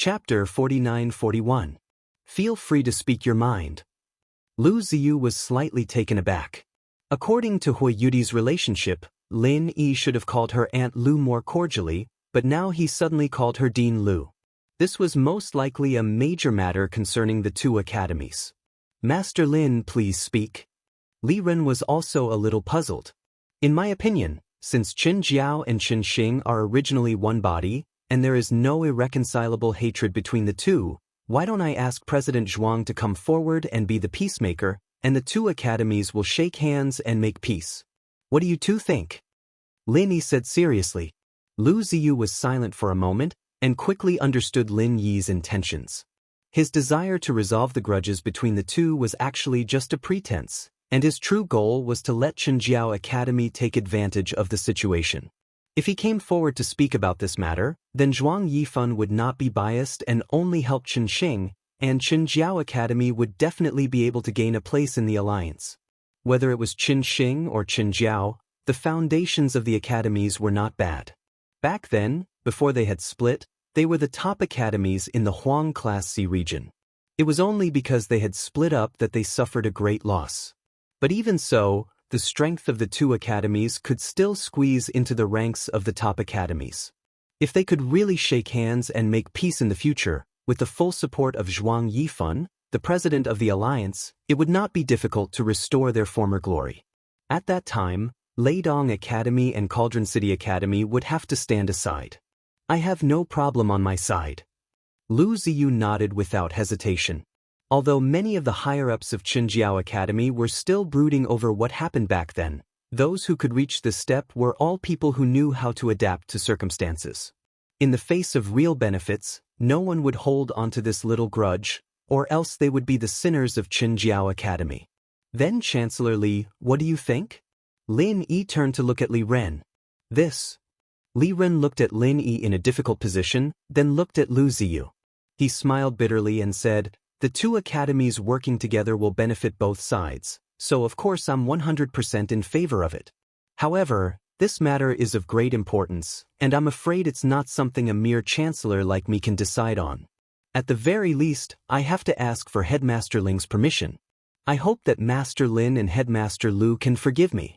Chapter 49-41. Feel free to speak your mind. Lu Ziyu was slightly taken aback. According to Hui Yudi's relationship, Lin Yi should have called her Aunt Lu more cordially, but now he suddenly called her Dean Lu. This was most likely a major matter concerning the two academies. Master Lin, please speak. Li Ren was also a little puzzled. In my opinion, since Qin Jiao and Qin Xing are originally one body, and there is no irreconcilable hatred between the two, why don't I ask President Zhuang to come forward and be the peacemaker, and the two academies will shake hands and make peace. What do you two think? Lin Yi said seriously. Lu Ziyu was silent for a moment, and quickly understood Lin Yi's intentions. His desire to resolve the grudges between the two was actually just a pretense, and his true goal was to let Qinjiao Academy take advantage of the situation. If he came forward to speak about this matter, then Zhuang Yifan would not be biased and only help Qin Xing, and Qinjiao Academy would definitely be able to gain a place in the alliance. Whether it was Qin Xing or Qinjiao, the foundations of the academies were not bad. Back then, before they had split, they were the top academies in the Huang Class C region. It was only because they had split up that they suffered a great loss. But even so, the strength of the two academies could still squeeze into the ranks of the top academies. If they could really shake hands and make peace in the future, with the full support of Zhuang Yifan, the president of the alliance, it would not be difficult to restore their former glory. At that time, Leidong Academy and Cauldron City Academy would have to stand aside. I have no problem on my side. Lu Ziyu nodded without hesitation. Although many of the higher-ups of Qinjiao Academy were still brooding over what happened back then, those who could reach this step were all people who knew how to adapt to circumstances. In the face of real benefits, no one would hold onto this little grudge, or else they would be the sinners of Qinjiao Academy. Then Chancellor Li, what do you think? Lin Yi turned to look at Li Ren. Li Ren looked at Lin Yi in a difficult position, then looked at Lu Ziyu. He smiled bitterly and said, the two academies working together will benefit both sides, so of course I'm 100% in favor of it. However, this matter is of great importance, and I'm afraid it's not something a mere chancellor like me can decide on. At the very least, I have to ask for Headmaster Ling's permission. I hope that Master Lin and Headmaster Lu can forgive me.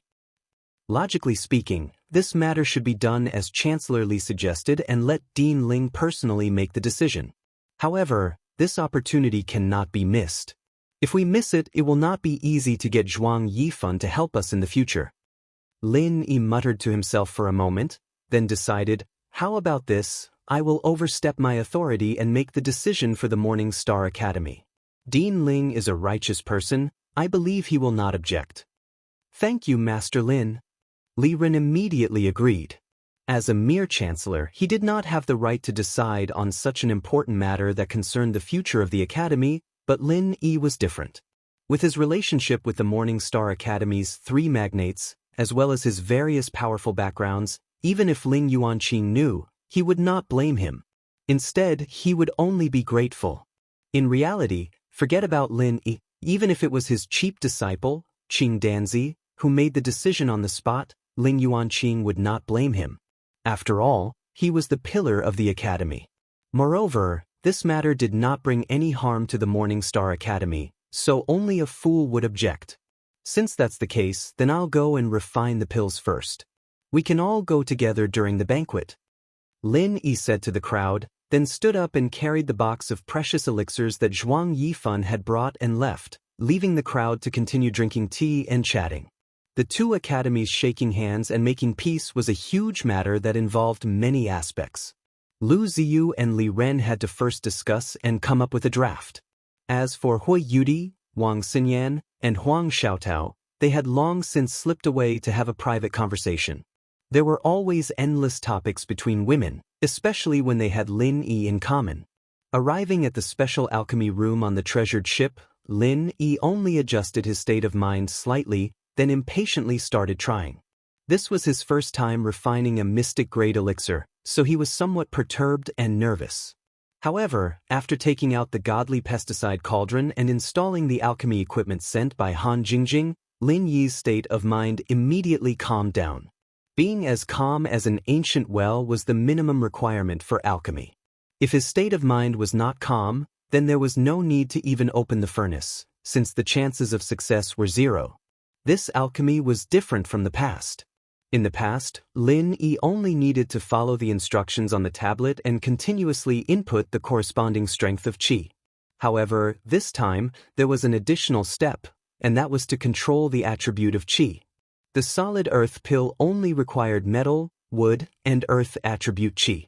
Logically speaking, this matter should be done as Chancellor Li suggested and let Dean Ling personally make the decision. However, this opportunity cannot be missed. If we miss it, it will not be easy to get Zhuang Yifan to help us in the future. Lin Yi muttered to himself for a moment, then decided, how about this, I will overstep my authority and make the decision for the Morning Star Academy. Dean Ling is a righteous person, I believe he will not object. Thank you, Master Lin. Li Ren immediately agreed. As a mere chancellor, he did not have the right to decide on such an important matter that concerned the future of the academy, but Lin Yi was different. With his relationship with the Morning Star Academy's three magnates, as well as his various powerful backgrounds, even if Ling Yuanqing knew, he would not blame him. Instead, he would only be grateful. In reality, forget about Lin Yi, even if it was his cheap disciple, Qing Danzi, who made the decision on the spot, Ling Yuanqing would not blame him. After all, he was the pillar of the academy. Moreover, this matter did not bring any harm to the Morning Star Academy, so only a fool would object. Since that's the case, then I'll go and refine the pills first. We can all go together during the banquet. Lin Yi said to the crowd, then stood up and carried the box of precious elixirs that Zhuang Yifan had brought and left, leaving the crowd to continue drinking tea and chatting. The two academies shaking hands and making peace was a huge matter that involved many aspects. Lu Ziyu and Li Ren had to first discuss and come up with a draft. As for Hui Yudi, Wang Xinyan, and Huang Xiaotao, they had long since slipped away to have a private conversation. There were always endless topics between women, especially when they had Lin Yi in common. Arriving at the special alchemy room on the treasured ship, Lin Yi only adjusted his state of mind slightly, then impatiently started trying. This was his first time refining a mystic-grade elixir, so he was somewhat perturbed and nervous. However, after taking out the godly pesticide cauldron and installing the alchemy equipment sent by Han Jingjing, Lin Yi's state of mind immediately calmed down. Being as calm as an ancient well was the minimum requirement for alchemy. If his state of mind was not calm, then there was no need to even open the furnace, since the chances of success were zero. This alchemy was different from the past. In the past, Lin Yi only needed to follow the instructions on the tablet and continuously input the corresponding strength of qi. However, this time, there was an additional step, and that was to control the attribute of qi. The solid earth pill only required metal, wood, and earth attribute qi.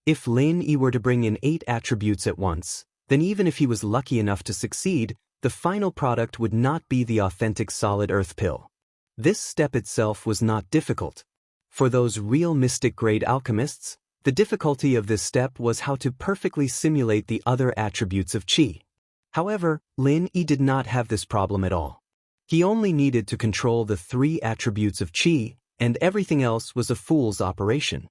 If Lin Yi were to bring in 8 attributes at once, then even if he was lucky enough to succeed, the final product would not be the authentic solid earth pill. This step itself was not difficult. For those real mystic-grade alchemists, the difficulty of this step was how to perfectly simulate the other attributes of qi. However, Lin Yi did not have this problem at all. He only needed to control the 3 attributes of qi, and everything else was a fool's operation.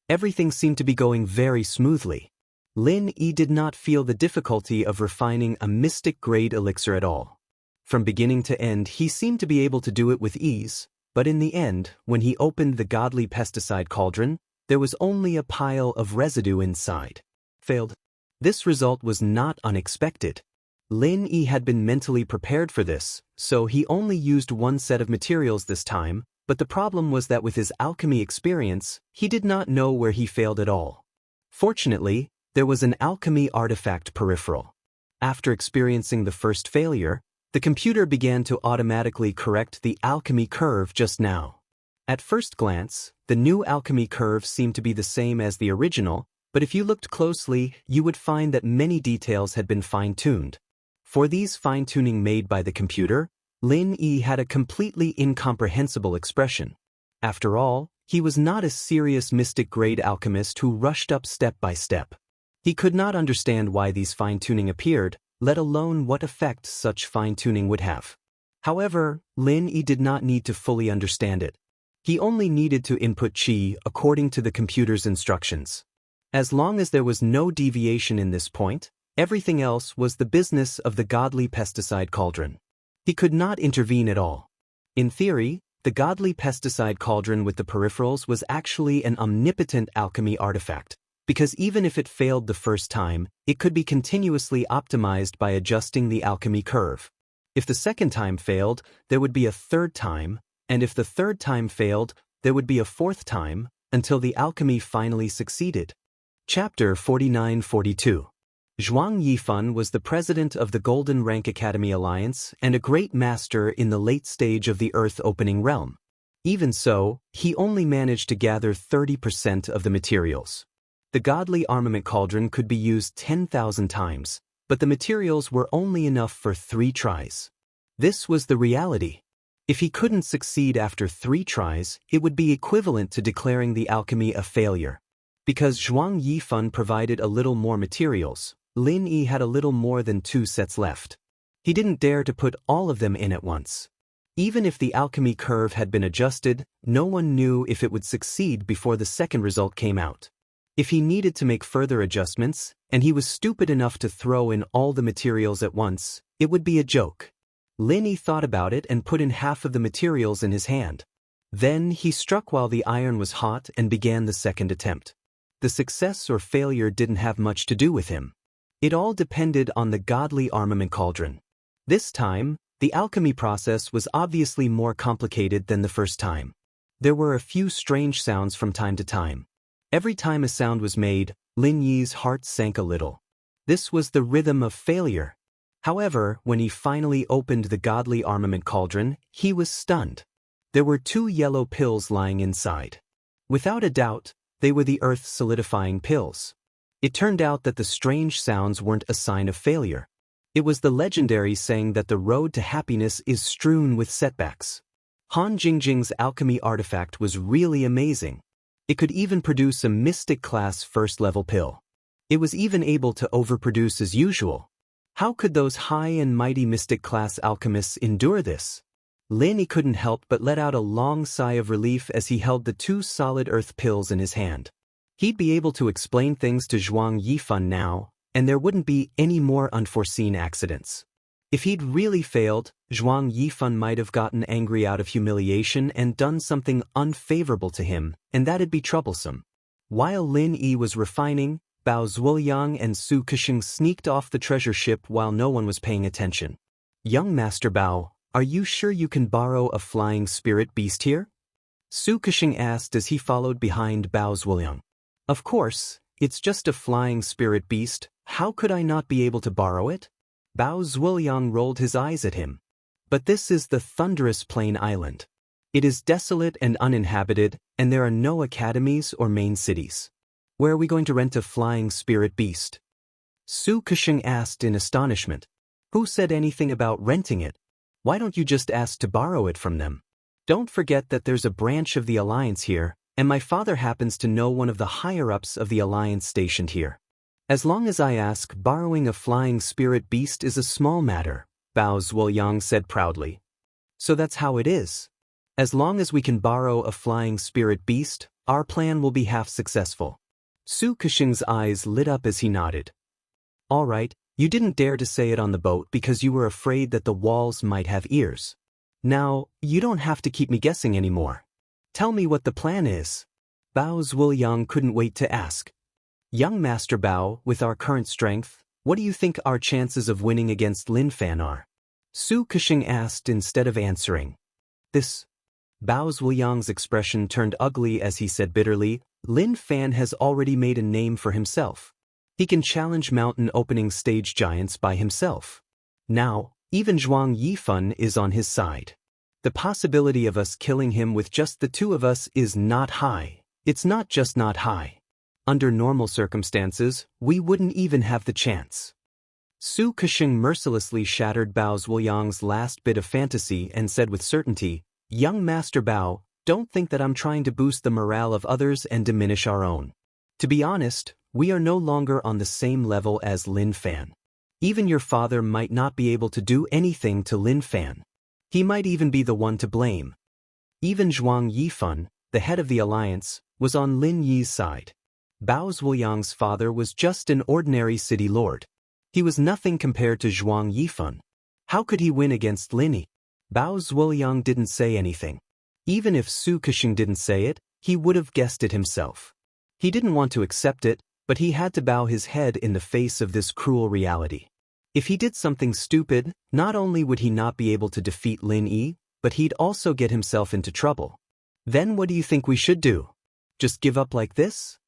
Everything seemed to be going very smoothly. Lin Yi did not feel the difficulty of refining a mystic-grade elixir at all. From beginning to end, he seemed to be able to do it with ease, but in the end, when he opened the godly pesticide cauldron, there was only a pile of residue inside. Failed. This result was not unexpected. Lin Yi had been mentally prepared for this, so he only used one set of materials this time, but the problem was that with his alchemy experience, he did not know where he failed at all. Fortunately, there was an alchemy artifact peripheral. After experiencing the first failure, the computer began to automatically correct the alchemy curve just now. At first glance, the new alchemy curve seemed to be the same as the original, but if you looked closely, you would find that many details had been fine-tuned. For these fine-tuning made by the computer, Lin Yi had a completely incomprehensible expression. After all, he was not a serious mystic-grade alchemist who rushed up step by step. He could not understand why these fine-tuning appeared, let alone what effect such fine-tuning would have. However, Lin Yi did not need to fully understand it. He only needed to input qi according to the computer's instructions. As long as there was no deviation in this point, everything else was the business of the godly pesticide cauldron. He could not intervene at all. In theory, the godly pesticide cauldron with the peripherals was actually an omnipotent alchemy artifact, because even if it failed the first time, it could be continuously optimized by adjusting the alchemy curve. If the second time failed, there would be a third time, and if the third time failed, there would be a fourth time, until the alchemy finally succeeded. Chapter 49-42. Zhuang Yifan was the president of the Golden Rank Academy Alliance and a great master in the late stage of the Earth-opening realm. Even so, he only managed to gather 30% of the materials. The godly armament cauldron could be used 10,000 times, but the materials were only enough for 3 tries. This was the reality. If he couldn't succeed after 3 tries, it would be equivalent to declaring the alchemy a failure. Because Zhuang Yifan provided a little more materials, Lin Yi had a little more than 2 sets left. He didn't dare to put all of them in at once. Even if the alchemy curve had been adjusted, no one knew if it would succeed before the second result came out. If he needed to make further adjustments, and he was stupid enough to throw in all the materials at once, it would be a joke. Lin Yi thought about it and put in half of the materials in his hand. Then he struck while the iron was hot and began the second attempt. The success or failure didn't have much to do with him. It all depended on the godly armament cauldron. This time, the alchemy process was obviously more complicated than the first time. There were a few strange sounds from time to time. Every time a sound was made, Lin Yi's heart sank a little. This was the rhythm of failure. However, when he finally opened the godly armament cauldron, he was stunned. There were 2 yellow pills lying inside. Without a doubt, they were the earth-solidifying pills. It turned out that the strange sounds weren't a sign of failure. It was the legendary saying that the road to happiness is strewn with setbacks. Han Jingjing's alchemy artifact was really amazing. It could even produce a mystic-class first-level pill. It was even able to overproduce as usual. How could those high and mighty mystic-class alchemists endure this? Lin Yi couldn't help but let out a long sigh of relief as he held the 2 solid earth pills in his hand. He'd be able to explain things to Zhuang Yifan now, and there wouldn't be any more unforeseen accidents. If he'd really failed, Zhuang Yifan might have gotten angry out of humiliation and done something unfavorable to him, and that'd be troublesome. While Lin Yi was refining, Bao Zuoyang and Su Kexing sneaked off the treasure ship while no one was paying attention. Young Master Bao, are you sure you can borrow a flying spirit beast here? Su Kexing asked as he followed behind Bao Zuoyang. Of course, it's just a flying spirit beast, how could I not be able to borrow it? Bao Zuoyang rolled his eyes at him. But this is the thunderous plain island. It is desolate and uninhabited, and there are no academies or main cities. Where are we going to rent a flying spirit beast? Su Kexing asked in astonishment. Who said anything about renting it? Why don't you just ask to borrow it from them? Don't forget that there's a branch of the Alliance here, and my father happens to know one of the higher-ups of the Alliance stationed here. As long as I ask, borrowing a flying spirit beast is a small matter, Bao Zuoyang said proudly. So that's how it is. As long as we can borrow a flying spirit beast, our plan will be half successful. Su Kexing's eyes lit up as he nodded. All right, you didn't dare to say it on the boat because you were afraid that the walls might have ears. Now, you don't have to keep me guessing anymore. Tell me what the plan is. Bao Zuoyang couldn't wait to ask. Young Master Bao, with our current strength, what do you think our chances of winning against Lin Fan are? Su Kexing asked instead of answering. This. Bao Zuoyang's expression turned ugly as he said bitterly, Lin Fan has already made a name for himself. He can challenge mountain opening stage giants by himself. Now, even Zhuang Yifan is on his side. The possibility of us killing him with just the two of us is not high. It's not just not high. Under normal circumstances, we wouldn't even have the chance. Su Kexing mercilessly shattered Bao Zuoyang's last bit of fantasy and said with certainty, Young Master Bao, don't think that I'm trying to boost the morale of others and diminish our own. To be honest, we are no longer on the same level as Lin Fan. Even your father might not be able to do anything to Lin Fan. He might even be the one to blame. Even Zhuang Yifan, the head of the alliance, was on Lin Yi's side. Bao Zuoyang's father was just an ordinary city lord. He was nothing compared to Zhuang Yifan. How could he win against Lin Yi? Bao Zuoyang didn't say anything. Even if Su Kexing didn't say it, he would have guessed it himself. He didn't want to accept it, but he had to bow his head in the face of this cruel reality. If he did something stupid, not only would he not be able to defeat Lin Yi, but he'd also get himself into trouble. Then what do you think we should do? Just give up like this?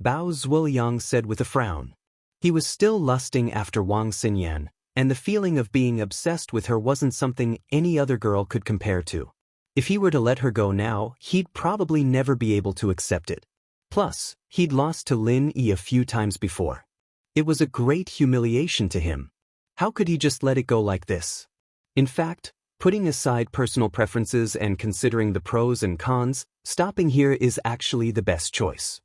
Bao Zuoyang said with a frown. He was still lusting after Wang Xinyan, and the feeling of being obsessed with her wasn't something any other girl could compare to. If he were to let her go now, he'd probably never be able to accept it. Plus, he'd lost to Lin Yi a few times before. It was a great humiliation to him. How could he just let it go like this? In fact, putting aside personal preferences and considering the pros and cons, stopping here is actually the best choice.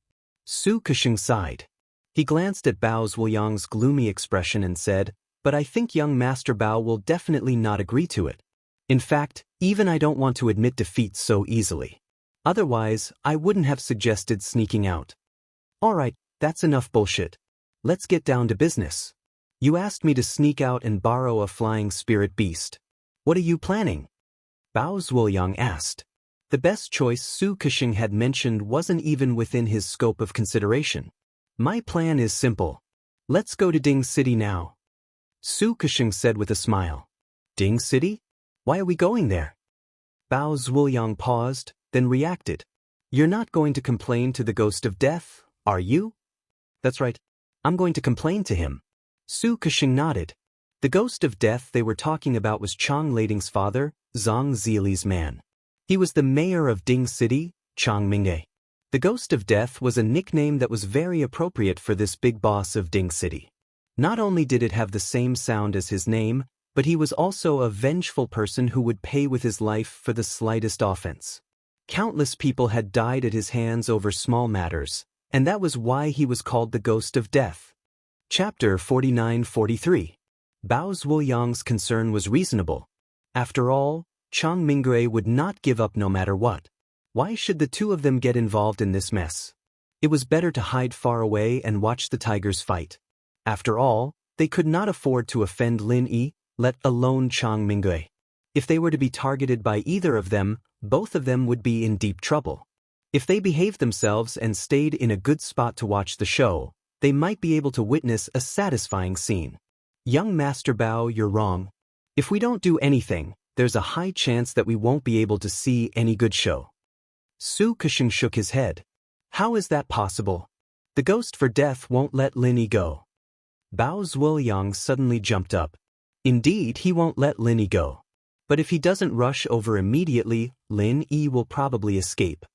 Su Kexing sighed. He glanced at Bao Zuoyang's gloomy expression and said, But I think young Master Bao will definitely not agree to it. In fact, even I don't want to admit defeat so easily. Otherwise, I wouldn't have suggested sneaking out. Alright, that's enough bullshit. Let's get down to business. You asked me to sneak out and borrow a flying spirit beast. What are you planning? Bao Zuoyang asked. The best choice Su Kexing had mentioned wasn't even within his scope of consideration. My plan is simple. Let's go to Ding City now. Su Kexing said with a smile. Ding City? Why are we going there? Bao Zuoyang paused, then reacted. You're not going to complain to the Ghost of Death, are you? That's right. I'm going to complain to him. Su Kexing nodded. The Ghost of Death they were talking about was Chang Lading's father, Zhang Zili's man. He was the mayor of Ding City, Chang Mingde. The Ghost of Death was a nickname that was very appropriate for this big boss of Ding City. Not only did it have the same sound as his name, but he was also a vengeful person who would pay with his life for the slightest offense. Countless people had died at his hands over small matters, and that was why he was called the Ghost of Death. Chapter 49-43. Bao Zuoyang's concern was reasonable. After all, Chang Mingde would not give up no matter what. Why should the two of them get involved in this mess? It was better to hide far away and watch the tigers fight. After all, they could not afford to offend Lin Yi, let alone Chang Mingde. If they were to be targeted by either of them, both of them would be in deep trouble. If they behaved themselves and stayed in a good spot to watch the show, they might be able to witness a satisfying scene. Young Master Bao, you're wrong. If we don't do anything, there's a high chance that we won't be able to see any good show. Su Kushing shook his head. How is that possible? The ghost for death won't let Lin Yi go. Bao Zhuoyang suddenly jumped up. Indeed, he won't let Lin Yi go. But if he doesn't rush over immediately, Lin Yi will probably escape.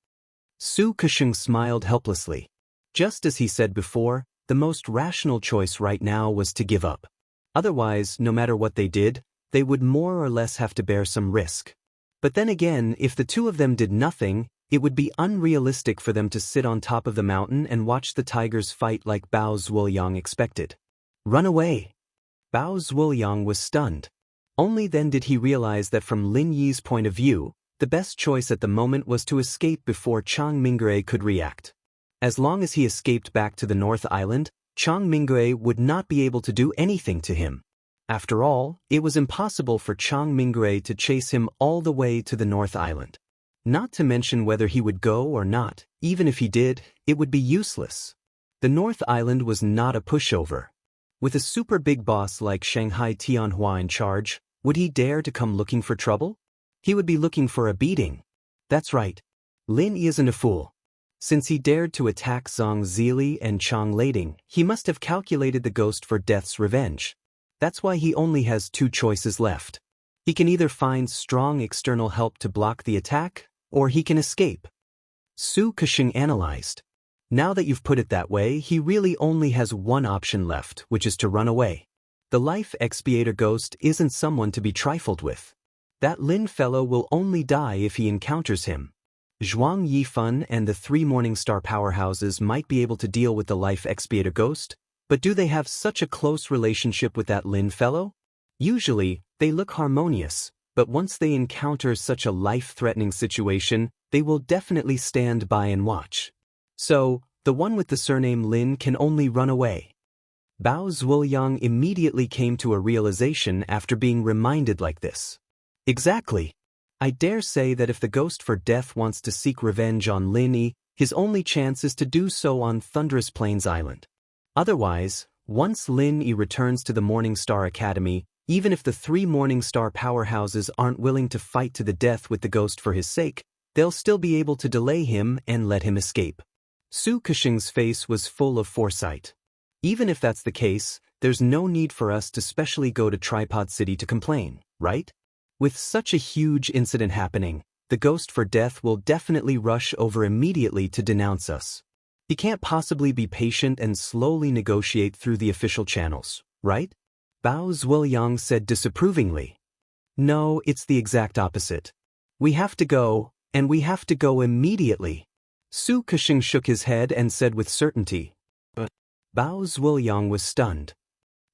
Su Kushing smiled helplessly. Just as he said before, the most rational choice right now was to give up. Otherwise, no matter what they did, they would more or less have to bear some risk. But then again, if the two of them did nothing, it would be unrealistic for them to sit on top of the mountain and watch the tigers fight like Bao Zhuoyang expected. Run away! Bao Zhuoyang was stunned. Only then did he realize that from Lin Yi's point of view, the best choice at the moment was to escape before Chang Mingui could react. As long as he escaped back to the North Island, Chang Mingui would not be able to do anything to him. After all, it was impossible for Chang Mingui to chase him all the way to the North Island. Not to mention whether he would go or not, even if he did, it would be useless. The North Island was not a pushover. With a super big boss like Shanghai Tianhua in charge, would he dare to come looking for trouble? He would be looking for a beating. That's right. Lin Yi isn't a fool. Since he dared to attack Zhang Zili and Chang Lading, he must have calculated the ghost for death's revenge. That's why he only has two choices left. He can either find strong external help to block the attack, or he can escape. Su Kushing analyzed. Now that you've put it that way, he really only has one option left, which is to run away. The life expiator ghost isn't someone to be trifled with. That Lin fellow will only die if he encounters him. Zhuang Yifan and the three Morningstar powerhouses might be able to deal with the life expiator ghost, but do they have such a close relationship with that Lin fellow? Usually, they look harmonious, but once they encounter such a life-threatening situation, they will definitely stand by and watch. So, the one with the surname Lin can only run away. Bao Zhuoyang immediately came to a realization after being reminded like this. Exactly. I dare say that if the ghost for death wants to seek revenge on Lin Yi, his only chance is to do so on Thunderous Plains Island. Otherwise, once Lin Yi returns to the Morningstar Academy, even if the three Morningstar powerhouses aren't willing to fight to the death with the ghost for his sake, they'll still be able to delay him and let him escape. Su Kushing's face was full of foresight. Even if that's the case, there's no need for us to specially go to Tripod City to complain, right? With such a huge incident happening, the ghost for death will definitely rush over immediately to denounce us. He can't possibly be patient and slowly negotiate through the official channels, right? Bao Zhuoyang said disapprovingly. No, it's the exact opposite. We have to go, and we have to go immediately. Su Kushing shook his head and said with certainty. But Bao Zhuoyang was stunned.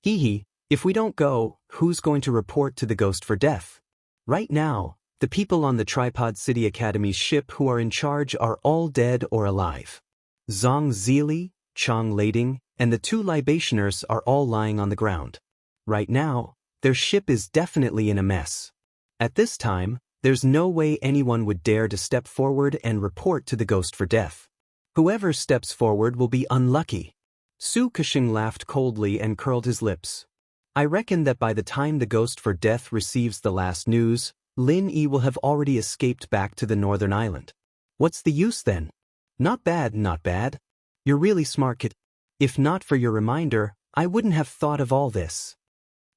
Hee, if we don't go, who's going to report to the ghost for death? Right now, the people on the Tripod City Academy's ship who are in charge are all dead or alive. Zhang Zili, Chang Lading, and the two libationers are all lying on the ground. Right now, their ship is definitely in a mess. At this time, there's no way anyone would dare to step forward and report to the ghost for death. Whoever steps forward will be unlucky. Su Kushing laughed coldly and curled his lips. I reckon that by the time the ghost for death receives the last news, Lin Yi will have already escaped back to the Northern Island. What's the use then? Not bad, not bad. You're really smart, kid. If not for your reminder, I wouldn't have thought of all this.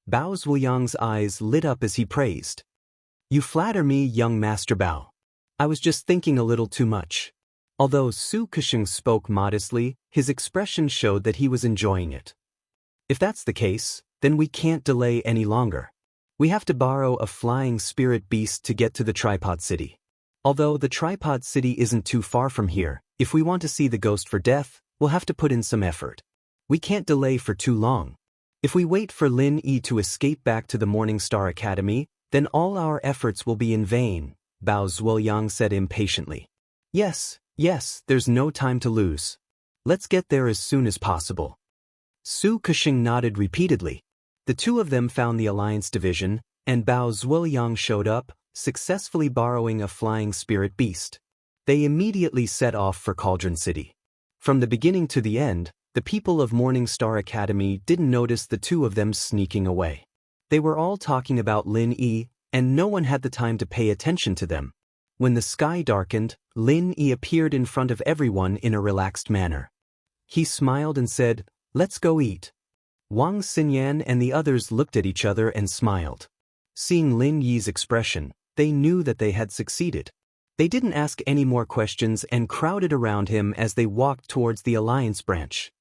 Bao Zhuoyang's eyes lit up as he praised. You flatter me, young Master Bao. I was just thinking a little too much. Although Su Kushing spoke modestly, his expression showed that he was enjoying it. If that's the case, then we can't delay any longer. We have to borrow a flying spirit beast to get to the Tripod City. Although the Tripod City isn't too far from here, if we want to see the ghost for death, we'll have to put in some effort. We can't delay for too long. If we wait for Lin Yi to escape back to the Morningstar Academy, then all our efforts will be in vain, Bao Zhuoyang said impatiently. Yes, there's no time to lose. Let's get there as soon as possible. Su Kushing nodded repeatedly. The two of them found the Alliance Division, and Bao Zhuoyang showed up, successfully borrowing a flying spirit beast. They immediately set off for Cauldron City. From the beginning to the end, The people of Morning Star Academy didn't notice the two of them sneaking away. They were all talking about Lin Yi, and no one had the time to pay attention to them. When the sky darkened, Lin Yi appeared in front of everyone in a relaxed manner. He smiled and said, "Let's go eat." Wang Xinyan and the others looked at each other and smiled. Seeing Lin Yi's expression, they knew that they had succeeded. They didn't ask any more questions and crowded around him as they walked towards the Alliance branch.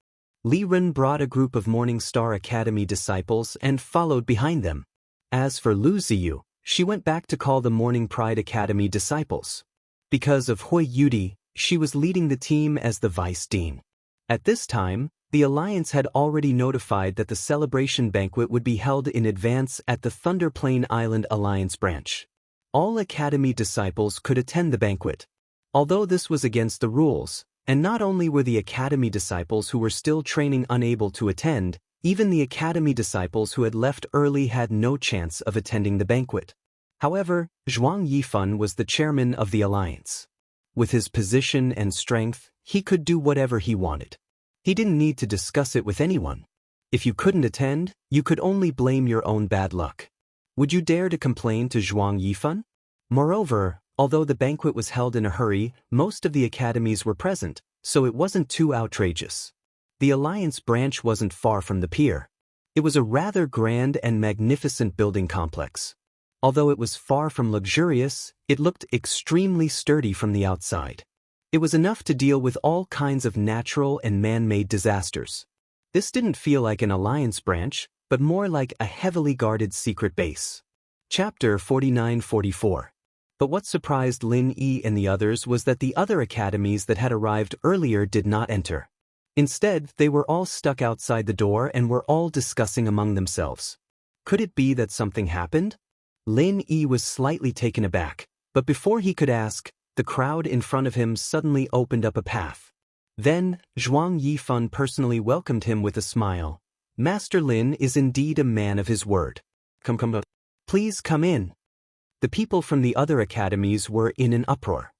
Li Ren brought a group of Morning Star Academy disciples and followed behind them. As for Lu Ziyu, she went back to call the Morning Pride Academy disciples. Because of Hui Yudi, she was leading the team as the vice dean. At this time, the Alliance had already notified that the celebration banquet would be held in advance at the Thunder Plain Island Alliance branch. All Academy disciples could attend the banquet. Although this was against the rules, and not only were the Academy disciples who were still training unable to attend, even the Academy disciples who had left early had no chance of attending the banquet. However, Zhuang Yifan was the chairman of the Alliance. With his position and strength, he could do whatever he wanted. He didn't need to discuss it with anyone. If you couldn't attend, you could only blame your own bad luck. Would you dare to complain to Zhuang Yifan? Moreover, although the banquet was held in a hurry, most of the academies were present, so it wasn't too outrageous. The Alliance branch wasn't far from the pier. It was a rather grand and magnificent building complex. Although it was far from luxurious, it looked extremely sturdy from the outside. It was enough to deal with all kinds of natural and man-made disasters. This didn't feel like an Alliance branch, but more like a heavily guarded secret base. Chapter 49-44. But what surprised Lin Yi and the others was that the other academies that had arrived earlier did not enter. Instead, they were all stuck outside the door and were all discussing among themselves. Could it be that something happened? Lin Yi was slightly taken aback, but before he could ask, the crowd in front of him suddenly opened up a path. Then, Zhuang Yifan personally welcomed him with a smile. Master Lin is indeed a man of his word. Come. Please come in. The people from the other academies were in an uproar.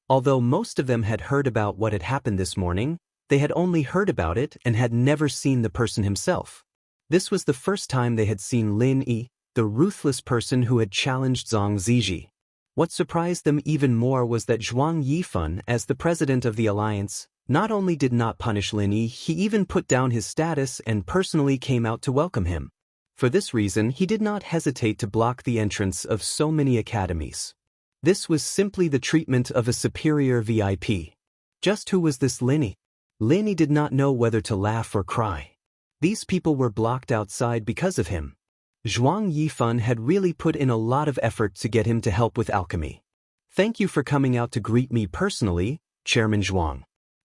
Although most of them had heard about what had happened this morning, they had only heard about it and had never seen the person himself. This was the first time they had seen Lin Yi, the ruthless person who had challenged Zhang Ziji. What surprised them even more was that Zhuang Yifan, as the president of the Alliance, not only did not punish Lin Yi, he even put down his status and personally came out to welcome him. For this reason, he did not hesitate to block the entrance of so many academies. This was simply the treatment of a superior VIP. Just who was this Lin Yi? Lin Yi did not know whether to laugh or cry. These people were blocked outside because of him. Zhuang Yifan had really put in a lot of effort to get him to help with alchemy. Thank you for coming out to greet me personally, Chairman Zhuang.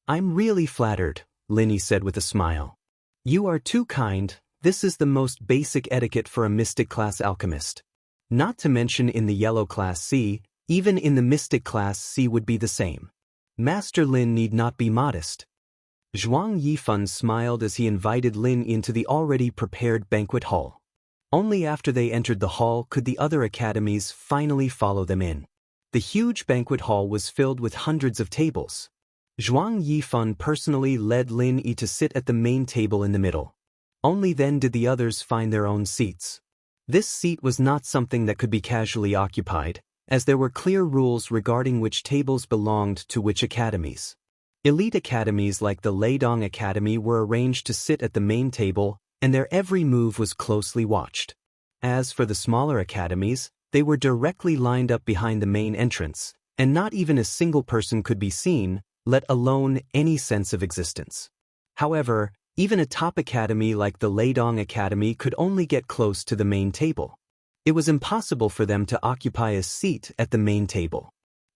I'm really flattered, Lin Yi said with a smile. You are too kind. This is the most basic etiquette for a Mystic Class alchemist. Not to mention in the Yellow Class C, even in the Mystic Class C would be the same. Master Lin need not be modest. Zhuang Yifan smiled as he invited Lin into the already prepared banquet hall. Only after they entered the hall could the other academies finally follow them in. The huge banquet hall was filled with hundreds of tables. Zhuang Yifan personally led Lin Yi to sit at the main table in the middle. Only then did the others find their own seats. This seat was not something that could be casually occupied, as there were clear rules regarding which tables belonged to which academies. Elite academies like the Leidong Academy were arranged to sit at the main table, and their every move was closely watched. As for the smaller academies, they were directly lined up behind the main entrance, and not even a single person could be seen, let alone any sense of existence. However, even a top academy like the Leidong Academy could only get close to the main table. It was impossible for them to occupy a seat at the main table.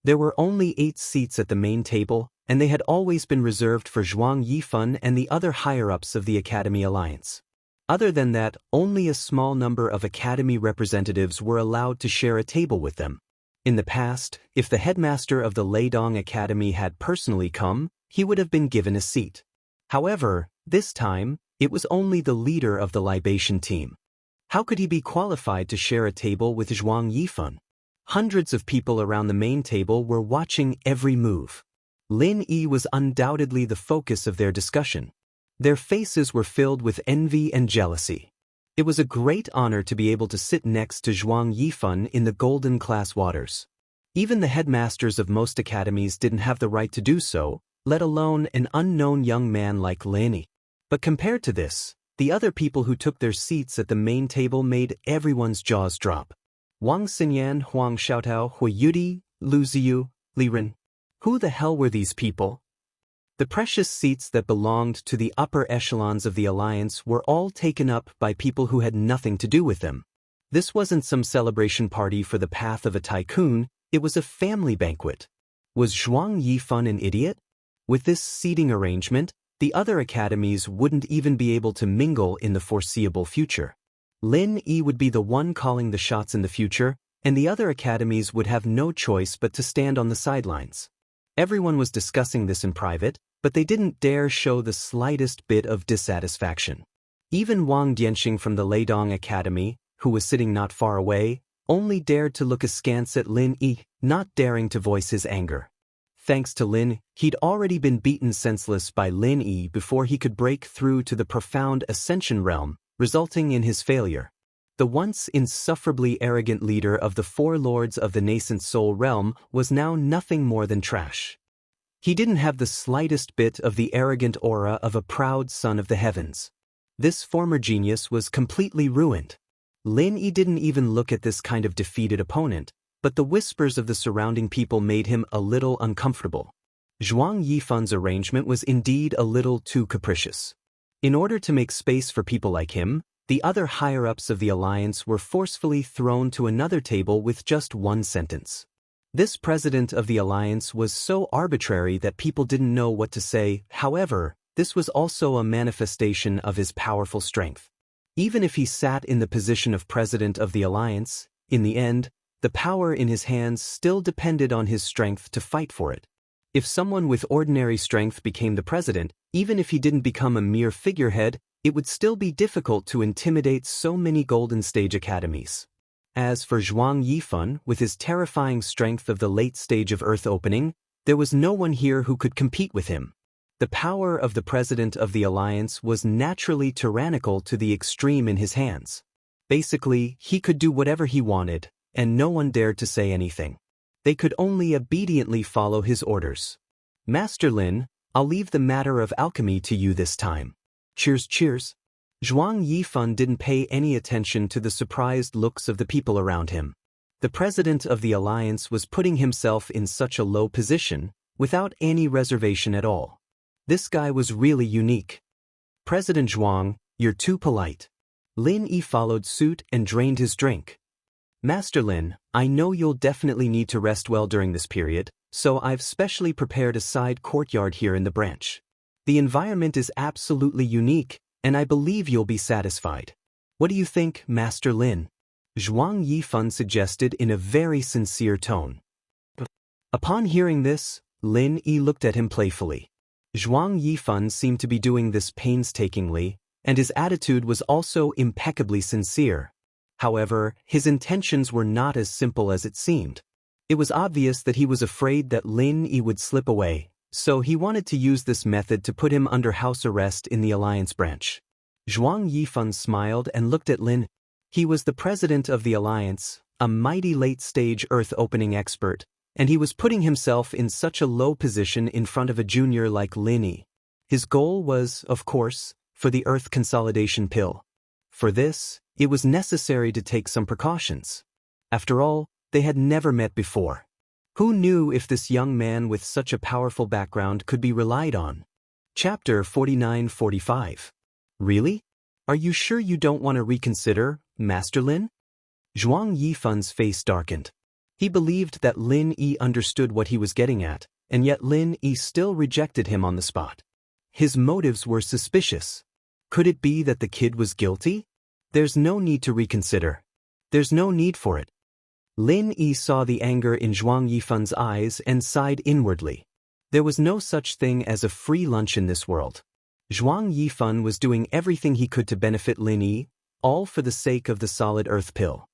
There were only 8 seats at the main table, and they had always been reserved for Zhuang Yifan and the other higher-ups of the Academy Alliance. Other than that, only a small number of Academy representatives were allowed to share a table with them. In the past, if the headmaster of the Leidong Academy had personally come, he would have been given a seat. However, this time, it was only the leader of the libation team. How could he be qualified to share a table with Zhuang Yifan? Hundreds of people around the main table were watching every move. Lin Yi was undoubtedly the focus of their discussion. Their faces were filled with envy and jealousy. It was a great honor to be able to sit next to Zhuang Yifan in the golden class waters. Even the headmasters of most academies didn't have the right to do so, let alone an unknown young man like Lin Yi. But compared to this, the other people who took their seats at the main table made everyone's jaws drop. Wang Xinyan, Huang Xiaotao, Hui Yudi, Lu Ziyu, Li Ren. Who the hell were these people? The precious seats that belonged to the upper echelons of the alliance were all taken up by people who had nothing to do with them. This wasn't some celebration party for the path of a tycoon, it was a family banquet. Was Zhuang Yifan an idiot? With this seating arrangement, the other academies wouldn't even be able to mingle in the foreseeable future. Lin Yi would be the one calling the shots in the future, and the other academies would have no choice but to stand on the sidelines. Everyone was discussing this in private, but they didn't dare show the slightest bit of dissatisfaction. Even Wang Dianxing from the Leidong Academy, who was sitting not far away, only dared to look askance at Lin Yi, not daring to voice his anger. Thanks to Lin, he'd already been beaten senseless by Lin Yi before he could break through to the profound Ascension realm, resulting in his failure. The once insufferably arrogant leader of the four lords of the nascent soul realm was now nothing more than trash. He didn't have the slightest bit of the arrogant aura of a proud son of the heavens. This former genius was completely ruined. Lin Yi didn't even look at this kind of defeated opponent, but the whispers of the surrounding people made him a little uncomfortable. Zhuang Yifan's arrangement was indeed a little too capricious. In order to make space for people like him, the other higher-ups of the alliance were forcefully thrown to another table with just one sentence. This president of the alliance was so arbitrary that people didn't know what to say. However, this was also a manifestation of his powerful strength. Even if he sat in the position of president of the alliance, in the end, the power in his hands still depended on his strength to fight for it. If someone with ordinary strength became the president, even if he didn't become a mere figurehead, it would still be difficult to intimidate so many Golden Stage academies. As for Zhuang Yifan, with his terrifying strength of the late stage of Earth opening, there was no one here who could compete with him. The power of the president of the alliance was naturally tyrannical to the extreme in his hands. Basically, he could do whatever he wanted, and no one dared to say anything. They could only obediently follow his orders. Master Lin, I'll leave the matter of alchemy to you this time. Cheers, cheers. Zhuang Yifan didn't pay any attention to the surprised looks of the people around him. The president of the alliance was putting himself in such a low position, without any reservation at all. This guy was really unique. President Zhuang, you're too polite. Lin Yi followed suit and drained his drink. Master Lin, I know you'll definitely need to rest well during this period, so I've specially prepared a side courtyard here in the branch. The environment is absolutely unique, and I believe you'll be satisfied. What do you think, Master Lin? Zhuang Yifan suggested in a very sincere tone. Upon hearing this, Lin Yi looked at him playfully. Zhuang Yifan seemed to be doing this painstakingly, and his attitude was also impeccably sincere. However, his intentions were not as simple as it seemed. It was obvious that he was afraid that Lin Yi would slip away, so he wanted to use this method to put him under house arrest in the alliance branch. Zhuang Yifan smiled and looked at Lin. He was the president of the alliance, a mighty late-stage Earth-opening expert, and he was putting himself in such a low position in front of a junior like Lin Yi. His goal was, of course, for the Earth consolidation pill. For this, it was necessary to take some precautions. After all, they had never met before. Who knew if this young man with such a powerful background could be relied on? Chapter 49-45. Really? Are you sure you don't want to reconsider, Master Lin? Zhuang Yifan's face darkened. He believed that Lin Yi understood what he was getting at, and yet Lin Yi still rejected him on the spot. His motives were suspicious. Could it be that the kid was guilty? There's no need to reconsider. There's no need for it. Lin Yi saw the anger in Zhuang Yifan's eyes and sighed inwardly. There was no such thing as a free lunch in this world. Zhuang Yifan was doing everything he could to benefit Lin Yi, all for the sake of the solid earth pill.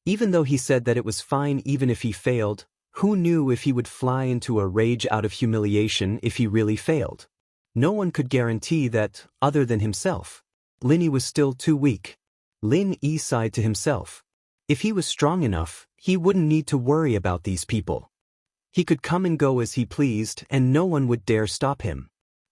Even though he said that it was fine even if he failed, who knew if he would fly into a rage out of humiliation if he really failed? No one could guarantee that, other than himself. Lin Yi was still too weak. Lin Yi sighed to himself. If he was strong enough, he wouldn't need to worry about these people. He could come and go as he pleased, and no one would dare stop him.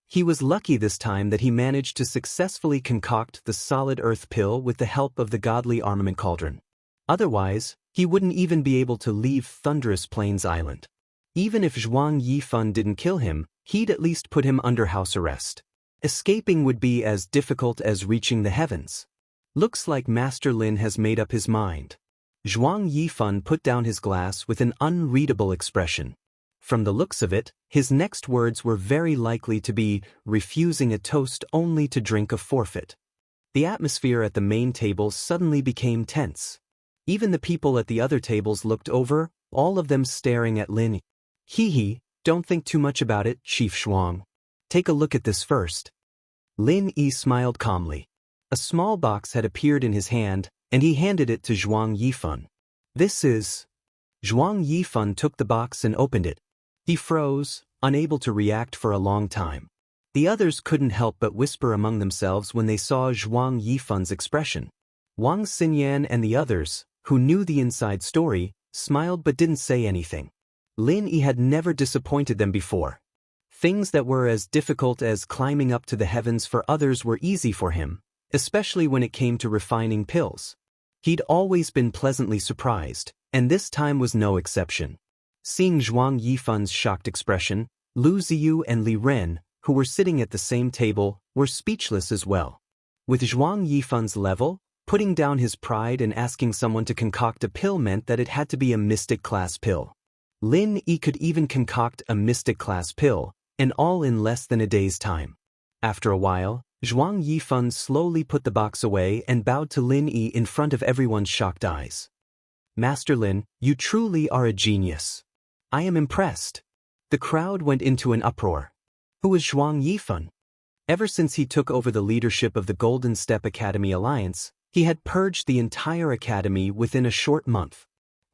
He was lucky this time that he managed to successfully concoct the solid earth pill with the help of the godly armament cauldron. Otherwise, he wouldn't even be able to leave Thunderous Plains Island. Even if Zhuang Yifan didn't kill him, he'd at least put him under house arrest. Escaping would be as difficult as reaching the heavens. Looks like Master Lin has made up his mind. Zhuang Yifan put down his glass with an unreadable expression. From the looks of it, his next words were very likely to be refusing a toast only to drink a forfeit. The atmosphere at the main table suddenly became tense. Even the people at the other tables looked over, all of them staring at Lin Yi. Hee, don't think too much about it, Chief Zhuang. Take a look at this first. Lin Yi smiled calmly. A small box had appeared in his hand, and he handed it to Zhuang Yifan. This is... Zhuang Yifan took the box and opened it. He froze, unable to react for a long time. The others couldn't help but whisper among themselves when they saw Zhuang Yifan's expression. Wang Xinyan and the others, who knew the inside story, smiled but didn't say anything. Lin Yi had never disappointed them before. Things that were as difficult as climbing up to the heavens for others were easy for him, especially when it came to refining pills. He'd always been pleasantly surprised, and this time was no exception. Seeing Zhuang Yifan's shocked expression, Lu Ziyu and Li Ren, who were sitting at the same table, were speechless as well. With Zhuang Yifan's level, putting down his pride and asking someone to concoct a pill meant that it had to be a mystic-class pill. Lin Yi could even concoct a mystic-class pill, and all in less than a day's time. After a while, Zhuang Yifan slowly put the box away and bowed to Lin Yi in front of everyone's shocked eyes. Master Lin, you truly are a genius. I am impressed. The crowd went into an uproar. Who is Zhuang Yifan? Ever since he took over the leadership of the Golden Step Academy Alliance, he had purged the entire academy within a short month.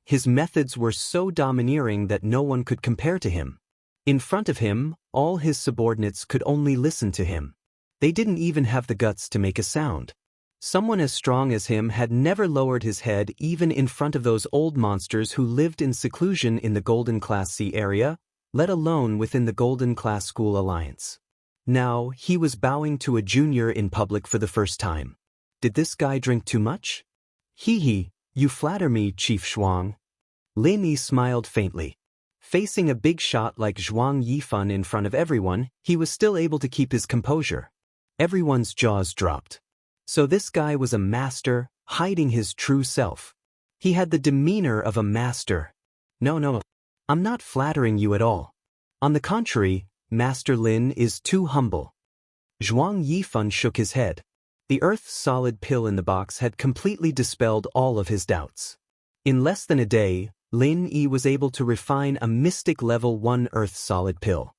His methods were so domineering that no one could compare to him. In front of him, all his subordinates could only listen to him. They didn't even have the guts to make a sound. Someone as strong as him had never lowered his head even in front of those old monsters who lived in seclusion in the Golden Class C area, let alone within the Golden Class School Alliance. Now, he was bowing to a junior in public for the first time. Did this guy drink too much? Hee, you flatter me, Chief Zhuang. Lin Yi smiled faintly. Facing a big shot like Zhuang Yifan in front of everyone, he was still able to keep his composure. Everyone's jaws dropped. So this guy was a master, hiding his true self. He had the demeanor of a master. No, I'm not flattering you at all. On the contrary, Master Lin is too humble. Zhuang Yifan shook his head. The Earth's solid pill in the box had completely dispelled all of his doubts. In less than a day, Lin Yi was able to refine a mystic level 1 Earth solid pill.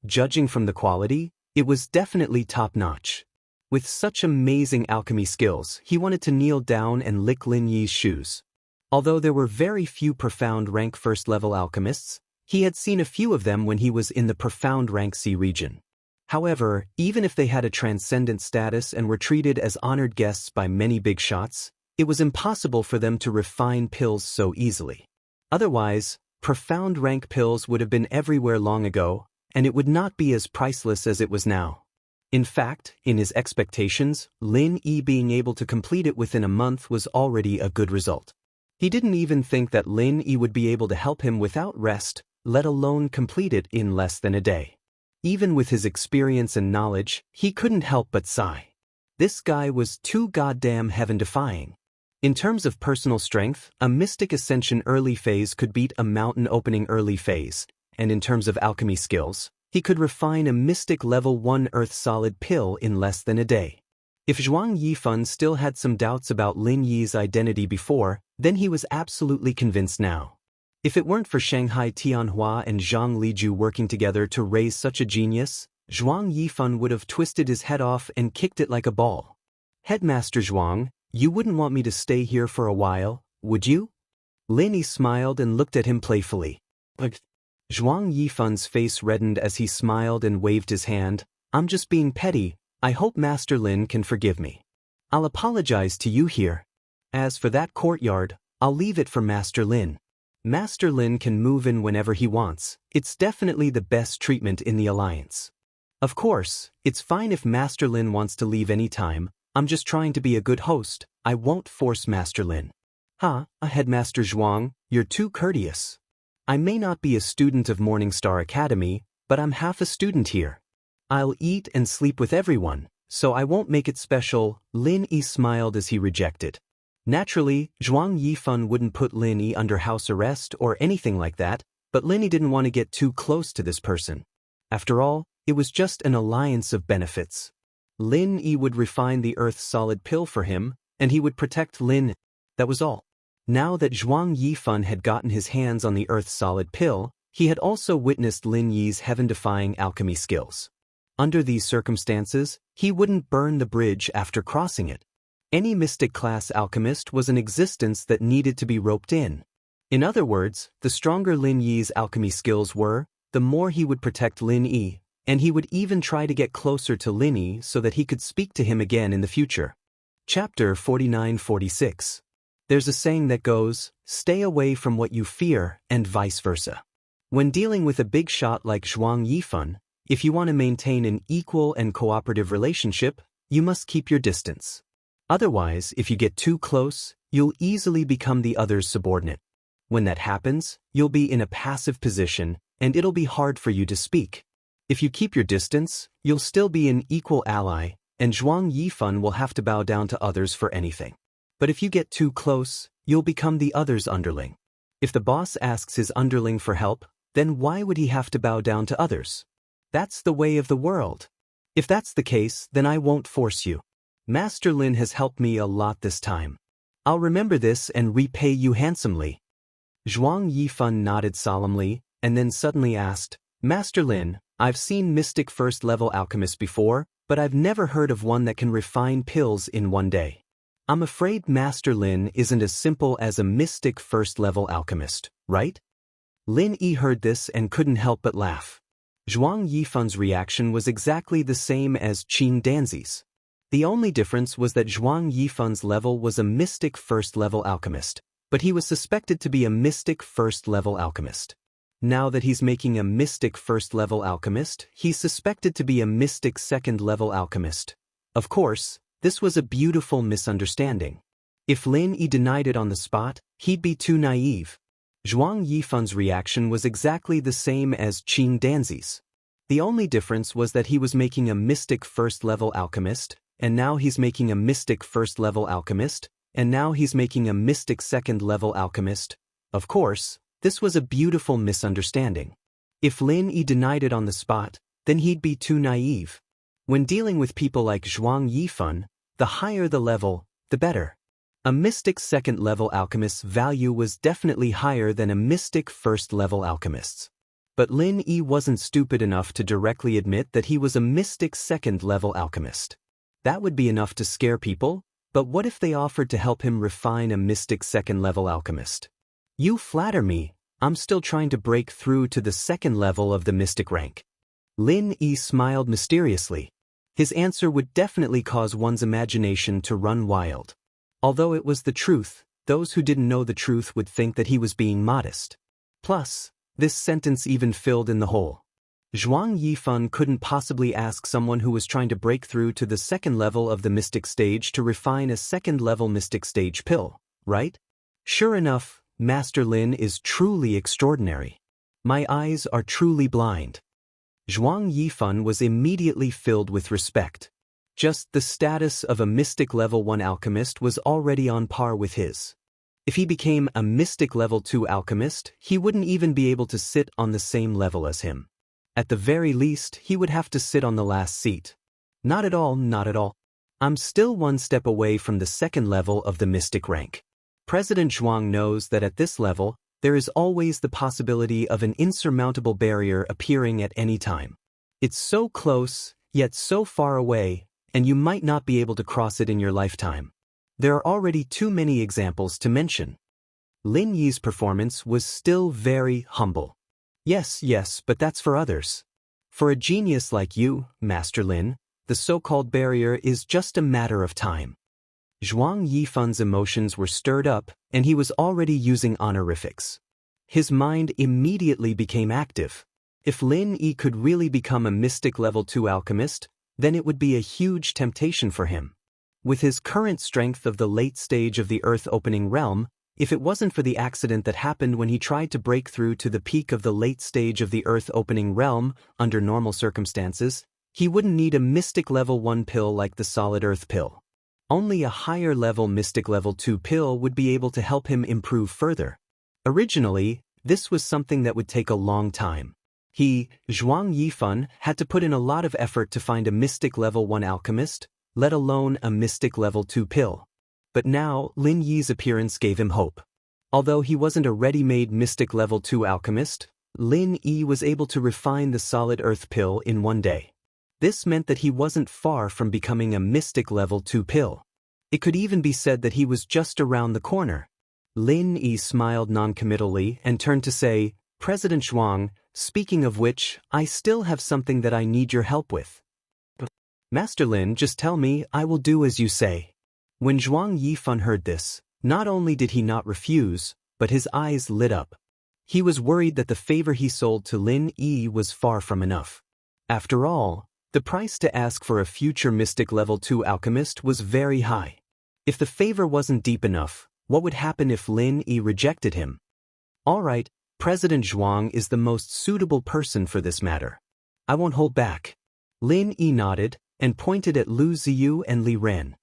Judging from the quality, it was definitely top-notch. With such amazing alchemy skills, he wanted to kneel down and lick Lin Yi's shoes. Although there were very few profound rank first-level alchemists, he had seen a few of them when he was in the profound rank C region. However, even if they had a transcendent status and were treated as honored guests by many big shots, it was impossible for them to refine pills so easily. Otherwise, profound rank pills would have been everywhere long ago, and it would not be as priceless as it was now. In fact, in his expectations, Lin Yi being able to complete it within a month was already a good result. He didn't even think that Lin Yi would be able to help him without rest, let alone complete it in less than a day. Even with his experience and knowledge, he couldn't help but sigh. This guy was too goddamn heaven-defying. In terms of personal strength, a Mystic Ascension early phase could beat a Mountain Opening early phase, and in terms of alchemy skills, he could refine a Mystic Level 1 Earth Solid pill in less than a day. If Zhuang Yifan still had some doubts about Lin Yi's identity before, then he was absolutely convinced now. If it weren't for Shanghai Tianhua and Zhang Liju working together to raise such a genius, Zhuang Yifan would have twisted his head off and kicked it like a ball. Headmaster Zhuang, you wouldn't want me to stay here for a while, would you? Lin Yi smiled and looked at him playfully. Zhuang Yifan's face reddened as he smiled and waved his hand. I'm just being petty. I hope Master Lin can forgive me. I'll apologize to you here. As for that courtyard, I'll leave it for Master Lin. Master Lin can move in whenever he wants. It's definitely the best treatment in the alliance. Of course, it's fine if Master Lin wants to leave any time. I'm just trying to be a good host. I won't force Master Lin. Headmaster Zhuang, you're too courteous. I may not be a student of Morningstar Academy, but I'm half a student here. I'll eat and sleep with everyone, so I won't make it special. Lin Yi smiled as he rejected. Naturally, Zhuang Yifan wouldn't put Lin Yi under house arrest or anything like that, but Lin Yi didn't want to get too close to this person. After all, it was just an alliance of benefits. Lin Yi would refine the Earth's solid pill for him, and he would protect Lin. That was all. Now that Zhuang Yifan had gotten his hands on the Earth's solid pill, he had also witnessed Lin Yi's heaven-defying alchemy skills. Under these circumstances, he wouldn't burn the bridge after crossing it. Any mystic-class alchemist was an existence that needed to be roped in. In other words, the stronger Lin Yi's alchemy skills were, the more he would protect Lin Yi, and he would even try to get closer to Lin Yi so that he could speak to him again in the future. Chapter 49-46. There's a saying that goes, stay away from what you fear, and vice versa. When dealing with a big shot like Zhuang Yifan, if you want to maintain an equal and cooperative relationship, you must keep your distance. Otherwise, if you get too close, you'll easily become the other's subordinate. When that happens, you'll be in a passive position, and it'll be hard for you to speak. If you keep your distance, you'll still be an equal ally, and Zhuang Yifan will have to bow down to others for anything. But if you get too close, you'll become the other's underling. If the boss asks his underling for help, then why would he have to bow down to others? That's the way of the world. If that's the case, then I won't force you. Master Lin has helped me a lot this time. I'll remember this and repay you handsomely. Zhuang Yifan nodded solemnly, and then suddenly asked, Master Lin, I've seen mystic first-level alchemists before, but I've never heard of one that can refine pills in one day. I'm afraid Master Lin isn't as simple as a mystic first-level alchemist, right? Lin Yi heard this and couldn't help but laugh. Zhuang Yifan's reaction was exactly the same as Qin Danzi's. The only difference was that Zhuang Yifan's level was a mystic first-level alchemist, but he was suspected to be a mystic first-level alchemist. Now that he's making a mystic first-level alchemist, he's suspected to be a mystic second-level alchemist. Of course, this was a beautiful misunderstanding. If Lin Yi denied it on the spot, he'd be too naive. Zhuang Yifan's reaction was exactly the same as Qin Danzi's. The only difference was that he was making a mystic first-level alchemist, and now he's making a mystic first-level alchemist, and now he's making a mystic second-level alchemist. Of course, this was a beautiful misunderstanding. If Lin Yi denied it on the spot, then he'd be too naive. When dealing with people like Zhuang Yifan, the higher the level, the better. A mystic second-level alchemist's value was definitely higher than a mystic first-level alchemist's. But Lin Yi wasn't stupid enough to directly admit that he was a mystic second-level alchemist. That would be enough to scare people, but what if they offered to help him refine a mystic second-level alchemist? You flatter me, I'm still trying to break through to the second level of the mystic rank. Lin Yi smiled mysteriously. His answer would definitely cause one's imagination to run wild. Although it was the truth, those who didn't know the truth would think that he was being modest. Plus, this sentence even filled in the hole. Zhuang Yifan couldn't possibly ask someone who was trying to break through to the second level of the mystic stage to refine a second-level mystic stage pill, right? Sure enough, Master Lin is truly extraordinary. My eyes are truly blind. Zhuang Yifan was immediately filled with respect. Just the status of a mystic level 1 alchemist was already on par with his. If he became a mystic level 2 alchemist, he wouldn't even be able to sit on the same level as him. At the very least, he would have to sit on the last seat. Not at all, not at all. I'm still one step away from the second level of the mystic rank. President Zhuang knows that at this level, there is always the possibility of an insurmountable barrier appearing at any time. It's so close, yet so far away, and you might not be able to cross it in your lifetime. There are already too many examples to mention. Lin Yi's performance was still very humble. Yes, but that's for others. For a genius like you, Master Lin, the so-called barrier is just a matter of time. Zhuang Yifan's emotions were stirred up, and he was already using honorifics. His mind immediately became active. If Lin Yi could really become a mystic level 2 alchemist, then it would be a huge temptation for him. With his current strength of the late stage of the earth-opening realm, if it wasn't for the accident that happened when he tried to break through to the peak of the late stage of the earth-opening realm under normal circumstances, he wouldn't need a mystic level 1 pill like the solid earth pill. Only a higher level mystic level 2 pill would be able to help him improve further. Originally, this was something that would take a long time. He, Zhuang Yifan, had to put in a lot of effort to find a mystic level 1 alchemist, let alone a mystic level 2 pill. But now, Lin Yi's appearance gave him hope. Although he wasn't a ready-made mystic level 2 alchemist, Lin Yi was able to refine the solid earth pill in one day. This meant that he wasn't far from becoming a mystic level 2 pill. It could even be said that he was just around the corner. Lin Yi smiled noncommittally and turned to say, "President Zhuang, speaking of which, I still have something that I need your help with." "Master Lin, just tell me, I will do as you say." When Zhuang Yifan heard this, not only did he not refuse, but his eyes lit up. He was worried that the favor he sold to Lin Yi was far from enough. After all, the price to ask for a future mystic level 2 alchemist was very high. If the favor wasn't deep enough, what would happen if Lin Yi rejected him? All right, President Zhuang is the most suitable person for this matter. I won't hold back. Lin Yi nodded and pointed at Lu Ziyu and Li Ren.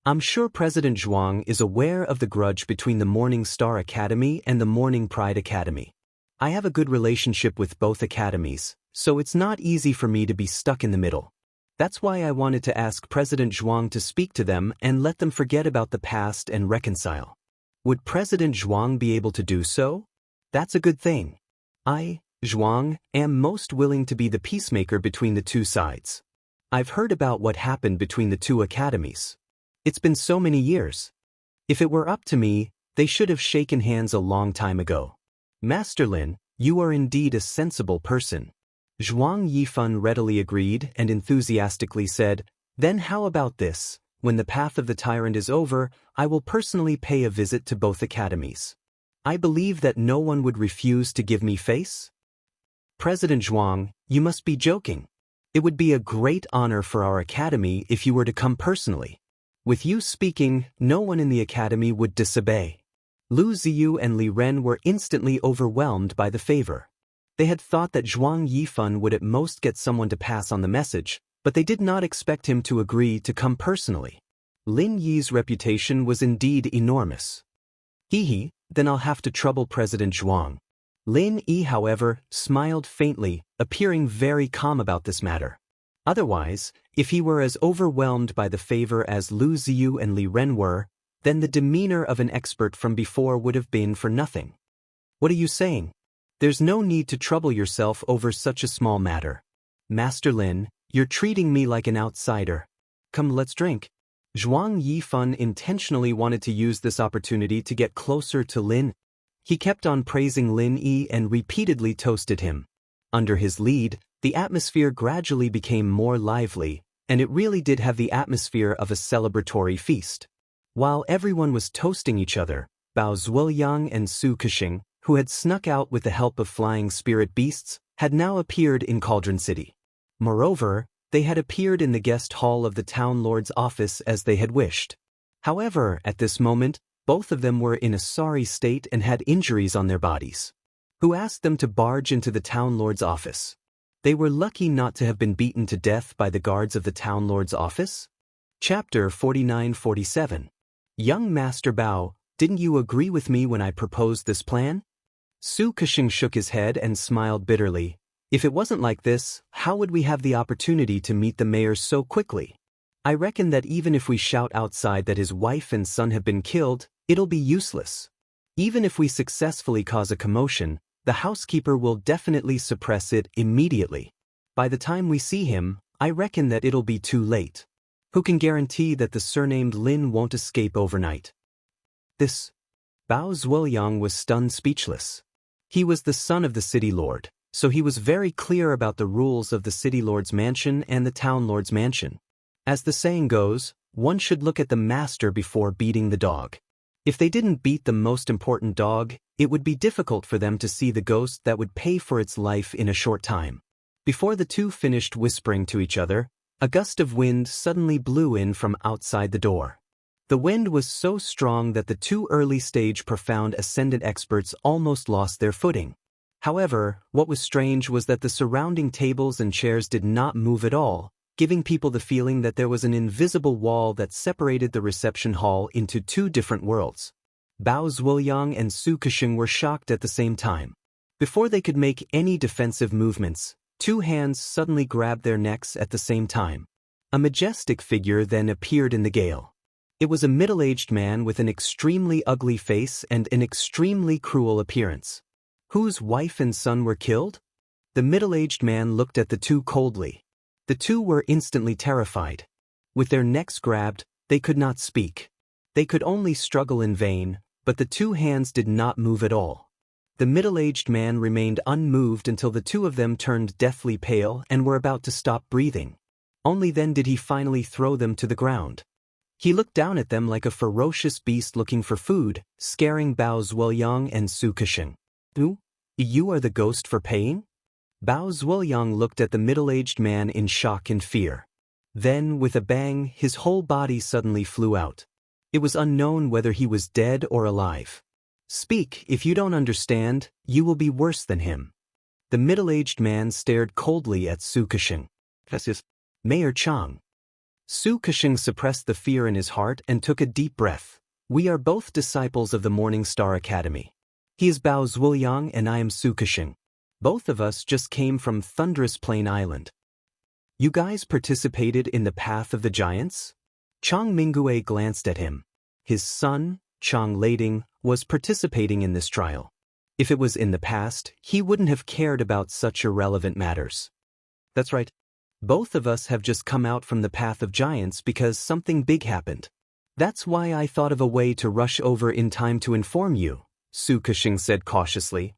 I'm sure President Zhuang is aware of the grudge between the Morning Star Academy and the Morning Pride Academy. I have a good relationship with both academies, so it's not easy for me to be stuck in the middle. That's why I wanted to ask President Zhuang to speak to them and let them forget about the past and reconcile. Would President Zhuang be able to do so? That's a good thing. I, Zhuang, am most willing to be the peacemaker between the two sides. I've heard about what happened between the two academies. It's been so many years. If it were up to me, they should have shaken hands a long time ago. Master Lin, you are indeed a sensible person. Zhuang Yifan readily agreed and enthusiastically said, "Then how about this? When the path of the tyrant is over, I will personally pay a visit to both academies. I believe that no one would refuse to give me face." President Zhuang, you must be joking. It would be a great honor for our academy if you were to come personally. With you speaking, no one in the academy would disobey. Lu Ziyu and Li Ren were instantly overwhelmed by the favor. They had thought that Zhuang Yifan would at most get someone to pass on the message, but they did not expect him to agree to come personally. Lin Yi's reputation was indeed enormous. Hee, then I'll have to trouble President Zhuang. Lin Yi, however, smiled faintly, appearing very calm about this matter. Otherwise, if he were as overwhelmed by the favor as Lu Ziyu and Li Ren were, then the demeanor of an expert from before would have been for nothing. What are you saying? There's no need to trouble yourself over such a small matter. Master Lin, you're treating me like an outsider. Come, let's drink. Zhuang Yifan intentionally wanted to use this opportunity to get closer to Lin. He kept on praising Lin Yi and repeatedly toasted him. Under his lead, the atmosphere gradually became more lively, and it really did have the atmosphere of a celebratory feast. While everyone was toasting each other, Bao Zuoyang and Su Kexing, who had snuck out with the help of flying spirit beasts, had now appeared in Cauldron City. Moreover, they had appeared in the guest hall of the town lord's office as they had wished. However, at this moment, both of them were in a sorry state and had injuries on their bodies. Who asked them to barge into the town lord's office? They were lucky not to have been beaten to death by the guards of the town lord's office. Chapter 49-47. Young Master Bao, didn't you agree with me when I proposed this plan? Su Kexing shook his head and smiled bitterly. If it wasn't like this, how would we have the opportunity to meet the mayor so quickly? I reckon that even if we shout outside that his wife and son have been killed, it'll be useless. Even if we successfully cause a commotion, the housekeeper will definitely suppress it immediately. By the time we see him, I reckon that it'll be too late. Who can guarantee that the surnamed Lin won't escape overnight? This. Bao Zuoyang was stunned speechless. He was the son of the city lord, so he was very clear about the rules of the city lord's mansion and the town lord's mansion. As the saying goes, one should look at the master before beating the dog. If they didn't beat the most important dog, it would be difficult for them to see the ghost that would pay for its life in a short time. Before the two finished whispering to each other, a gust of wind suddenly blew in from outside the door. The wind was so strong that the two early-stage profound ascendant experts almost lost their footing. However, what was strange was that the surrounding tables and chairs did not move at all, giving people the feeling that there was an invisible wall that separated the reception hall into two different worlds. Bao Zuoyang and Su Kexing were shocked at the same time. Before they could make any defensive movements, two hands suddenly grabbed their necks at the same time. A majestic figure then appeared in the gale. It was a middle-aged man with an extremely ugly face and an extremely cruel appearance. Whose wife and son were killed? The middle-aged man looked at the two coldly. The two were instantly terrified. With their necks grabbed, they could not speak. They could only struggle in vain, but the two hands did not move at all. The middle-aged man remained unmoved until the two of them turned deathly pale and were about to stop breathing. Only then did he finally throw them to the ground. He looked down at them like a ferocious beast looking for food, scaring Bao Zuoyang and Su Kexing. You are the ghost for paying? Bao Zuoyang looked at the middle-aged man in shock and fear. Then, with a bang, his whole body suddenly flew out. It was unknown whether he was dead or alive. Speak, if you don't understand, you will be worse than him. The middle-aged man stared coldly at Su Kexing. Mayor Chang. Su Kexing suppressed the fear in his heart and took a deep breath. We are both disciples of the Morning Star Academy. He is Bao Zuoyang and I am Su Kexing. Both of us just came from Thunderous Plain Island. You guys participated in the Path of the Giants? Chang Mingue glanced at him. His son, Chang Lading, was participating in this trial. If it was in the past, he wouldn't have cared about such irrelevant matters. That's right. Both of us have just come out from the Path of Giants because something big happened. That's why I thought of a way to rush over in time to inform you, Su Kexing said cautiously.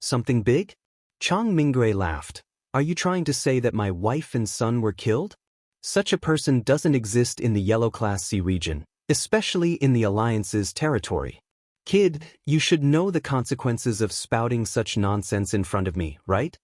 Something big? Chang Mingue laughed. Are you trying to say that my wife and son were killed? Such a person doesn't exist in the Yellow Class C region, especially in the Alliance's territory. Kid, you should know the consequences of spouting such nonsense in front of me, right?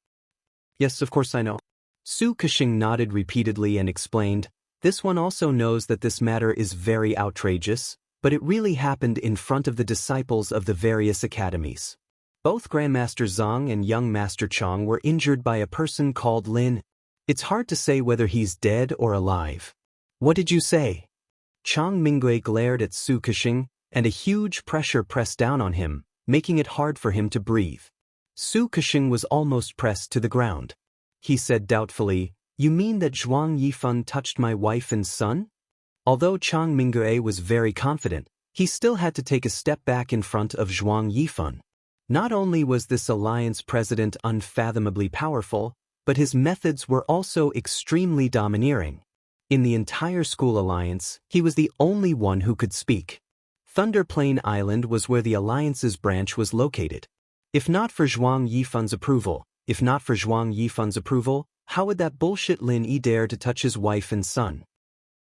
Yes, of course I know. Su Kexing nodded repeatedly and explained, this one also knows that this matter is very outrageous, but it really happened in front of the disciples of the various academies. Both Grandmaster Zhang and young Master Chang were injured by a person called Lin. It's hard to say whether he's dead or alive. What did you say? Chang Mingue glared at Su Kexing, and a huge pressure pressed down on him, making it hard for him to breathe. Su Kexing was almost pressed to the ground. He said doubtfully, You mean that Zhuang Yifan touched my wife and son? Although Chang Mingue was very confident, he still had to take a step back in front of Zhuang Yifan. Not only was this alliance president unfathomably powerful, but his methods were also extremely domineering. In the entire school alliance, he was the only one who could speak. Thunder Plain Island was where the alliance's branch was located. If not for Zhuang Yifan's approval, how would that bullshit Lin Yi dare to touch his wife and son?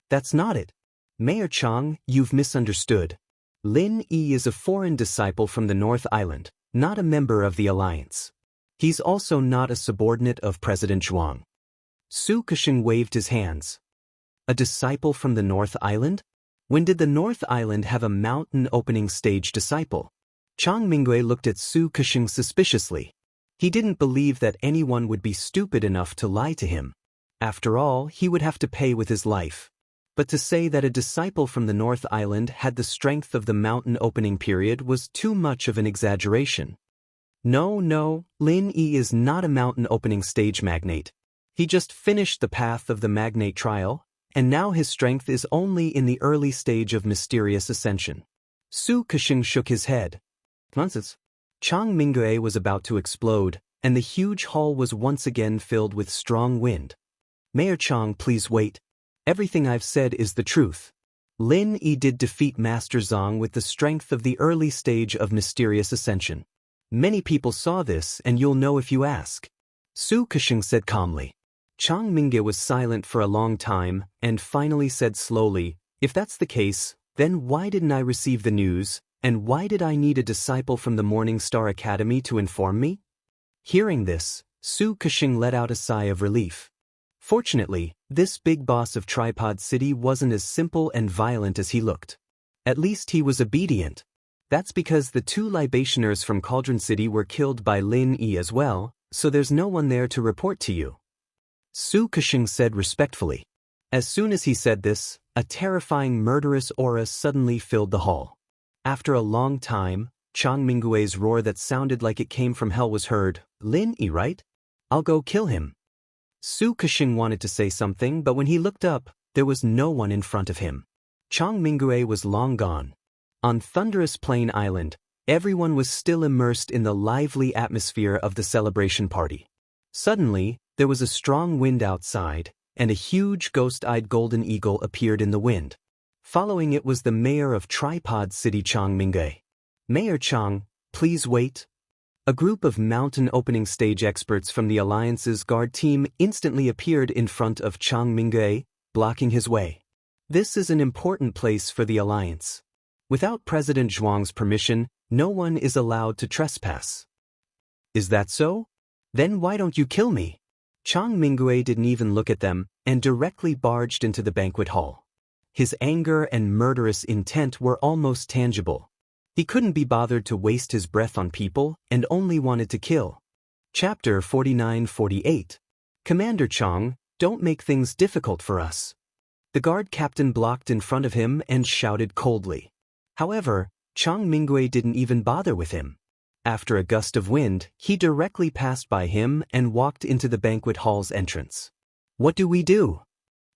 That's not it. Mayor Chang, you've misunderstood. Lin Yi is a foreign disciple from the North Island, not a member of the alliance. He's also not a subordinate of President Zhuang. Su Kexing waved his hands. A disciple from the North Island? When did the North Island have a mountain opening stage disciple? Chang Mingue looked at Su Kexing suspiciously. He didn't believe that anyone would be stupid enough to lie to him. After all, he would have to pay with his life. But to say that a disciple from the North Island had the strength of the mountain opening period was too much of an exaggeration. No, Lin Yi is not a mountain opening stage magnate. He just finished the Path of the Magnate trial, and now his strength is only in the early stage of mysterious ascension. Su Kexing shook his head. Nonsense. Chang Mingue was about to explode, and the huge hall was once again filled with strong wind. Mayor Chang, please wait. Everything I've said is the truth. Lin Yi did defeat Master Zhang with the strength of the early stage of mysterious ascension. Many people saw this, and you'll know if you ask. Su Kesheng said calmly. Chang Mingge was silent for a long time and finally said slowly, if that's the case, then why didn't I receive the news, and why did I need a disciple from the Morning Star Academy to inform me? Hearing this, Su Kesheng let out a sigh of relief. Fortunately, this big boss of Tripod City wasn't as simple and violent as he looked. At least he was obedient. That's because the 2 libationers from Cauldron City were killed by Lin Yi as well, so there's no one there to report to you. Su Kesheng said respectfully. As soon as he said this, a terrifying murderous aura suddenly filled the hall. After a long time, Chang Mingue's roar that sounded like it came from hell was heard. Lin Yi, right? I'll go kill him. Su Kesheng wanted to say something, but when he looked up, there was no one in front of him. Chang Mingue was long gone. On Thunderous Plain Island, everyone was still immersed in the lively atmosphere of the celebration party. Suddenly, there was a strong wind outside, and a huge ghost-eyed golden eagle appeared in the wind. Following it was the mayor of Tripod City, Chang Mingue. Mayor Chang, please wait. A group of mountain opening stage experts from the Alliance's guard team instantly appeared in front of Chang Mingue, blocking his way. This is an important place for the Alliance. Without President Zhuang's permission, no one is allowed to trespass. Is that so? Then why don't you kill me? Chang Mingue didn't even look at them and directly barged into the banquet hall. His anger and murderous intent were almost tangible. He couldn't be bothered to waste his breath on people and only wanted to kill. Chapter 49-48. Commander Chang, don't make things difficult for us. The guard captain blocked in front of him and shouted coldly. However, Chang Mingue didn't even bother with him. After a gust of wind, he directly passed by him and walked into the banquet hall's entrance. What do we do?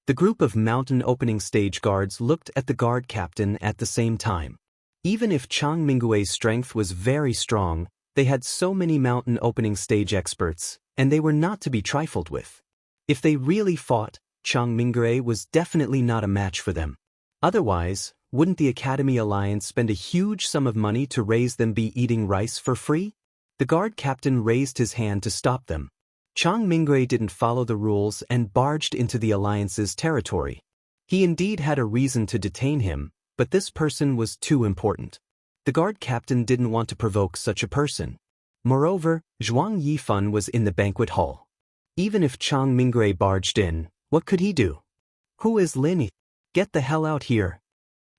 The group of mountain opening stage guards looked at the guard captain at the same time. Even if Chang Mingue's strength was very strong, they had so many mountain opening stage experts, and they were not to be trifled with. If they really fought, Chang Mingue was definitely not a match for them. Otherwise, wouldn't the Academy Alliance spend a huge sum of money to raise them be eating rice for free? The guard captain raised his hand to stop them. Chang Mingue didn't follow the rules and barged into the Alliance's territory. He indeed had a reason to detain him, but this person was too important. The guard captain didn't want to provoke such a person. Moreover, Zhuang Yifan was in the banquet hall. Even if Chang Mingue barged in, what could he do? Who is Lin Yi? Get the hell out here.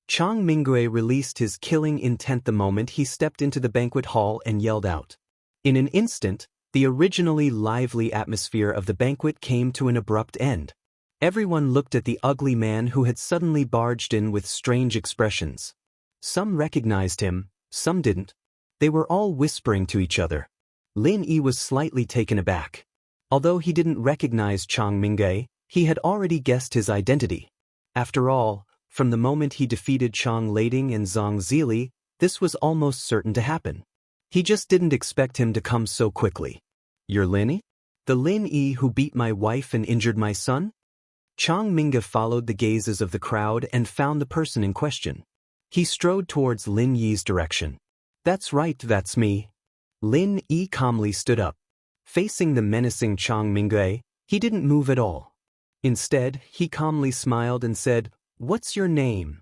Chang Mingue released his killing intent the moment he stepped into the banquet hall and yelled out. In an instant, the originally lively atmosphere of the banquet came to an abrupt end. Everyone looked at the ugly man who had suddenly barged in with strange expressions. Some recognized him, some didn't. They were all whispering to each other. Lin Yi was slightly taken aback. Although he didn't recognize Chang Mingue, he had already guessed his identity. After all, from the moment he defeated Chang Lading and Zhang Zili, this was almost certain to happen. He just didn't expect him to come so quickly. You're Lin Yi? The Lin Yi who beat my wife and injured my son? Chang Mingue followed the gazes of the crowd and found the person in question. He strode towards Lin Yi's direction. That's right, that's me. Lin Yi calmly stood up. Facing the menacing Chang Mingue, he didn't move at all. Instead, he calmly smiled and said, "What's your name?"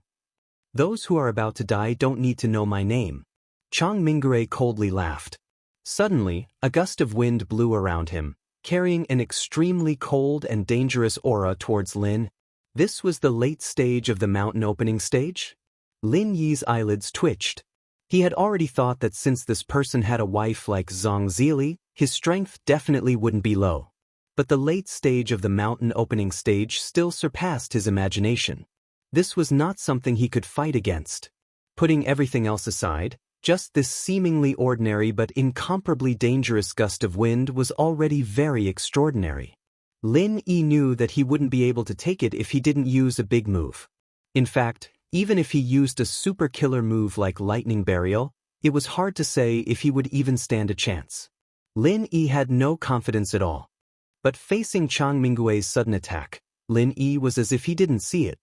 "Those who are about to die don't need to know my name." Chang Mingue coldly laughed. Suddenly, a gust of wind blew around him, carrying an extremely cold and dangerous aura towards Lin. This was the late stage of the mountain opening stage? Lin Yi's eyelids twitched. He had already thought that since this person had a wife like Zhang Zili, his strength definitely wouldn't be low. But the late stage of the mountain opening stage still surpassed his imagination. This was not something he could fight against. Putting everything else aside, just this seemingly ordinary but incomparably dangerous gust of wind was already very extraordinary. Lin Yi knew that he wouldn't be able to take it if he didn't use a big move. In fact, even if he used a super killer move like Lightning Burial, it was hard to say if he would even stand a chance. Lin Yi had no confidence at all. But facing Chang Mingue's sudden attack, Lin Yi was as if he didn't see it.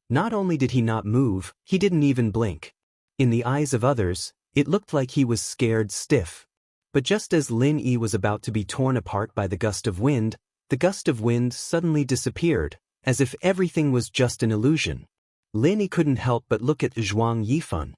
Not only did he not move, he didn't even blink. In the eyes of others, it looked like he was scared stiff. But just as Lin Yi was about to be torn apart by the gust of wind suddenly disappeared, as if everything was just an illusion. Lin Yi couldn't help but look at Zhuang Yifan.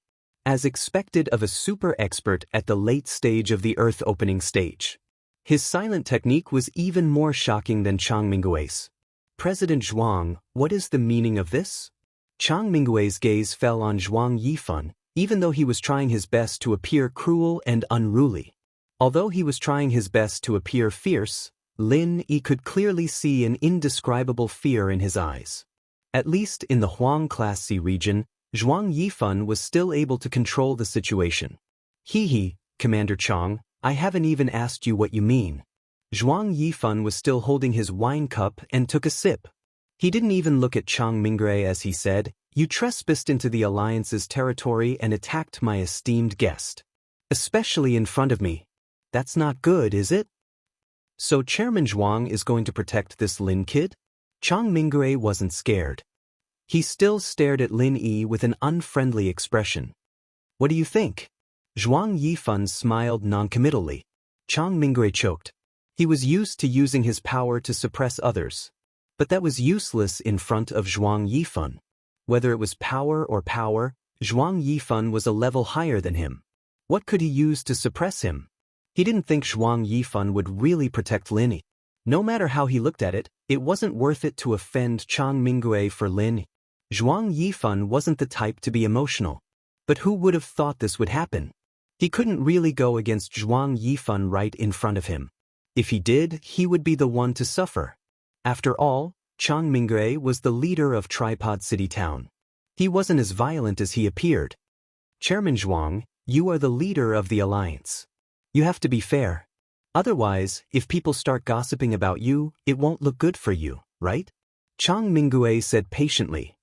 As expected of a super expert at the late stage of the Earth opening stage. His silent technique was even more shocking than Chang Mingui's. President Zhuang, what is the meaning of this? Chang Mingui's gaze fell on Zhuang Yifan, even though he was trying his best to appear cruel and unruly. Although he was trying his best to appear fierce, Lin Yi could clearly see an indescribable fear in his eyes. At least in the Huang Class C region, Zhuang Yifan was still able to control the situation. He, Commander Chang, I haven't even asked you what you mean. Zhuang Yifan was still holding his wine cup and took a sip. He didn't even look at Chang Mingui as he said, "You trespassed into the Alliance's territory and attacked my esteemed guest. Especially in front of me. That's not good, is it?" So Chairman Zhuang is going to protect this Lin kid? Chang Mingui wasn't scared. He still stared at Lin Yi with an unfriendly expression. What do you think? Zhuang Yifan smiled noncommittally. Chang Mingui choked. He was used to using his power to suppress others. But that was useless in front of Zhuang Yifan. Whether it was power, Zhuang Yifan was a level higher than him. What could he use to suppress him? He didn't think Zhuang Yifan would really protect Lin Yi. No matter how he looked at it, it wasn't worth it to offend Chang Mingui for Lin Yi. Zhuang Yifan wasn't the type to be emotional. But who would have thought this would happen? He couldn't really go against Zhuang Yifan right in front of him. If he did, he would be the one to suffer. After all, Chang Mingui was the leader of Tripod City Town. He wasn't as violent as he appeared. Chairman Zhuang, you are the leader of the Alliance. You have to be fair. Otherwise, if people start gossiping about you, it won't look good for you, right? Chang Mingui said patiently.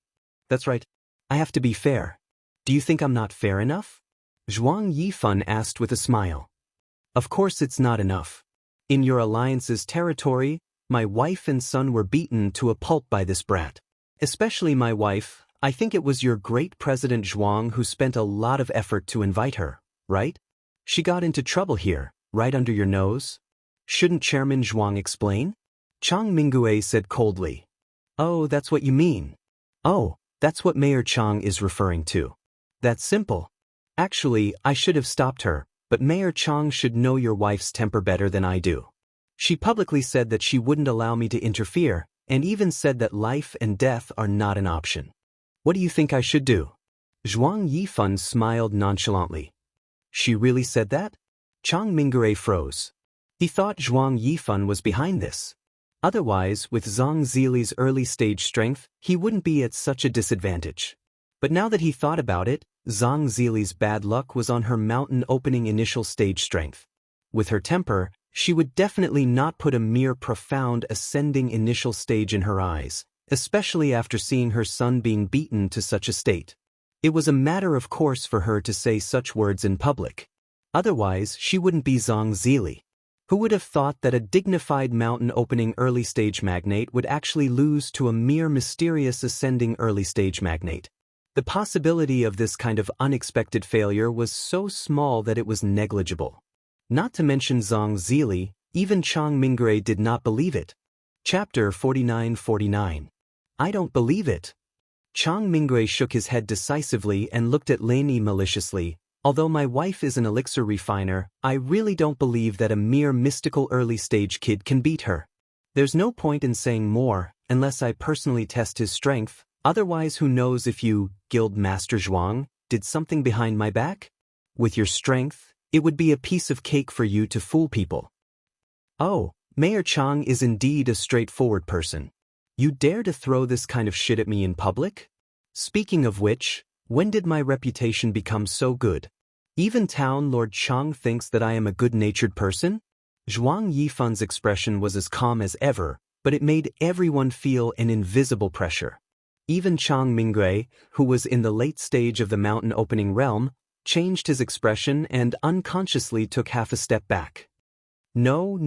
That's right. I have to be fair. Do you think I'm not fair enough? Zhuang Yifan asked with a smile. Of course it's not enough. In your Alliance's territory, my wife and son were beaten to a pulp by this brat. Especially my wife. I think it was your great President Zhuang who spent a lot of effort to invite her, right? She got into trouble here, right under your nose. Shouldn't Chairman Zhuang explain? Chang Mingui said coldly. Oh, that's what you mean. Oh, that's what Mayor Chang is referring to. That's simple. Actually, I should have stopped her, but Mayor Chang should know your wife's temper better than I do. She publicly said that she wouldn't allow me to interfere, and even said that life and death are not an option. What do you think I should do? Zhuang Yifan smiled nonchalantly. She really said that? Chang Mingui froze. He thought Zhuang Yifan was behind this. Otherwise, with Zhang Zili's early stage strength, he wouldn't be at such a disadvantage. But now that he thought about it, Zhang Zili's bad luck was on her mountain opening initial stage strength. With her temper, she would definitely not put a mere profound ascending initial stage in her eyes, especially after seeing her son being beaten to such a state. It was a matter of course for her to say such words in public. Otherwise, she wouldn't be Zhang Zili. Who would have thought that a dignified mountain opening early stage magnate would actually lose to a mere mysterious ascending early stage magnate? The possibility of this kind of unexpected failure was so small that it was negligible. Not to mention Zhang Zili, even Chang Mingui did not believe it. Chapter 49-49. I don't believe it. Chang Mingui shook his head decisively and looked at Lin Yi maliciously. Although my wife is an elixir refiner, I really don't believe that a mere mystical early stage kid can beat her. There's no point in saying more, unless I personally test his strength. Otherwise, who knows if you, Guild Master Zhuang, did something behind my back? With your strength, it would be a piece of cake for you to fool people. Oh, Mayor Chang is indeed a straightforward person. You dare to throw this kind of shit at me in public? Speaking of which, when did my reputation become so good? Even Town Lord Chang thinks that I am a good-natured person? Zhuang Yifan's expression was as calm as ever, but it made everyone feel an invisible pressure. Even Chang Mingui, who was in the late stage of the mountain opening realm, changed his expression and unconsciously took half a step back. No,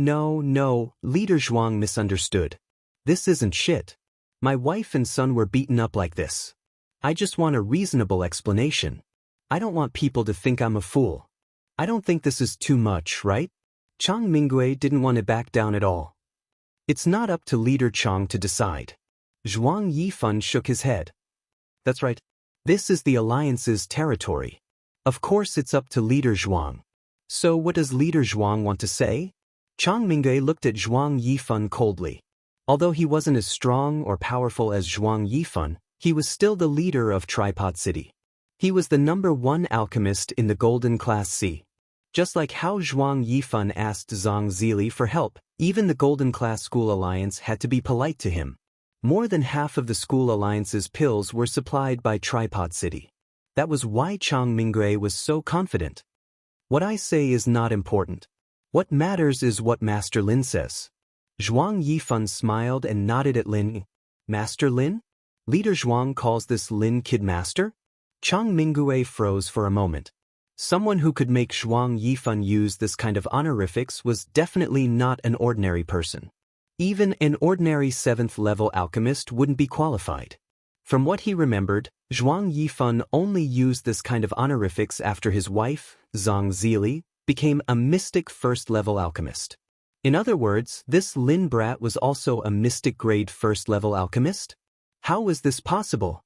Leader Zhuang misunderstood. This isn't shit. My wife and son were beaten up like this. I just want a reasonable explanation. I don't want people to think I'm a fool. I don't think this is too much, right? Chang Mingwei didn't want to back down at all. It's not up to leader Chang to decide. Zhuang Yifan shook his head. That's right. This is the Alliance's territory. Of course it's up to leader Zhuang. So what does leader Zhuang want to say? Chang Mingwei looked at Zhuang Yifan coldly. Although he wasn't as strong or powerful as Zhuang Yifan, he was still the leader of Tripod City. He was the #1 alchemist in the Golden Class C. Just like how Zhuang Yifan asked Zhang Zili for help, even the Golden Class School Alliance had to be polite to him. More than half of the School Alliance's pills were supplied by Tripod City. That was why Chang Mingwei was so confident. What I say is not important. What matters is what Master Lin says. Zhuang Yifan smiled and nodded at Lin. Master Lin? Leader Zhuang calls this Lin Kid Master? Chang Mingwei froze for a moment. Someone who could make Zhuang Yifan use this kind of honorifics was definitely not an ordinary person. Even an ordinary 7th-level alchemist wouldn't be qualified. From what he remembered, Zhuang Yifan only used this kind of honorifics after his wife, Zhang Zili, became a mystic 1st-level alchemist. In other words, this Lin brat was also a mystic grade 1st-level alchemist? How was this possible?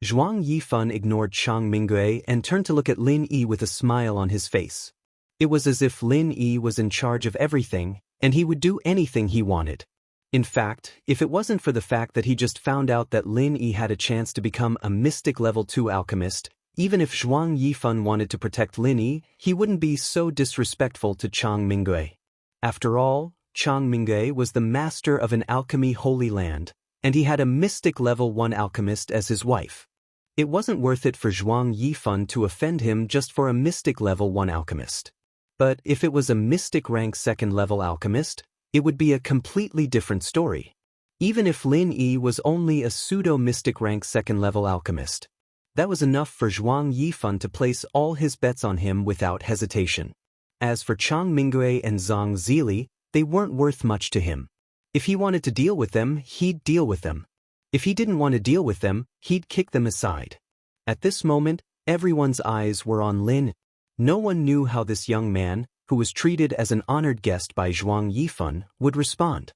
Zhuang Yifan ignored Chang Mingwei and turned to look at Lin Yi with a smile on his face. It was as if Lin Yi was in charge of everything, and he would do anything he wanted. In fact, if it wasn't for the fact that he just found out that Lin Yi had a chance to become a mystic level 2 alchemist, even if Zhuang Yifan wanted to protect Lin Yi, he wouldn't be so disrespectful to Chang Mingwei. After all, Chang Mingwei was the master of an alchemy holy land, and he had a mystic level 1 alchemist as his wife. It wasn't worth it for Zhuang Yifan to offend him just for a mystic level 1 alchemist. But if it was a mystic rank 2nd level alchemist, it would be a completely different story. Even if Lin Yi was only a pseudo-mystic rank 2nd level alchemist. That was enough for Zhuang Yifan to place all his bets on him without hesitation. As for Chang Mingwei and Zhang Zili, they weren't worth much to him. If he wanted to deal with them, he'd deal with them. If he didn't want to deal with them, he'd kick them aside. At this moment, everyone's eyes were on Lin. No one knew how this young man, who was treated as an honored guest by Zhuang Yifan, would respond.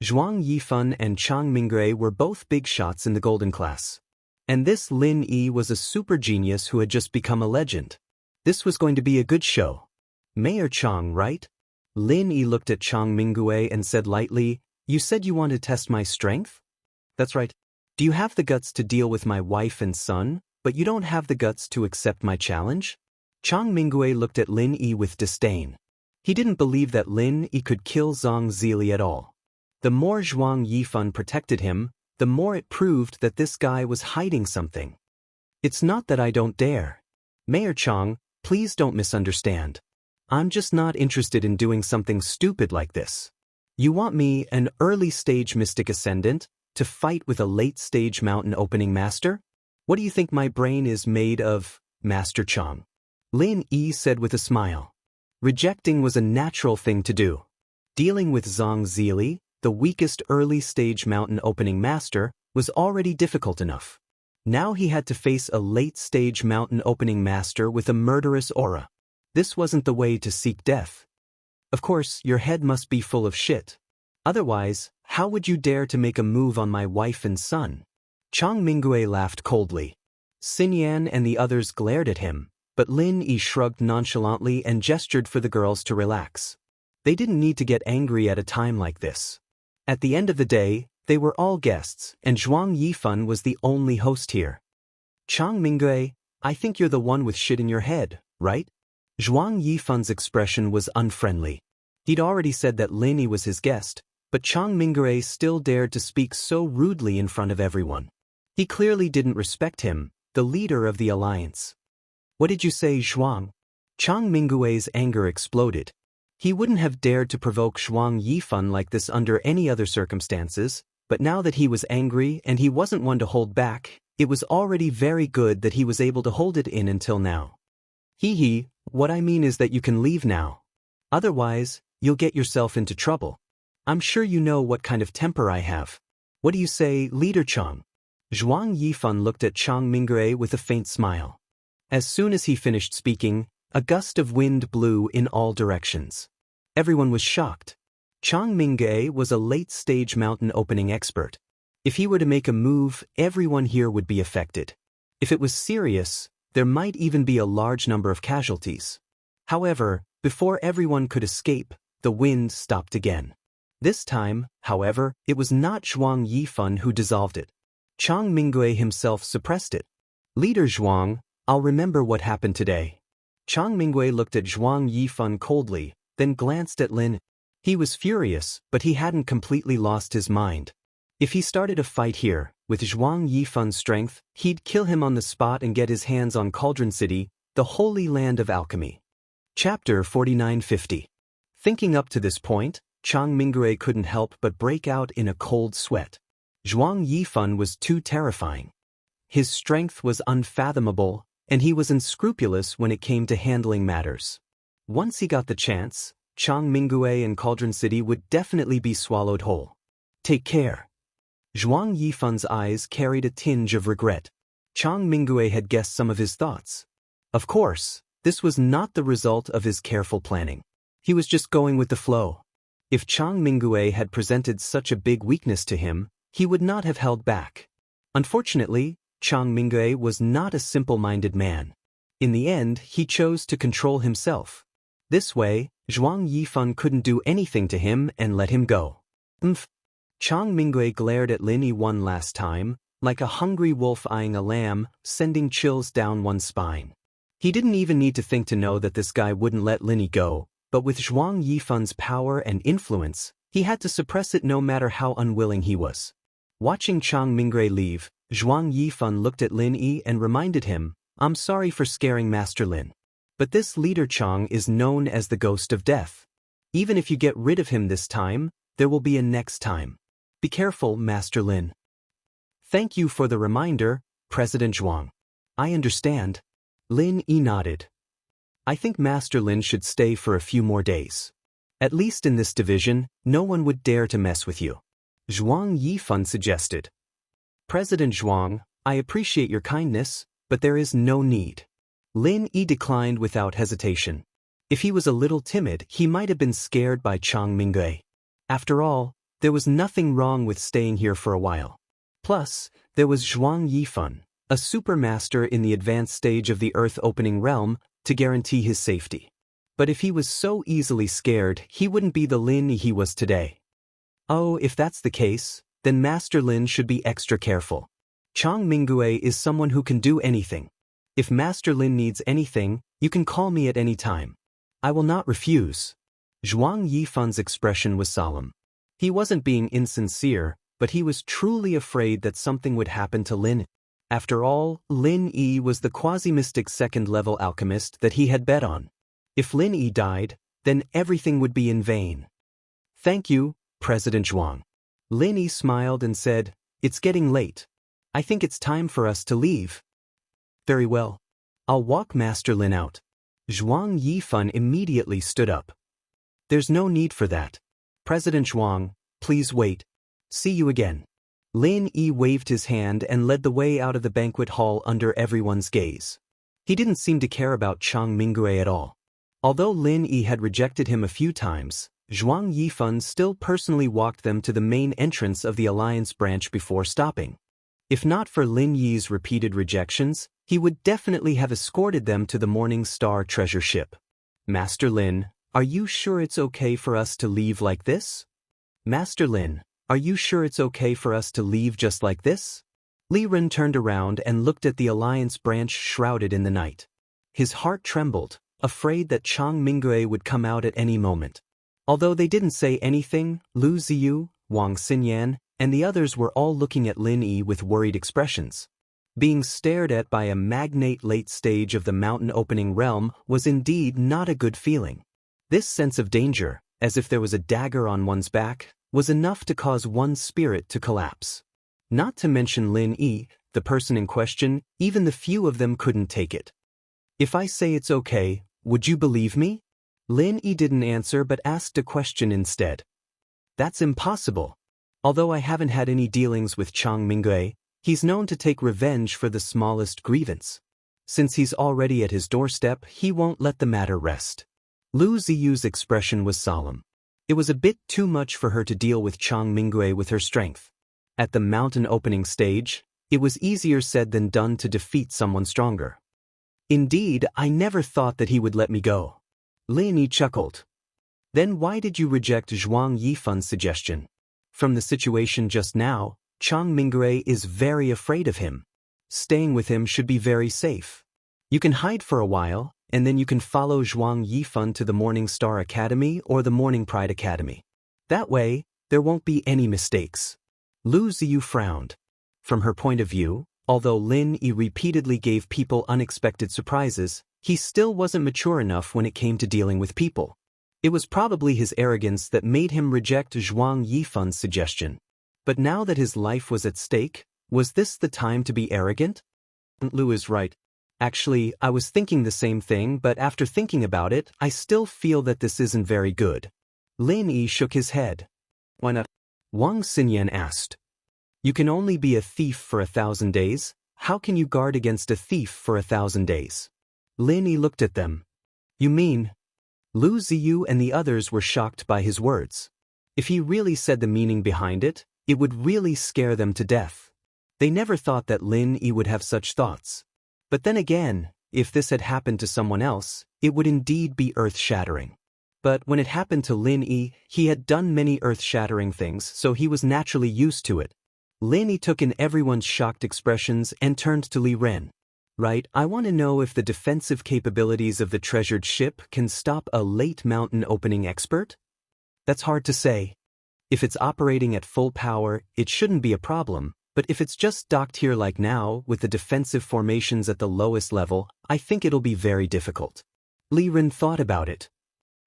Zhuang Yifan and Chang Mingwei were both big shots in the Golden Class. And this Lin Yi was a super genius who had just become a legend. This was going to be a good show. Mayor Chang, right? Lin Yi looked at Chang Mingwei and said lightly, "You said you want to test my strength?" "That's right. Do you have the guts to deal with my wife and son, but you don't have the guts to accept my challenge?" Chang Mingwei looked at Lin Yi with disdain. He didn't believe that Lin Yi could kill Zhang Zili at all. The more Zhuang Yifan protected him, the more it proved that this guy was hiding something. "It's not that I don't dare. Mayor Chang, please don't misunderstand. I'm just not interested in doing something stupid like this. You want me, an early-stage mystic ascendant, to fight with a late-stage mountain opening master? What do you think my brain is made of, Master Chang?" Lin Yi said with a smile. Rejecting was a natural thing to do. Dealing with Zhang Zili, the weakest early-stage mountain opening master, was already difficult enough. Now he had to face a late-stage mountain opening master with a murderous aura. This wasn't the way to seek death. Of course, your head must be full of shit. Otherwise, how would you dare to make a move on my wife and son? Chang Mingwei laughed coldly. Xin Yan and the others glared at him, but Lin Yi shrugged nonchalantly and gestured for the girls to relax. They didn't need to get angry at a time like this. At the end of the day, they were all guests, and Zhuang Yifan was the only host here. "Chang Mingwei, I think you're the one with shit in your head, right?" Zhuang Yifan's expression was unfriendly. He'd already said that Lin Yi was his guest, but Chang Mingwei still dared to speak so rudely in front of everyone. He clearly didn't respect him, the leader of the alliance. "What did you say, Zhuang?" Chang Mingwei's anger exploded. He wouldn't have dared to provoke Zhuang Yifan like this under any other circumstances, but now that he was angry and he wasn't one to hold back, it was already very good that he was able to hold it in until now. "Hee, what I mean is that you can leave now. Otherwise, you'll get yourself into trouble. I'm sure you know what kind of temper I have. What do you say, Leader Chang?" Zhuang Yifan looked at Chang Mingwei with a faint smile. As soon as he finished speaking, a gust of wind blew in all directions. Everyone was shocked. Chang Mingwei was a late-stage mountain opening expert. If he were to make a move, everyone here would be affected. If it was serious, there might even be a large number of casualties. However, before everyone could escape, the wind stopped again. This time, however, it was not Zhuang Yifan who dissolved it. Chang Mingwei himself suppressed it. Leader Zhuang, I'll remember what happened today. Chang Mingwei looked at Zhuang Yifan coldly, then glanced at Lin. He was furious, but he hadn't completely lost his mind. If he started a fight here, with Zhuang Yifan's strength, he'd kill him on the spot and get his hands on Cauldron City, the holy land of alchemy. Chapter 4950. Thinking up to this point, Chang Mingwei couldn't help but break out in a cold sweat. Zhuang Yifan was too terrifying. His strength was unfathomable, and he was unscrupulous when it came to handling matters. Once he got the chance, Chang Mingwei and Cauldron City would definitely be swallowed whole. Take care. Zhuang Yifan's eyes carried a tinge of regret. Chang Mingwei had guessed some of his thoughts. Of course, this was not the result of his careful planning. He was just going with the flow. If Chang Mingwei had presented such a big weakness to him, he would not have held back. Unfortunately, Chang Mingwei was not a simple-minded man. In the end, he chose to control himself. This way, Zhuang Yifan couldn't do anything to him and let him go. Chang Mingwei glared at Lin Yi one last time, like a hungry wolf eyeing a lamb, sending chills down one's spine. He didn't even need to think to know that this guy wouldn't let Lin Yi go, but with Zhuang Yifan's power and influence, he had to suppress it no matter how unwilling he was. Watching Chang Mingwei leave, Zhuang Yifan looked at Lin Yi and reminded him, I'm sorry for scaring Master Lin. But this leader Chang is known as the Ghost of Death. Even if you get rid of him this time, there will be a next time. Be careful, Master Lin. Thank you for the reminder, President Zhuang. I understand. Lin Yi nodded. I think Master Lin should stay for a few more days. At least in this division, no one would dare to mess with you. Zhuang Yifan suggested. President Zhuang, I appreciate your kindness, but there is no need. Lin Yi declined without hesitation. If he was a little timid, he might have been scared by Chang Mingwei. After all, there was nothing wrong with staying here for a while. Plus, there was Zhuang Yifan, a supermaster in the advanced stage of the Earth-opening realm, to guarantee his safety. But if he was so easily scared, he wouldn't be the Lin Yi he was today. Oh, if that's the case, then Master Lin should be extra careful. Chang Mingwei is someone who can do anything. If Master Lin needs anything, you can call me at any time. I will not refuse. Zhuang Yifan's expression was solemn. He wasn't being insincere, but he was truly afraid that something would happen to Lin. After all, Lin Yi was the quasi-mystic second-level alchemist that he had bet on. If Lin Yi died, then everything would be in vain. Thank you, President Zhuang. Lin Yi smiled and said, It's getting late. I think it's time for us to leave. Very well. I'll walk Master Lin out. Zhuang Yifan immediately stood up. There's no need for that. President Zhuang, please wait. See you again. Lin Yi waved his hand and led the way out of the banquet hall under everyone's gaze. He didn't seem to care about Chang Mingwei at all. Although Lin Yi had rejected him a few times, Zhuang Yifan still personally walked them to the main entrance of the Alliance branch before stopping. If not for Lin Yi's repeated rejections, he would definitely have escorted them to the Morning Star treasure ship. Master Lin, are you sure it's okay for us to leave like this? Master Lin, are you sure it's okay for us to leave just like this? Li Ren turned around and looked at the Alliance branch shrouded in the night. His heart trembled, afraid that Chang Mingwei would come out at any moment. Although they didn't say anything, Lu Ziyu, Wang Xinyan, and the others were all looking at Lin Yi with worried expressions. Being stared at by a magnate late stage of the mountain-opening realm was indeed not a good feeling. This sense of danger, as if there was a dagger on one's back, was enough to cause one's spirit to collapse. Not to mention Lin Yi, the person in question, even the few of them couldn't take it. If I say it's okay, would you believe me? Lin Yi didn't answer but asked a question instead. That's impossible. Although I haven't had any dealings with Chang Mingwei, he's known to take revenge for the smallest grievance. Since he's already at his doorstep, he won't let the matter rest. Lu Ziyu's expression was solemn. It was a bit too much for her to deal with Chang Mingwei with her strength. At the mountain opening stage, it was easier said than done to defeat someone stronger. Indeed, I never thought that he would let me go. Lin Yi chuckled. Then why did you reject Zhuang Yifan's suggestion? From the situation just now, Chang Mingwei is very afraid of him. Staying with him should be very safe. You can hide for a while, and then you can follow Zhuang Yifan to the Morning Star Academy or the Morning Pride Academy. That way, there won't be any mistakes. Lu Ziyu frowned. From her point of view, although Lin Yi repeatedly gave people unexpected surprises, he still wasn't mature enough when it came to dealing with people. It was probably his arrogance that made him reject Zhuang Yifan's suggestion. But now that his life was at stake, was this the time to be arrogant? Lu is right. Actually, I was thinking the same thing, but after thinking about it, I still feel that this isn't very good. Lin Yi shook his head. Why not? Wang Xinyan asked. You can only be a thief for 1,000 days. How can you guard against a thief for 1,000 days? Lin Yi looked at them. You mean? Lu Ziyu and the others were shocked by his words. If he really said the meaning behind it, it would really scare them to death. They never thought that Lin Yi would have such thoughts. But then again, if this had happened to someone else, it would indeed be earth-shattering. But when it happened to Lin Yi, he had done many earth-shattering things, so he was naturally used to it. Lin Yi took in everyone's shocked expressions and turned to Li Ren. Right, I want to know if the defensive capabilities of the treasured ship can stop a late mountain opening expert? That's hard to say. If it's operating at full power, it shouldn't be a problem, but if it's just docked here like now, with the defensive formations at the lowest level, I think it'll be very difficult. Li Ren thought about it.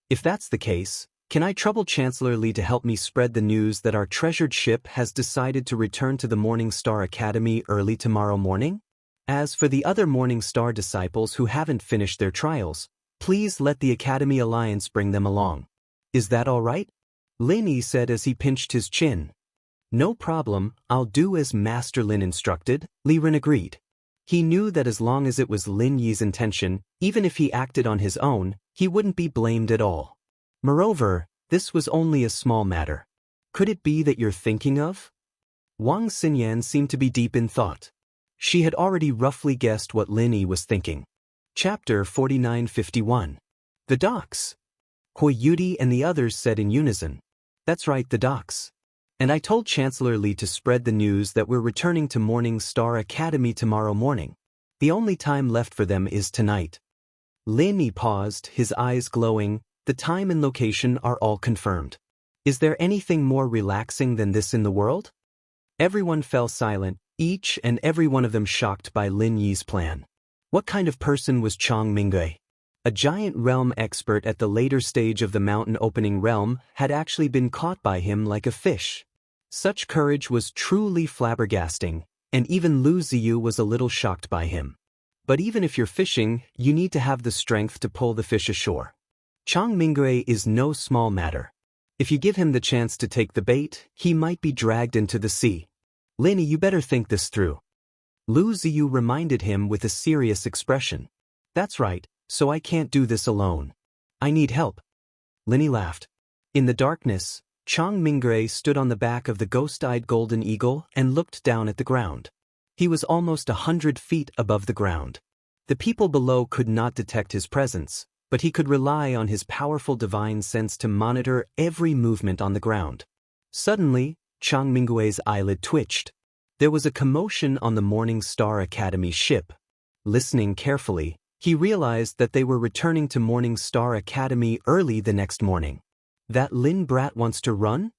If that's the case, can I trouble Chancellor Li to help me spread the news that our treasured ship has decided to return to the Morning Star Academy early tomorrow morning? As for the other Morning Star disciples who haven't finished their trials, please let the Academy Alliance bring them along. Is that all right? Lin Yi said as he pinched his chin. No problem, I'll do as Master Lin instructed, Li Ren agreed. He knew that as long as it was Lin Yi's intention, even if he acted on his own, he wouldn't be blamed at all. Moreover, this was only a small matter. Could it be that you're thinking of? Wang Xinyan seemed to be deep in thought. She had already roughly guessed what Lin Yi was thinking. Chapter 4951. The docks. Hui Yudi and the others said in unison. That's right, the docks. And I told Chancellor Li to spread the news that we're returning to Morning Star Academy tomorrow morning. The only time left for them is tonight. Lin Yi paused, his eyes glowing. The time and location are all confirmed. Is there anything more relaxing than this in the world? Everyone fell silent, each and every one of them shocked by Lin Yi's plan. What kind of person was Chang Mingwei? A giant realm expert at the later stage of the mountain opening realm had actually been caught by him like a fish. Such courage was truly flabbergasting, and even Lu Ziyu was a little shocked by him. But even if you're fishing, you need to have the strength to pull the fish ashore. Chang Mingwei is no small matter. If you give him the chance to take the bait, he might be dragged into the sea. Lin Yi, you better think this through. Lu Ziyu reminded him with a serious expression. That's right, so I can't do this alone. I need help. Lin Yi laughed. In the darkness, Chang Mingwei stood on the back of the ghost-eyed golden eagle and looked down at the ground. He was almost 100 feet above the ground. The people below could not detect his presence, but he could rely on his powerful divine sense to monitor every movement on the ground. Suddenly, Chang Mingwei's eyelid twitched. There was a commotion on the Morning Star Academy ship. Listening carefully, he realized that they were returning to Morning Star Academy early the next morning. That Lin brat wants to run?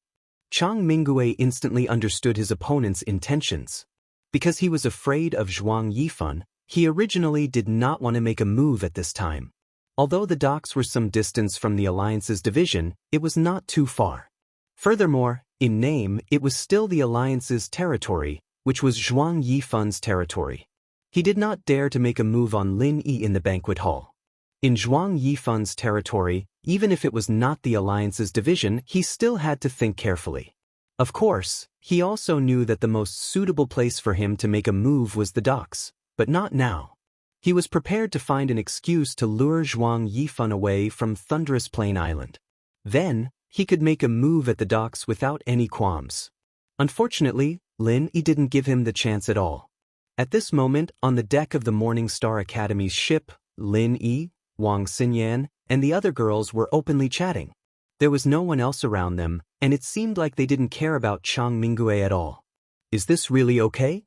Chang Mingwei instantly understood his opponent's intentions. Because he was afraid of Zhuang Yifan, he originally did not want to make a move at this time. Although the docks were some distance from the Alliance's division, it was not too far. Furthermore, in name, it was still the Alliance's territory, which was Zhuang Yifan's territory. He did not dare to make a move on Lin Yi in the banquet hall. In Zhuang Yifan's territory, even if it was not the Alliance's division, he still had to think carefully. Of course, he also knew that the most suitable place for him to make a move was the docks, but not now. He was prepared to find an excuse to lure Zhuang Yifan away from Thunderous Plain Island. Then, he could make a move at the docks without any qualms. Unfortunately, Lin Yi didn't give him the chance at all. At this moment, on the deck of the Morning Star Academy's ship, Lin Yi, Wang Xinyan, and the other girls were openly chatting. There was no one else around them, and it seemed like they didn't care about Chang Mingue at all. Is this really okay?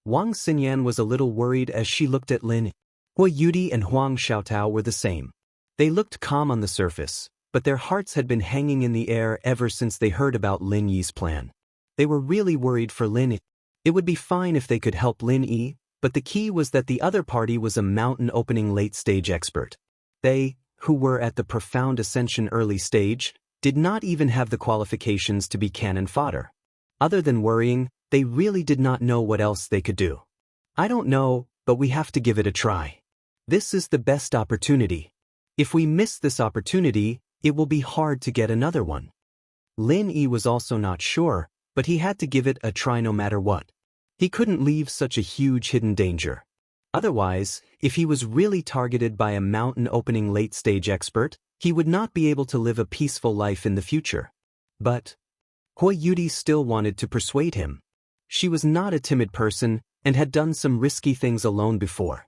Wang Xinyan was a little worried as she looked at Lin. Hua Yudi and Huang Xiaotao were the same. They looked calm on the surface, but their hearts had been hanging in the air ever since they heard about Lin Yi's plan. They were really worried for Lin Yi. It would be fine if they could help Lin Yi, but the key was that the other party was a mountain opening late-stage expert. They, who were at the profound ascension early stage, did not even have the qualifications to be cannon fodder. Other than worrying, they really did not know what else they could do. I don't know, but we have to give it a try. This is the best opportunity. If we miss this opportunity, it will be hard to get another one. Lin Yi was also not sure, but he had to give it a try no matter what. He couldn't leave such a huge hidden danger. Otherwise, if he was really targeted by a mountain-opening late-stage expert, he would not be able to live a peaceful life in the future. But Hua Yudi still wanted to persuade him. She was not a timid person and had done some risky things alone before.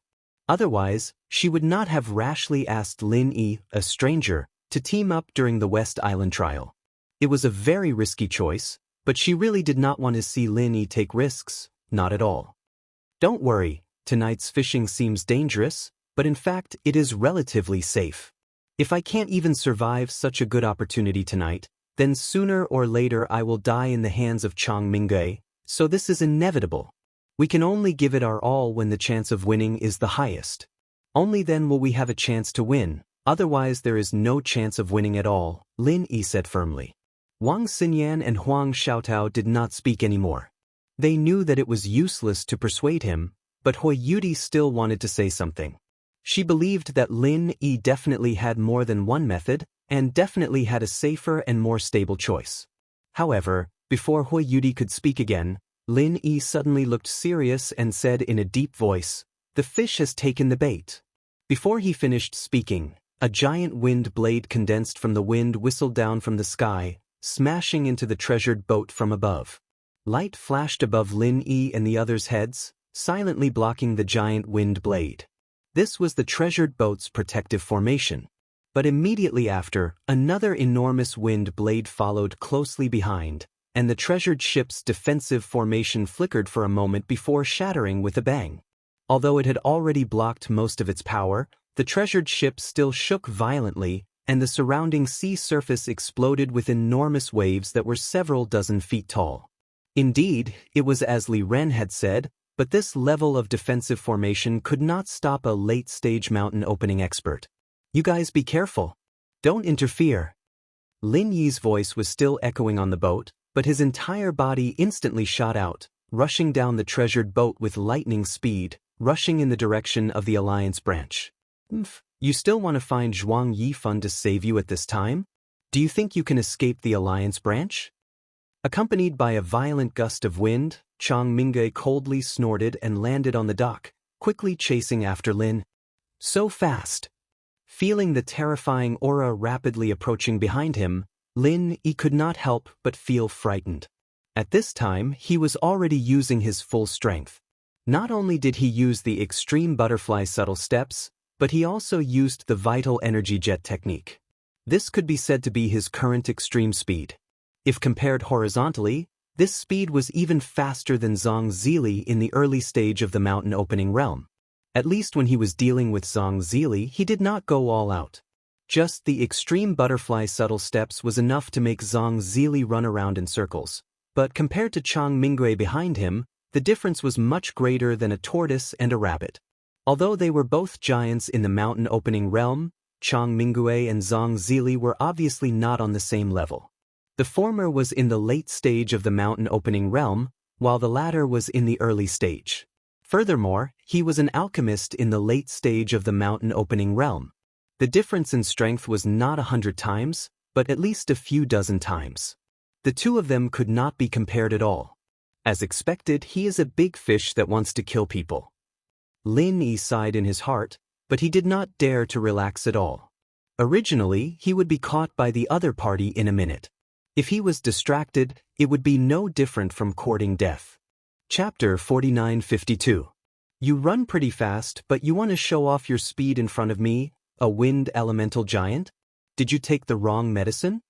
Otherwise, she would not have rashly asked Lin Yi, a stranger, to team up during the West Island trial. It was a very risky choice, but she really did not want to see Lin Yi take risks, not at all. Don't worry. Tonight's fishing seems dangerous, but in fact it is relatively safe. If I can't even survive such a good opportunity tonight, then sooner or later I will die in the hands of Chang Mingue, so this is inevitable. We can only give it our all when the chance of winning is the highest. Only then will we have a chance to win, otherwise there is no chance of winning at all, Lin Yi said firmly. Wang Xinyan and Huang Xiaotao did not speak anymore. They knew that it was useless to persuade him, but Hua Yudi still wanted to say something. She believed that Lin Yi definitely had more than one method, and definitely had a safer and more stable choice. However, before Hua Yudi could speak again, Lin Yi suddenly looked serious and said in a deep voice, "The fish has taken the bait." Before he finished speaking, a giant wind blade condensed from the wind whistled down from the sky, smashing into the treasured boat from above. Light flashed above Lin Yi and the others' heads, silently blocking the giant wind blade. This was the treasured boat's protective formation. But immediately after, another enormous wind blade followed closely behind, and the treasured ship's defensive formation flickered for a moment before shattering with a bang. Although it had already blocked most of its power, the treasured ship still shook violently, and the surrounding sea surface exploded with enormous waves that were several dozen feet tall. Indeed, it was as Li Ren had said, but this level of defensive formation could not stop a late-stage mountain opening expert. You guys be careful. Don't interfere. Lin Yi's voice was still echoing on the boat, but his entire body instantly shot out, rushing down the treasured boat with lightning speed, rushing in the direction of the Alliance branch. You still want to find Zhuang Yifan to save you at this time? Do you think you can escape the Alliance branch? Accompanied by a violent gust of wind, Chang Mingue coldly snorted and landed on the dock, quickly chasing after Lin. So fast. Feeling the terrifying aura rapidly approaching behind him, Lin Yi could not help but feel frightened. At this time, he was already using his full strength. Not only did he use the extreme butterfly subtle steps, but he also used the vital energy jet technique. This could be said to be his current extreme speed. If compared horizontally, this speed was even faster than Zhang Zili in the early stage of the mountain opening realm. At least when he was dealing with Zhang Zili, he did not go all out. Just the extreme butterfly subtle steps was enough to make Zhang Zili run around in circles. But compared to Chang Mingue behind him, the difference was much greater than a tortoise and a rabbit. Although they were both giants in the mountain opening realm, Chang Mingue and Zhang Zili were obviously not on the same level. The former was in the late stage of the mountain opening realm, while the latter was in the early stage. Furthermore, he was an alchemist in the late stage of the mountain opening realm. The difference in strength was not 100 times, but at least a few dozen times. The two of them could not be compared at all. As expected, he is a big fish that wants to kill people. Lin Yi sighed in his heart, but he did not dare to relax at all. Originally, he would be caught by the other party in a minute. If he was distracted, it would be no different from courting death. Chapter 49-52. You run pretty fast, but you want to show off your speed in front of me, a wind elemental giant? Did you take the wrong medicine?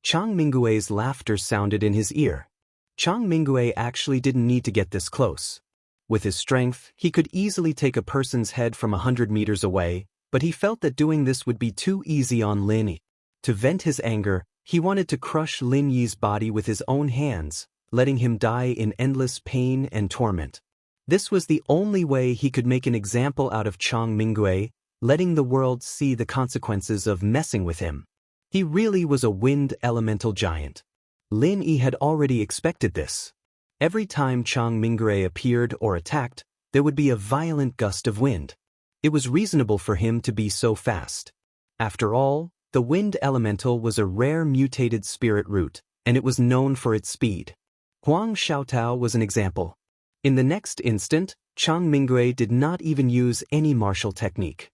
Chang Mingue's laughter sounded in his ear. Chang Mingue actually didn't need to get this close. With his strength, he could easily take a person's head from 100 meters away, but he felt that doing this would be too easy on Lin Yi. To vent his anger, he wanted to crush Lin Yi's body with his own hands, letting him die in endless pain and torment. This was the only way he could make an example out of Chang Mingue, letting the world see the consequences of messing with him. He really was a wind elemental giant. Lin Yi had already expected this. Every time Chang Mingue appeared or attacked, there would be a violent gust of wind. It was reasonable for him to be so fast. After all, the wind elemental was a rare mutated spirit root, and it was known for its speed. Huang Xiaotao was an example. In the next instant, Chang Mingue did not even use any martial technique.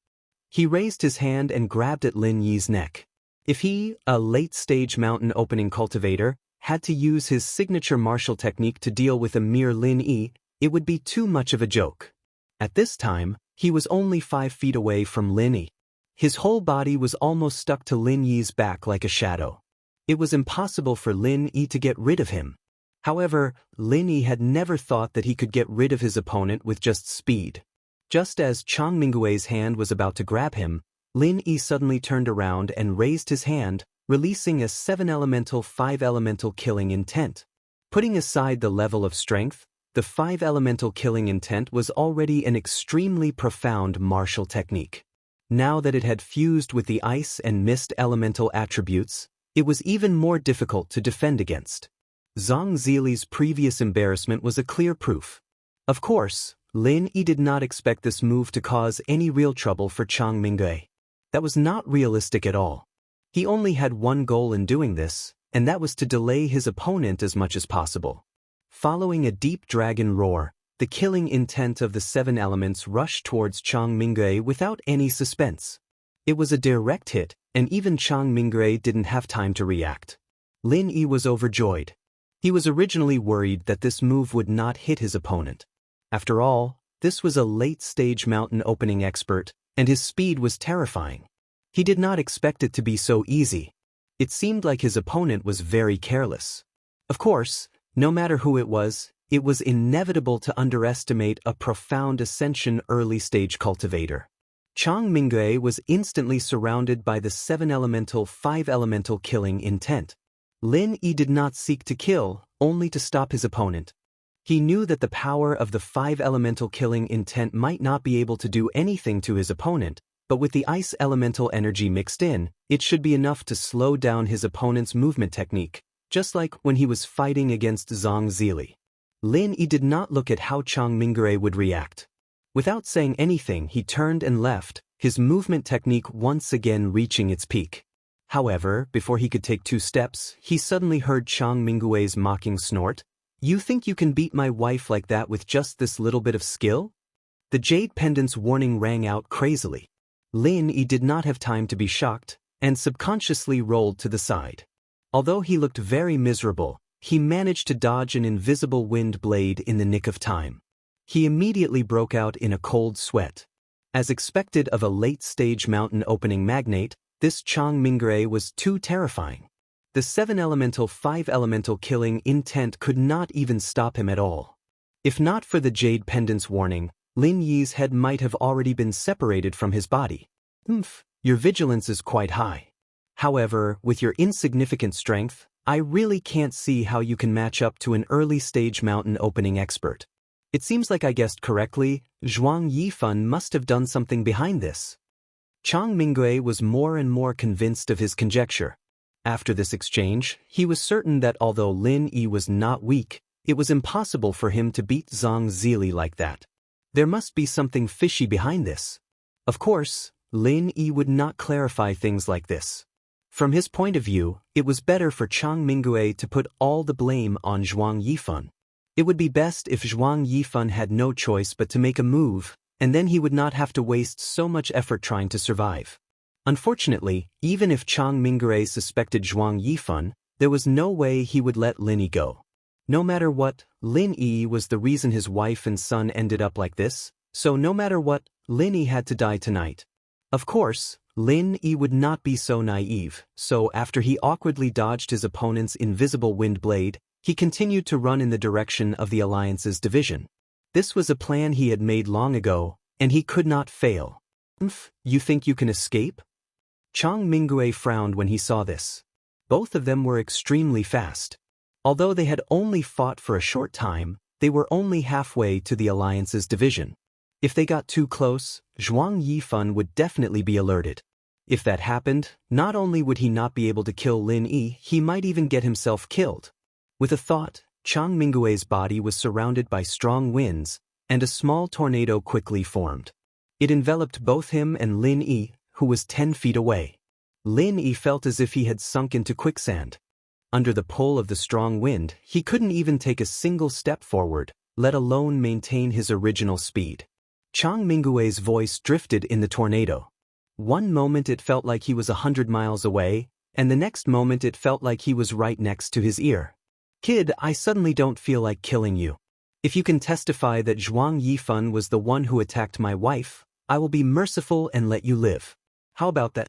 He raised his hand and grabbed at Lin Yi's neck. If he, a late-stage mountain opening cultivator, had to use his signature martial technique to deal with a mere Lin Yi, it would be too much of a joke. At this time, he was only 5 feet away from Lin Yi. His whole body was almost stuck to Lin Yi's back like a shadow. It was impossible for Lin Yi to get rid of him. However, Lin Yi had never thought that he could get rid of his opponent with just speed. Just as Chang Mingue's hand was about to grab him, Lin Yi suddenly turned around and raised his hand, releasing a 7-elemental 5-elemental killing intent. Putting aside the level of strength, the 5-elemental killing intent was already an extremely profound martial technique. Now that it had fused with the ice and mist elemental attributes, it was even more difficult to defend against. Zhang Zili's previous embarrassment was a clear proof. Of course, Lin Yi did not expect this move to cause any real trouble for Chang Mingue. That was not realistic at all. He only had one goal in doing this, and that was to delay his opponent as much as possible. Following a deep dragon roar, the killing intent of the 7 elements rushed towards Chang Mingue without any suspense. It was a direct hit, and even Chang Mingue didn't have time to react. Lin Yi was overjoyed. He was originally worried that this move would not hit his opponent. After all, this was a late-stage mountain opening expert, and his speed was terrifying. He did not expect it to be so easy. It seemed like his opponent was very careless. Of course, no matter who it was inevitable to underestimate a profound ascension early-stage cultivator. Chang Mingue was instantly surrounded by the 7-elemental 5-elemental killing intent. Lin Yi did not seek to kill, only to stop his opponent. He knew that the power of the 5-elemental killing intent might not be able to do anything to his opponent, but with the ice elemental energy mixed in, it should be enough to slow down his opponent's movement technique, just like when he was fighting against Zhang Zili. Lin Yi did not look at how Chang Mingue would react. Without saying anything, he turned and left, his movement technique once again reaching its peak. However, before he could take 2 steps, he suddenly heard Chang Mingue's mocking snort. "You think you can beat my wife like that with just this little bit of skill?" The jade pendant's warning rang out crazily. Lin Yi did not have time to be shocked, and subconsciously rolled to the side. Although he looked very miserable, he managed to dodge an invisible wind blade in the nick of time. He immediately broke out in a cold sweat. As expected of a late-stage mountain opening magnate, this Chang Mingue was too terrifying. The 7-elemental 5-elemental killing intent could not even stop him at all. If not for the jade pendant's warning, Lin Yi's head might have already been separated from his body. Your vigilance is quite high. However, with your insignificant strength, I really can't see how you can match up to an early-stage mountain opening expert. It seems like I guessed correctly. Zhuang Yifan must have done something behind this. Chang Mingue was more and more convinced of his conjecture. After this exchange, he was certain that although Lin Yi was not weak, it was impossible for him to beat Zhang Zili like that. There must be something fishy behind this. Of course, Lin Yi would not clarify things like this. From his point of view, it was better for Chang Mingue to put all the blame on Zhuang Yifan. It would be best if Zhuang Yifan had no choice but to make a move, and then he would not have to waste so much effort trying to survive. Unfortunately, even if Chang Mingre suspected Zhuang Yifan, there was no way he would let Lin Yi go. No matter what, Lin Yi was the reason his wife and son ended up like this, so no matter what, Lin Yi had to die tonight. Of course, Lin Yi would not be so naive, so after he awkwardly dodged his opponent's invisible wind blade, he continued to run in the direction of the Alliance's division. This was a plan he had made long ago, and he could not fail. You think you can escape? Chang Mingui frowned when he saw this. Both of them were extremely fast. Although they had only fought for a short time, they were only halfway to the Alliance's division. If they got too close, Zhuang Yifan would definitely be alerted. If that happened, not only would he not be able to kill Lin Yi, he might even get himself killed. With a thought, Chang Mingui's body was surrounded by strong winds, and a small tornado quickly formed. It enveloped both him and Lin Yi, who was 10 feet away. Lin Yi felt as if he had sunk into quicksand. Under the pull of the strong wind, he couldn't even take a single step forward, let alone maintain his original speed. Chang Mingui's voice drifted in the tornado. One moment it felt like he was 100 miles away, and the next moment it felt like he was right next to his ear. Kid, I suddenly don't feel like killing you. If you can testify that Zhuang Yifan was the one who attacked my wife, I will be merciful and let you live. How about that?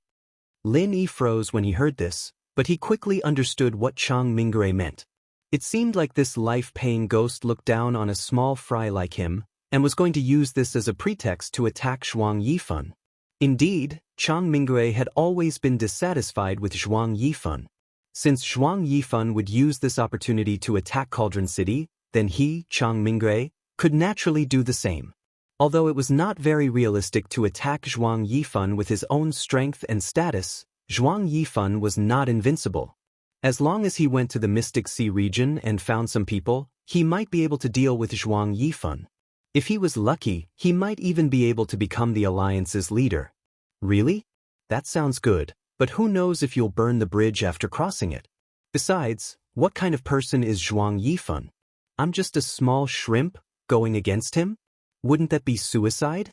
Lin Yi froze when he heard this, but he quickly understood what Chang Mingre meant. It seemed like this life-paying ghost looked down on a small fry like him, and was going to use this as a pretext to attack Zhuang Yifan. Indeed, Chang Mingre had always been dissatisfied with Zhuang Yifan. Since Zhuang Yifan would use this opportunity to attack Cauldron City, then he, Chang Mingre, could naturally do the same. Although it was not very realistic to attack Zhuang Yifan with his own strength and status, Zhuang Yifan was not invincible. As long as he went to the Mystic Sea region and found some people, he might be able to deal with Zhuang Yifan. If he was lucky, he might even be able to become the Alliance's leader. Really? That sounds good, but who knows if you'll burn the bridge after crossing it? Besides, what kind of person is Zhuang Yifan? I'm just a small shrimp, going against him? Wouldn't that be suicide?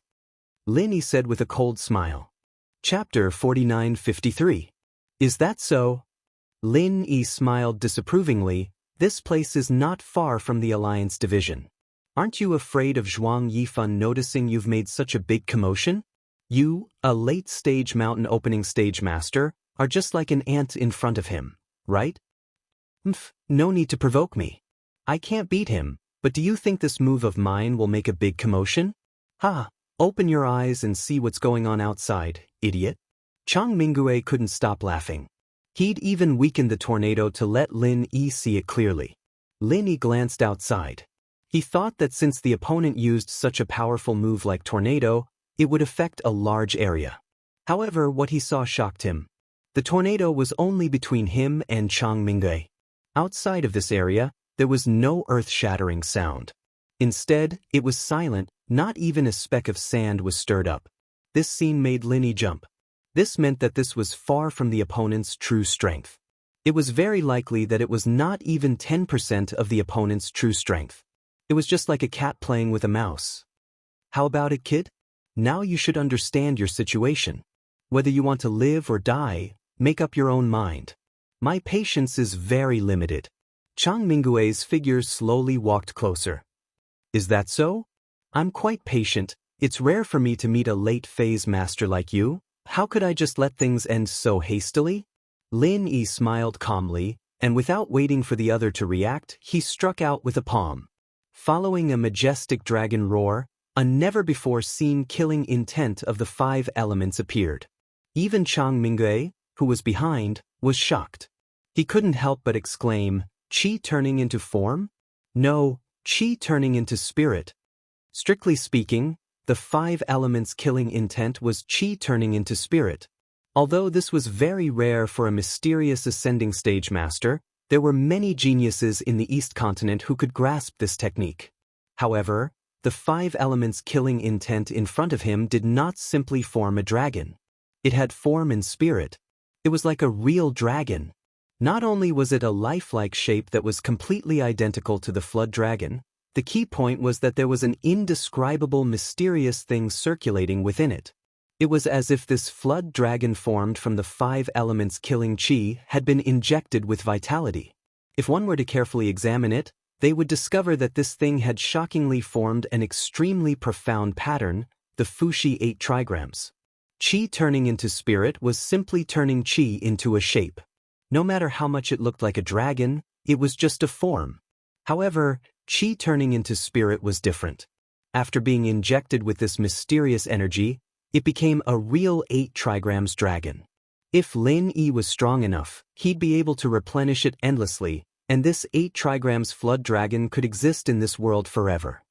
Lin Yi said with a cold smile. Chapter 4953. Is that so? Lin Yi smiled disapprovingly. This place is not far from the Alliance division. Aren't you afraid of Zhuang Yifan noticing you've made such a big commotion? You, a late-stage mountain opening stage master, are just like an ant in front of him, right? No need to provoke me. I can't beat him. But do you think this move of mine will make a big commotion? Open your eyes and see what's going on outside, idiot. Chang Mingue couldn't stop laughing. He'd even weakened the tornado to let Lin Yi see it clearly. Lin Yi glanced outside. He thought that since the opponent used such a powerful move like tornado, it would affect a large area. However, what he saw shocked him. The tornado was only between him and Chang Mingue. Outside of this area, there was no earth-shattering sound. Instead, it was silent, not even a speck of sand was stirred up. This scene made Lin Yi jump. This meant that this was far from the opponent's true strength. It was very likely that it was not even 10% of the opponent's true strength. It was just like a cat playing with a mouse. How about it, kid? Now you should understand your situation. Whether you want to live or die, make up your own mind. My patience is very limited. Chang Mingue's figure slowly walked closer. Is that so? I'm quite patient. It's rare for me to meet a late-phase master like you. How could I just let things end so hastily? Lin Yi smiled calmly, and without waiting for the other to react, he struck out with a palm. Following a majestic dragon roar, a never-before-seen killing intent of the 5 elements appeared. Even Chang Mingue, who was behind, was shocked. He couldn't help but exclaim, Qi turning into form? No, Qi turning into spirit. Strictly speaking, the 5 elements killing intent was Qi turning into spirit. Although this was very rare for a mysterious ascending stage master, there were many geniuses in the East Continent who could grasp this technique. However, the 5 elements killing intent in front of him did not simply form a dragon. It had form and spirit. It was like a real dragon. Not only was it a lifelike shape that was completely identical to the flood dragon, The key point was that there was an indescribable mysterious thing circulating within it. It was as if this flood dragon formed from the 5 elements killing chi had been injected with vitality. If one were to carefully examine it, they would discover that this thing had shockingly formed an extremely profound pattern, the Fushi 8 trigrams. Chi turning into spirit was simply turning chi into a shape. No matter how much it looked like a dragon, it was just a form. However, chi turning into spirit was different. After being injected with this mysterious energy, it became a real 8 trigrams dragon. If Lin Yi was strong enough, he'd be able to replenish it endlessly, and this 8 trigrams flood dragon could exist in this world forever.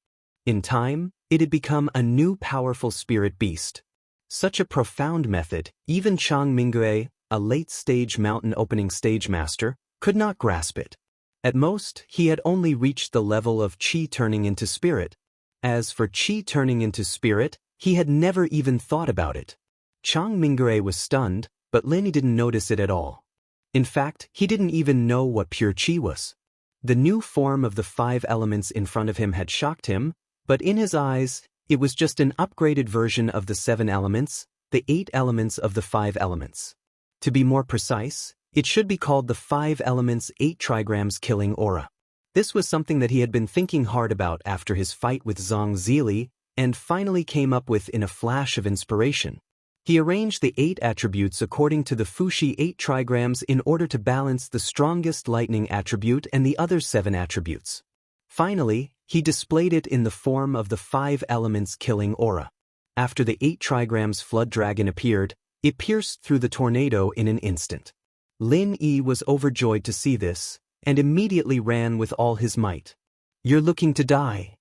In time, it had become a new powerful spirit beast. Such a profound method, even Chang Mingue, a late-stage mountain opening stage master, could not grasp it. At most, he had only reached the level of chi turning into spirit. As for chi turning into spirit, he had never even thought about it. Chang Mingue was stunned, but Lin Yi didn't notice it at all. In fact, he didn't even know what pure chi was. The new form of the 5 elements in front of him had shocked him, but in his eyes, it was just an upgraded version of the 7 elements, the 8 elements of the 5 elements. To be more precise, it should be called the 5 elements 8 trigrams killing aura. This was something that he had been thinking hard about after his fight with Zhang Zili, and finally came up with in a flash of inspiration. He arranged the 8 attributes according to the Fushi 8 trigrams in order to balance the strongest lightning attribute and the other 7 attributes. Finally, he displayed it in the form of the 5 elements killing aura. After the 8 trigrams flood dragon appeared, it pierced through the tornado in an instant. Lin Yi was overjoyed to see this, and immediately ran with all his might. "You're looking to die."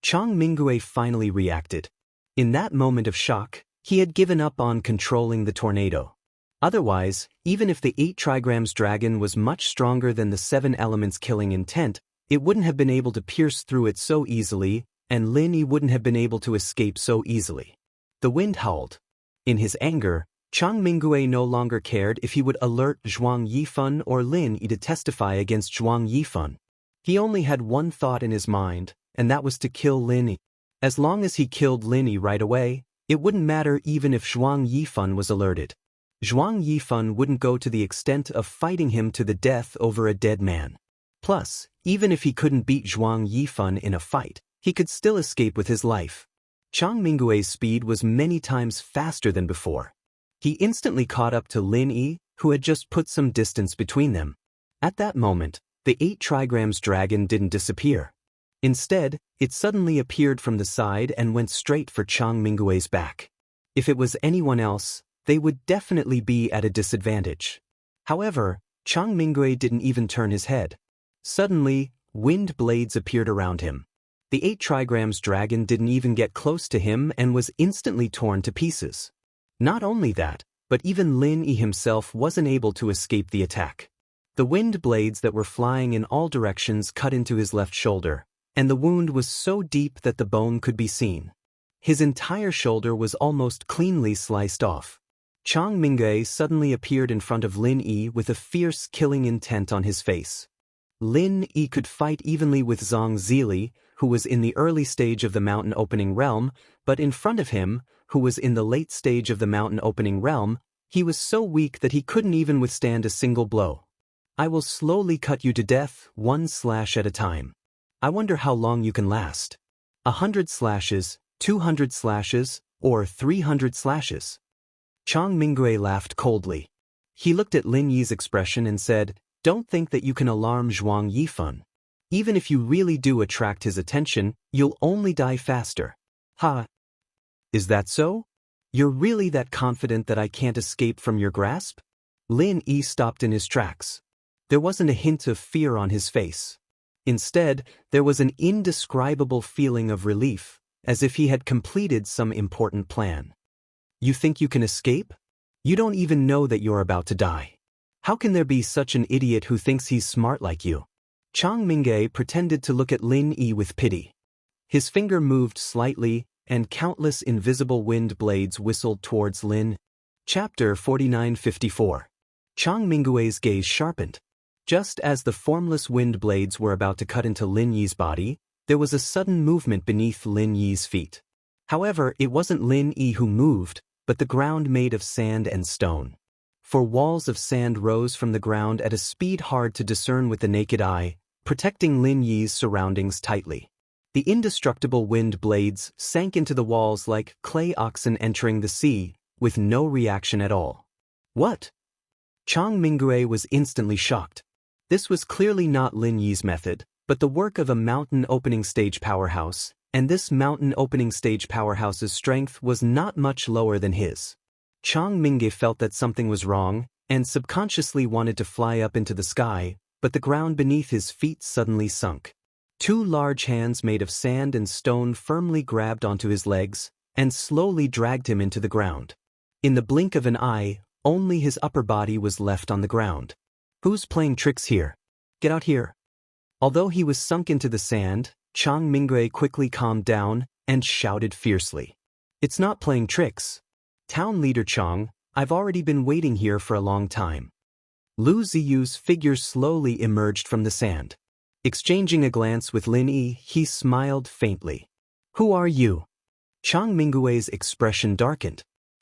Chang Mingue finally reacted. In that moment of shock, he had given up on controlling the tornado. Otherwise, even if the 8 trigrams dragon was much stronger than the 7 elements killing intent, it wouldn't have been able to pierce through it so easily, and Lin Yi wouldn't have been able to escape so easily. The wind howled. In his anger, Chang Mingue no longer cared if he would alert Zhuang Yifan or Lin Yi to testify against Zhuang Yifan. He only had one thought in his mind, and that was to kill Lin Yi. As long as he killed Lin Yi right away, it wouldn't matter even if Zhuang Yifan was alerted. Zhuang Yifan wouldn't go to the extent of fighting him to the death over a dead man. Plus, even if he couldn't beat Zhuang Yifan in a fight, he could still escape with his life. Chang Mingue's speed was many times faster than before. He instantly caught up to Lin Yi, who had just put some distance between them. At that moment, the 8 trigrams dragon didn't disappear. Instead, it suddenly appeared from the side and went straight for Chang Mingue's back. If it was anyone else, they would definitely be at a disadvantage. However, Chang Mingue didn't even turn his head. Suddenly, wind blades appeared around him. The 8 trigrams dragon didn't even get close to him and was instantly torn to pieces. Not only that, but even Lin Yi himself wasn't able to escape the attack. The wind blades that were flying in all directions cut into his left shoulder, and the wound was so deep that the bone could be seen. His entire shoulder was almost cleanly sliced off. Chang Mingue suddenly appeared in front of Lin Yi with a fierce killing intent on his face. Lin Yi could fight evenly with Zhang Zili, who was in the early stage of the mountain opening realm, but in front of him, who was in the late stage of the mountain opening realm, he was so weak that he couldn't even withstand a single blow. "I will slowly cut you to death, 1 slash at a time. I wonder how long you can last. 100 slashes, 200 slashes, or 300 slashes." Chang Mingue laughed coldly. He looked at Lin Yi's expression and said, "Don't think that you can alarm Zhuang Yifan. Even if you really do attract his attention, you'll only die faster." "Ha! Is that so? You're really that confident that I can't escape from your grasp?" Lin Yi stopped in his tracks. There wasn't a hint of fear on his face. Instead, there was an indescribable feeling of relief, as if he had completed some important plan. "You think you can escape? You don't even know that you're about to die. How can there be such an idiot who thinks he's smart like you?" Chang Mingue pretended to look at Lin Yi with pity. His finger moved slightly, and countless invisible wind blades whistled towards Lin. Chapter 49-54. Chang Mingue's gaze sharpened. Just as the formless wind blades were about to cut into Lin Yi's body, there was a sudden movement beneath Lin Yi's feet. However, it wasn't Lin Yi who moved, but the ground made of sand and stone. For walls of sand rose from the ground at a speed hard to discern with the naked eye, protecting Lin Yi's surroundings tightly. The indestructible wind blades sank into the walls like clay oxen entering the sea, with no reaction at all. What? Chang Mingue was instantly shocked. This was clearly not Lin Yi's method, but the work of a mountain opening stage powerhouse, and this mountain opening stage powerhouse's strength was not much lower than his. Chang Mingue felt that something was wrong, and subconsciously wanted to fly up into the sky, but the ground beneath his feet suddenly sunk. Two large hands made of sand and stone firmly grabbed onto his legs, and slowly dragged him into the ground. In the blink of an eye, only his upper body was left on the ground. Who's playing tricks here? Get out here. Although he was sunk into the sand, Chang Mingue quickly calmed down and shouted fiercely. It's not playing tricks. Town leader Chang, I've already been waiting here for a long time. Lu Ziyu's figure slowly emerged from the sand. Exchanging a glance with Lin Yi, he smiled faintly. Who are you? Chang Mingue's expression darkened.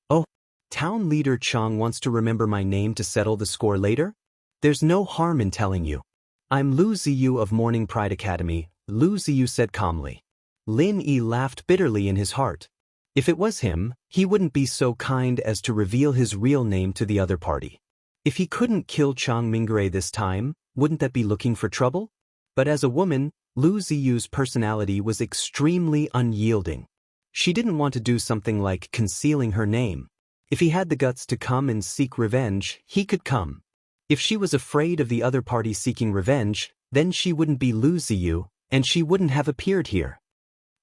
Oh, town leader Chang wants to remember my name to settle the score later? There's no harm in telling you. I'm Lu Ziyu of Morning Pride Academy, Lu Ziyu said calmly. Lin Yi laughed bitterly in his heart. If it was him, he wouldn't be so kind as to reveal his real name to the other party. If he couldn't kill Chang Mingue this time, wouldn't that be looking for trouble? But as a woman, Lu Ziyu's personality was extremely unyielding. She didn't want to do something like concealing her name. If he had the guts to come and seek revenge, he could come. If she was afraid of the other party seeking revenge, then she wouldn't be Lu Ziyu, and she wouldn't have appeared here.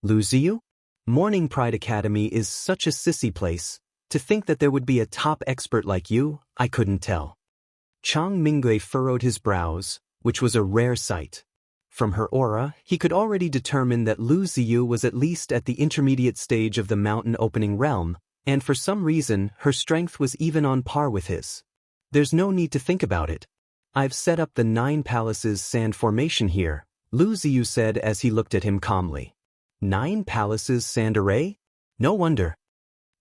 Lu Ziyu? Morning Pride Academy is such a sissy place. To think that there would be a top expert like you, I couldn't tell. Chang Mingue furrowed his brows, which was a rare sight. From her aura, he could already determine that Lu Ziyu was at least at the intermediate stage of the mountain opening realm, and for some reason, her strength was even on par with his. There's no need to think about it. I've set up the 9 Palaces sand formation here, Lu Ziyu said as he looked at him calmly. 9 Palaces sand array? No wonder.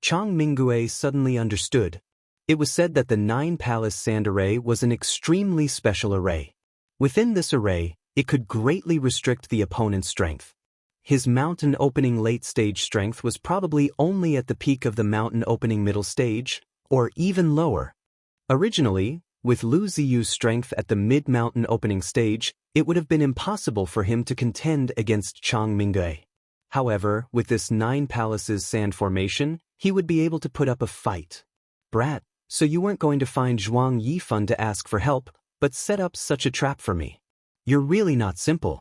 Chang Mingue suddenly understood. It was said that the 9 Palace sand array was an extremely special array. Within this array, it could greatly restrict the opponent's strength. His mountain opening late stage strength was probably only at the peak of the mountain opening middle stage, or even lower. Originally, with Lu Ziyu's strength at the mid-mountain opening stage, it would have been impossible for him to contend against Chang Mingue. However, with this 9 Palaces sand formation, he would be able to put up a fight. Brat, so you weren't going to find Zhuang Yifan to ask for help, but set up such a trap for me. You're really not simple.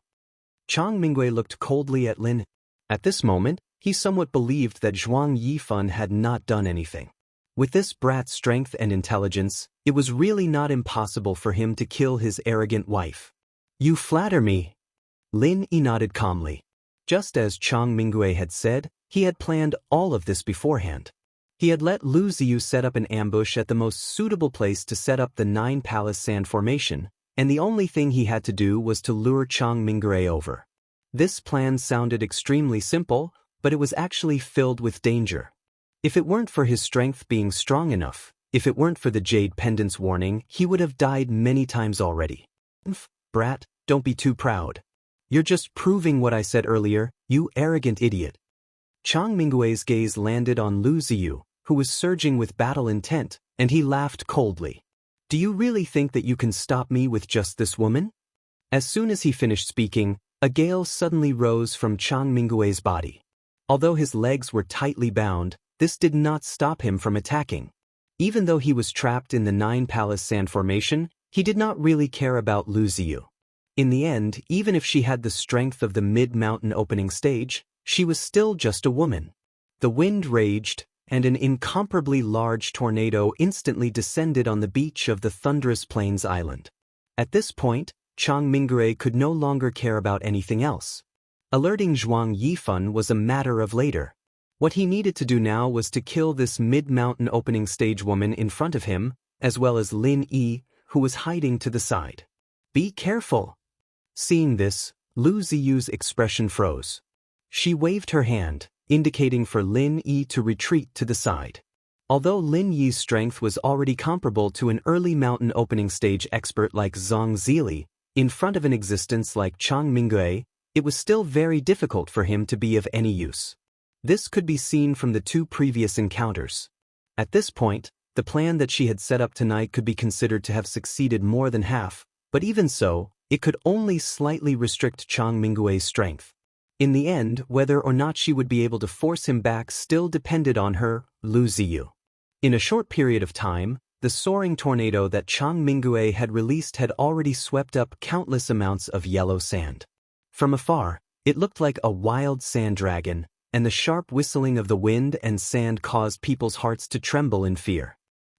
Chang Mingue looked coldly at Lin. At this moment, he somewhat believed that Zhuang Yifan had not done anything. With this brat's strength and intelligence, it was really not impossible for him to kill his arrogant wife. You flatter me. Lin Yi nodded calmly. Just as Chang Mingue had said, he had planned all of this beforehand. He had let Lu Ziyu set up an ambush at the most suitable place to set up the 9 Palace sand formation, and the only thing he had to do was to lure Chang Mingue over. This plan sounded extremely simple, but it was actually filled with danger. If it weren't for his strength being strong enough, if it weren't for the Jade Pendant's warning, he would have died many times already. Brat, don't be too proud. You're just proving what I said earlier, you arrogant idiot. Chang Mingue's gaze landed on Lu Ziyu, who was surging with battle intent, and he laughed coldly. Do you really think that you can stop me with just this woman? As soon as he finished speaking, a gale suddenly rose from Chang Mingue's body. Although his legs were tightly bound, this did not stop him from attacking. Even though he was trapped in the 9 Palace sand formation, he did not really care about Lu Ziyu. In the end, even if she had the strength of the mid-mountain opening stage, she was still just a woman. The wind raged, and an incomparably large tornado instantly descended on the beach of the thunderous plains island. At this point, Chang Mingue could no longer care about anything else. Alerting Zhuang Yifan was a matter of later. What he needed to do now was to kill this mid-mountain opening stage woman in front of him, as well as Lin Yi, who was hiding to the side. Be careful. Seeing this, Lu Ziyu's expression froze. She waved her hand, indicating for Lin Yi to retreat to the side. Although Lin Yi's strength was already comparable to an early mountain opening stage expert like Zhang Zili, in front of an existence like Chang Minggui, it was still very difficult for him to be of any use. This could be seen from the two previous encounters. At this point, the plan that she had set up tonight could be considered to have succeeded more than half, but even so, it could only slightly restrict Chang Minggui's strength. In the end, whether or not she would be able to force him back still depended on her, Lu Ziyu. In a short period of time, the soaring tornado that Chang Minggui had released had already swept up countless amounts of yellow sand. From afar, it looked like a wild sand dragon, and the sharp whistling of the wind and sand caused people's hearts to tremble in fear.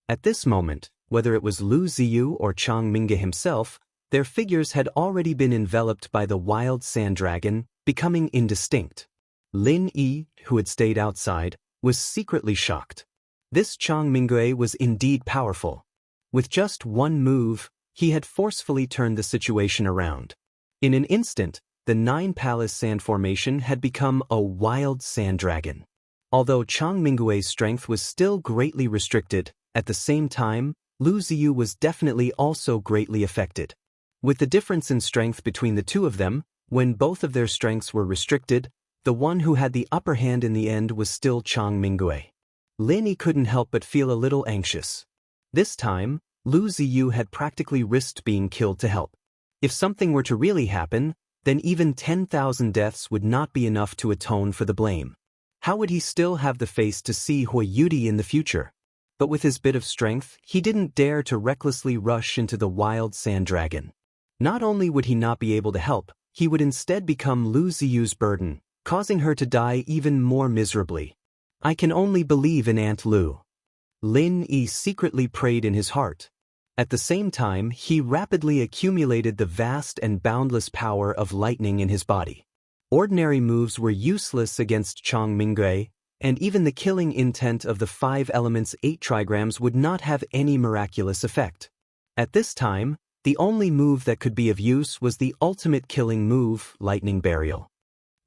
At this moment, whether it was Lu Ziyu or Chang Minggui himself, their figures had already been enveloped by the wild sand dragon, becoming indistinct. Lin Yi, who had stayed outside, was secretly shocked. This Chang Minggui was indeed powerful. With just one move, he had forcefully turned the situation around. In an instant, the Nine-Palace Sand Formation had become a wild sand dragon. Although Chang Minggui's strength was still greatly restricted, at the same time, Lu Ziyu was definitely also greatly affected. With the difference in strength between the two of them, when both of their strengths were restricted, the one who had the upper hand in the end was still Chang Minggui. Lin Yi couldn't help but feel a little anxious. This time, Lu Ziyu had practically risked being killed to help. If something were to really happen, then even 10,000 deaths would not be enough to atone for the blame. How would he still have the face to see Hui Yudi in the future? But with his bit of strength, he didn't dare to recklessly rush into the wild sand dragon. Not only would he not be able to help, he would instead become Lu Ziyu's burden, causing her to die even more miserably. I can only believe in Aunt Lu. Lin Yi secretly prayed in his heart. At the same time, he rapidly accumulated the vast and boundless power of lightning in his body. Ordinary moves were useless against Chang Minggui, and even the killing intent of the 5 elements 8 trigrams would not have any miraculous effect. At this time, the only move that could be of use was the ultimate killing move, Lightning Burial.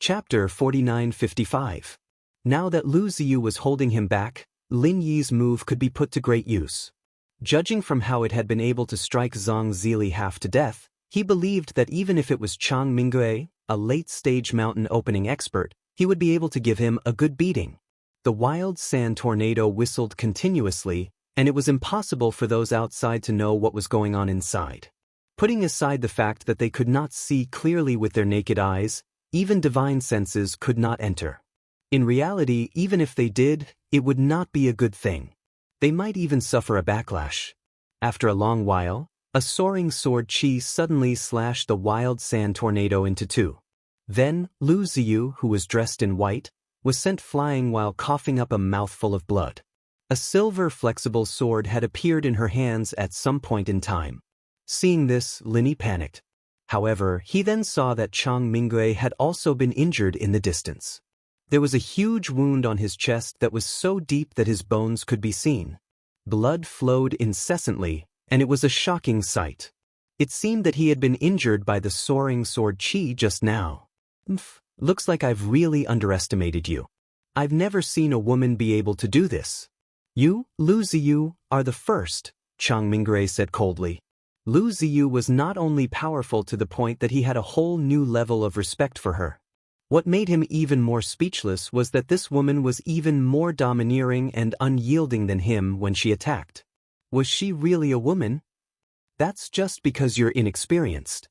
Chapter 4955. Now that Lu Ziyu was holding him back, Lin Yi's move could be put to great use. Judging from how it had been able to strike Zhang Zili half to death, he believed that even if it was Chang Minggui, a late-stage mountain opening expert, he would be able to give him a good beating. The wild sand tornado whistled continuously, and it was impossible for those outside to know what was going on inside. Putting aside the fact that they could not see clearly with their naked eyes, even divine senses could not enter. In reality, even if they did, it would not be a good thing. They might even suffer a backlash. After a long while, a soaring sword chi suddenly slashed the wild sand tornado into two. Then, Lu Ziyu, who was dressed in white, was sent flying while coughing up a mouthful of blood. A silver flexible sword had appeared in her hands at some point in time. Seeing this, Lin Yi panicked. However, he then saw that Chang Minggui had also been injured in the distance. There was a huge wound on his chest that was so deep that his bones could be seen. Blood flowed incessantly, and it was a shocking sight. It seemed that he had been injured by the soaring sword chi just now. Looks like I've really underestimated you. I've never seen a woman be able to do this. You, Lu Ziyu, are the first, Chang Minggui said coldly. Lu Ziyu was not only powerful to the point that he had a whole new level of respect for her. What made him even more speechless was that this woman was even more domineering and unyielding than him when she attacked. Was she really a woman? That's just because you're inexperienced.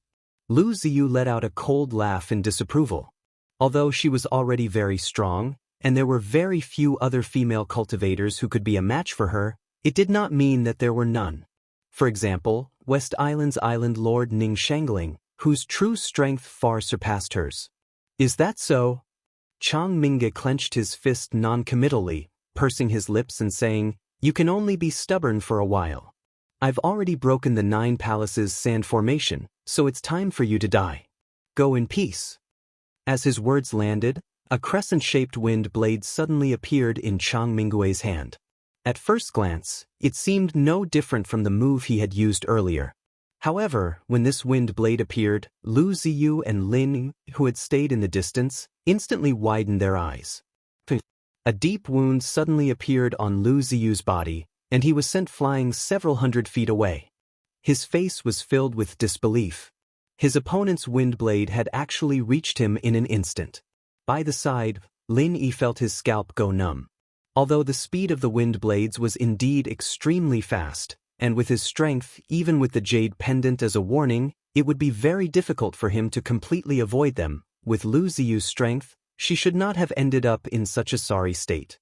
Lu Ziyu let out a cold laugh in disapproval. Although she was already very strong, and there were very few other female cultivators who could be a match for her, it did not mean that there were none. For example, West Island's Island Lord Ning Shangling, whose true strength far surpassed hers. Is that so? Chang Minggui clenched his fist non-committally, pursing his lips and saying, You can only be stubborn for a while. I've already broken the 9 palaces sand formation, so it's time for you to die. Go in peace. As his words landed, a crescent-shaped wind blade suddenly appeared in Chang Minggui's hand. At first glance, it seemed no different from the move he had used earlier. However, when this wind blade appeared, Lu Ziyu and Lin Yi, who had stayed in the distance, instantly widened their eyes. A deep wound suddenly appeared on Lu Ziyu's body, and he was sent flying several hundred feet away. His face was filled with disbelief. His opponent's wind blade had actually reached him in an instant. By the side, Lin Yi felt his scalp go numb. Although the speed of the wind blades was indeed extremely fast, and with his strength, even with the jade pendant as a warning, it would be very difficult for him to completely avoid them. With Lu Ziyu's strength, she should not have ended up in such a sorry state.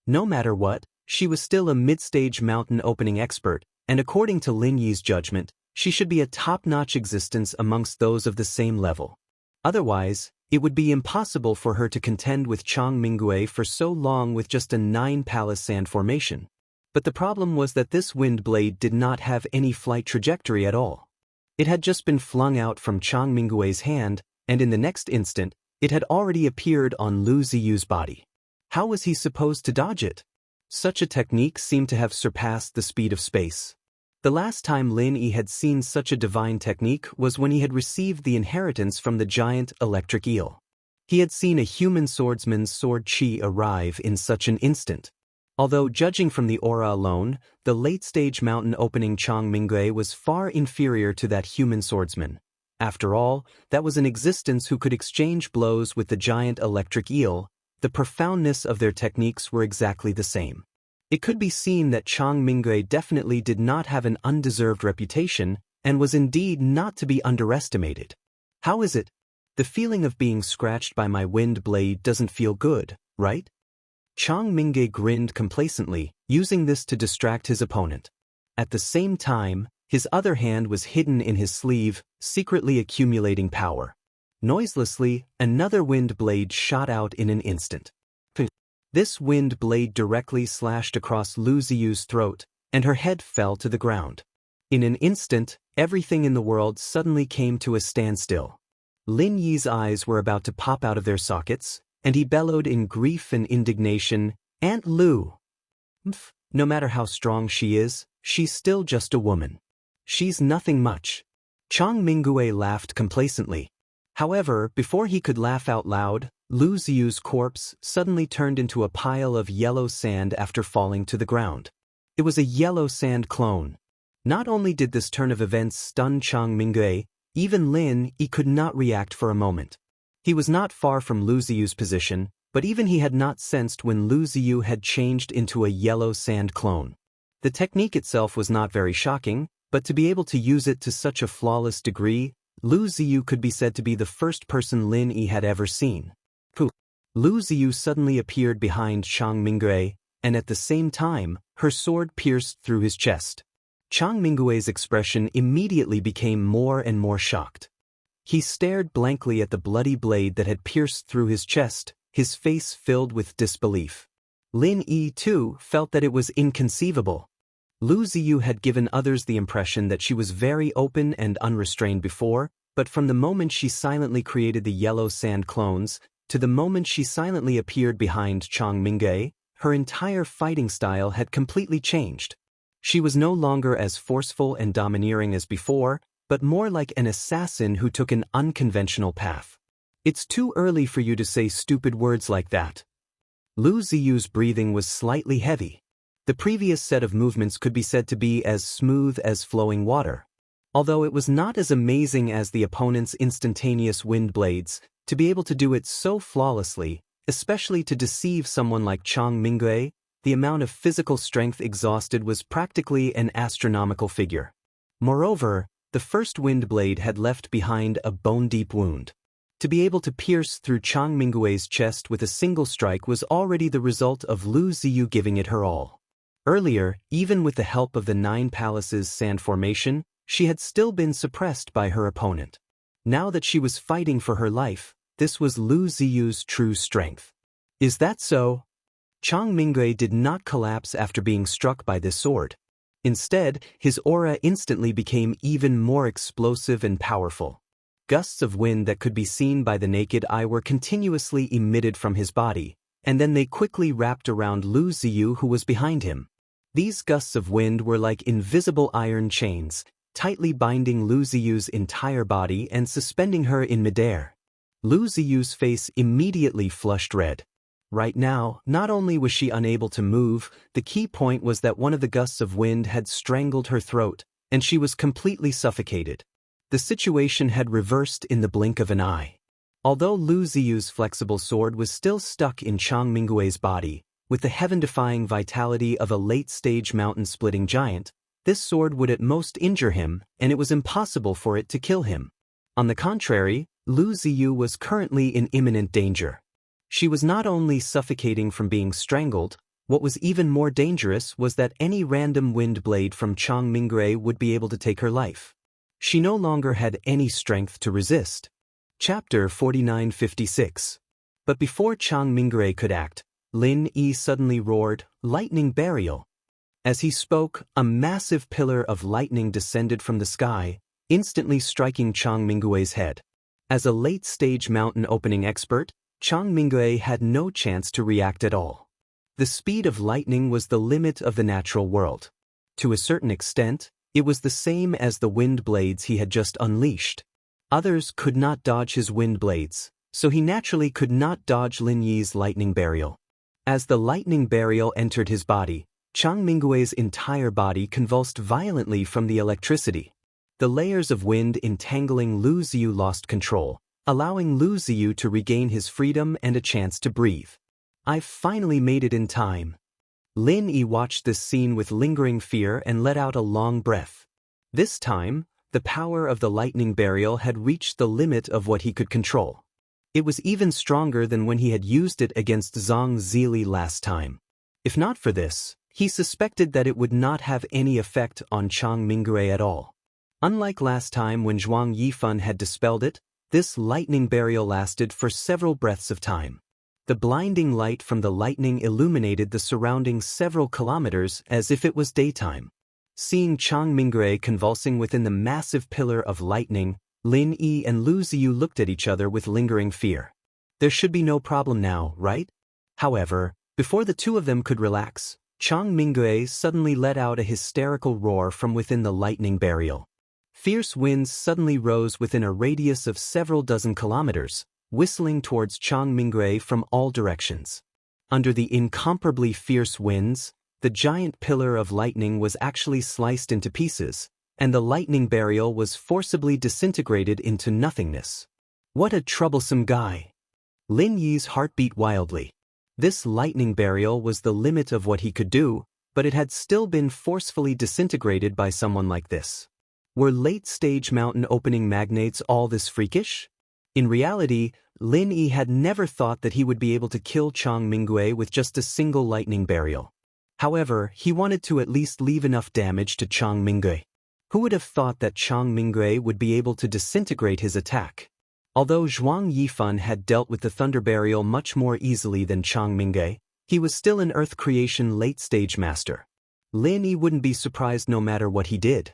No matter what, she was still a mid-stage mountain opening expert, and according to Lin Yi's judgment, she should be a top-notch existence amongst those of the same level. Otherwise, it would be impossible for her to contend with Chang Minggui for so long with just a 9-palace sand formation. But the problem was that this wind blade did not have any flight trajectory at all. It had just been flung out from Chang Minggui's hand, and in the next instant, it had already appeared on Lu Ziyu's body. How was he supposed to dodge it? Such a technique seemed to have surpassed the speed of space. The last time Lin Yi had seen such a divine technique was when he had received the inheritance from the giant electric eel. He had seen a human swordsman's sword chi arrive in such an instant. Although judging from the aura alone, the late-stage mountain opening Chang Minggui was far inferior to that human swordsman. After all, that was an existence who could exchange blows with the giant electric eel. The profoundness of their techniques were exactly the same. It could be seen that Chang Minggui definitely did not have an undeserved reputation and was indeed not to be underestimated. How is it? The feeling of being scratched by my wind blade doesn't feel good, right? Chang Minggui grinned complacently, using this to distract his opponent. At the same time, his other hand was hidden in his sleeve, secretly accumulating power. Noiselessly, another wind blade shot out in an instant. This wind blade directly slashed across Lu Ziyu's throat, and her head fell to the ground. In an instant, everything in the world suddenly came to a standstill. Lin Yi's eyes were about to pop out of their sockets, and he bellowed in grief and indignation, "Aunt Lu! No matter how strong she is, she's still just a woman. She's nothing much." Chang Minggui laughed complacently. However, before he could laugh out loud, Lu Ziyu's corpse suddenly turned into a pile of yellow sand after falling to the ground. It was a yellow sand clone. Not only did this turn of events stun Chang Minggui, even Lin Yi could not react for a moment. He was not far from Lu Ziyu's position, but even he had not sensed when Lu Ziyu had changed into a yellow sand clone. The technique itself was not very shocking, but to be able to use it to such a flawless degree, Lu Ziyu could be said to be the first person Lin Yi had ever seen. Lu Ziyu suddenly appeared behind Chang Minggui, and at the same time, her sword pierced through his chest. Chang Minggui's expression immediately became more and more shocked. He stared blankly at the bloody blade that had pierced through his chest, his face filled with disbelief. Lin Yi, too, felt that it was inconceivable. Lu Ziyu had given others the impression that she was very open and unrestrained before, but from the moment she silently created the yellow sand clones, to the moment she silently appeared behind Chang Minggui, her entire fighting style had completely changed. She was no longer as forceful and domineering as before, but more like an assassin who took an unconventional path. "It's too early for you to say stupid words like that." Lu Ziyu's breathing was slightly heavy. The previous set of movements could be said to be as smooth as flowing water. Although it was not as amazing as the opponent's instantaneous wind blades, to be able to do it so flawlessly, especially to deceive someone like Chang Minggui, the amount of physical strength exhausted was practically an astronomical figure. Moreover, the first wind blade had left behind a bone-deep wound. To be able to pierce through Chang Minggui's chest with a single strike was already the result of Lu Ziyu giving it her all. Earlier, even with the help of the 9 Palaces sand formation, she had still been suppressed by her opponent. Now that she was fighting for her life, this was Lu Ziyu's true strength. Is that so? Chang Minggui did not collapse after being struck by this sword. Instead, his aura instantly became even more explosive and powerful. Gusts of wind that could be seen by the naked eye were continuously emitted from his body, and then they quickly wrapped around Lu Ziyu, who was behind him. These gusts of wind were like invisible iron chains, tightly binding Lu Ziyu's entire body and suspending her in midair. Lu Ziyu's face immediately flushed red. Right now, not only was she unable to move, the key point was that one of the gusts of wind had strangled her throat, and she was completely suffocated. The situation had reversed in the blink of an eye. Although Lu Ziyu's flexible sword was still stuck in Chang Minggui's body, with the heaven-defying vitality of a late-stage mountain-splitting giant, this sword would at most injure him, and it was impossible for it to kill him. On the contrary, Lu Ziyu was currently in imminent danger. She was not only suffocating from being strangled, what was even more dangerous was that any random wind blade from Chang Minggui would be able to take her life. She no longer had any strength to resist. Chapter 49:56. But before Chang Minggui could act, Lin Yi suddenly roared, "Lightning burial!" As he spoke, a massive pillar of lightning descended from the sky, instantly striking Chang Minggui's head. As a late-stage mountain opening expert, Chang Minggui had no chance to react at all. The speed of lightning was the limit of the natural world. To a certain extent, it was the same as the wind blades he had just unleashed. Others could not dodge his wind blades, so he naturally could not dodge Lin Yi's lightning burial. As the lightning burial entered his body, Chang Minggui's entire body convulsed violently from the electricity. The layers of wind entangling Lu Ziyu lost control, allowing Lu Ziyu to regain his freedom and a chance to breathe. "I've finally made it in time." Lin Yi watched this scene with lingering fear and let out a long breath. This time, the power of the lightning burial had reached the limit of what he could control. It was even stronger than when he had used it against Zhang Zili last time. If not for this, he suspected that it would not have any effect on Chang Minggui at all. Unlike last time when Zhuang Yifan had dispelled it, this lightning burial lasted for several breaths of time. The blinding light from the lightning illuminated the surrounding several kilometers as if it was daytime. Seeing Chang Minggui convulsing within the massive pillar of lightning, Lin Yi and Lu Ziyu looked at each other with lingering fear. There should be no problem now, right? However, before the two of them could relax, Chang Minggui suddenly let out a hysterical roar from within the lightning burial. Fierce winds suddenly rose within a radius of several dozen kilometers, whistling towards Chang Minggui from all directions. Under the incomparably fierce winds, the giant pillar of lightning was actually sliced into pieces, and the lightning burial was forcibly disintegrated into nothingness. What a troublesome guy! Lin Yi's heart beat wildly. This lightning burial was the limit of what he could do, but it had still been forcefully disintegrated by someone like this. Were late-stage mountain opening magnates all this freakish? In reality, Lin Yi had never thought that he would be able to kill Chang Minggui with just a single lightning burial. However, he wanted to at least leave enough damage to Chang Minggui. Who would have thought that Chang Minggui would be able to disintegrate his attack? Although Zhuang Yifan had dealt with the thunder burial much more easily than Chang Minggui, he was still an earth creation late-stage master. Lin Yi wouldn't be surprised no matter what he did.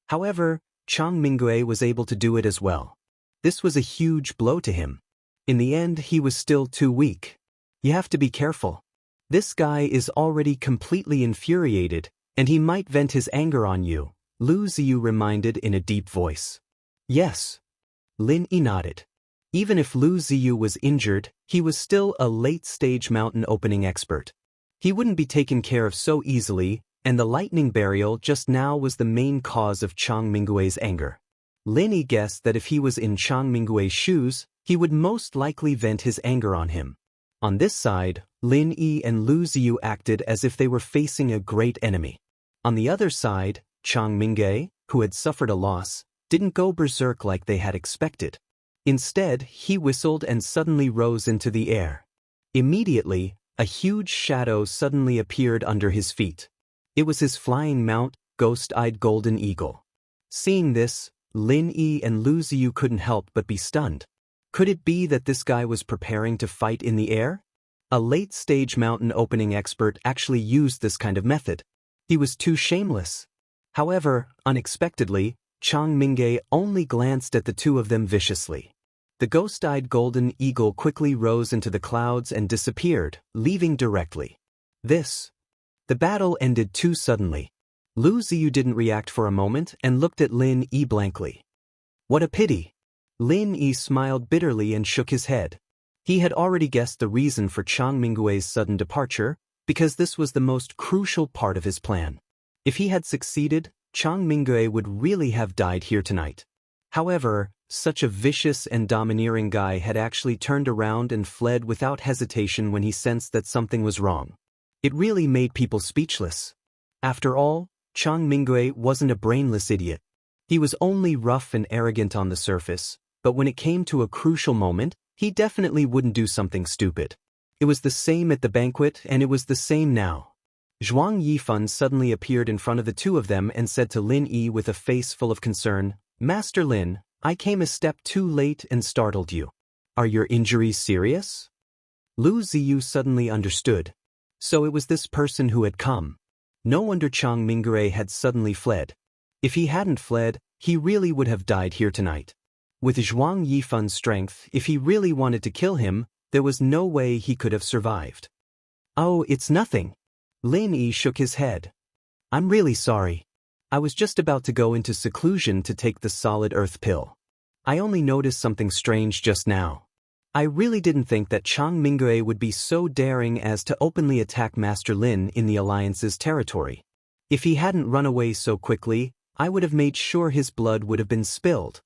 However, Chang Minggui was able to do it as well. This was a huge blow to him. In the end, he was still too weak. You have to be careful. This guy is already completely infuriated, and he might vent his anger on you, Lu Ziyu reminded in a deep voice. Yes. Lin Yi nodded. Even if Lu Ziyu was injured, he was still a late-stage mountain opening expert. He wouldn't be taken care of so easily, and the lightning burial just now was the main cause of Chang Minggui's anger. Lin Yi guessed that if he was in Chang Minggui's shoes, he would most likely vent his anger on him. On this side, Lin Yi and Lu Ziyu acted as if they were facing a great enemy. On the other side, Chang Minggui, who had suffered a loss, didn't go berserk like they had expected. Instead, he whistled and suddenly rose into the air. Immediately, a huge shadow suddenly appeared under his feet. It was his flying mount, ghost-eyed golden eagle. Seeing this, Lin Yi and Lu Ziyu couldn't help but be stunned. Could it be that this guy was preparing to fight in the air? A late-stage mountain opening expert actually used this kind of method. He was too shameless. However, unexpectedly, Chang Minggui only glanced at the two of them viciously. The ghost-eyed golden eagle quickly rose into the clouds and disappeared, leaving directly. The battle ended too suddenly. Lu Ziyu didn't react for a moment and looked at Lin Yi blankly. What a pity. Lin Yi smiled bitterly and shook his head. He had already guessed the reason for Chang Mingui's sudden departure, because this was the most crucial part of his plan. If he had succeeded, Chang Mingui would really have died here tonight. However, such a vicious and domineering guy had actually turned around and fled without hesitation when he sensed that something was wrong. It really made people speechless. After all, Chang Mingui wasn't a brainless idiot. He was only rough and arrogant on the surface, but when it came to a crucial moment, he definitely wouldn't do something stupid. It was the same at the banquet, and it was the same now. Zhuang Yifan suddenly appeared in front of the two of them and said to Lin Yi with a face full of concern, "Master Lin, I came a step too late and startled you. Are your injuries serious?" Lu Ziyu suddenly understood. So it was this person who had come. No wonder Chang Mingui had suddenly fled. If he hadn't fled, he really would have died here tonight. With Zhuang Yifan's strength, if he really wanted to kill him, there was no way he could have survived. "Oh, it's nothing." Lin Yi shook his head. "I'm really sorry. I was just about to go into seclusion to take the solid earth pill. I only noticed something strange just now. I really didn't think that Chang Mingui would be so daring as to openly attack Master Lin in the Alliance's territory. If he hadn't run away so quickly, I would have made sure his blood would have been spilled."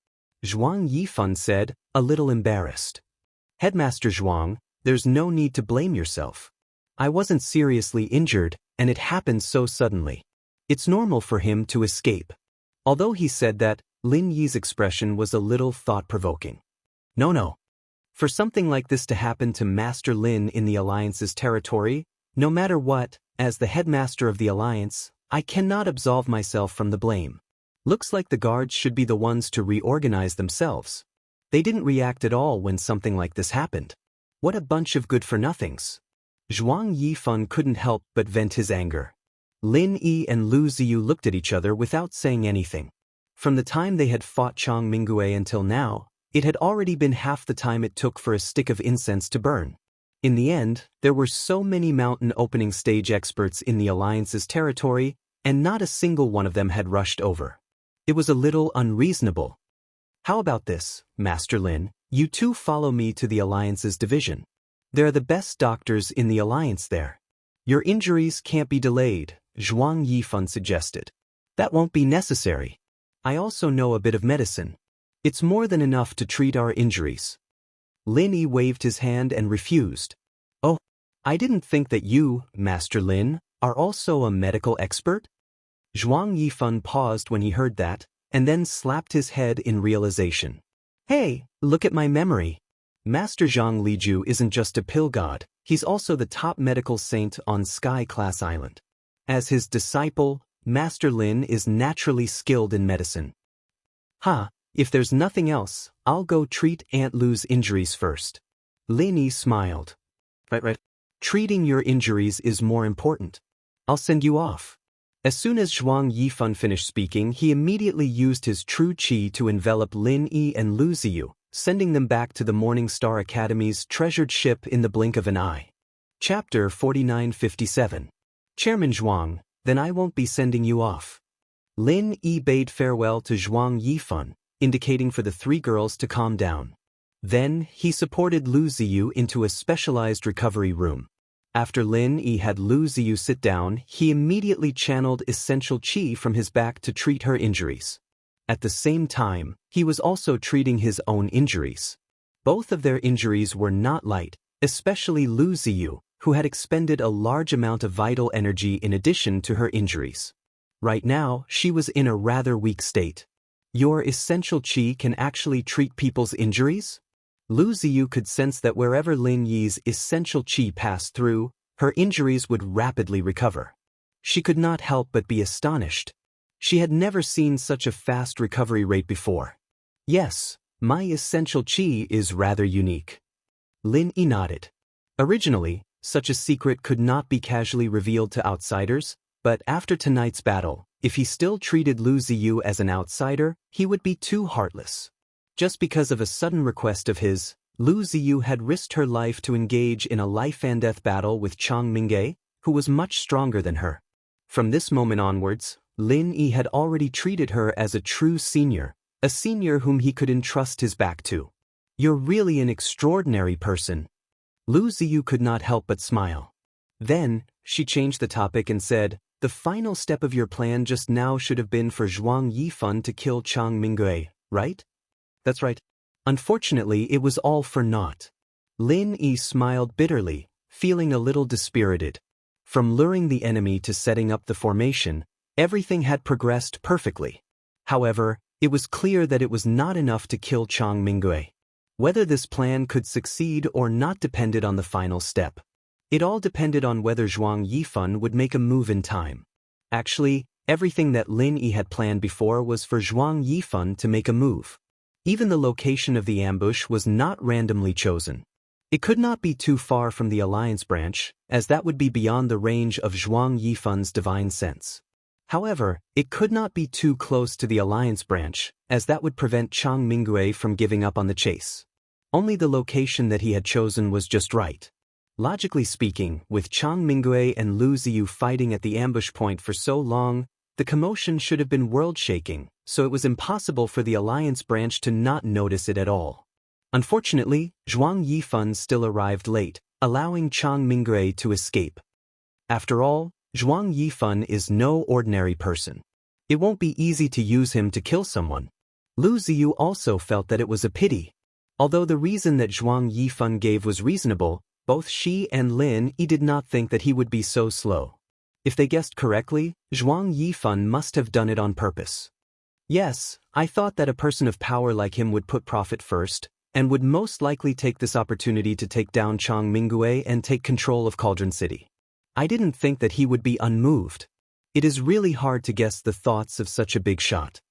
Zhuang Yifan said, a little embarrassed. "Headmaster Zhuang, there's no need to blame yourself. I wasn't seriously injured, and it happened so suddenly. It's normal for him to escape." Although he said that, Lin Yi's expression was a little thought-provoking. No. For something like this to happen to Master Lin in the Alliance's territory, no matter what, as the headmaster of the Alliance, I cannot absolve myself from the blame. Looks like the guards should be the ones to reorganize themselves. They didn't react at all when something like this happened. What a bunch of good-for-nothings. Zhuang Yifan couldn't help but vent his anger. Lin Yi and Lu Ziyu looked at each other without saying anything. From the time they had fought Chang Mingui until now, it had already been half the time it took for a stick of incense to burn. In the end, there were so many mountain opening stage experts in the Alliance's territory, and not a single one of them had rushed over. It was a little unreasonable. "How about this, Master Lin, you two follow me to the Alliance's division. There are the best doctors in the Alliance there. Your injuries can't be delayed," Zhuang Yifan suggested. "That won't be necessary. I also know a bit of medicine. It's more than enough to treat our injuries." Lin Yi waved his hand and refused. "Oh, I didn't think that you, Master Lin, are also a medical expert?" Zhuang Yifan paused when he heard that, and then slapped his head in realization. "Hey, look at my memory. Master Zhang Liju isn't just a pill god, he's also the top medical saint on Sky-class Island. As his disciple, Master Lin is naturally skilled in medicine. If there's nothing else, I'll go treat Aunt Lu's injuries first." Lin Yi smiled. Right. Treating your injuries is more important. I'll send you off." As soon as Zhuang Yifan finished speaking, he immediately used his true qi to envelop Lin Yi and Lu Ziyu, sending them back to the Morning Star Academy's treasured ship in the blink of an eye. Chapter 4957. Chairman Zhuang, then I won't be sending you off. Lin Yi bade farewell to Zhuang Yifan, indicating for the three girls to calm down. Then, he supported Lu Ziyu into a specialized recovery room. After Lin Yi had Lu Ziyu sit down, he immediately channeled essential qi from his back to treat her injuries. At the same time, he was also treating his own injuries. Both of their injuries were not light, especially Lu Ziyu, who had expended a large amount of vital energy in addition to her injuries. Right now, she was in a rather weak state. Your essential qi can actually treat people's injuries? Lu Ziyu could sense that wherever Lin Yi's essential qi passed through, her injuries would rapidly recover. She could not help but be astonished. She had never seen such a fast recovery rate before. "Yes, my essential qi is rather unique." Lin Yi nodded. Originally, such a secret could not be casually revealed to outsiders, but after tonight's battle, if he still treated Lu Ziyu as an outsider, he would be too heartless. Just because of a sudden request of his, Lu Ziyu had risked her life to engage in a life-and-death battle with Chang Mingui, who was much stronger than her. From this moment onwards, Lin Yi had already treated her as a true senior, a senior whom he could entrust his back to. "You're really an extraordinary person." Lu Ziyu could not help but smile. Then, she changed the topic and said, "The final step of your plan just now should have been for Zhuang Yifan to kill Chang Minggui, right?" "That's right." Unfortunately, it was all for naught. Lin Yi smiled bitterly, feeling a little dispirited. From luring the enemy to setting up the formation, everything had progressed perfectly. However, it was clear that it was not enough to kill Chang Minggui. Whether this plan could succeed or not depended on the final step. It all depended on whether Zhuang Yifan would make a move in time. Actually, everything that Lin Yi had planned before was for Zhuang Yifan to make a move. Even the location of the ambush was not randomly chosen. It could not be too far from the Alliance branch, as that would be beyond the range of Zhuang Yifan's divine sense. However, it could not be too close to the Alliance branch, as that would prevent Chang Minggui from giving up on the chase. Only the location that he had chosen was just right. Logically speaking, with Chang Minggui and Lu Ziyu fighting at the ambush point for so long, the commotion should have been world-shaking, so it was impossible for the Alliance branch to not notice it at all. Unfortunately, Zhuang Yifan still arrived late, allowing Chang Minggui to escape. After all, Zhuang Yifan is no ordinary person. It won't be easy to use him to kill someone. Lu Ziyu also felt that it was a pity. Although the reason that Zhuang Yifan gave was reasonable, both she and Lin Yi did not think that he would be so slow. If they guessed correctly, Zhuang Yifan must have done it on purpose. "Yes, I thought that a person of power like him would put profit first, and would most likely take this opportunity to take down Chang Minggui and take control of Cauldron City. I didn't think that he would be unmoved. It is really hard to guess the thoughts of such a big shot."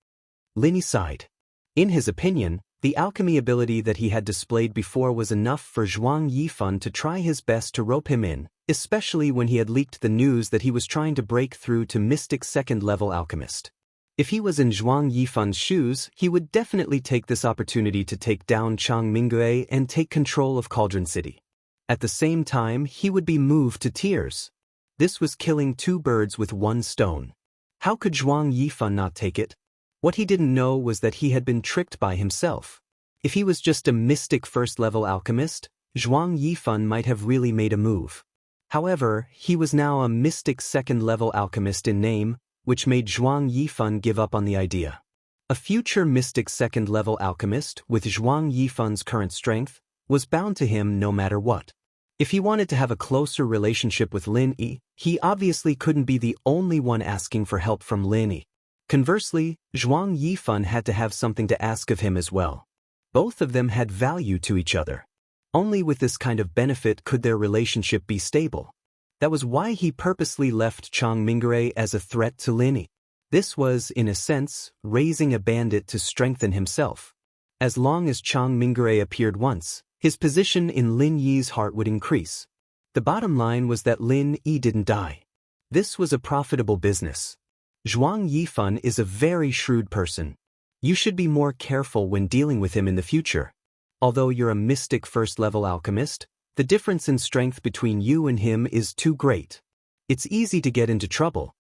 Lin Yi sighed. In his opinion, the alchemy ability that he had displayed before was enough for Zhuang Yifan to try his best to rope him in, especially when he had leaked the news that he was trying to break through to Mystic Second-Level Alchemist. If he was in Zhuang Yifan's shoes, he would definitely take this opportunity to take down Chang Minggui and take control of Cauldron City. At the same time, he would be moved to tears. This was killing two birds with one stone. How could Zhuang Yifan not take it? What he didn't know was that he had been tricked by himself. If he was just a mystic first-level alchemist, Zhuang Yifan might have really made a move. However, he was now a mystic second-level alchemist in name, which made Zhuang Yifan give up on the idea. A future mystic second-level alchemist, with Zhuang Yifan's current strength, was bound to him no matter what. If he wanted to have a closer relationship with Lin Yi, he obviously couldn't be the only one asking for help from Lin Yi. Conversely, Zhuang Yifan had to have something to ask of him as well. Both of them had value to each other. Only with this kind of benefit could their relationship be stable. That was why he purposely left Chang Minggui as a threat to Lin Yi. This was, in a sense, raising a bandit to strengthen himself. As long as Chang Minggui appeared once, his position in Lin Yi's heart would increase. The bottom line was that Lin Yi didn't die. This was a profitable business. Zhuang Yifan is a very shrewd person. You should be more careful when dealing with him in the future. Although you're a mystic first-level alchemist, the difference in strength between you and him is too great. It's easy to get into trouble.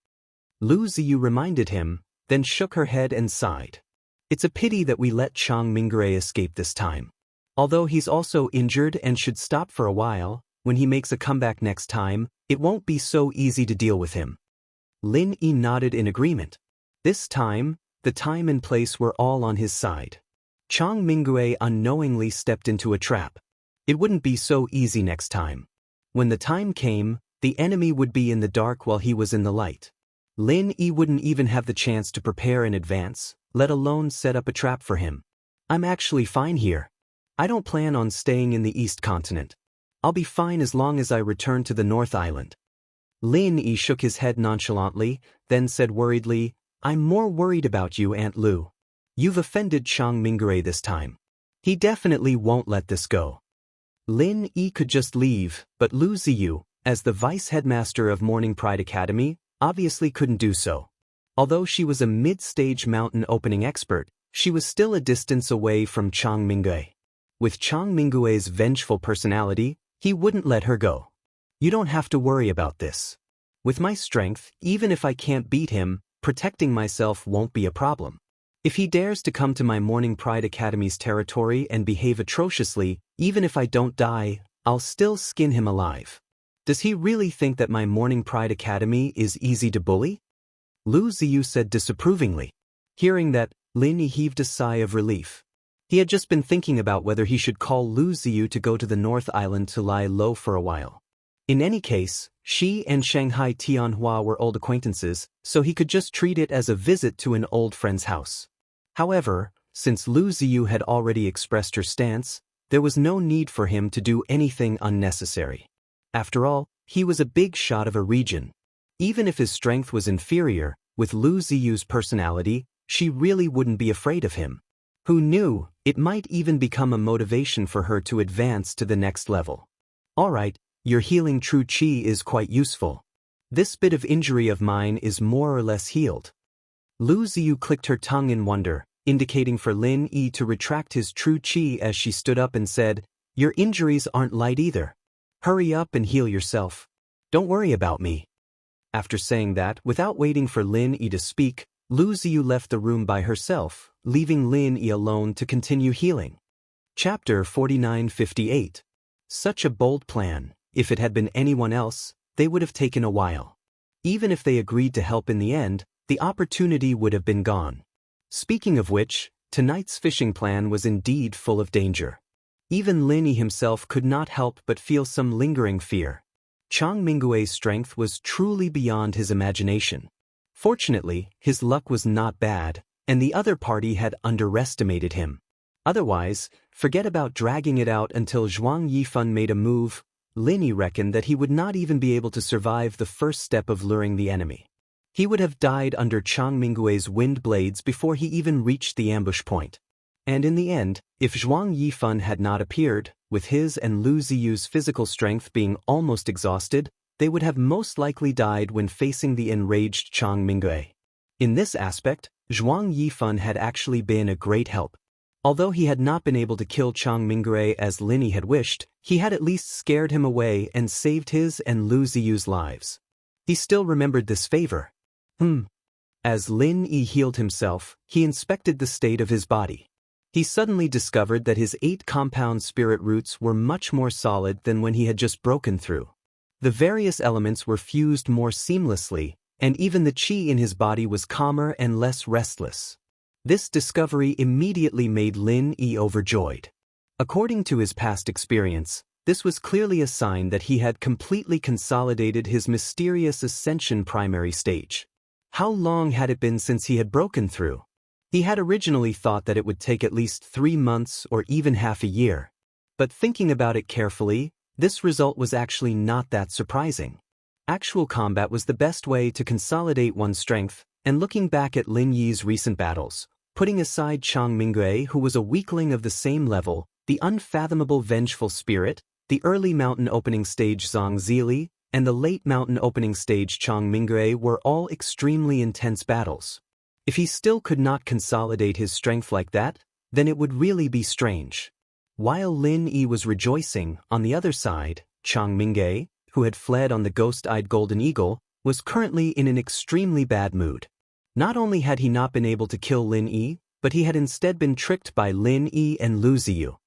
Lu Ziyu reminded him, then shook her head and sighed. It's a pity that we let Chang Minggui escape this time. Although he's also injured and should stop for a while, when he makes a comeback next time, it won't be so easy to deal with him. Lin Yi nodded in agreement. This time, the time and place were all on his side. Chang Minggui unknowingly stepped into a trap. It wouldn't be so easy next time. When the time came, the enemy would be in the dark while he was in the light. Lin Yi wouldn't even have the chance to prepare in advance, let alone set up a trap for him. "I'm actually fine here. I don't plan on staying in the East Continent. I'll be fine as long as I return to the North Island." Lin Yi shook his head nonchalantly, then said worriedly, "I'm more worried about you, Aunt Lu. You've offended Chang Minggui this time. He definitely won't let this go." Lin Yi could just leave, but Lu Ziyu, as the vice-headmaster of Morning Pride Academy, obviously couldn't do so. Although she was a mid-stage mountain opening expert, she was still a distance away from Chang Minggui. With Chang Minggui's vengeful personality, he wouldn't let her go. "You don't have to worry about this. With my strength, even if I can't beat him, protecting myself won't be a problem. If he dares to come to my Morning Pride Academy's territory and behave atrociously, even if I don't die, I'll still skin him alive. Does he really think that my Morning Pride Academy is easy to bully? Lu Ziyu said disapprovingly. Hearing that, Lin Yi heaved a sigh of relief. He had just been thinking about whether he should call Lu Ziyu to go to the North Island to lie low for a while. In any case, she and Shanghai Tianhua were old acquaintances, so he could just treat it as a visit to an old friend's house. However, since Lu Ziyu had already expressed her stance, there was no need for him to do anything unnecessary. After all, he was a big shot of a region. Even if his strength was inferior, with Lu Ziyu's personality, she really wouldn't be afraid of him. Who knew, it might even become a motivation for her to advance to the next level. Alright, your healing true qi is quite useful. This bit of injury of mine is more or less healed. Lu Ziyu clicked her tongue in wonder, indicating for Lin Yi to retract his true qi as she stood up and said, "Your injuries aren't light either. Hurry up and heal yourself. Don't worry about me." After saying that, without waiting for Lin Yi to speak, Lu Ziyu left the room by herself, leaving Lin Yi alone to continue healing. Chapter 4958. Such a bold plan. If it had been anyone else, they would have taken a while. Even if they agreed to help in the end, the opportunity would have been gone. Speaking of which, tonight's fishing plan was indeed full of danger. Even Lin Yi himself could not help but feel some lingering fear. Chang Mingue's strength was truly beyond his imagination. Fortunately, his luck was not bad, and the other party had underestimated him. Otherwise, forget about dragging it out until Zhuang Yifan made a move. Lin Yi reckoned that he would not even be able to survive the first step of luring the enemy. He would have died under Chang Mingue's wind blades before he even reached the ambush point. And in the end, if Zhuang Yifan had not appeared, with his and Lu Ziyu's physical strength being almost exhausted, they would have most likely died when facing the enraged Chang Mingue. In this aspect, Zhuang Yifan had actually been a great help. Although he had not been able to kill Chang Mingue as Lin Yi had wished, he had at least scared him away and saved his and Lu Ziyu's lives. He still remembered this favor. As Lin Yi healed himself, he inspected the state of his body. He suddenly discovered that his 8 compound spirit roots were much more solid than when he had just broken through. The various elements were fused more seamlessly, and even the qi in his body was calmer and less restless. This discovery immediately made Lin Yi overjoyed. According to his past experience, this was clearly a sign that he had completely consolidated his mysterious ascension primary stage. How long had it been since he had broken through? He had originally thought that it would take at least 3 months or even half a year. But thinking about it carefully, this result was actually not that surprising. Actual combat was the best way to consolidate one's strength, and looking back at Lin Yi's recent battles, putting aside Chang Mingue who was a weakling of the same level, the unfathomable vengeful spirit, the early mountain opening stage Zhang Zili, and the late mountain opening stage Chang Mingue were all extremely intense battles. If he still could not consolidate his strength like that, then it would really be strange. While Lin Yi was rejoicing, on the other side, Chang Mingue, who had fled on the ghost-eyed golden eagle, was currently in an extremely bad mood. Not only had he not been able to kill Lin Yi, but he had instead been tricked by Lin Yi and Lu Ziyu.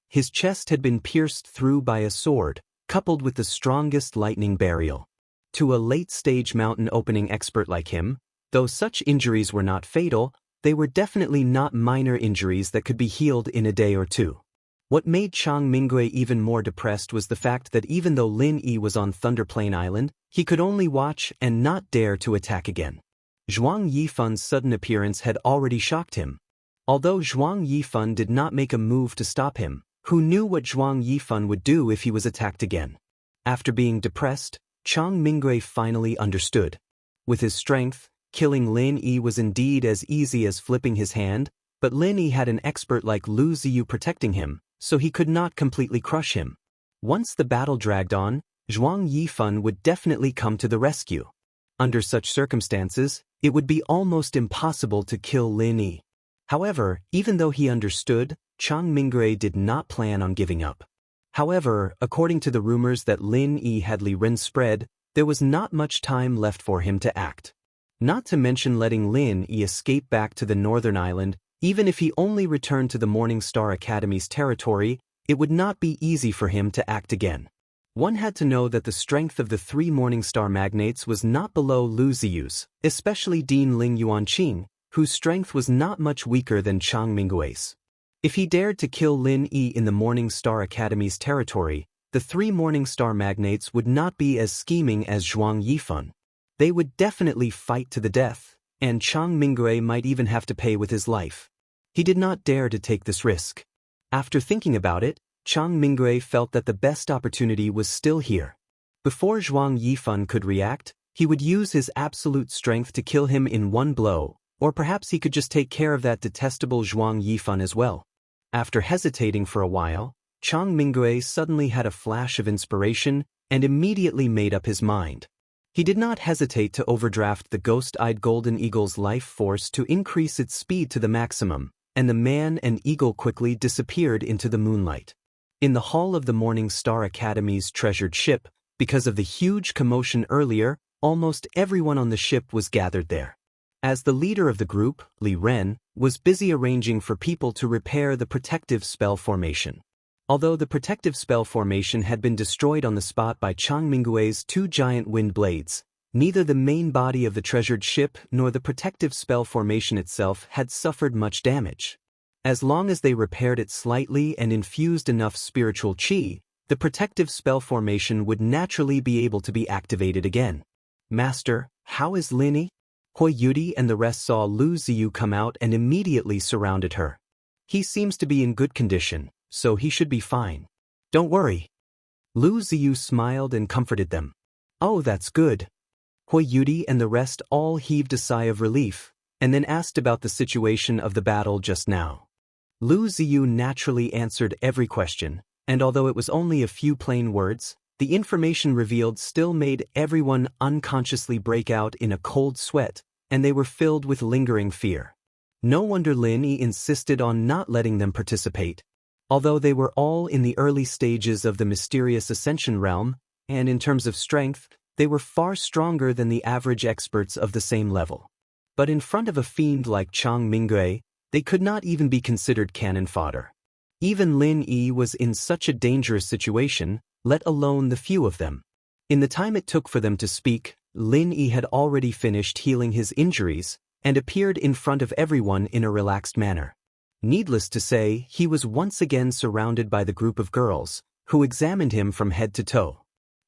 His chest had been pierced through by a sword, coupled with the strongest lightning burial. To a late-stage mountain opening expert like him, though such injuries were not fatal, they were definitely not minor injuries that could be healed in a day or two. What made Chang Mingue even more depressed was the fact that even though Lin Yi was on Thunder Plain Island, he could only watch and not dare to attack again. Zhuang Yifan's sudden appearance had already shocked him. Although Zhuang Yifan did not make a move to stop him, who knew what Zhuang Yifan would do if he was attacked again? After being depressed, Chang Mingue finally understood. With his strength, killing Lin Yi was indeed as easy as flipping his hand, but Lin Yi had an expert like Lu Ziyu protecting him, so he could not completely crush him. Once the battle dragged on, Zhuang Yifan would definitely come to the rescue. Under such circumstances, it would be almost impossible to kill Lin Yi. However, even though he understood, Chang Mingue did not plan on giving up. However, according to the rumors that Lin Yi had Li Ren spread, there was not much time left for him to act. Not to mention letting Lin Yi escape back to the northern island. Even if he only returned to the Morning Star Academy's territory, it would not be easy for him to act again. One had to know that the strength of the three Morning Star magnates was not below Lu Ziyu's, especially Dean Ling Yuanqing, whose strength was not much weaker than Chang Mingui's. If he dared to kill Lin Yi in the Morning Star Academy's territory, the three Morning Star magnates would not be as scheming as Zhuang Yifan. They would definitely fight to the death, and Chang Mingui might even have to pay with his life. He did not dare to take this risk. After thinking about it, Chang Mingui felt that the best opportunity was still here. Before Zhuang Yifan could react, he would use his absolute strength to kill him in one blow, or perhaps he could just take care of that detestable Zhuang Yifan as well. After hesitating for a while, Chang Mingui suddenly had a flash of inspiration and immediately made up his mind. He did not hesitate to overdraft the ghost-eyed golden eagle's life force to increase its speed to the maximum, and the man and eagle quickly disappeared into the moonlight. In the hall of the Morning Star Academy's treasured ship, because of the huge commotion earlier, almost everyone on the ship was gathered there. As the leader of the group, Li Ren, was busy arranging for people to repair the protective spell formation. Although the protective spell formation had been destroyed on the spot by Chang Mingui's two giant wind blades, neither the main body of the treasured ship nor the protective spell formation itself had suffered much damage. As long as they repaired it slightly and infused enough spiritual qi, the protective spell formation would naturally be able to be activated again. "Master, how is Lin Yi?" Hui Yudi and the rest saw Lu Ziyu come out and immediately surrounded her. "He seems to be in good condition, so he should be fine. Don't worry." Lu Ziyu smiled and comforted them. "Oh, that's good." Hui Yudi and the rest all heaved a sigh of relief, and then asked about the situation of the battle just now. Lu Ziyu naturally answered every question, and although it was only a few plain words, the information revealed still made everyone unconsciously break out in a cold sweat, and they were filled with lingering fear. No wonder Lin Yi insisted on not letting them participate. Although they were all in the early stages of the mysterious ascension realm, and in terms of strength, they were far stronger than the average experts of the same level. But in front of a fiend like Chang Mingui, they could not even be considered cannon fodder. Even Lin Yi was in such a dangerous situation, let alone the few of them. In the time it took for them to speak, Lin Yi had already finished healing his injuries and appeared in front of everyone in a relaxed manner. Needless to say, he was once again surrounded by the group of girls, who examined him from head to toe.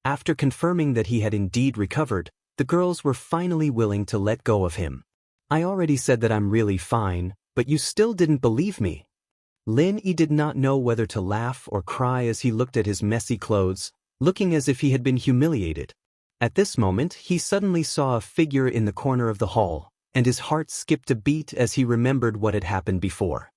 After confirming that he had indeed recovered, the girls were finally willing to let go of him. "I already said that I'm really fine, but you still didn't believe me." Lin Yi did not know whether to laugh or cry as he looked at his messy clothes, looking as if he had been humiliated. At this moment, he suddenly saw a figure in the corner of the hall, and his heart skipped a beat as he remembered what had happened before.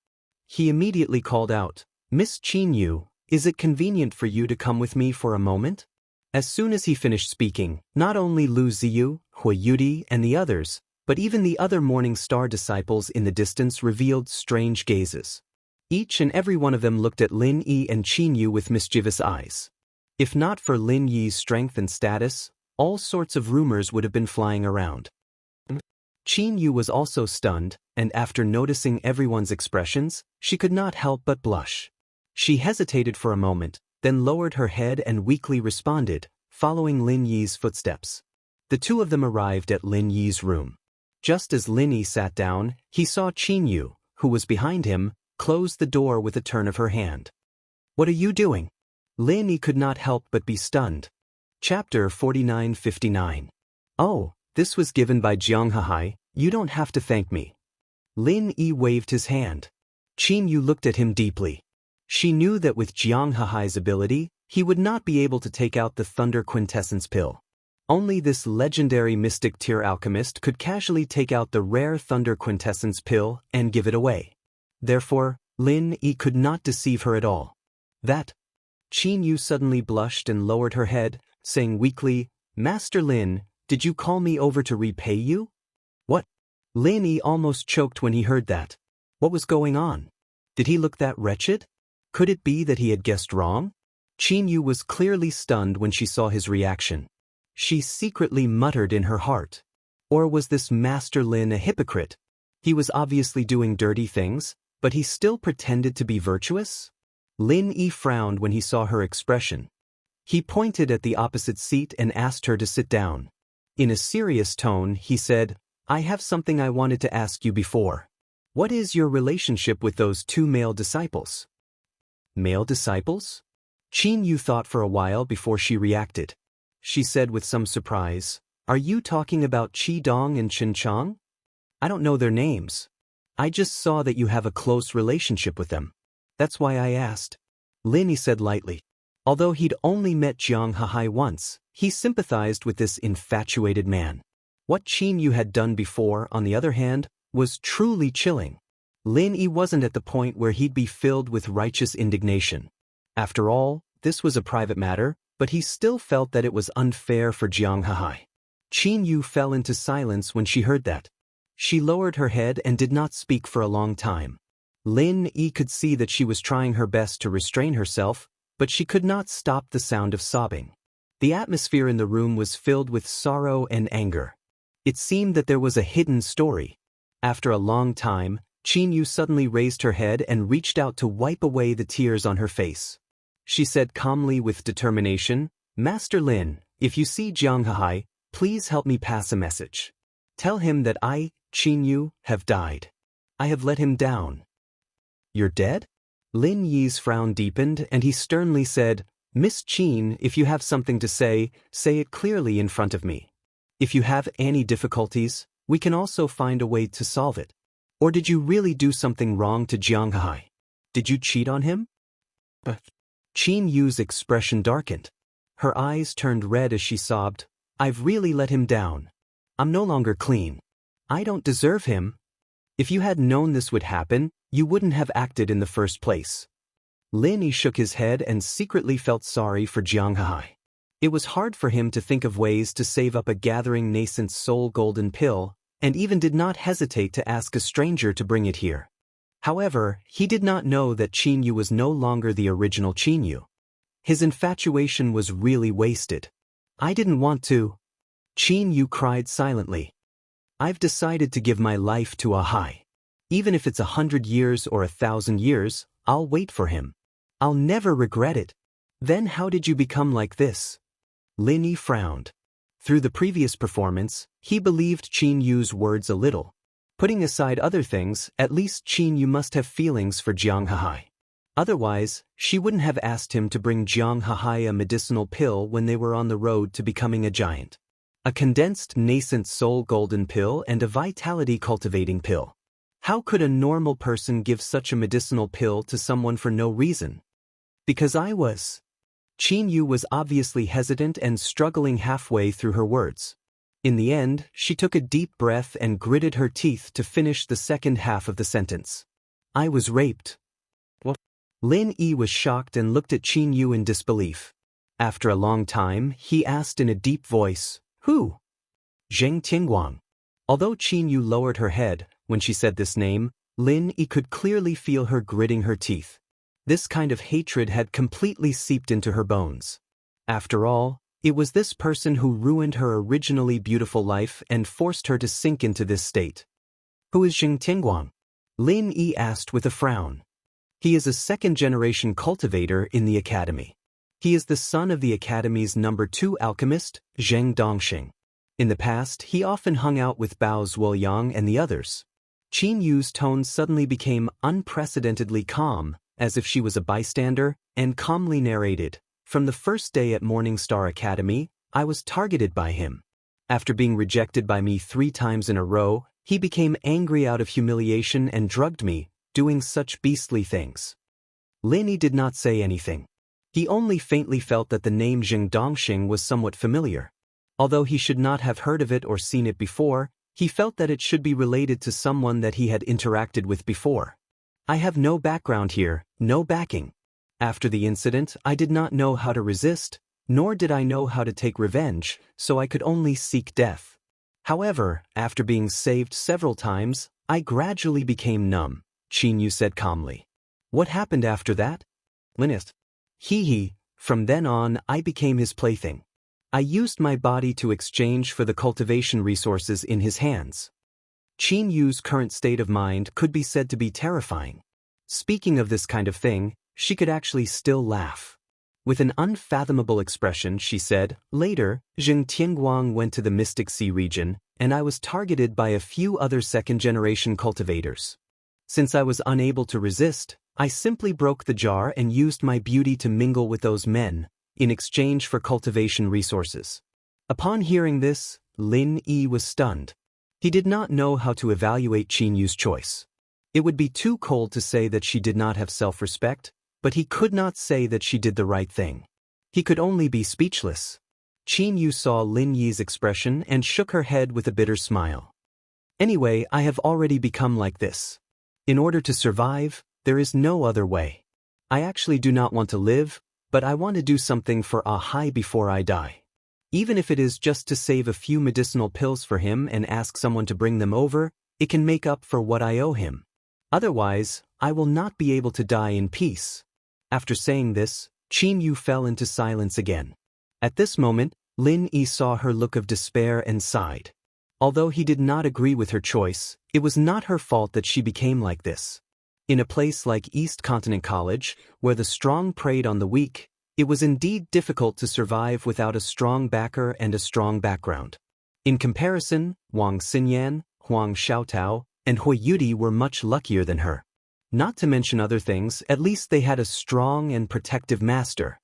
He immediately called out, "Miss Qin Yu, is it convenient for you to come with me for a moment?" As soon as he finished speaking, not only Lu Ziyu, Hui Yudi, and the others, but even the other Morning Star disciples in the distance revealed strange gazes. Each and every one of them looked at Lin Yi and Qin Yu with mischievous eyes. If not for Lin Yi's strength and status, all sorts of rumors would have been flying around. Qin Yu was also stunned, and after noticing everyone's expressions, she could not help but blush. She hesitated for a moment, then lowered her head and weakly responded, following Lin Yi's footsteps. The two of them arrived at Lin Yi's room. Just as Lin Yi sat down, he saw Qin Yu, who was behind him, close the door with a turn of her hand. "What are you doing?" Lin Yi could not help but be stunned. Chapter 49-59. "Oh, this was given by Jiang Hahai, you don't have to thank me." Lin Yi waved his hand. Qin Yu looked at him deeply. She knew that with Jiang Hahai's ability, he would not be able to take out the Thunder Quintessence pill. Only this legendary mystic tier alchemist could casually take out the rare Thunder Quintessence pill and give it away. Therefore, Lin Yi could not deceive her at all. "That?" Qin Yu suddenly blushed and lowered her head, saying weakly, "Master Lin, did you call me over to repay you?" "What?" Lin Yi almost choked when he heard that. What was going on? Did he look that wretched? Could it be that he had guessed wrong? Qin Yu was clearly stunned when she saw his reaction. She secretly muttered in her heart, Or was this Master Lin a hypocrite? He was obviously doing dirty things, but he still pretended to be virtuous? Lin Yi frowned when he saw her expression. He pointed at the opposite seat and asked her to sit down. In a serious tone, he said, "I have something I wanted to ask you before. What is your relationship with those two male disciples?" Male disciples? Qin Yu thought for a while before she reacted. She said with some surprise, "Are you talking about Qi Dong and Chen Chang? I don't know their names. I just saw that you have a close relationship with them. That's why I asked." Lin Yi said lightly. Although he'd only met Jiang Hahai once, he sympathized with this infatuated man. What Qin Yu had done before, on the other hand, was truly chilling. Lin Yi wasn't at the point where he'd be filled with righteous indignation. After all, this was a private matter, but he still felt that it was unfair for Jiang Hahai. Qin Yu fell into silence when she heard that. She lowered her head and did not speak for a long time. Lin Yi could see that she was trying her best to restrain herself, but she could not stop the sound of sobbing. The atmosphere in the room was filled with sorrow and anger. It seemed that there was a hidden story. After a long time, Qin Yu suddenly raised her head and reached out to wipe away the tears on her face. She said calmly with determination, "Master Lin, if you see Jiang Hahai, please help me pass a message. Tell him that I, Qin Yu, have died. I have let him down." "You're dead?" Lin Yi's frown deepened and he sternly said, "Miss Qin, if you have something to say it clearly in front of me. If you have any difficulties, we can also find a way to solve it. Or did you really do something wrong to Jiang Hahai? Did you cheat on him?" But Qin Yu's expression darkened. Her eyes turned red as she sobbed, "I've really let him down. I'm no longer clean. I don't deserve him. If you had known this would happen, you wouldn't have acted in the first place." Lin Yi shook his head and secretly felt sorry for Jiang Hahai. It was hard for him to think of ways to save up a gathering nascent soul golden pill, and even did not hesitate to ask a stranger to bring it here. However, he did not know that Qin Yu was no longer the original Qin Yu. His infatuation was really wasted. "I didn't want to." Qin Yu cried silently. "I've decided to give my life to Ahai. Even if it's 100 years or 1,000 years, I'll wait for him. I'll never regret it." "Then how did you become like this?" Lin Yi frowned. Through the previous performance, he believed Qin Yu's words a little. Putting aside other things, at least Qin Yu must have feelings for Jiang Hahai. Otherwise, she wouldn't have asked him to bring Jiang Hahai a medicinal pill when they were on the road to becoming a giant. A condensed nascent soul golden pill and a vitality cultivating pill. How could a normal person give such a medicinal pill to someone for no reason? "Because I was." Qin Yu was obviously hesitant and struggling halfway through her words. In the end, she took a deep breath and gritted her teeth to finish the second half of the sentence. "I was raped." "What?" Lin Yi was shocked and looked at Qin Yu in disbelief. After a long time, he asked in a deep voice, "Who?" "Zheng Tingguang." Although Qin Yu lowered her head, when she said this name, Lin Yi could clearly feel her gritting her teeth. This kind of hatred had completely seeped into her bones. After all, it was this person who ruined her originally beautiful life and forced her to sink into this state. "Who is Zheng Tingguang?" Lin Yi asked with a frown. "He is a second-generation cultivator in the academy. He is the son of the academy's number 2 alchemist, Zheng Dongxing. In the past, he often hung out with Bao Zuoyang and the others." Qin Yu's tone suddenly became unprecedentedly calm, as if she was a bystander, and calmly narrated, "From the first day at Morning Star Academy, I was targeted by him. After being rejected by me 3 times in a row, he became angry out of humiliation and drugged me, doing such beastly things." Lin Yi did not say anything. He only faintly felt that the name Zheng Dongxing was somewhat familiar. Although he should not have heard of it or seen it before, he felt that it should be related to someone that he had interacted with before. "I have no background here, no backing. After the incident, I did not know how to resist, nor did I know how to take revenge, so I could only seek death. However, after being saved several times, I gradually became numb," Qin Yu said calmly. "What happened after that?" Linist. He. From then on, I became his plaything. I used my body to exchange for the cultivation resources in his hands. Qin Yu's current state of mind could be said to be terrifying. Speaking of this kind of thing, she could actually still laugh. With an unfathomable expression, she said, "Later, Zheng Tianguang went to the Mystic Sea region, and I was targeted by a few other second-generation cultivators. Since I was unable to resist, I simply broke the jar and used my beauty to mingle with those men, in exchange for cultivation resources." Upon hearing this, Lin Yi was stunned. He did not know how to evaluate Qin Yu's choice. It would be too cold to say that she did not have self-respect, but he could not say that she did the right thing. He could only be speechless. Qin Yu saw Lin Yi's expression and shook her head with a bitter smile. "Anyway, I have already become like this. In order to survive, there is no other way. I actually do not want to live, but I want to do something for Ahai before I die. Even if it is just to save a few medicinal pills for him and ask someone to bring them over, it can make up for what I owe him. Otherwise, I will not be able to die in peace." After saying this, Qin Yu fell into silence again. At this moment, Lin Yi saw her look of despair and sighed. Although he did not agree with her choice, it was not her fault that she became like this. In a place like East Continent College, where the strong preyed on the weak, it was indeed difficult to survive without a strong backer and a strong background. In comparison, Wang Xinyan, Huang Xiaotao, and Hui Yudi were much luckier than her. Not to mention other things, at least they had a strong and protective master.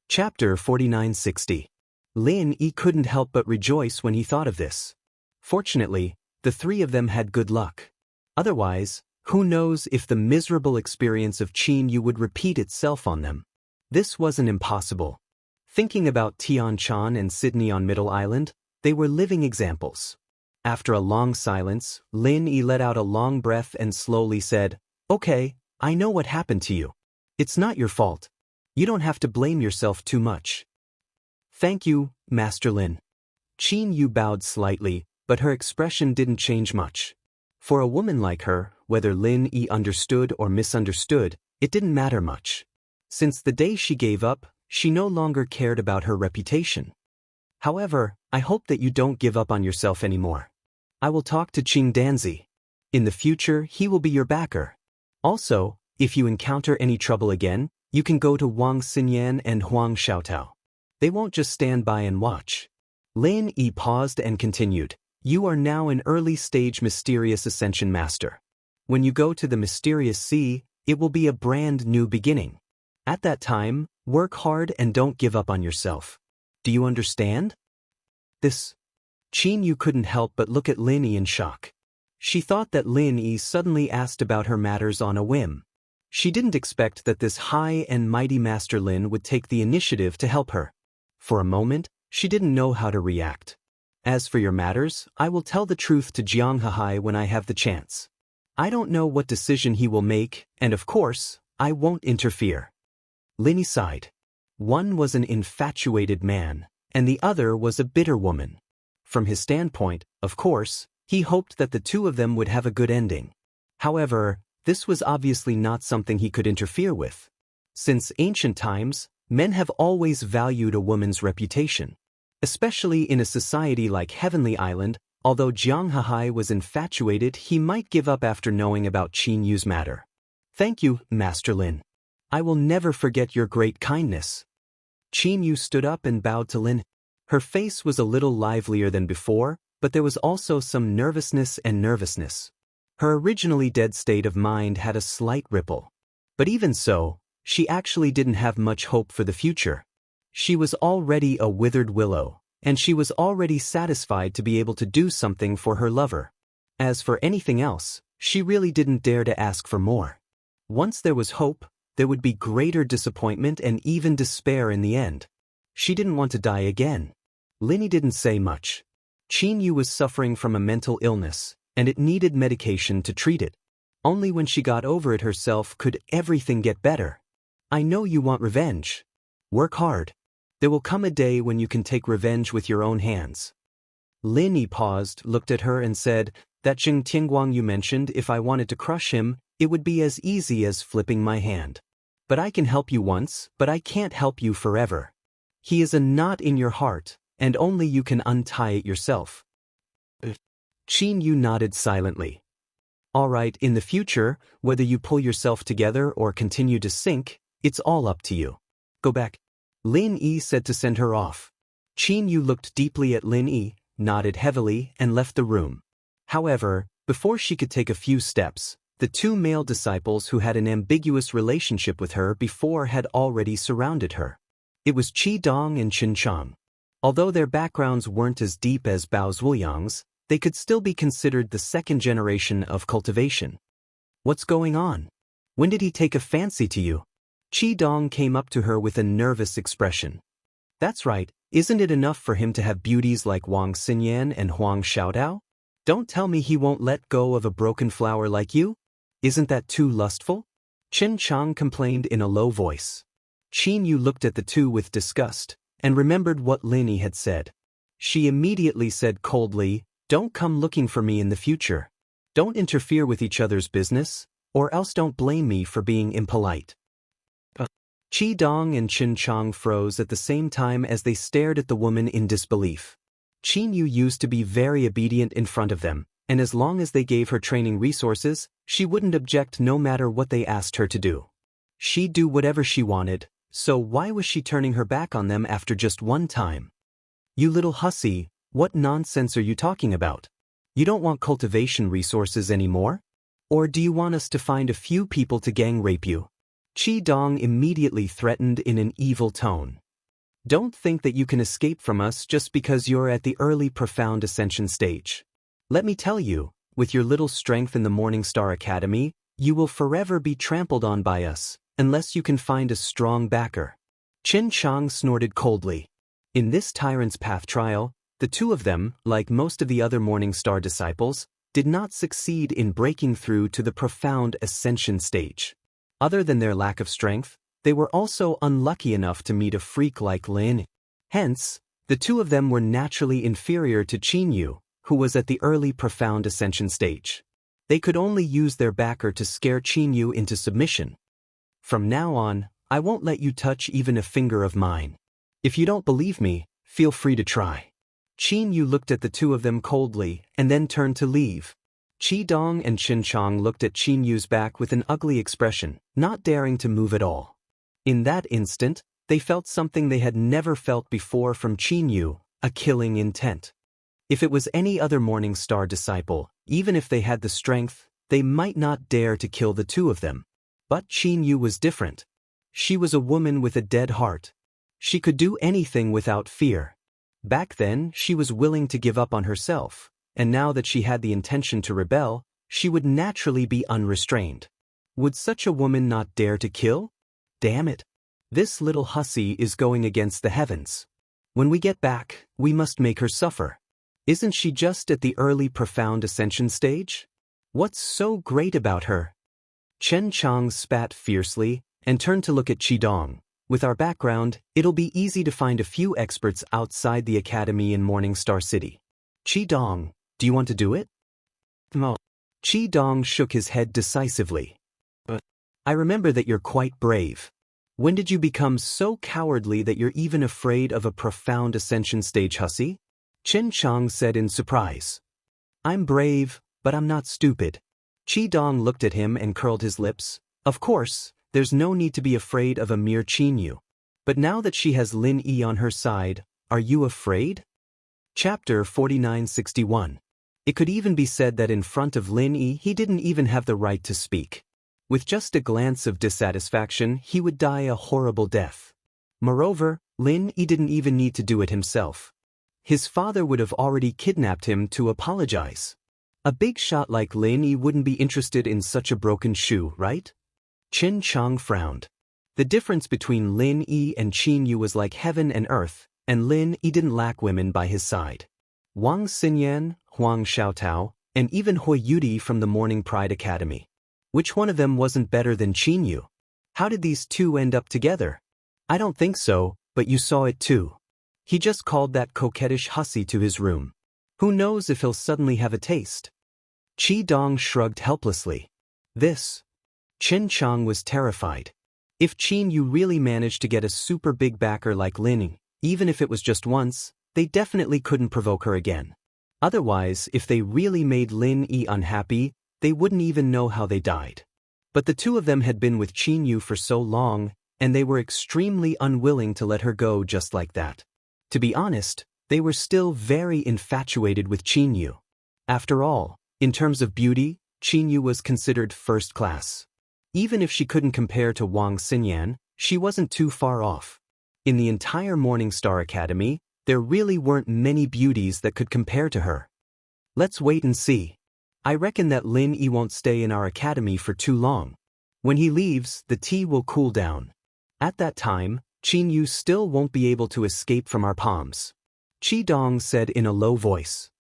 Chapter 4960. Lin Yi couldn't help but rejoice when he thought of this. Fortunately, the three of them had good luck. Otherwise, who knows if the miserable experience of Qin Yu would repeat itself on them. This wasn't impossible. Thinking about Tian Chan and Sydney on Middle Island, they were living examples. After a long silence, Lin Yi let out a long breath and slowly said, "Okay, I know what happened to you. It's not your fault. You don't have to blame yourself too much." "Thank you, Master Lin." Qin Yu bowed slightly, but her expression didn't change much. For a woman like her, whether Lin Yi understood or misunderstood, it didn't matter much. Since the day she gave up, she no longer cared about her reputation. "However, I hope that you don't give up on yourself anymore. I will talk to Qing Danzi. In the future, he will be your backer. Also, if you encounter any trouble again, you can go to Wang Xinyan and Huang Xiaotao. They won't just stand by and watch." Lin Yi paused and continued, "You are now an early-stage mysterious ascension master. When you go to the mysterious sea, it will be a brand new beginning. At that time, work hard and don't give up on yourself. Do you understand?" This. Qin Yu couldn't help but look at Lin Yi in shock. She thought that Lin Yi suddenly asked about her matters on a whim. She didn't expect that this high and mighty Master Lin would take the initiative to help her. For a moment, she didn't know how to react. "As for your matters, I will tell the truth to Jiang Hahai when I have the chance. I don't know what decision he will make, and of course, I won't interfere." Lin Yi sighed. One was an infatuated man, and the other was a bitter woman. From his standpoint, of course, he hoped that the two of them would have a good ending. However, this was obviously not something he could interfere with. Since ancient times, men have always valued a woman's reputation. Especially in a society like Heavenly Island, although Jiang Hahai was infatuated, he might give up after knowing about Qin Yu's matter. "Thank you, Master Lin. I will never forget your great kindness." Qin Yu stood up and bowed to Lin. Her face was a little livelier than before, but there was also some nervousness. Her originally dead state of mind had a slight ripple. But even so, she actually didn't have much hope for the future. She was already a withered willow, and she was already satisfied to be able to do something for her lover. As for anything else, she really didn't dare to ask for more. Once there was hope, there would be greater disappointment and even despair in the end. She didn't want to die again. Lin Yi didn't say much. Qin Yu was suffering from a mental illness, and it needed medication to treat it. Only when she got over it herself could everything get better. "I know you want revenge. Work hard. There will come a day when you can take revenge with your own hands." Lin Yi paused, looked at her and said, "That Zheng Tianguang you mentioned, if I wanted to crush him, it would be as easy as flipping my hand. But I can help you once, but I can't help you forever. He is a knot in your heart, and only you can untie it yourself. Qin Yu nodded silently. Alright, in the future, whether you pull yourself together or continue to sink, it's all up to you. Go back. Lin Yi said to send her off. Qin Yu looked deeply at Lin Yi, nodded heavily, and left the room. However, before she could take a few steps, the two male disciples who had an ambiguous relationship with her before had already surrounded her. It was Qi Dong and Qin Chang. Although their backgrounds weren't as deep as Bao Zhuoyang's, they could still be considered the second generation of cultivation. What's going on? When did he take a fancy to you? Qi Dong came up to her with a nervous expression. That's right, isn't it enough for him to have beauties like Wang Xinyan and Huang Xiaodao? Don't tell me he won't let go of a broken flower like you? Isn't that too lustful? Qin Chang complained in a low voice. Qin Yu looked at the two with disgust, and remembered what Lin Yi had said. She immediately said coldly, "Don't come looking for me in the future. Don't interfere with each other's business, or else don't blame me for being impolite." Qi Dong and Qin Chang froze at the same time as they stared at the woman in disbelief. Qin Yu used to be very obedient in front of them, and as long as they gave her training resources, she wouldn't object no matter what they asked her to do. She'd do whatever she wanted, so why was she turning her back on them after just one time? You little hussy, what nonsense are you talking about? You don't want cultivation resources anymore? Or do you want us to find a few people to gang rape you? Qi Dong immediately threatened in an evil tone. Don't think that you can escape from us just because you're at the early profound ascension stage. Let me tell you, with your little strength in the Morning Star Academy, you will forever be trampled on by us, unless you can find a strong backer. Qin Chang snorted coldly. In this Tyrant's Path trial, the two of them, like most of the other Morning Star disciples, did not succeed in breaking through to the profound ascension stage. Other than their lack of strength, they were also unlucky enough to meet a freak like Lin. Hence, the two of them were naturally inferior to Qin Yu, who was at the early profound ascension stage. They could only use their backer to scare Qin Yu into submission. From now on, I won't let you touch even a finger of mine. If you don't believe me, feel free to try. Qin Yu looked at the two of them coldly and then turned to leave. Qi Dong and Qin Chang looked at Qin Yu's back with an ugly expression, not daring to move at all. In that instant, they felt something they had never felt before from Qin Yu, a killing intent. If it was any other Morning Star disciple, even if they had the strength, they might not dare to kill the two of them. But Qin Yu was different. She was a woman with a dead heart. She could do anything without fear. Back then, she was willing to give up on herself, and now that she had the intention to rebel, she would naturally be unrestrained. Would such a woman not dare to kill? Damn it. This little hussy is going against the heavens. When we get back, we must make her suffer. Isn't she just at the early profound ascension stage? What's so great about her? Qin Chang spat fiercely and turned to look at Qi Dong. With our background, it'll be easy to find a few experts outside the academy in Morning Star City. Qi Dong, do you want to do it? No. Qi Dong shook his head decisively. But I remember that you're quite brave. When did you become so cowardly that you're even afraid of a profound ascension stage hussy? Qin Chang said in surprise. I'm brave, but I'm not stupid. Qi Dong looked at him and curled his lips. Of course, there's no need to be afraid of a mere Qin Yu. But now that she has Lin Yi on her side, are you afraid? Chapter 4961. It could even be said that in front of Lin Yi he didn't even have the right to speak. With just a glance of dissatisfaction, he would die a horrible death. Moreover, Lin Yi didn't even need to do it himself. His father would have already kidnapped him to apologize. A big shot like Lin Yi wouldn't be interested in such a broken shoe, right? Qin Chang frowned. The difference between Lin Yi and Qin Yu was like heaven and earth, and Lin Yi didn't lack women by his side. Wang Xinyan, Huang Xiaotao, and even Hui Yudi from the Morning Pride Academy. Which one of them wasn't better than Qin Yu? How did these two end up together? I don't think so, but you saw it too. He just called that coquettish hussy to his room. Who knows if he'll suddenly have a taste? Qi Dong shrugged helplessly. This. Qin Chang was terrified. If Qin Yu really managed to get a super big backer like Lin Yi, even if it was just once, they definitely couldn't provoke her again. Otherwise, if they really made Lin Yi unhappy, they wouldn't even know how they died. But the two of them had been with Qin Yu for so long, and they were extremely unwilling to let her go just like that. To be honest, they were still very infatuated with Qin Yu. After all, in terms of beauty, Qin Yu was considered first class. Even if she couldn't compare to Wang Xinyan, she wasn't too far off. In the entire Morning Star Academy, there really weren't many beauties that could compare to her. Let's wait and see. I reckon that Lin Yi won't stay in our academy for too long. When he leaves, the tea will cool down. At that time, Qin Yu still won't be able to escape from our palms. Qi Dong said in a low voice.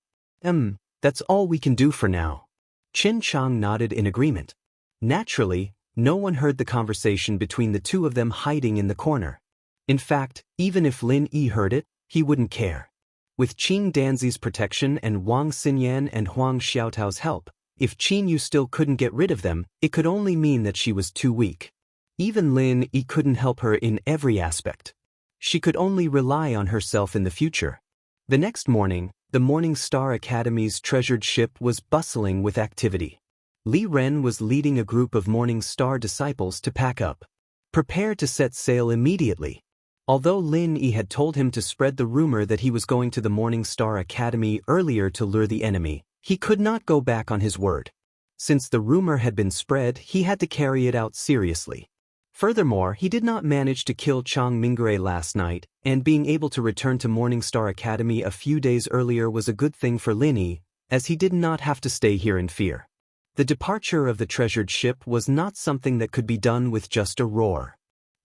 That's all we can do for now. Qin Chang nodded in agreement. Naturally, no one heard the conversation between the two of them hiding in the corner. In fact, even if Lin Yi heard it, he wouldn't care. With Qing Danzi's protection and Wang Xinyan and Huang Xiaotao's help, if Qin Yu still couldn't get rid of them, it could only mean that she was too weak. Even Lin Yi couldn't help her in every aspect. She could only rely on herself in the future. The next morning, the Morning Star Academy's treasured ship was bustling with activity. Li Ren was leading a group of Morning Star disciples to pack up. Prepare to set sail immediately. Although Lin Yi had told him to spread the rumor that he was going to the Morning Star Academy earlier to lure the enemy, he could not go back on his word. Since the rumor had been spread, he had to carry it out seriously. Furthermore, he did not manage to kill Chang Mingre last night, and being able to return to Morning Star Academy a few days earlier was a good thing for Lin Yi, as he did not have to stay here in fear. The departure of the treasured ship was not something that could be done with just a roar.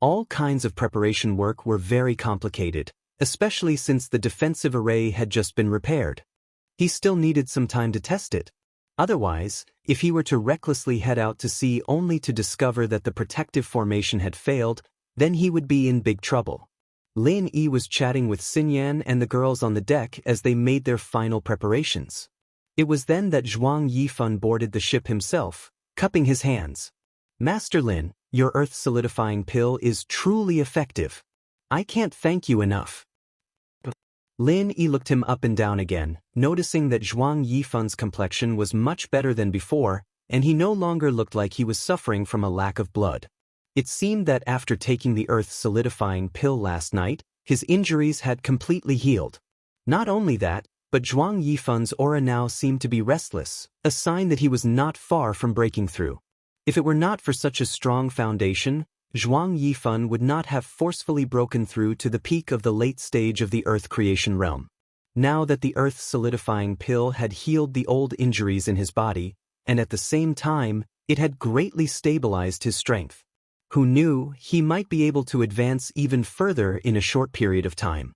All kinds of preparation work were very complicated, especially since the defensive array had just been repaired. He still needed some time to test it. Otherwise, if he were to recklessly head out to sea only to discover that the protective formation had failed, then he would be in big trouble. Lin Yi was chatting with Xinyan and the girls on the deck as they made their final preparations. It was then that Zhuang Yifan boarded the ship himself, cupping his hands. Master Lin, your earth-solidifying pill is truly effective. I can't thank you enough. Lin Yi looked him up and down again, noticing that Zhuang Yifan's complexion was much better than before, and he no longer looked like he was suffering from a lack of blood. It seemed that after taking the earth-solidifying pill last night, his injuries had completely healed. Not only that, but Zhuang Yifan's aura now seemed to be restless, a sign that he was not far from breaking through. If it were not for such a strong foundation, Zhuang Yifan would not have forcefully broken through to the peak of the late stage of the earth creation realm. Now that the earth-solidifying pill had healed the old injuries in his body, and at the same time, it had greatly stabilized his strength. Who knew, he might be able to advance even further in a short period of time.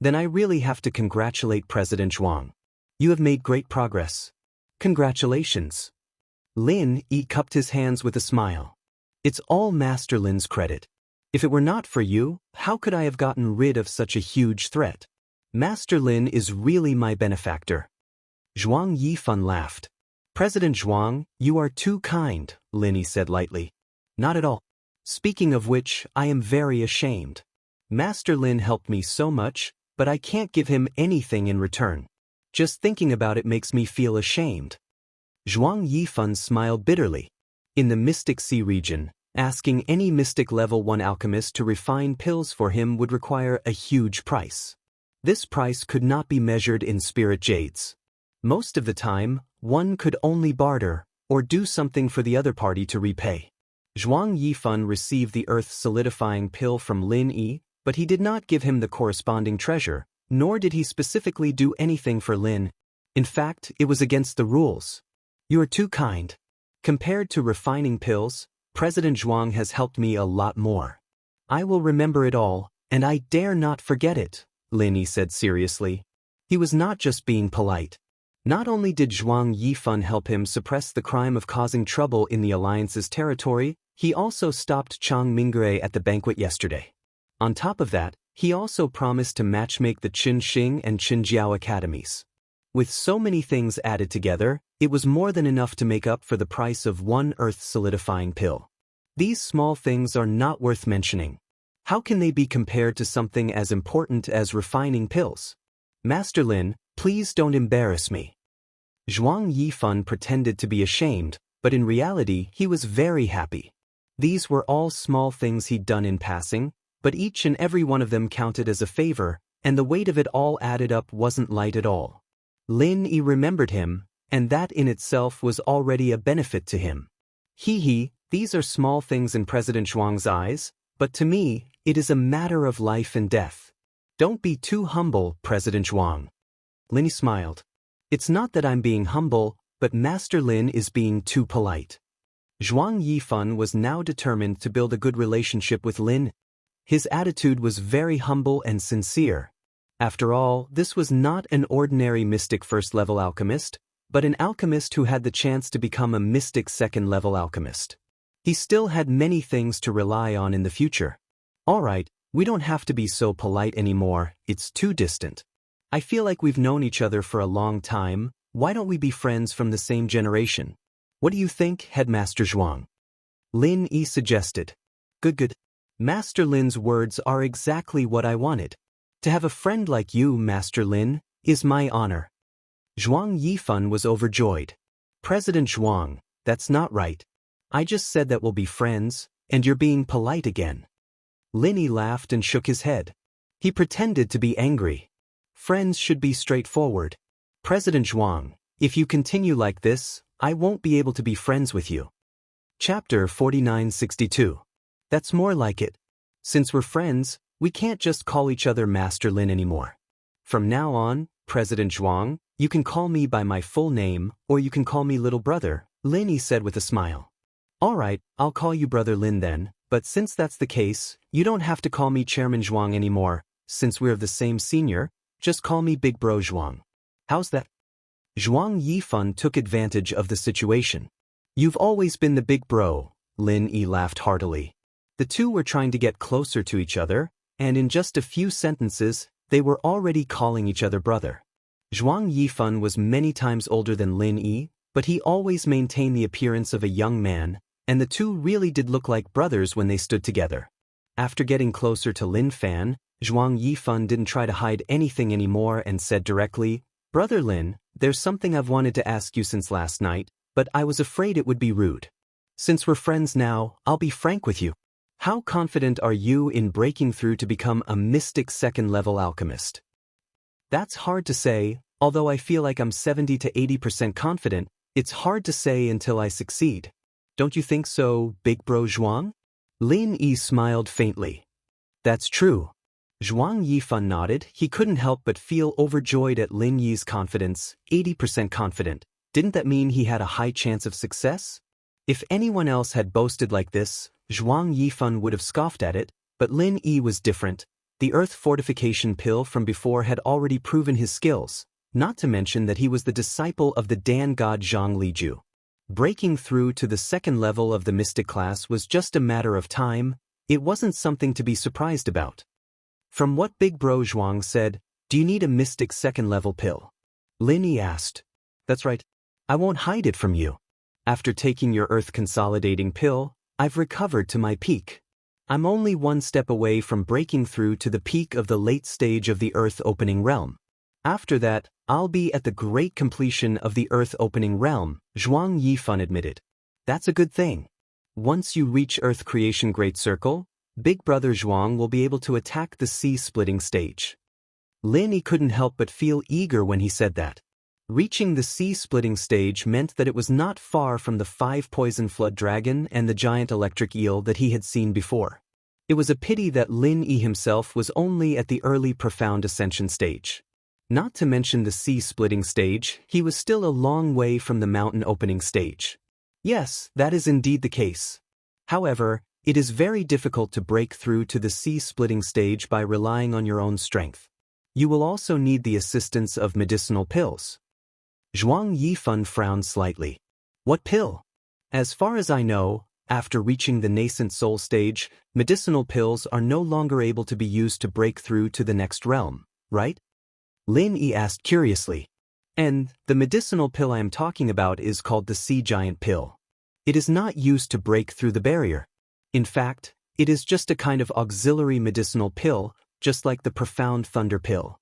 Then I really have to congratulate President Zhuang. You have made great progress. Congratulations. Lin Yi cupped his hands with a smile. It's all Master Lin's credit. If it were not for you, how could I have gotten rid of such a huge threat? Master Lin is really my benefactor. Zhuang Yifan laughed. President Zhuang, you are too kind, Lin Yi said lightly. Not at all. Speaking of which, I am very ashamed. Master Lin helped me so much, but I can't give him anything in return. Just thinking about it makes me feel ashamed. Zhuang Yifan smiled bitterly. In the Mystic Sea region, asking any Mystic Level 1 alchemist to refine pills for him would require a huge price. This price could not be measured in spirit jades. Most of the time, one could only barter, or do something for the other party to repay. Zhuang Yifan received the earth-solidifying pill from Lin Yi, but he did not give him the corresponding treasure, nor did he specifically do anything for Lin. In fact, it was against the rules. You are too kind. Compared to refining pills, President Zhuang has helped me a lot more. I will remember it all, and I dare not forget it, Lin Yi said seriously. He was not just being polite. Not only did Zhuang Yifan help him suppress the crime of causing trouble in the Alliance's territory, he also stopped Chang Mingre at the banquet yesterday. On top of that, he also promised to matchmake the Qinxing and Qinjiao academies. With so many things added together, it was more than enough to make up for the price of one earth-solidifying pill. These small things are not worth mentioning. How can they be compared to something as important as refining pills? Master Lin, please don't embarrass me. Zhuang Yifan pretended to be ashamed, but in reality he was very happy. These were all small things he'd done in passing, but each and every one of them counted as a favor, and the weight of it all added up wasn't light at all. Lin Yi remembered him, and that in itself was already a benefit to him. These are small things in President Zhuang's eyes, but to me, it is a matter of life and death. Don't be too humble, President Zhuang. Lin Yi smiled. It's not that I'm being humble, but Master Lin is being too polite. Zhuang Yifan was now determined to build a good relationship with Lin. His attitude was very humble and sincere. After all, this was not an ordinary mystic first-level alchemist, but an alchemist who had the chance to become a mystic second-level alchemist. He still had many things to rely on in the future. All right, we don't have to be so polite anymore, it's too distant. I feel like we've known each other for a long time, why don't we be friends from the same generation? What do you think, Headmaster Zhuang? Lin Yi suggested. Good. Master Lin's words are exactly what I wanted. To have a friend like you, Master Lin, is my honor. Zhuang Yifan was overjoyed. President Zhuang, that's not right. I just said that we'll be friends, and you're being polite again. Lin Yi laughed and shook his head. He pretended to be angry. Friends should be straightforward. President Zhuang, if you continue like this, I won't be able to be friends with you. Chapter 4962. That's more like it. Since we're friends, we can't just call each other Master Lin anymore. From now on, President Zhuang, you can call me by my full name, or you can call me little brother, Lin Yi said with a smile. All right, I'll call you Brother Lin then, but since that's the case, you don't have to call me Chairman Zhuang anymore. Since we're of the same senior, just call me Big Bro Zhuang. How's that? Zhuang Yifan took advantage of the situation. You've always been the big bro, Lin Yi laughed heartily. The two were trying to get closer to each other, and in just a few sentences, they were already calling each other brother. Zhuang Yifan was many times older than Lin Yi, but he always maintained the appearance of a young man, and the two really did look like brothers when they stood together. After getting closer to Lin Fan, Zhuang Yifan didn't try to hide anything anymore and said directly, Brother Lin, there's something I've wanted to ask you since last night, but I was afraid it would be rude. Since we're friends now, I'll be frank with you. How confident are you in breaking through to become a mystic second-level alchemist? That's hard to say, although I feel like I'm 70 to 80% confident, it's hard to say until I succeed. Don't you think so, Big Bro Zhuang? Lin Yi smiled faintly. That's true. Zhuang Yifan nodded. He couldn't help but feel overjoyed at Lin Yi's confidence, 80% confident. Didn't that mean he had a high chance of success? If anyone else had boasted like this, Zhuang Yifan would have scoffed at it, but Lin Yi was different. The earth fortification pill from before had already proven his skills, not to mention that he was the disciple of the Dan god Zhang Liju. Breaking through to the second level of the mystic class was just a matter of time. It wasn't something to be surprised about. From what Big Bro Zhuang said, do you need a mystic second-level pill? Lin Yi asked. That's right. I won't hide it from you. After taking your earth-consolidating pill, I've recovered to my peak. I'm only one step away from breaking through to the peak of the late stage of the earth-opening realm. After that, I'll be at the great completion of the earth-opening realm, Zhuang Yifan admitted. That's a good thing. Once you reach Earth Creation Great Circle, Big Brother Zhuang will be able to attack the sea-splitting stage. Lin Yi couldn't help but feel eager when he said that. Reaching the sea-splitting stage meant that it was not far from the 5 poison flood dragon and the giant electric eel that he had seen before. It was a pity that Lin Yi himself was only at the early profound ascension stage. Not to mention the sea-splitting stage, he was still a long way from the mountain opening stage. Yes, that is indeed the case. However, it is very difficult to break through to the sea-splitting stage by relying on your own strength. You will also need the assistance of medicinal pills. Zhuang Yifan frowned slightly. What pill? As far as I know, after reaching the nascent soul stage, medicinal pills are no longer able to be used to break through to the next realm, right? Lin Yi asked curiously. And the medicinal pill I am talking about is called the Sea Giant Pill. It is not used to break through the barrier. In fact, It is just a kind of auxiliary medicinal pill, just like the profound thunder pill.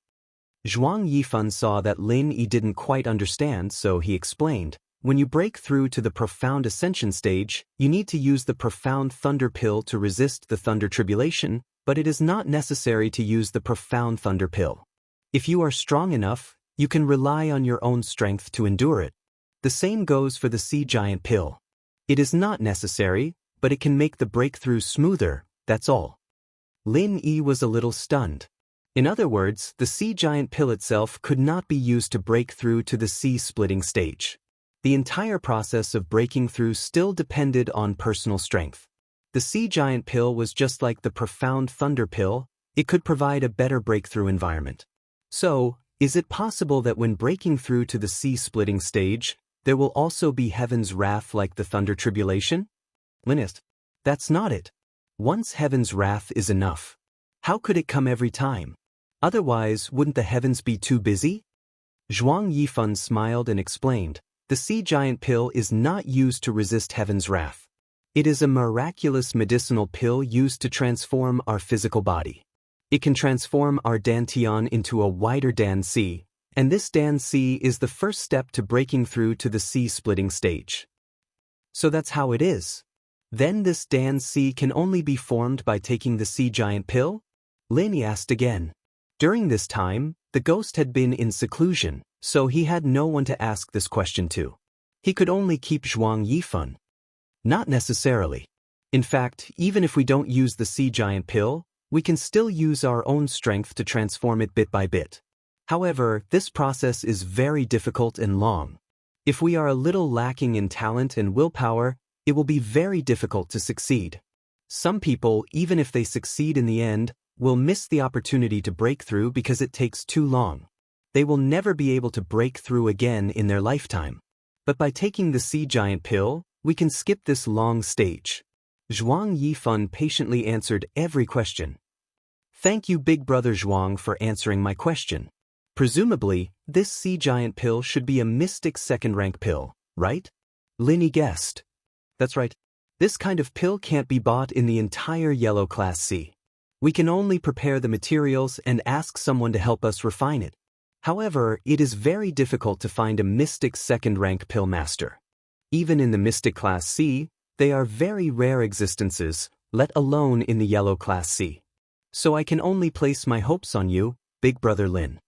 Zhuang Yifan saw that Lin Yi didn't quite understand, so he explained, when you break through to the profound ascension stage, you need to use the profound thunder pill to resist the thunder tribulation, but it is not necessary to use the profound thunder pill. If you are strong enough, you can rely on your own strength to endure it. The same goes for the sea giant pill. It is not necessary, but it can make the breakthrough smoother, that's all. Lin Yi was a little stunned. In other words, the sea giant pill itself could not be used to break through to the sea-splitting stage. The entire process of breaking through still depended on personal strength. The sea giant pill was just like the profound thunder pill, it could provide a better breakthrough environment. So, is it possible that when breaking through to the sea-splitting stage, there will also be heaven's wrath like the thunder tribulation? Linist, that's not it. Once heaven's wrath is enough. How could it come every time? Otherwise, wouldn't the heavens be too busy? Zhuang Yifan smiled and explained, the sea giant pill is not used to resist heaven's wrath. It is a miraculous medicinal pill used to transform our physical body. It can transform our dantian into a wider Dan-si, and this Dan-si is the first step to breaking through to the sea-splitting stage. So that's how it is. Then this Dan-si can only be formed by taking the sea giant pill? Lin asked again. During this time, the ghost had been in seclusion, so he had no one to ask this question to. He could only keep Zhuang Yifan. Not necessarily. In fact, even if we don't use the sea giant pill, we can still use our own strength to transform it bit by bit. However, this process is very difficult and long. If we are a little lacking in talent and willpower, it will be very difficult to succeed. Some people, even if they succeed in the end, will miss the opportunity to break through because it takes too long. They will never be able to break through again in their lifetime. But by taking the sea giant pill, we can skip this long stage. Zhuang Yifan patiently answered every question. Thank you, Big Brother Zhuang, for answering my question. Presumably, this sea giant pill should be a mystic second-rank pill, right? Lin Yi guessed. That's right. This kind of pill can't be bought in the entire yellow class C. We can only prepare the materials and ask someone to help us refine it. However, it is very difficult to find a mystic second-rank pill master. Even in the mystic class C, they are very rare existences, let alone in the yellow class C. So I can only place my hopes on you, Big Brother Lin.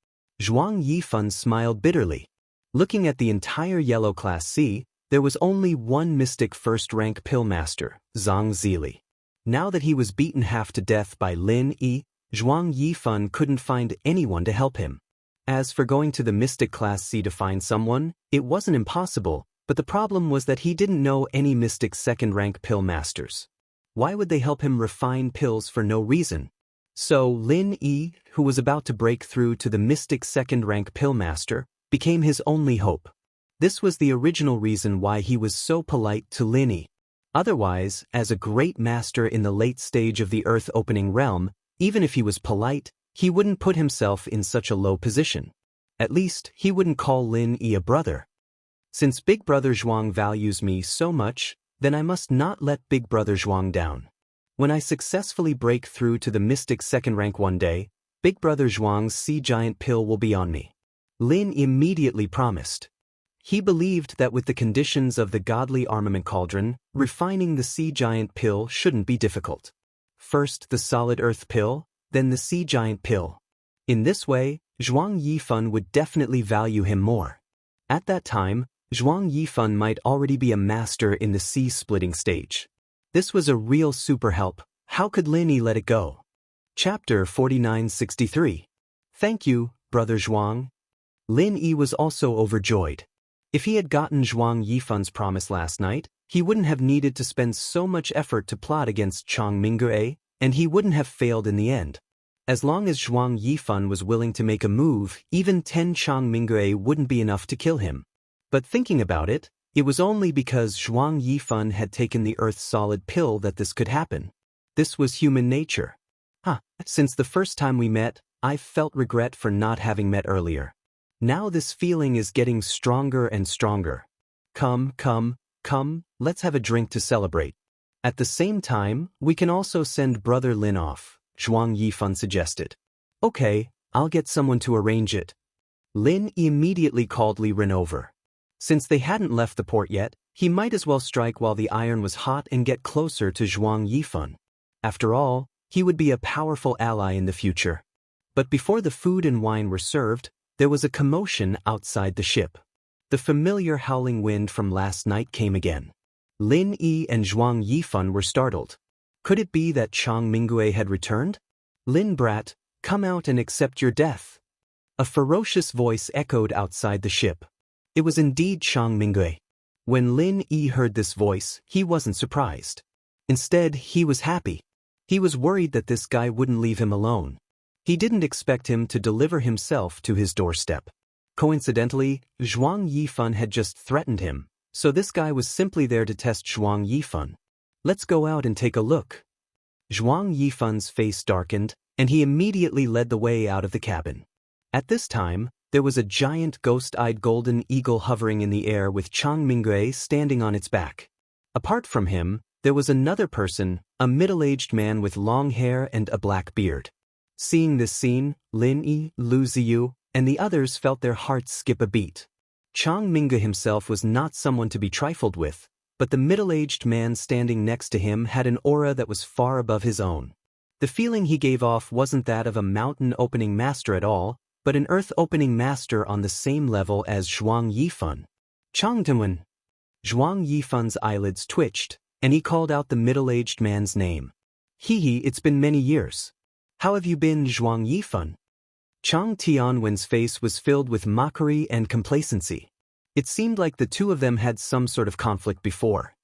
Zhuang Yifan smiled bitterly. Looking at the entire yellow class C, there was only one mystic first-rank pill master, Zhang Zili. Now that he was beaten half to death by Lin Yi, Zhuang Yifan couldn't find anyone to help him. As for going to the mystic class C to find someone, it wasn't impossible, but the problem was that he didn't know any mystic second-rank pill masters. Why would they help him refine pills for no reason? So Lin Yi, who was about to break through to the mystic second-rank pill master, became his only hope. This was the original reason why he was so polite to Lin Yi. Otherwise, as a great master in the late stage of the earth-opening realm, even if he was polite, he wouldn't put himself in such a low position. At least, he wouldn't call Lin Yi a brother. Since Big Brother Zhuang values me so much, then I must not let Big Brother Zhuang down. When I successfully break through to the mystic second rank one day, Big Brother Zhuang's sea giant pill will be on me. Lin immediately promised. He believed that with the conditions of the godly armament cauldron, refining the sea giant pill shouldn't be difficult. First the solid earth pill, then the sea giant pill. In this way, Zhuang Yifan would definitely value him more. At that time, Zhuang Yifan might already be a master in the sea-splitting stage. This was a real super help. How could Lin Yi let it go? Chapter 4963. Thank you, Brother Zhuang. Lin Yi was also overjoyed. If he had gotten Zhuang Yifan's promise last night, he wouldn't have needed to spend so much effort to plot against Chang Mingge, and he wouldn't have failed in the end. As long as Zhuang Yifan was willing to make a move, even 10 Chang Mingge wouldn't be enough to kill him. But thinking about it, it was only because Zhuang Yifan had taken the Earth's solid pill that this could happen. This was human nature. Since the first time we met, I've felt regret for not having met earlier. Now this feeling is getting stronger and stronger. Come, let's have a drink to celebrate. At the same time, we can also send Brother Lin off, Zhuang Yifan suggested. Okay, I'll get someone to arrange it. Lin immediately called Li Ren over. Since they hadn't left the port yet, he might as well strike while the iron was hot and get closer to Zhuang Yifan. After all, he would be a powerful ally in the future. But before the food and wine were served, there was a commotion outside the ship. The familiar howling wind from last night came again. Lin Yi and Zhuang Yifan were startled. Could it be that Chang Minggui had returned? Lin brat, come out and accept your death. A ferocious voice echoed outside the ship. It was indeed Chang Minggui. When Lin Yi heard this voice, he wasn't surprised. Instead, he was happy. He was worried that this guy wouldn't leave him alone. He didn't expect him to deliver himself to his doorstep. Coincidentally, Zhuang Yifan had just threatened him, so this guy was simply there to test Zhuang Yifan. Let's go out and take a look. Zhuang Yifan's face darkened, and he immediately led the way out of the cabin. At this time, there was a giant ghost-eyed golden eagle hovering in the air with Chang Minggui standing on its back. Apart from him, there was another person, a middle-aged man with long hair and a black beard. Seeing this scene, Lin Yi, Lu Ziyu, and the others felt their hearts skip a beat. Chang Minggui himself was not someone to be trifled with, but the middle-aged man standing next to him had an aura that was far above his own. The feeling he gave off wasn't that of a mountain-opening master at all, but an earth-opening master on the same level as Zhuang Yifan. Chang Tenwen. Zhuang Yifan's eyelids twitched, and he called out the middle-aged man's name. Hee, it's been many years. How have you been, Zhuang Yifan? Chang Tianwen's face was filled with mockery and complacency. It seemed like the two of them had some sort of conflict before.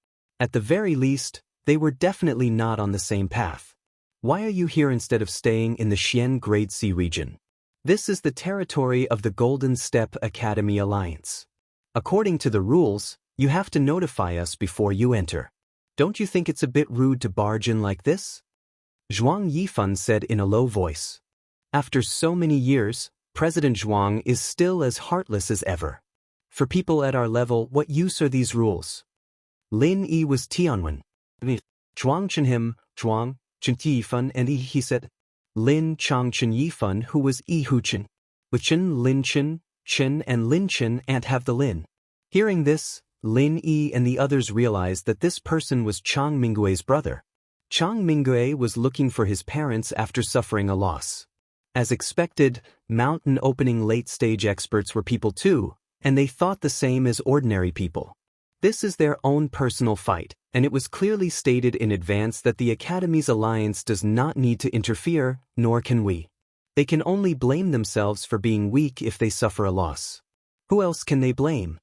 At the very least, they were definitely not on the same path. Why are you here instead of staying in the Xian Grade C region? This is the territory of the Golden Steppe Academy Alliance. According to the rules, you have to notify us before you enter. Don't you think it's a bit rude to barge in like this? Zhuang Yifan said in a low voice. After so many years, President Zhuang is still as heartless as ever. For people at our level, what use are these rules? Lin Yi was Tianwen. Zhuang Chenhim, Zhuang, Chen Yifan, and he said. Lin Chang Chen Yifan, who was Yi Hu Chen. With Chen, Lin Chen, Chen and Lin Chen and have the Lin. Hearing this, Lin Yi and the others realized that this person was Chang Minggui's brother. Chang Minggui was looking for his parents after suffering a loss. As expected, mountain-opening late-stage experts were people too, and they thought the same as ordinary people. This is their own personal fight, and it was clearly stated in advance that the Academy's alliance does not need to interfere, nor can we. They can only blame themselves for being weak if they suffer a loss. Who else can they blame?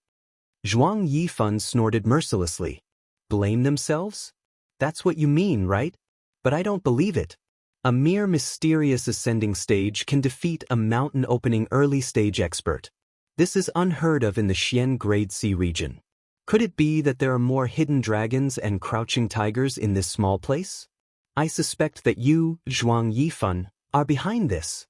Zhuang Yifan snorted mercilessly. Blame themselves? That's what you mean, right? But I don't believe it. A mere mysterious ascending stage can defeat a mountain-opening early-stage expert. This is unheard of in the Xian Grade C region. Could it be that there are more hidden dragons and crouching tigers in this small place? I suspect that you, Zhuang Yifan, are behind this.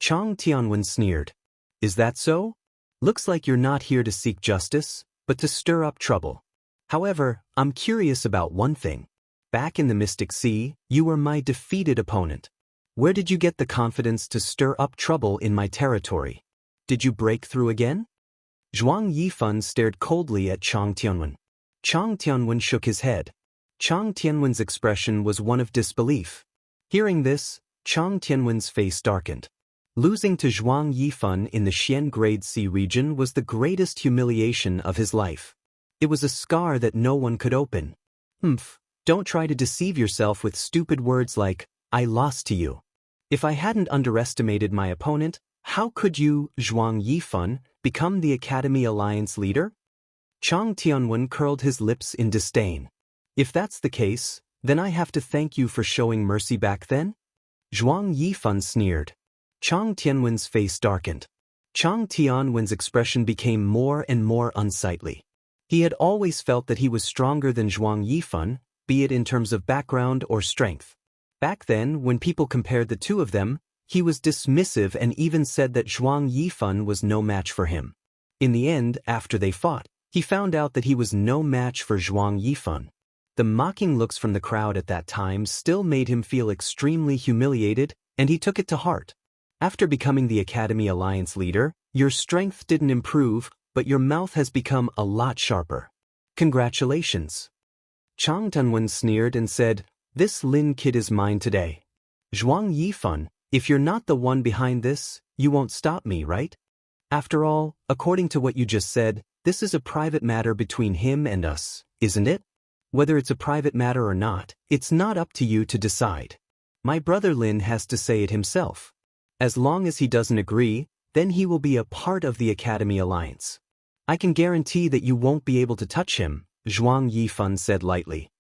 Chang Tianwen sneered. Is that so? Looks like you're not here to seek justice, but to stir up trouble. However, I'm curious about one thing. Back in the Mystic Sea, you were my defeated opponent. Where did you get the confidence to stir up trouble in my territory? Did you break through again? Zhuang Yifan stared coldly at Chang Tianwen. Chang Tianwen shook his head. Chang Tianwen's expression was one of disbelief. Hearing this, Chang Tianwen's face darkened. Losing to Zhuang Yifan in the Xian Grade C region was the greatest humiliation of his life. It was a scar that no one could open. Don't try to deceive yourself with stupid words like, I lost to you. If I hadn't underestimated my opponent, how could you, Zhuang Yifan, become the Academy Alliance leader? Chang Tianwen curled his lips in disdain. If that's the case, then I have to thank you for showing mercy back then? Zhuang Yifan sneered. Chang Tianwen's face darkened. Chang Tianwen's expression became more and more unsightly. He had always felt that he was stronger than Zhuang Yifan, be it in terms of background or strength. Back then, when people compared the two of them, he was dismissive and even said that Zhuang Yifan was no match for him. In the end, after they fought, he found out that he was no match for Zhuang Yifan. The mocking looks from the crowd at that time still made him feel extremely humiliated, and he took it to heart. After becoming the Academy Alliance leader, your strength didn't improve, but your mouth has become a lot sharper. Congratulations. Chang Tunwen sneered and said, "This Lin kid is mine today. Zhuang Yifan, if you're not the one behind this, you won't stop me, right? After all, according to what you just said, this is a private matter between him and us, isn't it? Whether it's a private matter or not, it's not up to you to decide. My brother Lin has to say it himself. As long as he doesn't agree, then he will be a part of the Academy Alliance. I can guarantee that you won't be able to touch him," Zhuang Yifan said lightly.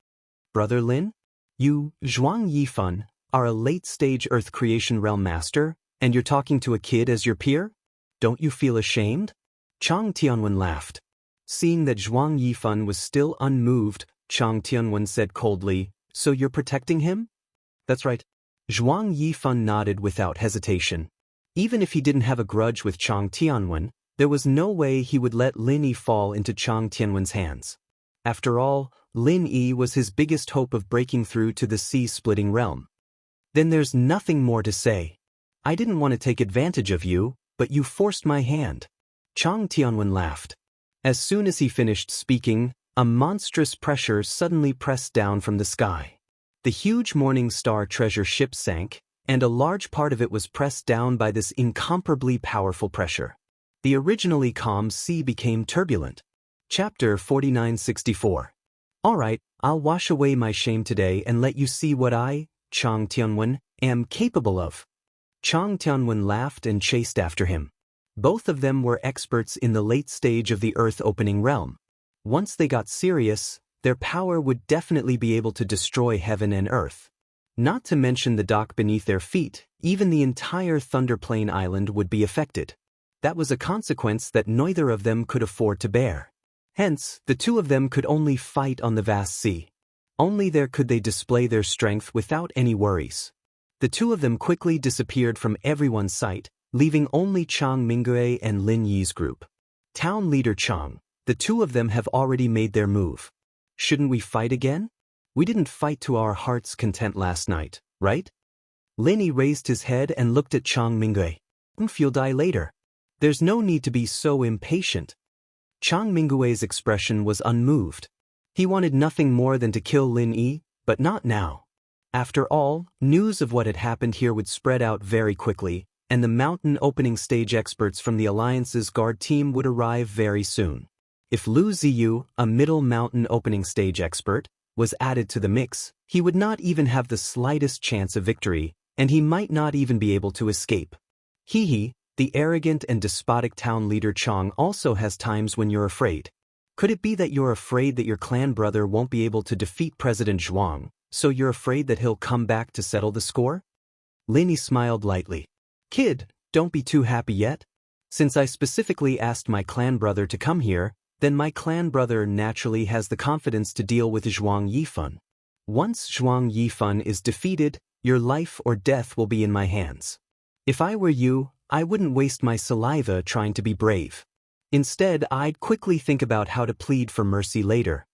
"Brother Lin? You, Zhuang Yifan, are a late-stage Earth Creation Realm Master, and you're talking to a kid as your peer? Don't you feel ashamed?" Chang Tianwen laughed. Seeing that Zhuang Yifan was still unmoved, Chang Tianwen said coldly, "So you're protecting him?" "That's right." Zhuang Yifan nodded without hesitation. Even if he didn't have a grudge with Chang Tianwen, there was no way he would let Lin Yi fall into Chang Tianwen's hands. After all, Lin Yi was his biggest hope of breaking through to the sea-splitting realm. "Then there's nothing more to say. I didn't want to take advantage of you, but you forced my hand." Chang Tianwen laughed. As soon as he finished speaking, a monstrous pressure suddenly pressed down from the sky. The huge Morning Star treasure ship sank, and a large part of it was pressed down by this incomparably powerful pressure. The originally calm sea became turbulent. Chapter 4964. "All right, I'll wash away my shame today and let you see what I, Chang Tianwen, am capable of." Chang Tianwen laughed and chased after him. Both of them were experts in the late stage of the Earth-opening realm. Once they got serious, their power would definitely be able to destroy heaven and earth. Not to mention the dock beneath their feet, even the entire Thunder Plain Island would be affected. That was a consequence that neither of them could afford to bear. Hence, the two of them could only fight on the vast sea. Only there could they display their strength without any worries. The two of them quickly disappeared from everyone's sight, leaving only Chang Mingue and Lin Yi's group. "Town leader Chang, the two of them have already made their move. Shouldn't we fight again? We didn't fight to our heart's content last night, right?" Lin Yi raised his head and looked at Chang Mingue. "You'll die later. There's no need to be so impatient." Chang Mingue's expression was unmoved. He wanted nothing more than to kill Lin Yi, but not now. After all, news of what had happened here would spread out very quickly, and the mountain opening stage experts from the Alliance's guard team would arrive very soon. If Lu Ziyu, a middle mountain opening stage expert, was added to the mix, he would not even have the slightest chance of victory, and he might not even be able to escape. The arrogant and despotic town leader Chang also has times when you're afraid. Could it be that you're afraid that your clan brother won't be able to defeat President Zhuang, so you're afraid that he'll come back to settle the score? Lin Yi smiled lightly. "Kid, don't be too happy yet. Since I specifically asked my clan brother to come here, then my clan brother naturally has the confidence to deal with Zhuang Yifan. Once Zhuang Yifan is defeated, your life or death will be in my hands. If I were you, I wouldn't waste my saliva trying to be brave. Instead, I'd quickly think about how to plead for mercy later."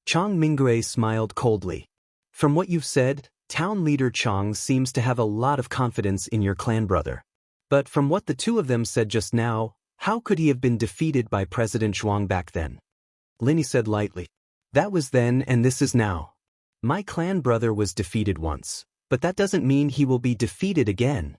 Chang Mingue smiled coldly. "From what you've said, town leader Chang seems to have a lot of confidence in your clan brother. But from what the two of them said just now, how could he have been defeated by President Zhuang back then?" Lin Yi said lightly. "That was then and this is now. My clan brother was defeated once, but that doesn't mean he will be defeated again."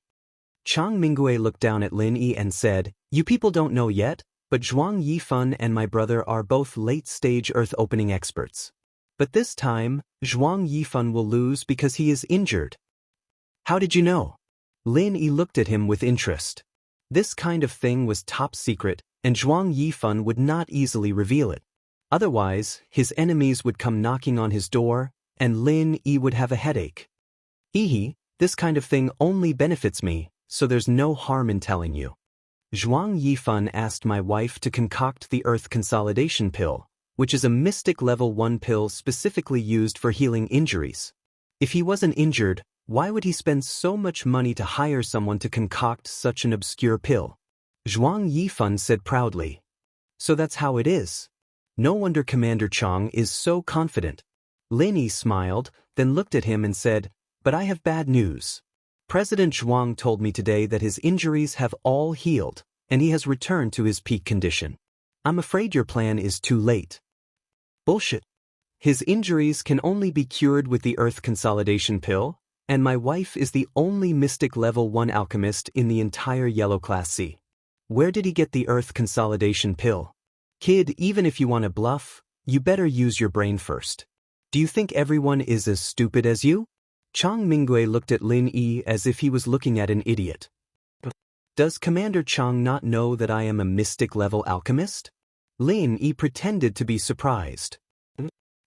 Chang Mingue looked down at Lin Yi and said, "You people don't know yet, but Zhuang Yifan and my brother are both late-stage Earth-opening experts. But this time, Zhuang Yifan will lose because he is injured." "How did you know?" Lin Yi looked at him with interest. This kind of thing was top secret, and Zhuang Yifan would not easily reveal it. Otherwise, his enemies would come knocking on his door, and Lin Yi would have a headache. This kind of thing only benefits me, so there's no harm in telling you. Zhuang Yifan asked my wife to concoct the Earth Consolidation Pill, which is a mystic level 1 pill specifically used for healing injuries. If he wasn't injured, why would he spend so much money to hire someone to concoct such an obscure pill? Zhuang Yifan said proudly. "So that's how it is. No wonder Commander Chang is so confident. Lin Yi smiled, then looked at him and said, "But I have bad news. President Zhuang told me today that his injuries have all healed, and he has returned to his peak condition. I'm afraid your plan is too late." "Bullshit. His injuries can only be cured with the Earth Consolidation Pill, and my wife is the only Mystic Level 1 alchemist in the entire Yellow Class C. Where did he get the Earth Consolidation Pill? Kid, even if you want to bluff, you better use your brain first. Do you think everyone is as stupid as you?" Chang Mingwei looked at Lin Yi as if he was looking at an idiot. "Does Commander Chang not know that I am a Mystic Level alchemist?" Lin Yi pretended to be surprised.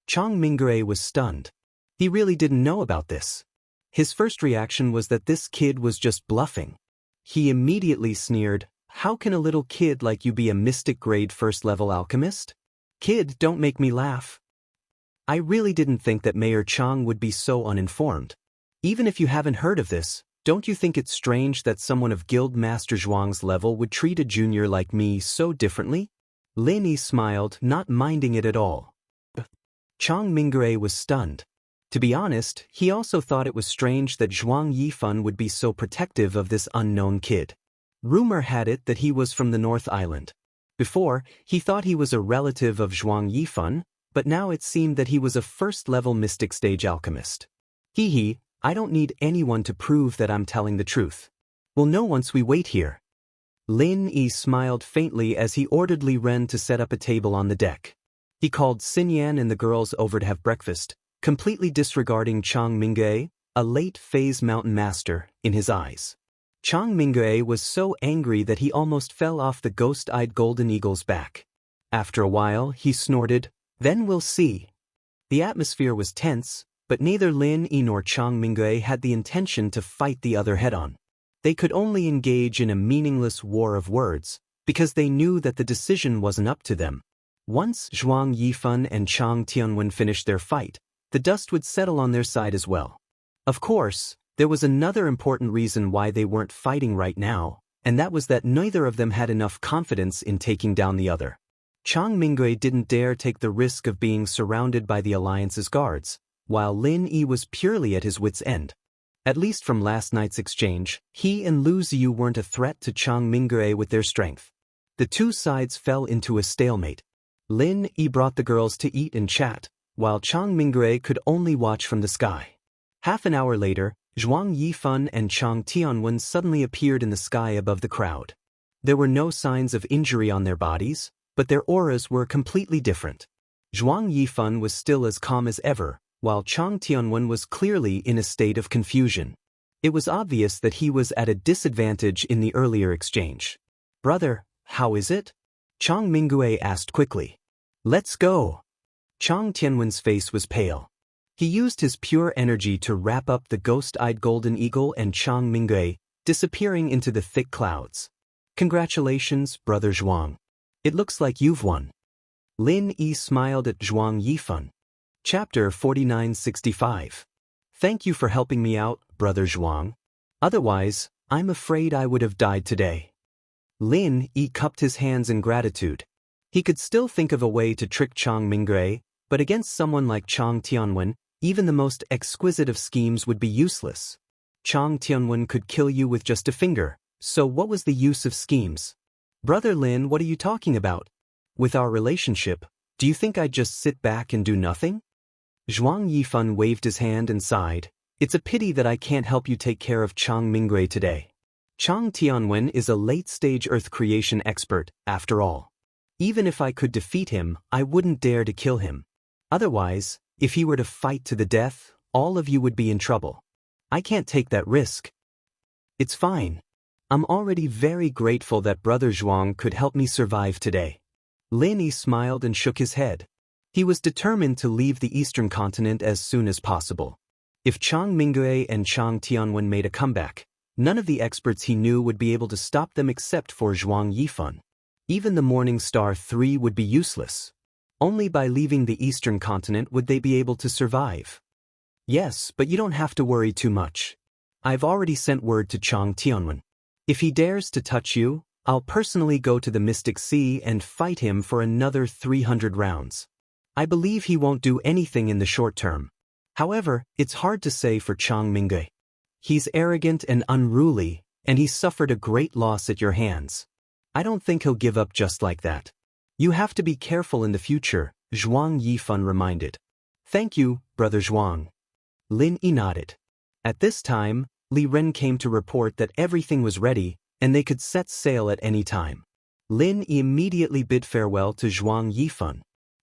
Chang Mingwei was stunned. He really didn't know about this. His first reaction was that this kid was just bluffing. He immediately sneered, "How can a little kid like you be a Mystic Grade first-level alchemist? Kid, don't make me laugh. I really didn't think that Mayor Chang would be so uninformed. Even if you haven't heard of this, don't you think it's strange that someone of Guild Master Zhuang's level would treat a junior like me so differently?" Lin Yi smiled, not minding it at all. Chang Mingwei was stunned. To be honest, he also thought it was strange that Zhuang Yifan would be so protective of this unknown kid. Rumor had it that he was from the North Island. Before, he thought he was a relative of Zhuang Yifan, but now it seemed that he was a first-level mystic stage alchemist. Hee, I don't need anyone to prove that I'm telling the truth. We'll know once we wait here. Lin Yi smiled faintly as he ordered Li Ren to set up a table on the deck. He called Xinyan and the girls over to have breakfast, completely disregarding Chang Mingwei, a late-phase mountain master, in his eyes. Chang Mingwei was so angry that he almost fell off the ghost-eyed golden eagle's back. After a while, he snorted, "Then we'll see." The atmosphere was tense, but neither Lin Yi nor Chang Mingwei had the intention to fight the other head-on. They could only engage in a meaningless war of words, because they knew that the decision wasn't up to them. Once Zhuang Yifan and Chang Tianwen finished their fight, the dust would settle on their side as well. Of course, there was another important reason why they weren't fighting right now, and that was that neither of them had enough confidence in taking down the other. Chang Mingwei didn't dare take the risk of being surrounded by the Alliance's guards, while Lin Yi was purely at his wits' end. At least from last night's exchange, he and Lu Ziyu weren't a threat to Chang Mingwei with their strength. The two sides fell into a stalemate. Lin Yi brought the girls to eat and chat, while Chang Mingwei could only watch from the sky. Half an hour later, Zhuang Yifan and Chang Tianwen suddenly appeared in the sky above the crowd. There were no signs of injury on their bodies, but their auras were completely different. Zhuang Yifan was still as calm as ever, while Chang Tianwen was clearly in a state of confusion. It was obvious that he was at a disadvantage in the earlier exchange. "Brother, how is it?" Chang Mingwei asked quickly. "Let's go." Chang Tianwen's face was pale. He used his pure energy to wrap up the ghost-eyed golden eagle and Chang Mingwei, disappearing into the thick clouds. "Congratulations, Brother Zhuang. It looks like you've won." Lin Yi smiled at Zhuang Yifan. Chapter 4965. "Thank you for helping me out, Brother Zhuang. Otherwise, I'm afraid I would have died today." Lin Yi cupped his hands in gratitude. He could still think of a way to trick Chang Mingwei, but against someone like Chang Tianwen, even the most exquisite of schemes would be useless. Chang Tianwen could kill you with just a finger, so what was the use of schemes? "Brother Lin, what are you talking about? With our relationship, do you think I'd just sit back and do nothing?" Zhuang Yifan waved his hand and sighed. "It's a pity that I can't help you take care of Chang Mingwei today. Chang Tianwen is a late-stage earth creation expert, after all. Even if I could defeat him, I wouldn't dare to kill him. Otherwise, if he were to fight to the death, all of you would be in trouble. I can't take that risk." "It's fine. I'm already very grateful that Brother Zhuang could help me survive today." Lin Yi smiled and shook his head. He was determined to leave the eastern continent as soon as possible. If Chang Mingwei and Chang Tianwen made a comeback, none of the experts he knew would be able to stop them except for Zhuang Yifan. Even the Morning Star 3 would be useless. Only by leaving the eastern continent would they be able to survive. "Yes, but you don't have to worry too much. I've already sent word to Chang Tianwen. If he dares to touch you, I'll personally go to the Mystic Sea and fight him for another 300 rounds. I believe he won't do anything in the short term. However, it's hard to say for Chang Mingwei. He's arrogant and unruly, and he suffered a great loss at your hands. I don't think he'll give up just like that. You have to be careful in the future, Zhuang Yifan reminded. Thank you, Brother Zhuang. Lin Yi nodded. At this time, Li Ren came to report that everything was ready, and they could set sail at any time. Lin Yi immediately bid farewell to Zhuang Yifan.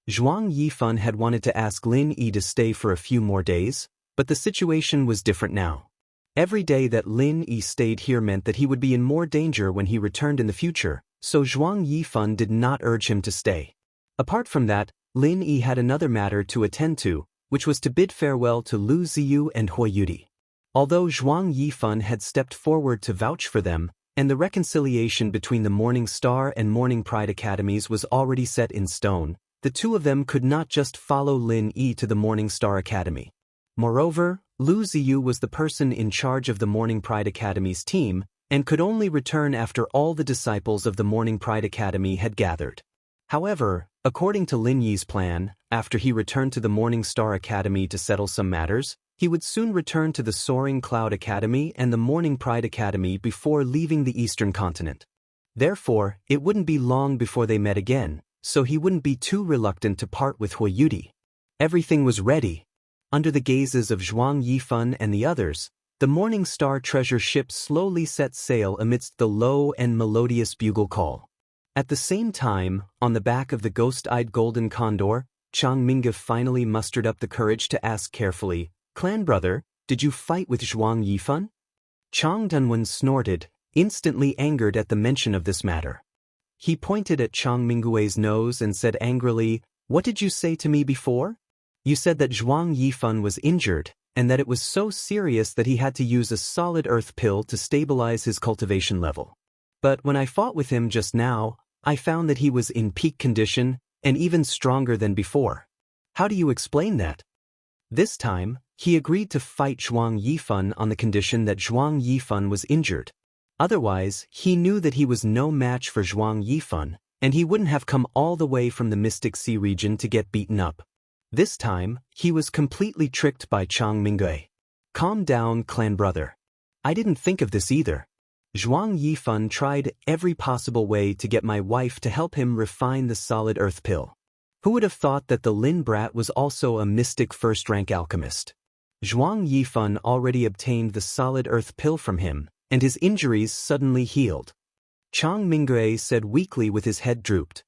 Zhuang Yifan had wanted to ask Lin Yi to stay for a few more days, but the situation was different now. Every day that Lin Yi stayed here meant that he would be in more danger when he returned in the future, so Zhuang Yifan did not urge him to stay. Apart from that, Lin Yi had another matter to attend to, which was to bid farewell to Lu Ziyu and Hui Yudi. Although Zhuang Yifan had stepped forward to vouch for them, and the reconciliation between the Morning Star and Morning Pride Academies was already set in stone, the two of them could not just follow Lin Yi to the Morning Star Academy. Moreover, Lu Ziyu was the person in charge of the Morning Pride Academy's team, and could only return after all the disciples of the Morning Pride Academy had gathered. However, according to Lin Yi's plan, after he returned to the Morning Star Academy to settle some matters, he would soon return to the Soaring Cloud Academy and the Morning Pride Academy before leaving the Eastern continent. Therefore, it wouldn't be long before they met again, so he wouldn't be too reluctant to part with Hui Yudi. Everything was ready. Under the gazes of Zhuang Yifan and the others, the Morning Star treasure ship slowly set sail amidst the low and melodious bugle call. At the same time, on the back of the ghost-eyed golden condor, Chang Mingwei finally mustered up the courage to ask carefully, "Clan brother, did you fight with Zhuang Yifan?" Chang Dunwen snorted, instantly angered at the mention of this matter. He pointed at Chang Mingwei's nose and said angrily, "What did you say to me before? You said that Zhuang Yifan was injured, and that it was so serious that he had to use a solid earth pill to stabilize his cultivation level. But when I fought with him just now, I found that he was in peak condition, and even stronger than before. How do you explain that?" This time, he agreed to fight Zhuang Yifan on the condition that Zhuang Yifan was injured. Otherwise, he knew that he was no match for Zhuang Yifan, and he wouldn't have come all the way from the Mystic Sea region to get beaten up. This time, he was completely tricked by Chang Mingwei. "Calm down, clan brother. I didn't think of this either. Zhuang Yifan tried every possible way to get my wife to help him refine the solid earth pill. Who would have thought that the Lin brat was also a mystic first-rank alchemist? Zhuang Yifan already obtained the solid earth pill from him, and his injuries suddenly healed." Chang Mingwei said weakly with his head drooped.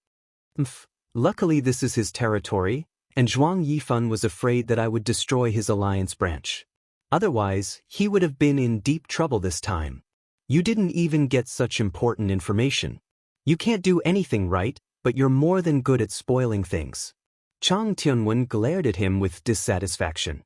Luckily this is his territory, and Zhuang Yifan was afraid that I would destroy his alliance branch. Otherwise, he would have been in deep trouble this time. You didn't even get such important information. You can't do anything right, but you're more than good at spoiling things." Chang Tianwen glared at him with dissatisfaction.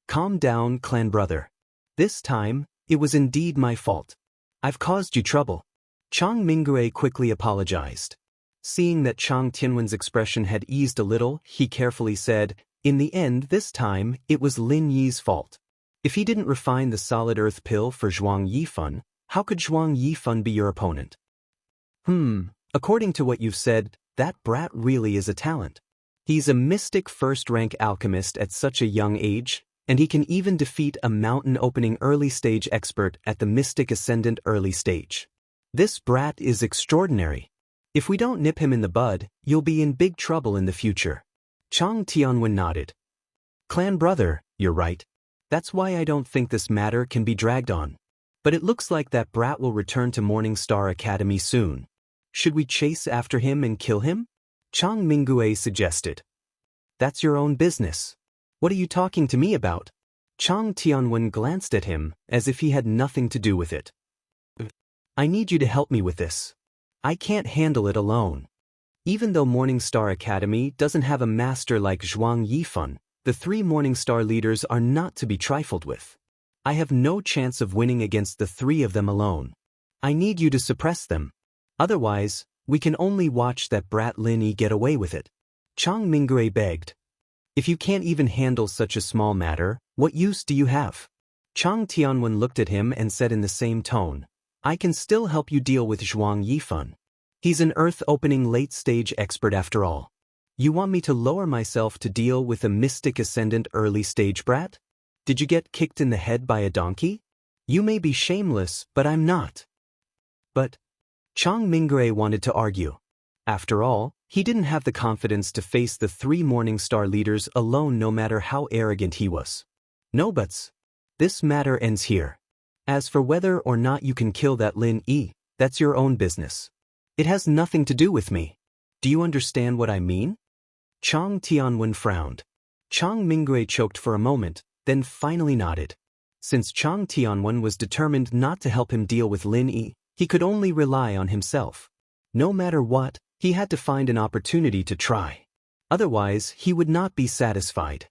"Calm down, clan brother. This time, it was indeed my fault. I've caused you trouble." Chang Mingwei quickly apologized. Seeing that Chang Tianwen's expression had eased a little, he carefully said, "In the end, this time, it was Lin Yi's fault. If he didn't refine the solid earth pill for Zhuang Yifan, how could Zhuang Yifan be your opponent?" According to what you've said, that brat really is a talent. He's a mystic first-rank alchemist at such a young age, and he can even defeat a mountain-opening early-stage expert at the Mystic Ascendant early stage. This brat is extraordinary. If we don't nip him in the bud, you'll be in big trouble in the future." Chang Tianwen nodded. "Clan brother, you're right. That's why I don't think this matter can be dragged on. But it looks like that brat will return to Morning Star Academy soon. Should we chase after him and kill him?" Chang Mingwei suggested. "That's your own business. What are you talking to me about?" Chang Tianwen glanced at him as if he had nothing to do with it. "I need you to help me with this. I can't handle it alone. Even though Morning Star Academy doesn't have a master like Zhuang Yifan, the three Morning Star leaders are not to be trifled with. I have no chance of winning against the three of them alone. I need you to suppress them. Otherwise, we can only watch that brat Lin Yi get away with it." Chang Mingwei begged. "If you can't even handle such a small matter, what use do you have?" Chang Tianwen looked at him and said in the same tone, "I can still help you deal with Zhuang Yifan. He's an earth-opening late-stage expert after all. You want me to lower myself to deal with a mystic ascendant early stage brat? Did you get kicked in the head by a donkey? You may be shameless, but I'm not. But Chang Mingre wanted to argue. After all, he didn't have the confidence to face the 3 Morningstar leaders alone no matter how arrogant he was. No buts. This matter ends here. As for whether or not you can kill that Lin Yi, that's your own business. It has nothing to do with me. Do you understand what I mean? Chang Tianwen frowned. Chang Mingre choked for a moment, then finally nodded. Since Chang Tianwen was determined not to help him deal with Lin Yi, he could only rely on himself. No matter what, he had to find an opportunity to try. Otherwise, he would not be satisfied.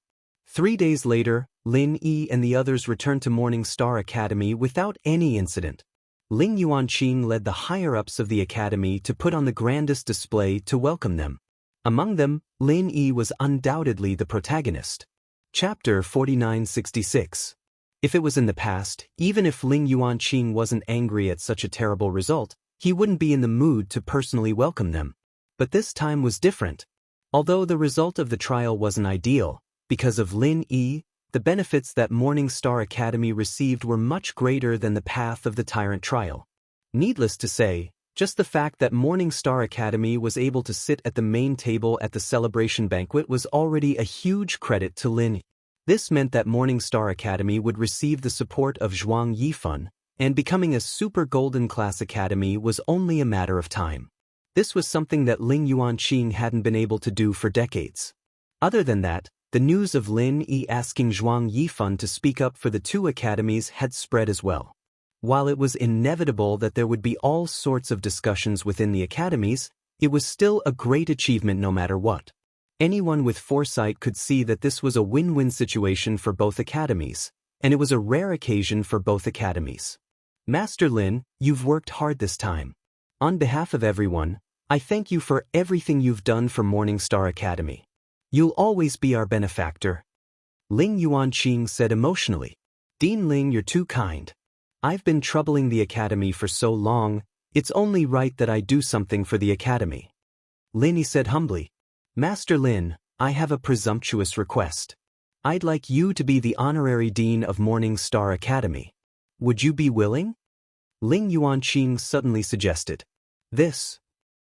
3 days later, Lin Yi and the others returned to Morning Star Academy without any incident. Ling Yuanqing led the higher-ups of the academy to put on the grandest display to welcome them. Among them, Lin Yi was undoubtedly the protagonist. Chapter 4966. If it was in the past, even if Ling Yuanqing wasn't angry at such a terrible result, he wouldn't be in the mood to personally welcome them. But this time was different. Although the result of the trial wasn't ideal, because of Lin Yi, the benefits that Morning Star Academy received were much greater than the path of the tyrant trial. Needless to say, just the fact that Morning Star Academy was able to sit at the main table at the celebration banquet was already a huge credit to Lin Yi. This meant that Morning Star Academy would receive the support of Zhuang Yifan, and becoming a super golden class academy was only a matter of time. This was something that Ling Yuanqing hadn't been able to do for decades. Other than that, the news of Lin Yi asking Zhuang Yifan to speak up for the 2 academies had spread as well. While it was inevitable that there would be all sorts of discussions within the academies, it was still a great achievement no matter what. Anyone with foresight could see that this was a win-win situation for both academies, and it was a rare occasion for both academies. Master Lin, you've worked hard this time. On behalf of everyone, I thank you for everything you've done for Morning Star Academy. You'll always be our benefactor. Ling Yuanqing said emotionally. Dean Ling, you're too kind. I've been troubling the academy for so long, it's only right that I do something for the academy. Lin Yi said humbly. Master Lin, I have a presumptuous request. I'd like you to be the honorary dean of Morning Star Academy. Would you be willing? Ling Yuanqing suddenly suggested. This.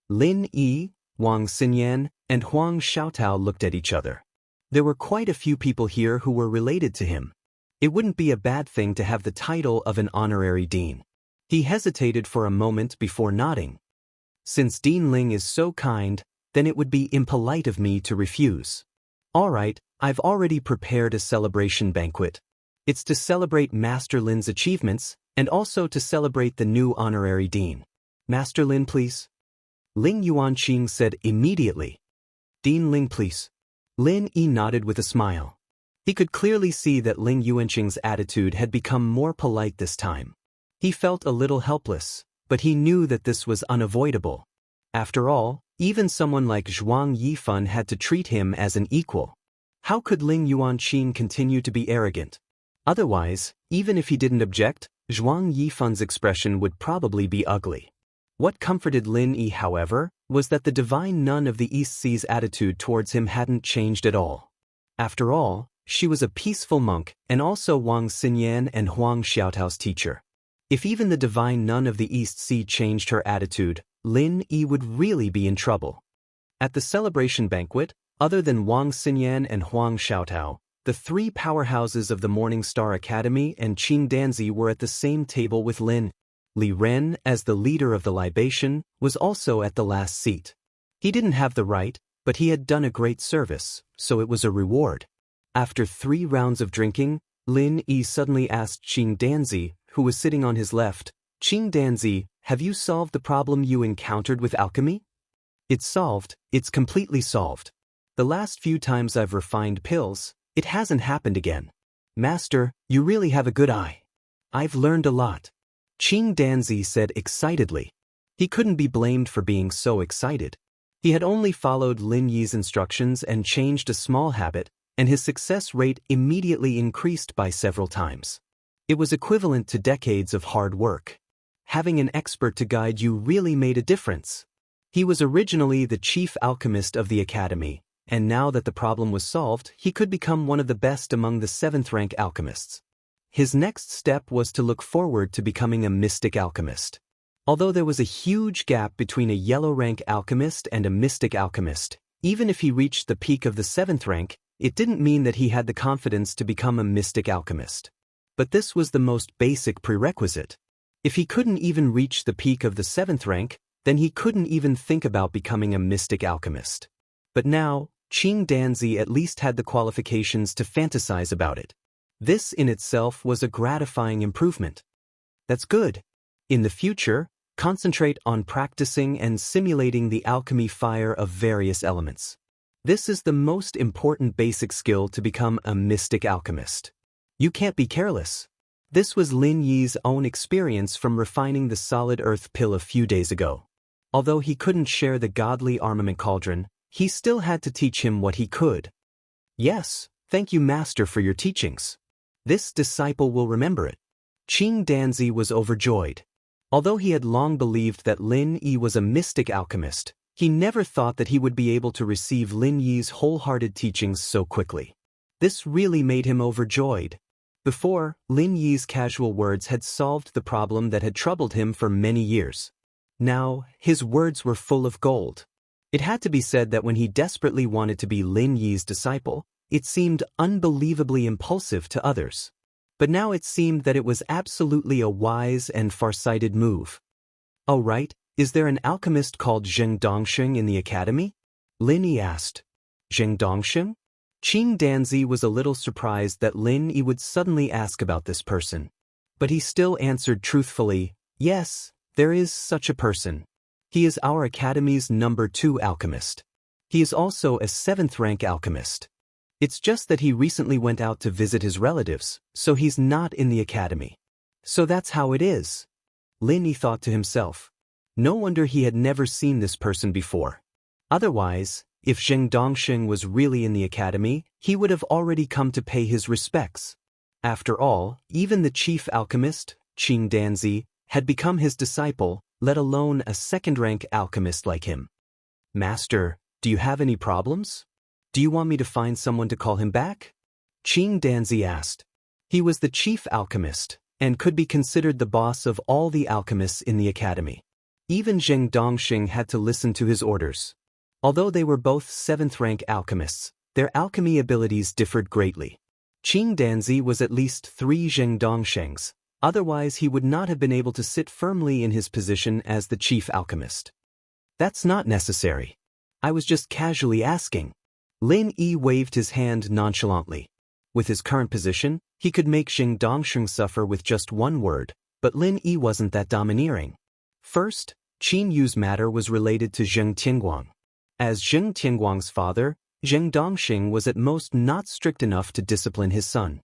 Lin Yi, Wang Xinyan, and Huang Xiaotao looked at each other. There were quite a few people here who were related to him. It wouldn't be a bad thing to have the title of an honorary dean. He hesitated for a moment before nodding. Since Dean Ling is so kind, then it would be impolite of me to refuse. All right, I've already prepared a celebration banquet. It's to celebrate Master Lin's achievements, and also to celebrate the new honorary dean. Master Lin, please. Ling Yuanqing said immediately. Dean Ling, please. Lin Yi nodded with a smile. He could clearly see that Ling Yuanqing's attitude had become more polite this time. He felt a little helpless, but he knew that this was unavoidable. After all, even someone like Zhuang Yifan had to treat him as an equal. How could Ling Yuanqing continue to be arrogant? Otherwise, even if he didn't object, Zhuang Yifan's expression would probably be ugly. What comforted Lin Yi, however, was that the divine nun of the East Sea's attitude towards him hadn't changed at all. After all, she was a peaceful monk and also Wang Xinyan and Huang Xiaotao's teacher. If even the divine nun of the East Sea changed her attitude, Lin Yi would really be in trouble. At the celebration banquet, other than Wang Xinyan and Huang Xiaotao, the 3 powerhouses of the Morning Star Academy and Qing Danzi were at the same table with Lin. Li Ren, as the leader of the libation, was also at the last seat. He didn't have the right, but he had done a great service, so it was a reward. After 3 rounds of drinking, Lin Yi suddenly asked Qing Danzi, who was sitting on his left, Qing Danzi, have you solved the problem you encountered with alchemy? It's solved, it's completely solved. The last few times I've refined pills, it hasn't happened again. Master, you really have a good eye. I've learned a lot. Qing Danzi said excitedly. He couldn't be blamed for being so excited. He had only followed Lin Yi's instructions and changed a small habit, and his success rate immediately increased by several times. It was equivalent to decades of hard work. Having an expert to guide you really made a difference. He was originally the chief alchemist of the academy, and now that the problem was solved, he could become one of the best among the 7th-rank alchemists. His next step was to look forward to becoming a mystic alchemist. Although there was a huge gap between a yellow-rank alchemist and a mystic alchemist, even if he reached the peak of the 7th rank, it didn't mean that he had the confidence to become a mystic alchemist. But this was the most basic prerequisite. If he couldn't even reach the peak of the 7th rank, then he couldn't even think about becoming a mystic alchemist. But now, Qing Danzi at least had the qualifications to fantasize about it. This in itself was a gratifying improvement. That's good. In the future, concentrate on practicing and simulating the alchemy fire of various elements. This is the most important basic skill to become a mystic alchemist. You can't be careless. This was Lin Yi's own experience from refining the solid earth pill a few days ago. Although he couldn't share the godly armament cauldron, he still had to teach him what he could. Yes, thank you, Master, for your teachings. This disciple will remember it. Qing Danzi was overjoyed. Although he had long believed that Lin Yi was a mystic alchemist, he never thought that he would be able to receive Lin Yi's wholehearted teachings so quickly. This really made him overjoyed. Before, Lin Yi's casual words had solved the problem that had troubled him for many years. Now, his words were full of gold. It had to be said that when he desperately wanted to be Lin Yi's disciple, it seemed unbelievably impulsive to others. But now it seemed that it was absolutely a wise and farsighted move. Oh right, is there an alchemist called Zheng Dongsheng in the academy? Lin Yi asked. Zheng Dongsheng? Qing Danzi was a little surprised that Lin Yi would suddenly ask about this person. But he still answered truthfully, yes, there is such a person. He is our academy's number 2 alchemist. He is also a 7th-rank alchemist. It's just that he recently went out to visit his relatives, so he's not in the academy. So that's how it is. Lin Yi thought to himself. No wonder he had never seen this person before. Otherwise, if Zheng Dongsheng was really in the academy, he would have already come to pay his respects. After all, even the chief alchemist, Qing Danzi, had become his disciple, let alone a 2nd-rank alchemist like him. Master, do you have any problems? Do you want me to find someone to call him back? Qing Danzi asked. He was the chief alchemist, and could be considered the boss of all the alchemists in the academy. Even Zheng Dongsheng had to listen to his orders. Although they were both 7th-rank alchemists, their alchemy abilities differed greatly. Qing Danzi was at least 3 Zheng Dongshengs, otherwise he would not have been able to sit firmly in his position as the chief alchemist. That's not necessary. I was just casually asking. Lin Yi waved his hand nonchalantly. With his current position, he could make Zheng Dongsheng suffer with just one word, but Lin Yi wasn't that domineering. First, Qin Yu's matter was related to Zheng Tianguang. As Zheng Tianguang's father, Zheng Dongsheng was at most not strict enough to discipline his son.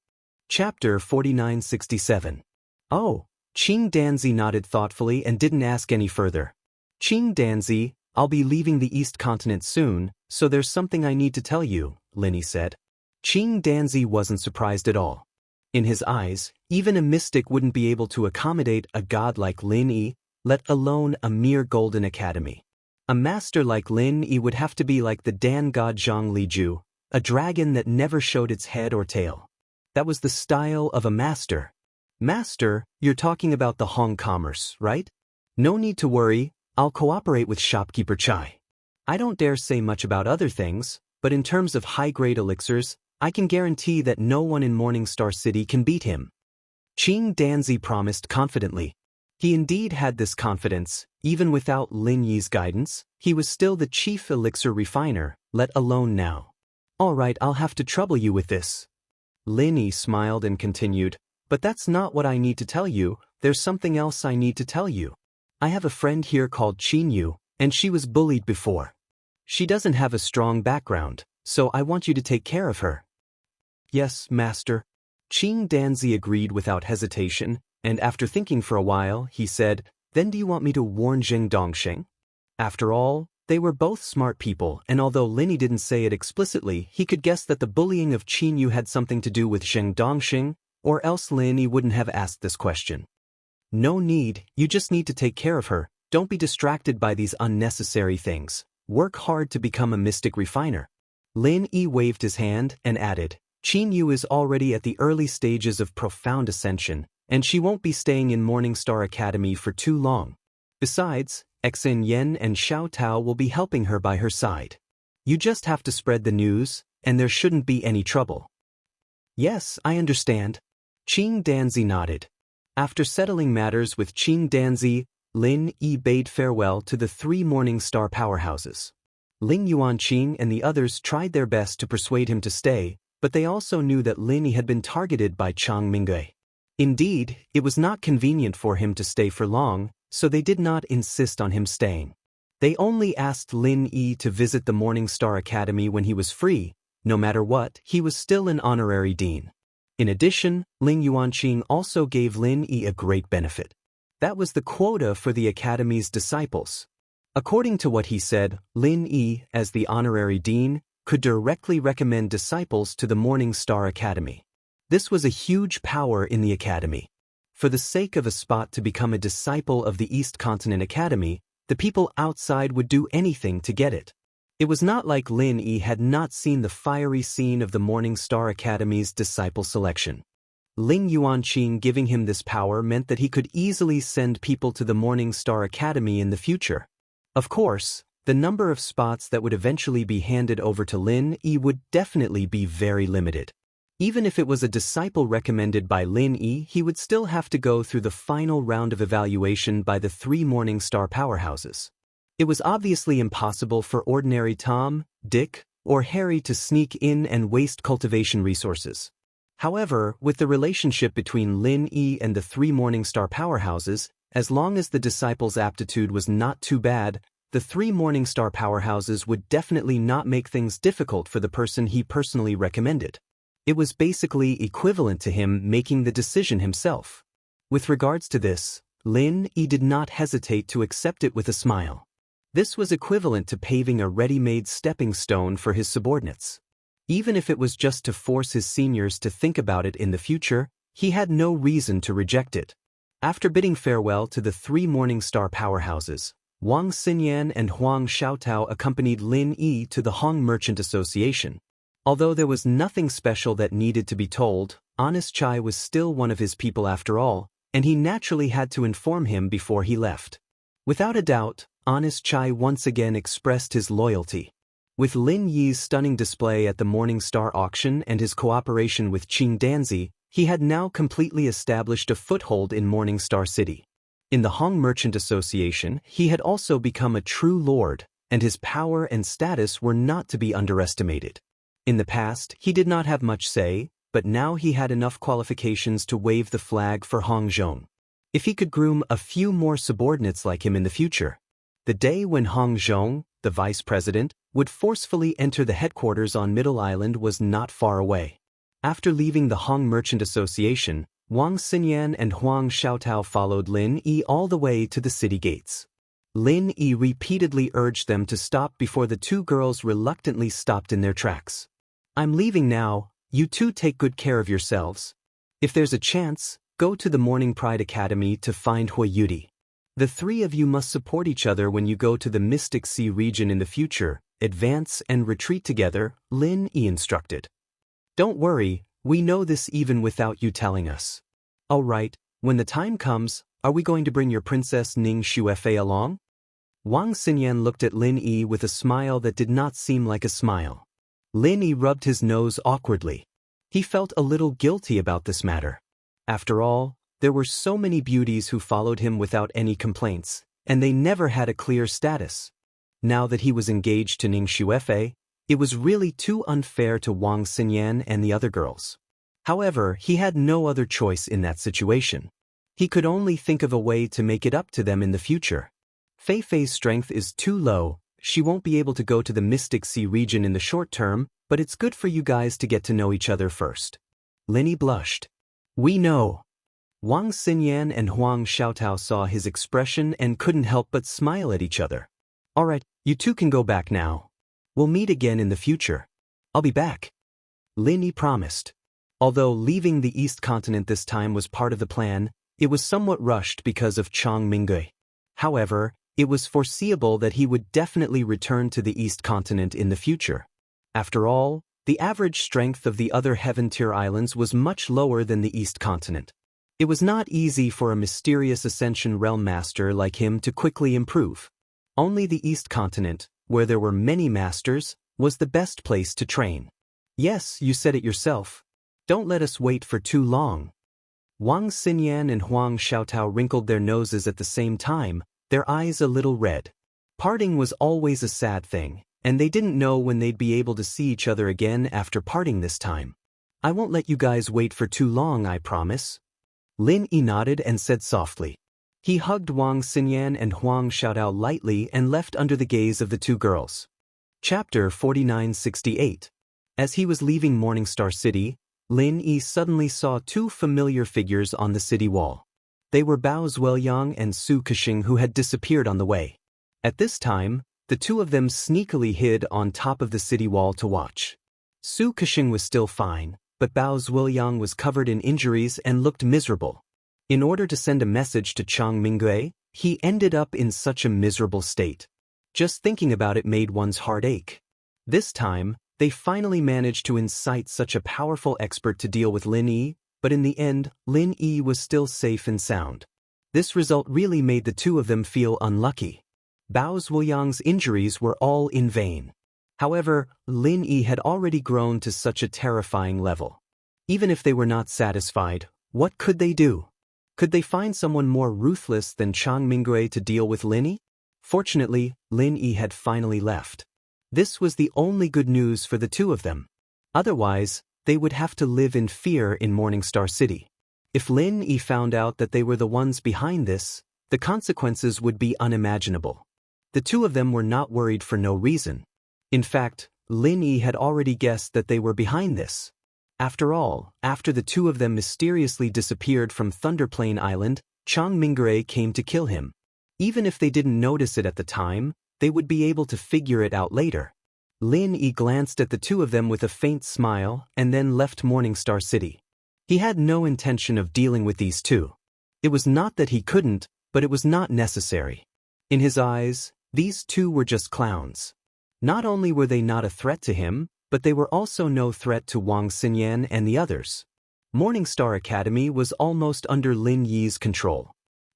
Chapter 4967. Oh, Qing Danzi nodded thoughtfully and didn't ask any further. Qing Danzi, I'll be leaving the East Continent soon, so there's something I need to tell you, Lin Yi said. Qing Danzi wasn't surprised at all. In his eyes, even a mystic wouldn't be able to accommodate a god like Lin Yi, let alone a mere golden academy. A master like Lin Yi would have to be like the Dan god Zhang Liju, a dragon that never showed its head or tail. That was the style of a master. Master, you're talking about the Hong Commerce, right? No need to worry, I'll cooperate with shopkeeper Chai. I don't dare say much about other things, but in terms of high-grade elixirs, I can guarantee that no one in Morningstar City can beat him. Qing Danzi promised confidently. He indeed had this confidence. Even without Lin Yi's guidance, he was still the chief elixir refiner, let alone now. All right, I'll have to trouble you with this. Lin Yi smiled and continued, but that's not what I need to tell you, there's something else I need to tell you. I have a friend here called Qin Yu, and she was bullied before. She doesn't have a strong background, so I want you to take care of her. Yes, master. Qing Danzi agreed without hesitation, and after thinking for a while, he said, Then do you want me to warn Zheng Dongsheng? After all, they were both smart people, and although Lin Yi didn't say it explicitly, he could guess that the bullying of Qin Yu had something to do with Zheng Dongsheng, or else Lin Yi wouldn't have asked this question. No need, you just need to take care of her, don't be distracted by these unnecessary things, work hard to become a mystic refiner. Lin Yi waved his hand and added, Qin Yu is already at the early stages of profound ascension, and she won't be staying in Morning Star Academy for too long. Besides, Xin Yen and Xiao Tao will be helping her by her side. You just have to spread the news, and there shouldn't be any trouble. Yes, I understand. Qing Danzi nodded. After settling matters with Qing Danzi, Lin Yi bade farewell to the 3 Morning Star powerhouses. Ling Yuanqing and the others tried their best to persuade him to stay, but they also knew that Lin Yi had been targeted by Chang Mingwei. Indeed, it was not convenient for him to stay for long, so they did not insist on him staying. They only asked Lin Yi to visit the Morning Star Academy when he was free. No matter what, he was still an honorary dean. In addition, Ling Yuanqing also gave Lin Yi a great benefit. That was the quota for the Academy's disciples. According to what he said, Lin Yi, as the honorary dean, could directly recommend disciples to the Morning Star Academy. This was a huge power in the Academy. For the sake of a spot to become a disciple of the East Continent Academy, the people outside would do anything to get it. It was not like Lin Yi had not seen the fiery scene of the Morning Star Academy's disciple selection. Ling Yuanqing giving him this power meant that he could easily send people to the Morning Star Academy in the future. Of course, the number of spots that would eventually be handed over to Lin Yi would definitely be very limited. Even if it was a disciple recommended by Lin Yi, he would still have to go through the final round of evaluation by the 3 Morning Star powerhouses. It was obviously impossible for ordinary Tom, Dick, or Harry to sneak in and waste cultivation resources. However, with the relationship between Lin Yi and the 3 Morning Star powerhouses, as long as the disciple's aptitude was not too bad, the 3 Morning Star powerhouses would definitely not make things difficult for the person he personally recommended. It was basically equivalent to him making the decision himself. With regards to this, Lin Yi did not hesitate to accept it with a smile. This was equivalent to paving a ready-made stepping stone for his subordinates. Even if it was just to force his seniors to think about it in the future, he had no reason to reject it. After bidding farewell to the 3 Morning Star powerhouses, Wang Xinyan and Huang Xiaotao accompanied Lin Yi to the Hong Merchant Association. Although there was nothing special that needed to be told, Honest Chai was still one of his people after all, and he naturally had to inform him before he left. Without a doubt, Honest Chai once again expressed his loyalty. With Lin Yi's stunning display at the Morning Star auction and his cooperation with Qing Danzi, he had now completely established a foothold in Morning Star City. In the Hong Merchant Association, he had also become a true lord, and his power and status were not to be underestimated. In the past, he did not have much say, but now he had enough qualifications to wave the flag for Hongzhong. If he could groom a few more subordinates like him in the future, the day when Hongzhong, the vice president, would forcefully enter the headquarters on Middle Island was not far away. After leaving the Hong Merchant Association, Wang Xinyan and Huang Xiaotao followed Lin Yi all the way to the city gates. Lin Yi repeatedly urged them to stop before the 2 girls reluctantly stopped in their tracks. I'm leaving now, you 2 take good care of yourselves. If there's a chance, go to the Morning Pride Academy to find Hui Yudi. The 3 of you must support each other when you go to the Mystic Sea region in the future, advance and retreat together, Lin Yi instructed. Don't worry, we know this even without you telling us. All right, when the time comes, are we going to bring your Princess Ning Xuefei along? Wang Xinyan looked at Lin Yi with a smile that did not seem like a smile. Lin Yi rubbed his nose awkwardly. He felt a little guilty about this matter. After all, there were so many beauties who followed him without any complaints, and they never had a clear status. Now that he was engaged to Ning Xuefei, it was really too unfair to Wang Xinyan and the other girls. However, he had no other choice in that situation. He could only think of a way to make it up to them in the future. Fei Fei's strength is too low, she won't be able to go to the Mystic Sea region in the short term, but it's good for you guys to get to know each other first. Lin Yi blushed. We know. Wang Xinyan and Huang Xiaotao saw his expression and couldn't help but smile at each other. All right, you 2 can go back now. We'll meet again in the future. I'll be back. Lin Yi promised. Although leaving the East Continent this time was part of the plan, it was somewhat rushed because of Chang Mingwei. However, it was foreseeable that he would definitely return to the East Continent in the future. After all, the average strength of the other Heaven-tier islands was much lower than the East continent. It was not easy for a mysterious Ascension Realm Master like him to quickly improve. Only the East continent, where there were many masters, was the best place to train. Yes, you said it yourself. Don't let us wait for too long. Wang Xinyan and Huang Xiaotao wrinkled their noses at the same time, their eyes a little red. Parting was always a sad thing, and they didn't know when they'd be able to see each other again after parting this time. I won't let you guys wait for too long, I promise. Lin Yi nodded and said softly. He hugged Wang Xinyan and Huang Xiaotao lightly and left under the gaze of the two girls. Chapter 4968. As he was leaving Morningstar City, Lin Yi suddenly saw two familiar figures on the city wall. They were Bao Zuoyang and Su Kexing, who had disappeared on the way. At this time, the two of them sneakily hid on top of the city wall to watch. Su Kexing was still fine, but Bao Zuoyang was covered in injuries and looked miserable. In order to send a message to Chang Minggui, he ended up in such a miserable state. Just thinking about it made one's heart ache. This time, they finally managed to incite such a powerful expert to deal with Lin Yi, but in the end, Lin Yi was still safe and sound. This result really made the two of them feel unlucky. Bao Zuoyang's injuries were all in vain. However, Lin Yi had already grown to such a terrifying level. Even if they were not satisfied, what could they do? Could they find someone more ruthless than Chang Minggui to deal with Lin Yi? Fortunately, Lin Yi had finally left. This was the only good news for the two of them. Otherwise, they would have to live in fear in Morningstar City. If Lin Yi found out that they were the ones behind this, the consequences would be unimaginable. The two of them were not worried for no reason. In fact, Lin Yi had already guessed that they were behind this. After all, after the two of them mysteriously disappeared from Thunderplane Island, Chang Minggui came to kill him. Even if they didn't notice it at the time, they would be able to figure it out later. Lin Yi glanced at the two of them with a faint smile and then left Morningstar City. He had no intention of dealing with these two. It was not that he couldn't, but it was not necessary. In his eyes, these two were just clowns. Not only were they not a threat to him, but they were also no threat to Wang Xinyan and the others. Morningstar Academy was almost under Lin Yi's control.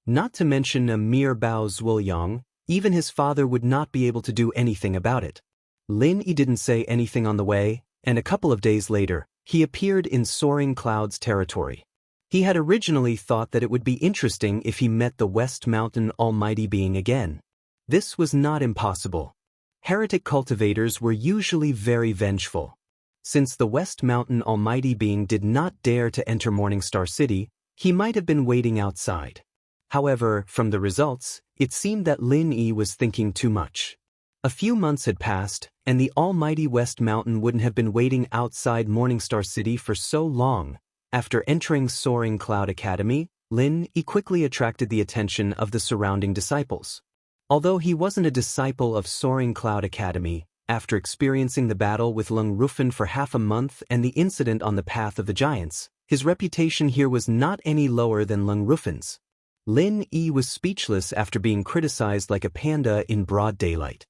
Not to mention a mere Bao Zuoyang, even his father would not be able to do anything about it. Lin Yi didn't say anything on the way, and a couple of days later, he appeared in Soaring Clouds territory. He had originally thought that it would be interesting if he met the West Mountain Almighty Being again. This was not impossible. Heretic cultivators were usually very vengeful. Since the West Mountain Almighty Being did not dare to enter Morningstar City, he might have been waiting outside. However, from the results, it seemed that Lin Yi was thinking too much. A few months had passed, and the almighty West Mountain wouldn't have been waiting outside Morningstar City for so long. After entering Soaring Cloud Academy, Lin Yi quickly attracted the attention of the surrounding disciples. Although he wasn't a disciple of Soaring Cloud Academy, after experiencing the battle with Lung Rufin for half a month and the incident on the Path of the Giants, his reputation here was not any lower than Lung Rufin's. Lin Yi was speechless after being criticized like a panda in broad daylight.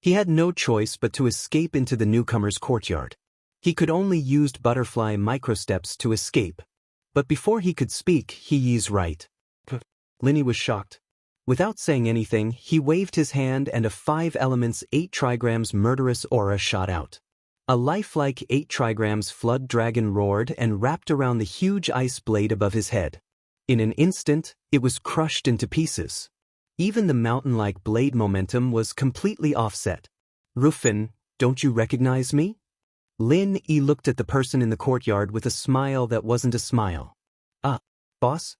He had no choice but to escape into the newcomer's courtyard. He could only use butterfly microsteps to escape. But before he could speak, he's right. Lin Yi was shocked. Without saying anything, he waved his hand and a 5 elements 8 trigrams murderous aura shot out. A lifelike 8 trigrams flood dragon roared and wrapped around the huge ice blade above his head. In an instant, it was crushed into pieces. Even the mountain-like blade momentum was completely offset. Rufin, don't you recognize me? Lin Yi looked at the person in the courtyard with a smile that wasn't a smile. Ah, boss?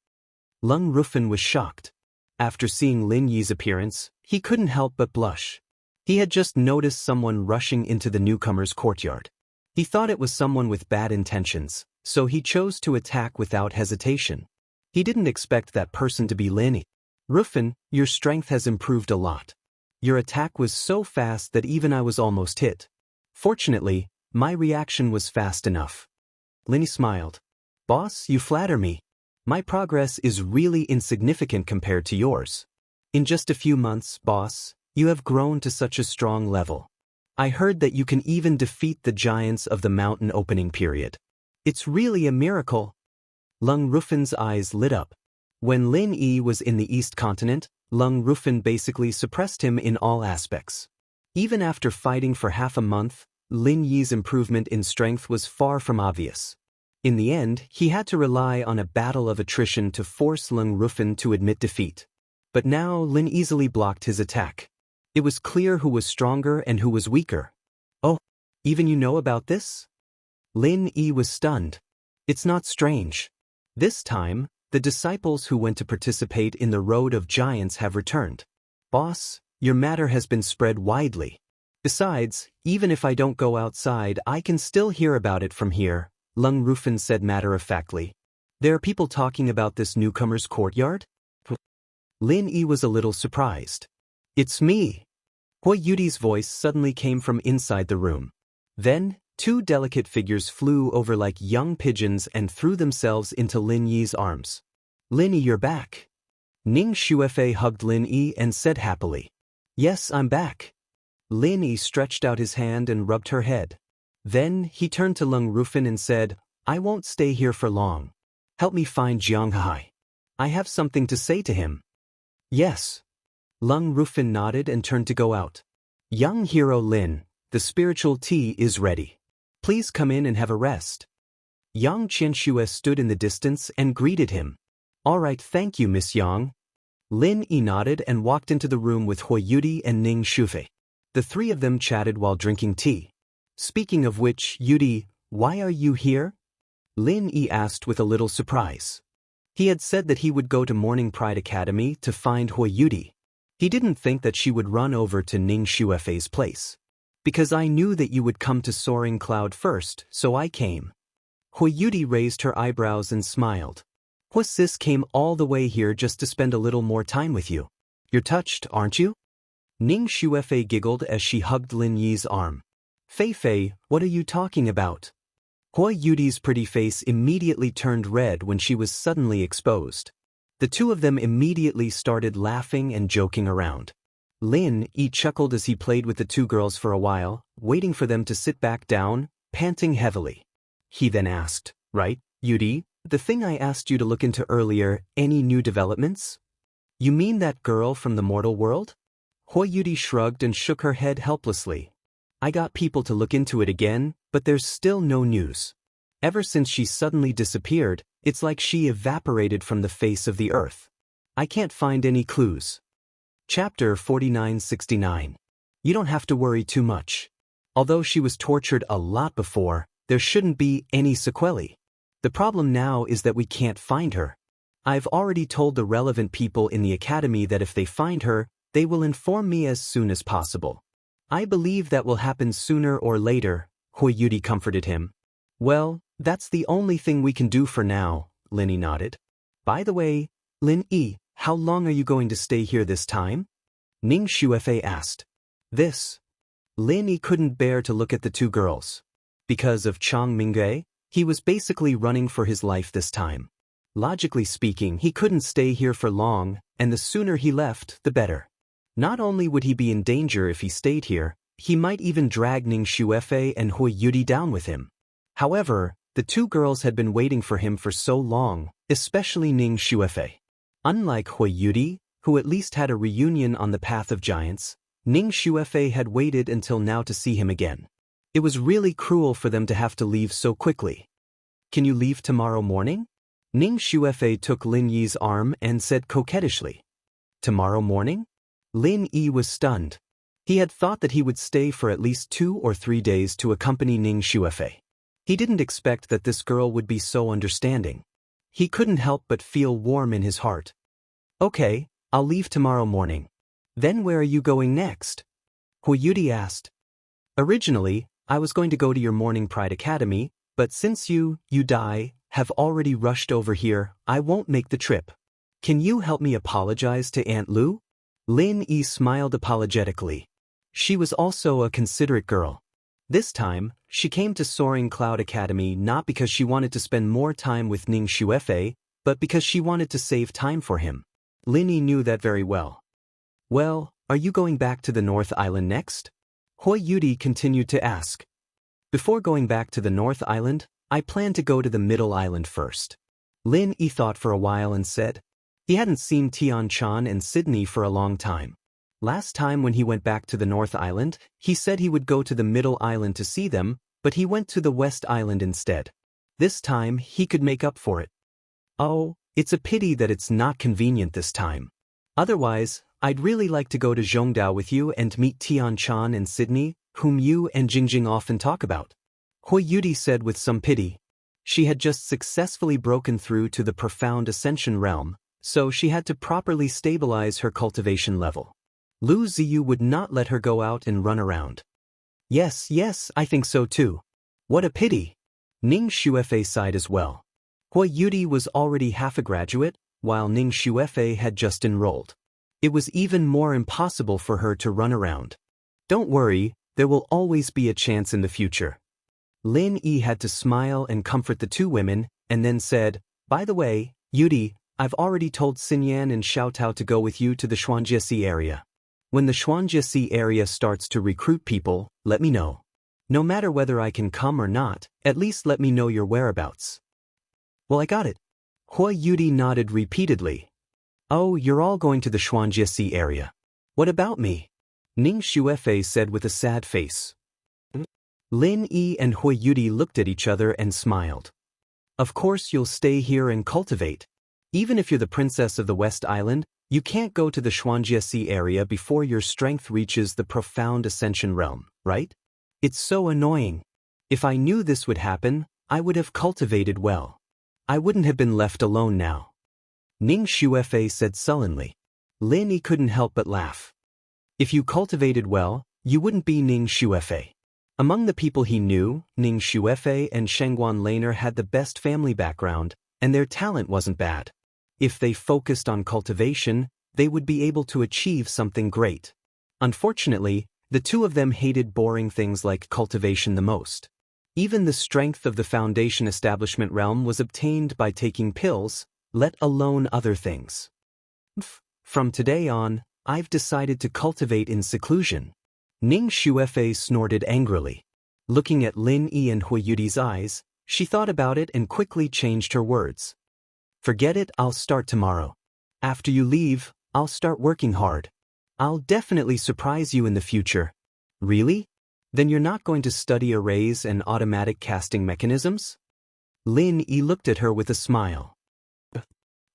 Lung Rufin was shocked. After seeing Lin Yi's appearance, he couldn't help but blush. He had just noticed someone rushing into the newcomer's courtyard. He thought it was someone with bad intentions, so he chose to attack without hesitation. He didn't expect that person to be Lin Yi. Rufin, your strength has improved a lot. Your attack was so fast that even I was almost hit. Fortunately, my reaction was fast enough. Lin Yi smiled. Boss, you flatter me. My progress is really insignificant compared to yours. In just a few months, boss, you have grown to such a strong level. I heard that you can even defeat the giants of the mountain opening period. It's really a miracle. Lung Rufin's eyes lit up. When Lin Yi was in the East Continent, Lung Rufin basically suppressed him in all aspects. Even after fighting for half a month, Lin Yi's improvement in strength was far from obvious. In the end, he had to rely on a battle of attrition to force Lung Rufin to admit defeat. But now Lin easily blocked his attack. It was clear who was stronger and who was weaker. Oh, even you know about this? Lin Yi was stunned. It's not strange. This time, the disciples who went to participate in the Road of Giants have returned. Boss, your matter has been spread widely. Besides, even if I don't go outside, I can still hear about it from here, Lung Rufin said matter-of-factly. There are people talking about this newcomer's courtyard? Lin Yi was a little surprised. It's me. Hui Yudi's voice suddenly came from inside the room. Then, two delicate figures flew over like young pigeons and threw themselves into Lin Yi's arms. Lin Yi, you're back. Ning Xuefei hugged Lin Yi and said happily. Yes, I'm back. Lin Yi stretched out his hand and rubbed her head. Then, he turned to Lung Rufin and said, I won't stay here for long. Help me find Jianghai. I have something to say to him. Yes. Lung Rufin nodded and turned to go out. Young hero Lin, the spiritual tea is ready. Please come in and have a rest. Yang Qianxue stood in the distance and greeted him. All right, thank you, Miss Yang. Lin Yi nodded and walked into the room with Hui Yudi and Ning Xufei. The three of them chatted while drinking tea. Speaking of which, Yudi, why are you here? Lin Yi asked with a little surprise. He had said that he would go to Morning Pride Academy to find Hui Yudi. He didn't think that she would run over to Ning Xuefei's place. Because I knew that you would come to Soaring Cloud first, so I came. Hui Yudi raised her eyebrows and smiled. Hui Sis came all the way here just to spend a little more time with you. You're touched, aren't you? Ning Xuefei giggled as she hugged Lin Yi's arm. Fei Fei, what are you talking about? Hui Yudi's pretty face immediately turned red when she was suddenly exposed. The two of them immediately started laughing and joking around. Lin Yi chuckled as he played with the two girls for a while, waiting for them to sit back down, panting heavily. He then asked, Right, Yudi, the thing I asked you to look into earlier, any new developments? You mean that girl from the mortal world? Hui Yudi shrugged and shook her head helplessly. I got people to look into it again, but there's still no news. Ever since she suddenly disappeared, it's like she evaporated from the face of the earth. I can't find any clues. Chapter 4969. You don't have to worry too much. Although she was tortured a lot before, there shouldn't be any sequelae. The problem now is that we can't find her. I've already told the relevant people in the academy that if they find her, they will inform me as soon as possible. I believe that will happen sooner or later, Hui Yudi comforted him. Well, that's the only thing we can do for now, Lin Yi nodded. By the way, Lin Yi, how long are you going to stay here this time? Ning Xuefei asked. This. Lin Yi couldn't bear to look at the two girls. Because of Chang Mingwei, he was basically running for his life this time. Logically speaking, he couldn't stay here for long, and the sooner he left, the better. Not only would he be in danger if he stayed here, he might even drag Ning Xuefei and Hui Yudi down with him. However, the two girls had been waiting for him for so long, especially Ning Xuefei. Unlike Hui Yudi, who at least had a reunion on the Path of Giants, Ning Xuefei had waited until now to see him again. It was really cruel for them to have to leave so quickly. Can you leave tomorrow morning? Ning Xuefei took Lin Yi's arm and said coquettishly. Tomorrow morning? Lin Yi was stunned. He had thought that he would stay for at least 2 or 3 days to accompany Ning Xuefei. He didn't expect that this girl would be so understanding. He couldn't help but feel warm in his heart. Okay, I'll leave tomorrow morning. Then where are you going next? Hui Yudi asked. Originally, I was going to go to your Morning Pride Academy, but since you have already rushed over here, I won't make the trip. Can you help me apologize to Aunt Lu? Lin Yi smiled apologetically. She was also a considerate girl. This time, she came to Soaring Cloud Academy not because she wanted to spend more time with Ning Xuefei, but because she wanted to save time for him. Lin Yi knew that very well. Well, are you going back to the North Island next? Hui Yudi continued to ask. Before going back to the North Island, I plan to go to the Middle Island first. Lin Yi thought for a while and said. He hadn't seen Tian Chan and Sydney for a long time. Last time when he went back to the North Island, he said he would go to the Middle Island to see them, but he went to the West Island instead. This time, he could make up for it. Oh, it's a pity that it's not convenient this time. Otherwise, I'd really like to go to Zhongdao with you and meet Tian Chan and Sydney, whom you and Jingjing often talk about. Hui Yudi said with some pity. She had just successfully broken through to the profound ascension realm, so she had to properly stabilize her cultivation level. Lu Ziyu would not let her go out and run around. Yes, I think so too. What a pity. Ning Xuefei sighed as well. Hui Yudi was already half a graduate, while Ning Xuefei had just enrolled. It was even more impossible for her to run around. Don't worry, there will always be a chance in the future. Lin Yi had to smile and comfort the two women, and then said, By the way, Yudi, I've already told Xinyan and Xiaotao to go with you to the Xuanjiesi area. When the Xuanjiesi area starts to recruit people, let me know. No matter whether I can come or not, at least let me know your whereabouts. Well, I got it. Hui Yudi nodded repeatedly. Oh, you're all going to the Xuanjiesi area. What about me? Ning Xuefei said with a sad face. Lin Yi and Hui Yudi looked at each other and smiled. Of course you'll stay here and cultivate. Even if you're the princess of the West Island, you can't go to the Xuanjiesi area before your strength reaches the profound ascension realm, right? It's so annoying. If I knew this would happen, I would have cultivated well. I wouldn't have been left alone now. Ning Xuefei said sullenly. Lin Yi couldn't help but laugh. If you cultivated well, you wouldn't be Ning Xuefei. Among the people he knew, Ning Xuefei and Shengguan Laner had the best family background, and their talent wasn't bad. If they focused on cultivation, they would be able to achieve something great. Unfortunately, the two of them hated boring things like cultivation the most. Even the strength of the foundation establishment realm was obtained by taking pills, let alone other things. From today on, I've decided to cultivate in seclusion. Ning Xuefei snorted angrily. Looking at Lin Yi and Hui Yudi's eyes, she thought about it and quickly changed her words. Forget it, I'll start tomorrow. After you leave, I'll start working hard. I'll definitely surprise you in the future. Really? Then you're not going to study arrays and automatic casting mechanisms? Lin Yi looked at her with a smile.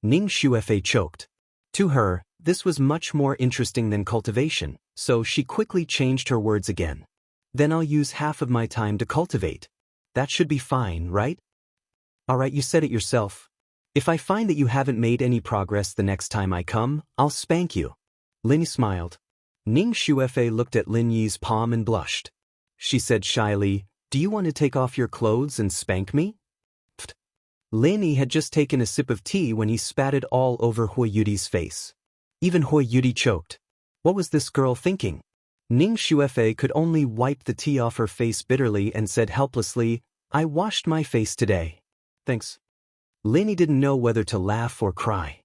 Ning Xuefei choked. To her, this was much more interesting than cultivation, so she quickly changed her words again. Then I'll use half of my time to cultivate. That should be fine, right? Alright, you said it yourself. If I find that you haven't made any progress the next time I come, I'll spank you. Lin Yi smiled. Ning Xuefei looked at Lin Yi's palm and blushed. She said shyly, Do you want to take off your clothes and spank me? Pfft. Lin Yi had just taken a sip of tea when he spat it all over Hui Yudi's face. Even Hui Yudi choked. What was this girl thinking? Ning Xuefei could only wipe the tea off her face bitterly and said helplessly, I washed my face today. Thanks. Lin Yi didn't know whether to laugh or cry.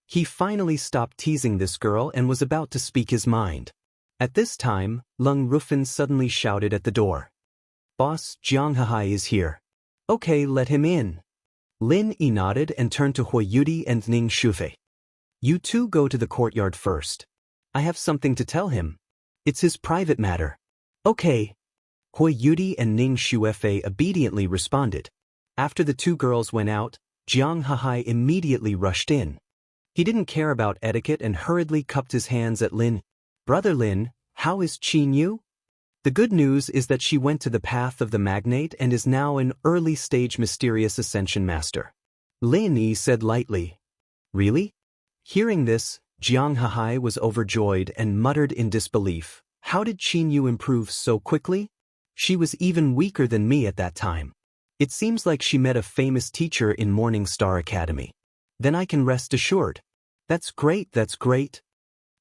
He finally stopped teasing this girl and was about to speak his mind. At this time, Lung Rufin suddenly shouted at the door. Boss, Jiang Hahai is here. Okay, let him in. Lin Yi nodded and turned to Hui Yudi and Ning Xuefei. You two go to the courtyard first. I have something to tell him. It's his private matter. Okay. Hui Yudi and Ning Xuefei obediently responded. After the two girls went out, Jiang Hahai immediately rushed in. He didn't care about etiquette and hurriedly cupped his hands at Lin. Brother Lin, how is Qin Yu? The good news is that she went to the path of the magnate and is now an early-stage mysterious ascension master. Lin Yi said lightly. Really? Hearing this, Jiang Hahai was overjoyed and muttered in disbelief. How did Qin Yu improve so quickly? She was even weaker than me at that time. It seems like she met a famous teacher in Morning Star Academy. Then I can rest assured. That's great, that's great.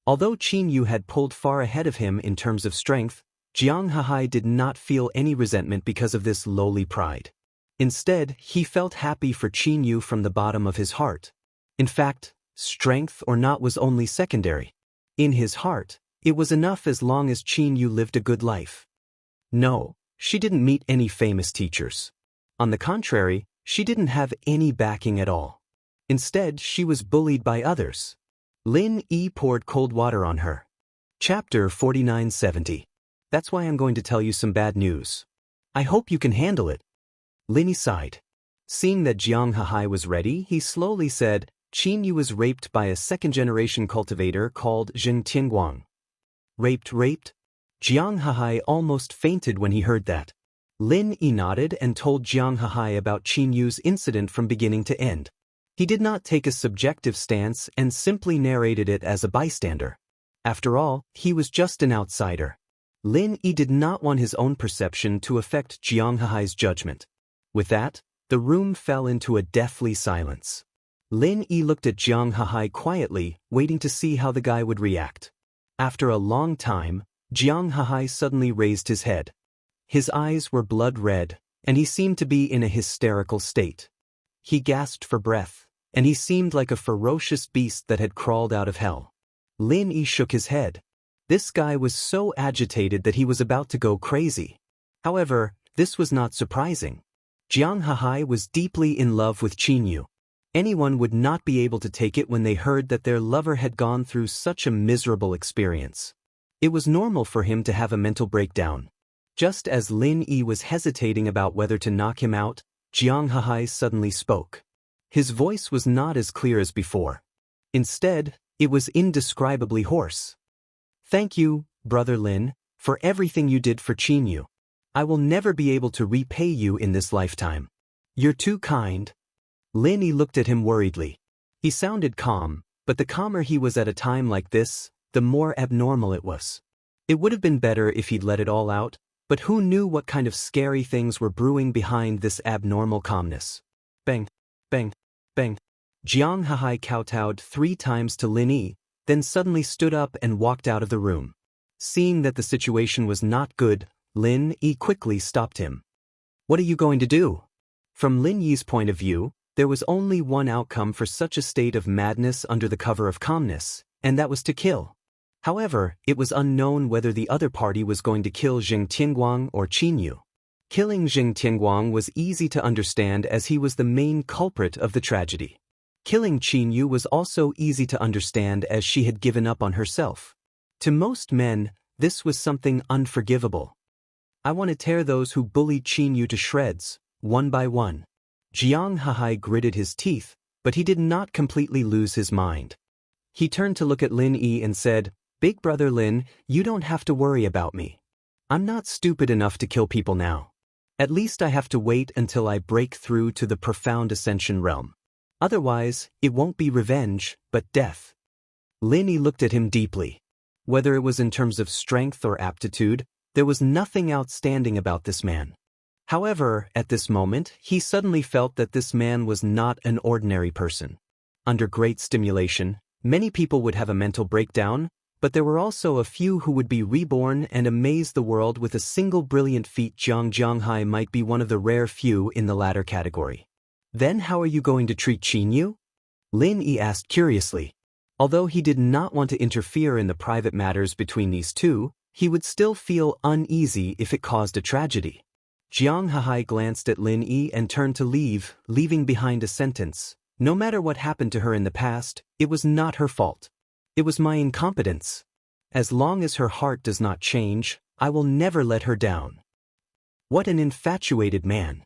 Although Qin Yu had pulled far ahead of him in terms of strength, Jiang Hahai did not feel any resentment because of this lowly pride. Instead, he felt happy for Qin Yu from the bottom of his heart. In fact, strength or not was only secondary. In his heart, It was enough as long as Qin Yu lived a good life. No, she didn't meet any famous teachers. On the contrary, she didn't have any backing at all. Instead, she was bullied by others. Lin Yi poured cold water on her. Chapter 4970. That's why I'm going to tell you some bad news. I hope you can handle it. Lin Yi sighed. Seeing that Jiang Hahai was ready, he slowly said, Qin Yu was raped by a second-generation cultivator called Zheng Tianguang. Raped? Jiang Hahai almost fainted when he heard that. Lin Yi nodded and told Jiang Hahai about Qin Yu's incident from beginning to end. He did not take a subjective stance and simply narrated it as a bystander. After all, he was just an outsider. Lin Yi did not want his own perception to affect Jiang Hahai's judgment. With that, the room fell into a deathly silence. Lin Yi looked at Jiang Hahai quietly, waiting to see how the guy would react. After a long time, Jiang Hahai suddenly raised his head. His eyes were blood red, and he seemed to be in a hysterical state. He gasped for breath, and he seemed like a ferocious beast that had crawled out of hell. Lin Yi shook his head. This guy was so agitated that he was about to go crazy. However, this was not surprising. Jiang Hahai was deeply in love with Qin Yu. Anyone would not be able to take it when they heard that their lover had gone through such a miserable experience. It was normal for him to have a mental breakdown. Just as Lin Yi was hesitating about whether to knock him out, Jiang Hahai suddenly spoke. His voice was not as clear as before. Instead, it was indescribably hoarse. Thank you, Brother Lin, for everything you did for Qin Yu. I will never be able to repay you in this lifetime. You're too kind. Lin Yi looked at him worriedly. He sounded calm, but the calmer he was at a time like this, the more abnormal it was. It would have been better if he'd let it all out, but who knew what kind of scary things were brewing behind this abnormal calmness? Bang, bang, bang. Jiang Hahai kowtowed 3 times to Lin Yi, then suddenly stood up and walked out of the room. Seeing that the situation was not good, Lin Yi quickly stopped him. What are you going to do? From Lin Yi's point of view, there was only one outcome for such a state of madness under the cover of calmness, and that was to kill. However, it was unknown whether the other party was going to kill Zheng Tianguang or Qin Yu. Killing Zheng Tianguang was easy to understand as he was the main culprit of the tragedy. Killing Qin Yu was also easy to understand as she had given up on herself. To most men, this was something unforgivable. I want to tear those who bullied Qin Yu to shreds, one by one. Jiang Hahai gritted his teeth, but he did not completely lose his mind. He turned to look at Lin Yi and said, Big Brother Lin, you don't have to worry about me. I'm not stupid enough to kill people now. At least I have to wait until I break through to the profound ascension realm. Otherwise, it won't be revenge, but death. Lin Yi looked at him deeply. Whether it was in terms of strength or aptitude, there was nothing outstanding about this man. However, at this moment, he suddenly felt that this man was not an ordinary person. Under great stimulation, many people would have a mental breakdown, but there were also a few who would be reborn and amaze the world with a single brilliant feat. Jiang Hahai might be one of the rare few in the latter category. Then how are you going to treat Qin Yu? Lin Yi asked curiously. Although he did not want to interfere in the private matters between these two, he would still feel uneasy if it caused a tragedy. Jiang Hahai glanced at Lin Yi and turned to leave, leaving behind a sentence. No matter what happened to her in the past, it was not her fault. It was my incompetence. As long as her heart does not change, I will never let her down. What an infatuated man.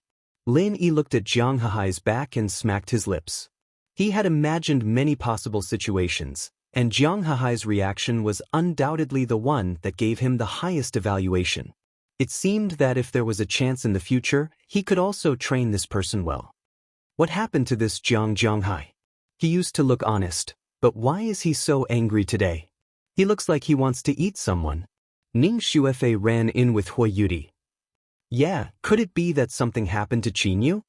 Lin Yi looked at Jiang Hahai's back and smacked his lips. He had imagined many possible situations, and Jiang Hahai's reaction was undoubtedly the one that gave him the highest evaluation. It seemed that if there was a chance in the future, he could also train this person well. What happened to this Jiang Hahai? He used to look honest, but why is he so angry today? He looks like he wants to eat someone. Ning Xuefei ran in with Hui Yudi. Yeah, could it be that something happened to Qin Yu?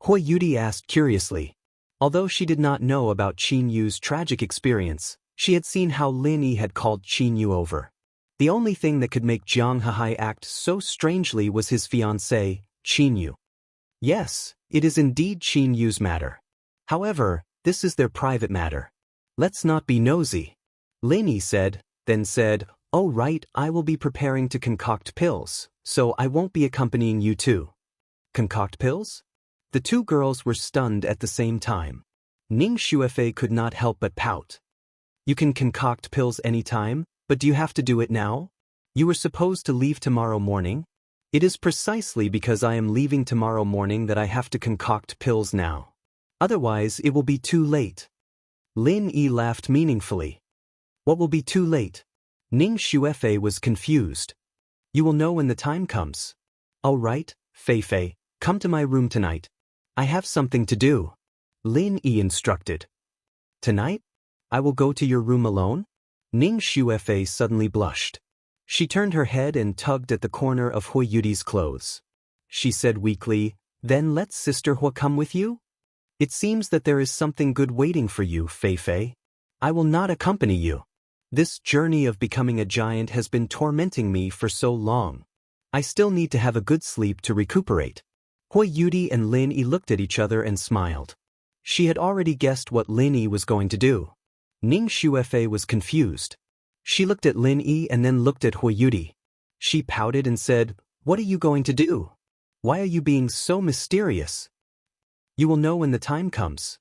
Hui Yudi asked curiously. Although she did not know about Qin Yu's tragic experience, she had seen how Lin Yi had called Qin Yu over. The only thing that could make Jiang Hahai act so strangely was his fiancée, Qin Yu. Yes, it is indeed Qin Yu's matter. However, this is their private matter. Let's not be nosy. Lin Yi said, then said, Oh right, I will be preparing to concoct pills, so I won't be accompanying you too. Concoct pills? The two girls were stunned at the same time. Ning Xuefei could not help but pout. You can concoct pills anytime, but do you have to do it now? You were supposed to leave tomorrow morning? It is precisely because I am leaving tomorrow morning that I have to concoct pills now. Otherwise, it will be too late. Lin Yi laughed meaningfully. What will be too late? Ning Xuefei was confused. You will know when the time comes. All right, Fei, come to my room tonight. I have something to do. Lin Yi instructed. Tonight? I will go to your room alone? Ning Xuefei suddenly blushed. She turned her head and tugged at the corner of Hui Yudi's clothes. She said weakly, Then let Sister Hua come with you? It seems that there is something good waiting for you, Fei. I will not accompany you. This journey of becoming a giant has been tormenting me for so long. I still need to have a good sleep to recuperate. Hui Yudi and Lin Yi looked at each other and smiled. She had already guessed what Lin Yi was going to do. Ning Xuefei was confused. She looked at Lin Yi and then looked at Hui Yudi. She pouted and said, What are you going to do? Why are you being so mysterious? You will know when the time comes.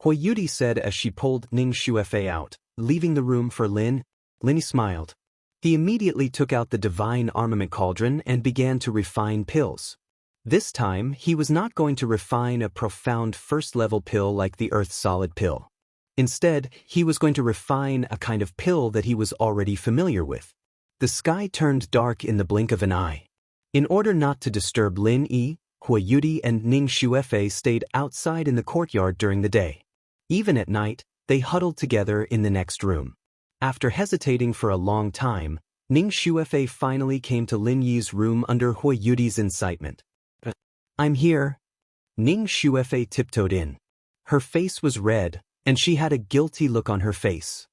Hui Yudi said as she pulled Ning Xuefei out, leaving the room for Lin. Lin Yi smiled. He immediately took out the divine armament cauldron and began to refine pills. This time, he was not going to refine a profound first-level pill like the Earth Solid pill. Instead, he was going to refine a kind of pill that he was already familiar with. The sky turned dark in the blink of an eye. In order not to disturb Lin Yi, Hui Yudi and Ning Xuefei stayed outside in the courtyard during the day. Even at night, they huddled together in the next room. After hesitating for a long time, Ning Xuefei finally came to Lin Yi's room under Hui Yudi's incitement. I'm here. Ning Xuefei tiptoed in. Her face was red, and she had a guilty look on her face.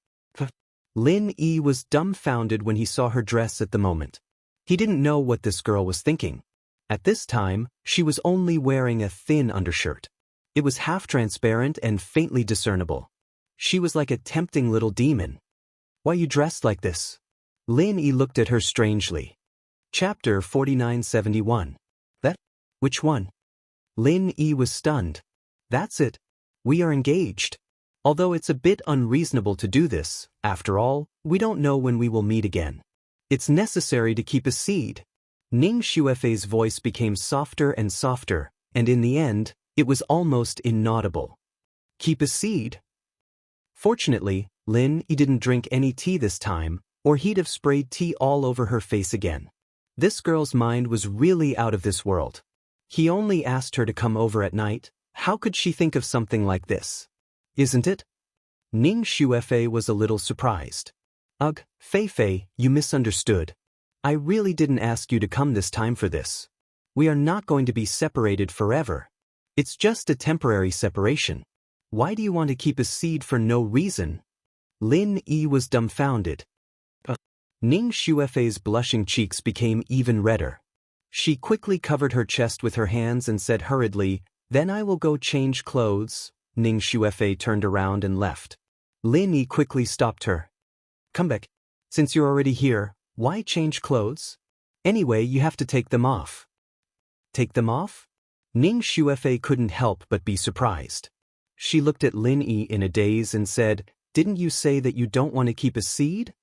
Lin Yi was dumbfounded when he saw her dress at the moment. He didn't know what this girl was thinking. At this time, she was only wearing a thin undershirt. It was half-transparent and faintly discernible. She was like a tempting little demon. Why are you dressed like this? Lin Yi looked at her strangely. Chapter 4971. That? Which one? Lin Yi was stunned. That's it. We are engaged. Although it's a bit unreasonable to do this, after all, we don't know when we will meet again. It's necessary to keep a seed. Ning Xuefei's voice became softer and softer, and in the end, it was almost inaudible. Keep a seed? Fortunately, Lin Yi didn't drink any tea this time, or he'd have sprayed tea all over her face again. This girl's mind was really out of this world. He only asked her to come over at night. How could she think of something like this? Isn't it? Ning Xuefei was a little surprised. Ugh, Fei, you misunderstood. I really didn't ask you to come this time for this. We are not going to be separated forever. It's just a temporary separation. Why do you want to keep a seed for no reason? Lin Yi was dumbfounded. Ning Xuefei's blushing cheeks became even redder. She quickly covered her chest with her hands and said hurriedly, Then I will go change clothes. Ning Xuefei turned around and left. Lin Yi quickly stopped her. Come back. Since you're already here, why change clothes? Anyway, you have to take them off. Take them off? Ning Xuefei couldn't help but be surprised. She looked at Lin Yi in a daze and said, Didn't you say that you don't want to keep a seed?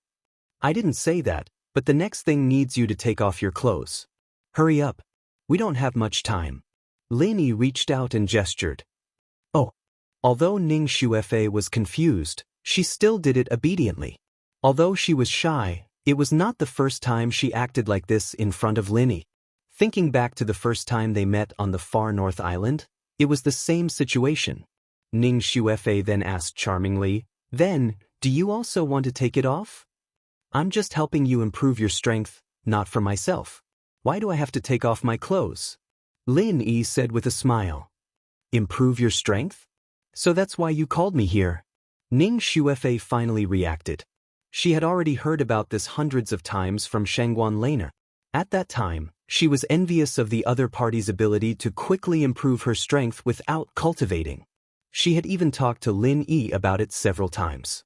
I didn't say that, but the next thing needs you to take off your clothes. Hurry up. We don't have much time. Lin Yi reached out and gestured. Oh. Although Ning Xuefei was confused, she still did it obediently. Although she was shy, it was not the first time she acted like this in front of Lin Yi. Thinking back to the first time they met on the far north island, it was the same situation. Ning Xuefei then asked charmingly, Then, do you also want to take it off? I'm just helping you improve your strength, not for myself. Why do I have to take off my clothes? Lin Yi said with a smile. Improve your strength? So that's why you called me here. Ning Xuefei finally reacted. She had already heard about this hundreds of times from Shangguan Laner. At that time, she was envious of the other party's ability to quickly improve her strength without cultivating. She had even talked to Lin Yi about it several times.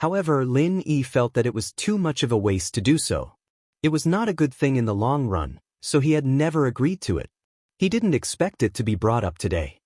However, Lin Yi felt that it was too much of a waste to do so. It was not a good thin in the long run, so he had never agreed to it. He didn't expect it to be brought up today.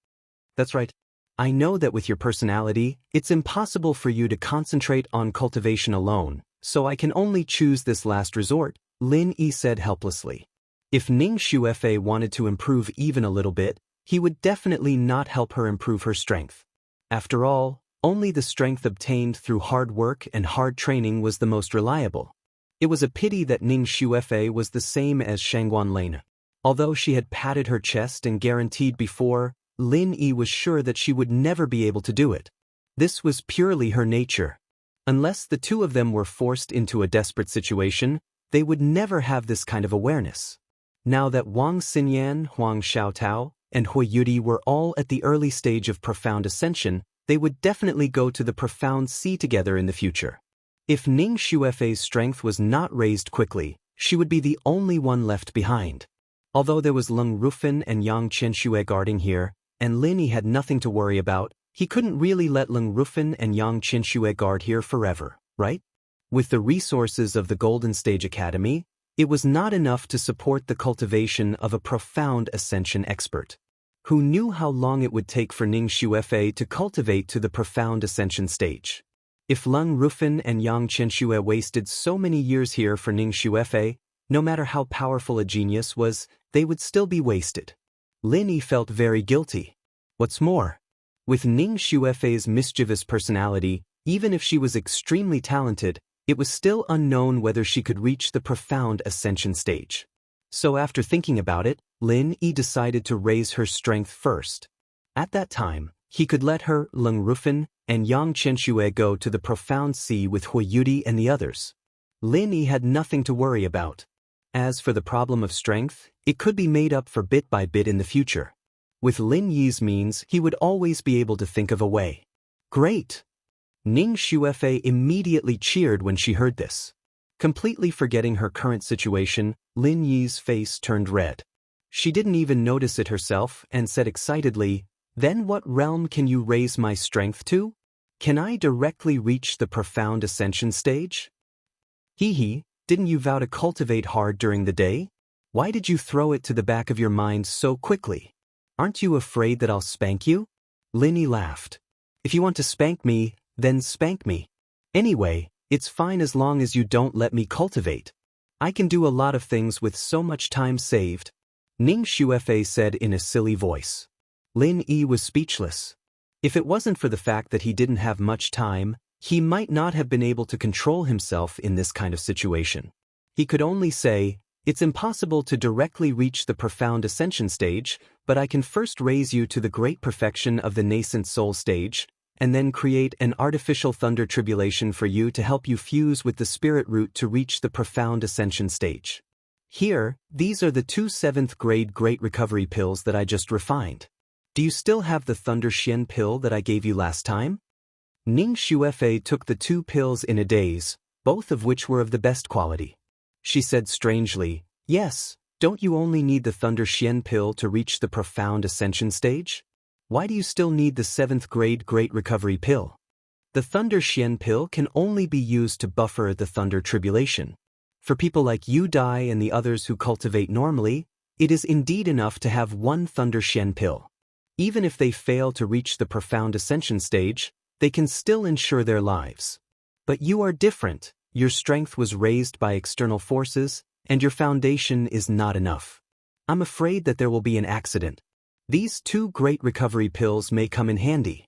That's right. I know that with your personality, it's impossible for you to concentrate on cultivation alone, so I can only choose this last resort, Lin Yi said helplessly. If Ning Xuefei wanted to improve even a little bit, he would definitely not help her improve her strength. After all, only the strength obtained through hard work and hard training was the most reliable. It was a pity that Ning Xuefei was the same as Shangguan Lena. Although she had patted her chest and guaranteed before, Lin Yi was sure that she would never be able to do it. This was purely her nature. Unless the two of them were forced into a desperate situation, they would never have this kind of awareness. Now that Wang Xinyan, Huang Xiaotao, and Hui Yudi were all at the early stage of profound ascension, they would definitely go to the profound sea together in the future. If Ning Xuefei's strength was not raised quickly, she would be the only one left behind. Although there was Leng Rufin and Yang Qianxue guarding here, and Lin Yi had nothing to worry about, he couldn't really let Leng Rufin and Yang Qianxue guard here forever, right? With the resources of the Golden Stage Academy, it was not enough to support the cultivation of a profound ascension expert. Who knew how long it would take for Ning Xuefei to cultivate to the profound ascension stage? If Leng Rufin and Yang Qianxue wasted so many years here for Ning Xuefei, no matter how powerful a genius was, they would still be wasted. Lin Yi felt very guilty. What's more, with Ning Xuefei's mischievous personality, even if she was extremely talented, it was still unknown whether she could reach the profound ascension stage. So after thinking about it, Lin Yi decided to raise her strength first. At that time, he could let her, Leng Rufin, and Yang Qianxue go to the profound sea with Hui Yudi and the others. Lin Yi had nothing to worry about. As for the problem of strength, it could be made up for bit by bit in the future. With Lin Yi's means, he would always be able to think of a way. Great! Ning Xuefei immediately cheered when she heard this. Completely forgetting her current situation, Lin Yi's face turned red. She didn't even notice it herself and said excitedly, "Then what realm can you raise my strength to? Can I directly reach the profound ascension stage?" Hee, didn't you vow to cultivate hard during the day? Why did you throw it to the back of your mind so quickly? Aren't you afraid that I'll spank you? Lin Yi laughed. If you want to spank me, then spank me. Anyway, it's fine as long as you don't let me cultivate. I can do a lot of things with so much time saved. Ning Xuefei said in a silly voice. Lin Yi was speechless. If it wasn't for the fact that he didn't have much time, he might not have been able to control himself in this kind of situation. He could only say, "It's impossible to directly reach the profound ascension stage, but I can first raise you to the great perfection of the nascent soul stage, and then create an artificial thunder tribulation for you to help you fuse with the spirit root to reach the profound ascension stage. Here, these are the 2 7th grade Great Recovery pills that I just refined. Do you still have the Thunder Xian pill that I gave you last time?" Ning Xuefei took the 2 pills in a daze, both of which were of the best quality. She said strangely, "Yes, don't you only need the Thunder Xian pill to reach the profound ascension stage? Why do you still need the 7th grade Great Recovery pill? The Thunder Xian pill can only be used to buffer the Thunder Tribulation. For people like you Dai and the others who cultivate normally, it is indeed enough to have 1 Thunder Xian pill. Even if they fail to reach the profound ascension stage, they can still ensure their lives. But you are different. Your strength was raised by external forces, and your foundation is not enough. I'm afraid that there will be an accident. These 2 Great Recovery pills may come in handy."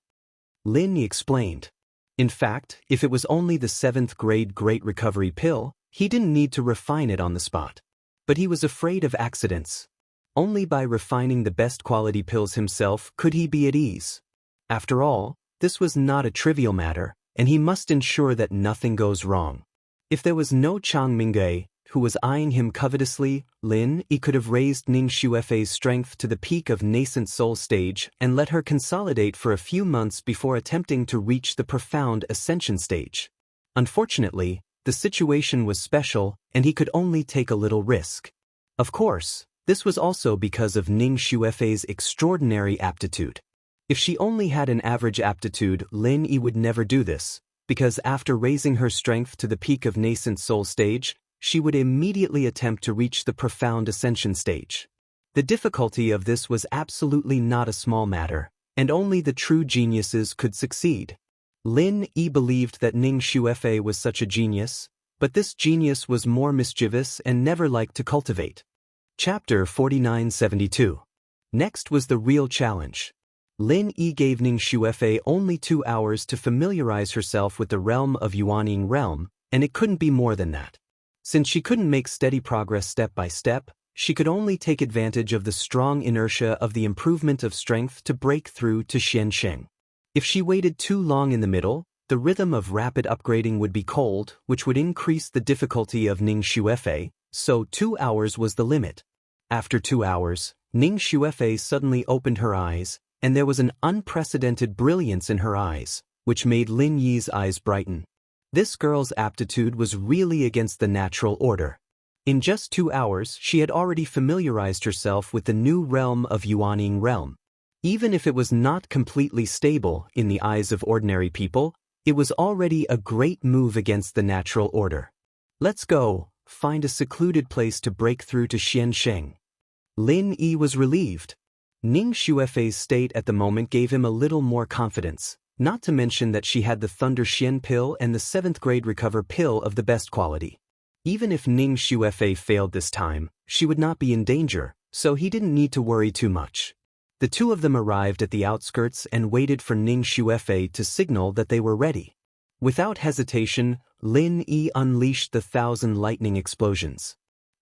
Lin Yi explained. In fact, if it was only the 7th grade Great Recovery pill, he didn't need to refine it on the spot. But he was afraid of accidents. Only by refining the best quality pills himself could he be at ease. After all, this was not a trivial matter, and he must ensure that nothing goes wrong. If there was no Chang Mingge, who was eyeing him covetously, Lin Yi could have raised Ning Xuefei's strength to the peak of nascent soul stage and let her consolidate for a few months before attempting to reach the profound ascension stage. Unfortunately, the situation was special, and he could only take a little risk. Of course, this was also because of Ning Xuefei's extraordinary aptitude. If she only had an average aptitude, Lin Yi would never do this, because after raising her strength to the peak of nascent soul stage, she would immediately attempt to reach the profound ascension stage. The difficulty of this was absolutely not a small matter, and only the true geniuses could succeed. Lin Yi believed that Ning Xuefei was such a genius, but this genius was more mischievous and never liked to cultivate. Chapter 4972. Next was the real challenge. Lin Yi gave Ning Xuefei only 2 hours to familiarize herself with the realm of Yuanying realm, and it couldn't be more than that. Since she couldn't make steady progress step by step, she could only take advantage of the strong inertia of the improvement of strength to break through to Xiansheng. If she waited too long in the middle, the rhythm of rapid upgrading would be cold, which would increase the difficulty of Ning Xuefei, so 2 hours was the limit. After 2 hours, Ning Xuefei suddenly opened her eyes, and there was an unprecedented brilliance in her eyes, which made Lin Yi's eyes brighten. This girl's aptitude was really against the natural order. In just 2 hours, she had already familiarized herself with the new realm of Yuanying realm. Even if it was not completely stable in the eyes of ordinary people, it was already a great move against the natural order. Let's go, find a secluded place to break through to Xiansheng. Lin Yi was relieved. Ning Xuefei's state at the moment gave him a little more confidence, not to mention that she had the Thunder Xian pill and the 7th grade recover pill of the best quality. Even if Ning Xuefei failed this time, she would not be in danger, so he didn't need to worry too much. The two of them arrived at the outskirts and waited for Ning Xuefei to signal that they were ready. Without hesitation, Lin Yi unleashed the 1,000 lightning explosions.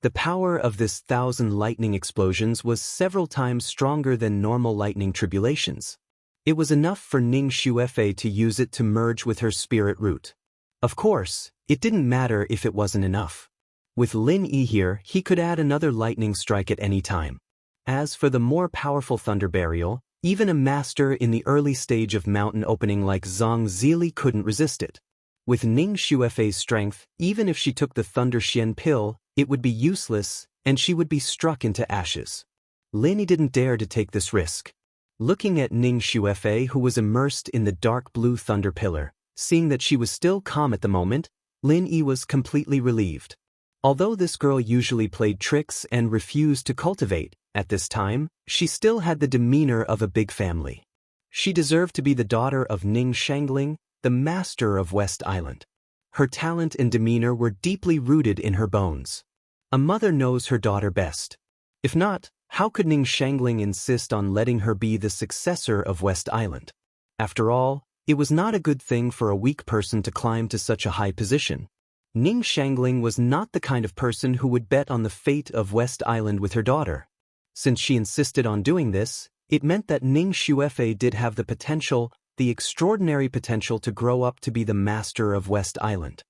The power of this 1,000 lightning explosions was several times stronger than normal lightning tribulations. It was enough for Ning Xuefei to use it to merge with her spirit root. Of course, it didn't matter if it wasn't enough. With Lin Yi here, he could add another lightning strike at any time. As for the more powerful thunder burial, even a master in the early stage of mountain opening like Zhang Zili couldn't resist it. With Ning Xuefei's strength, even if she took the Thunder Xian pill, it would be useless, and she would be struck into ashes. Lin Yi didn't dare to take this risk. Looking at Ning Xuefei, who was immersed in the dark blue thunder pillar, seeing that she was still calm at the moment, Lin Yi was completely relieved. Although this girl usually played tricks and refused to cultivate, at this time, she still had the demeanor of a big family. She deserved to be the daughter of Ning Shangling, the master of West Island. Her talent and demeanor were deeply rooted in her bones. A mother knows her daughter best. If not, how could Ning Shangling insist on letting her be the successor of West Island? After all, it was not a good thing for a weak person to climb to such a high position. Ning Shangling was not the kind of person who would bet on the fate of West Island with her daughter. Since she insisted on doing this, it meant that Ning Xuefei did have the extraordinary potential to grow up to be the master of West Island.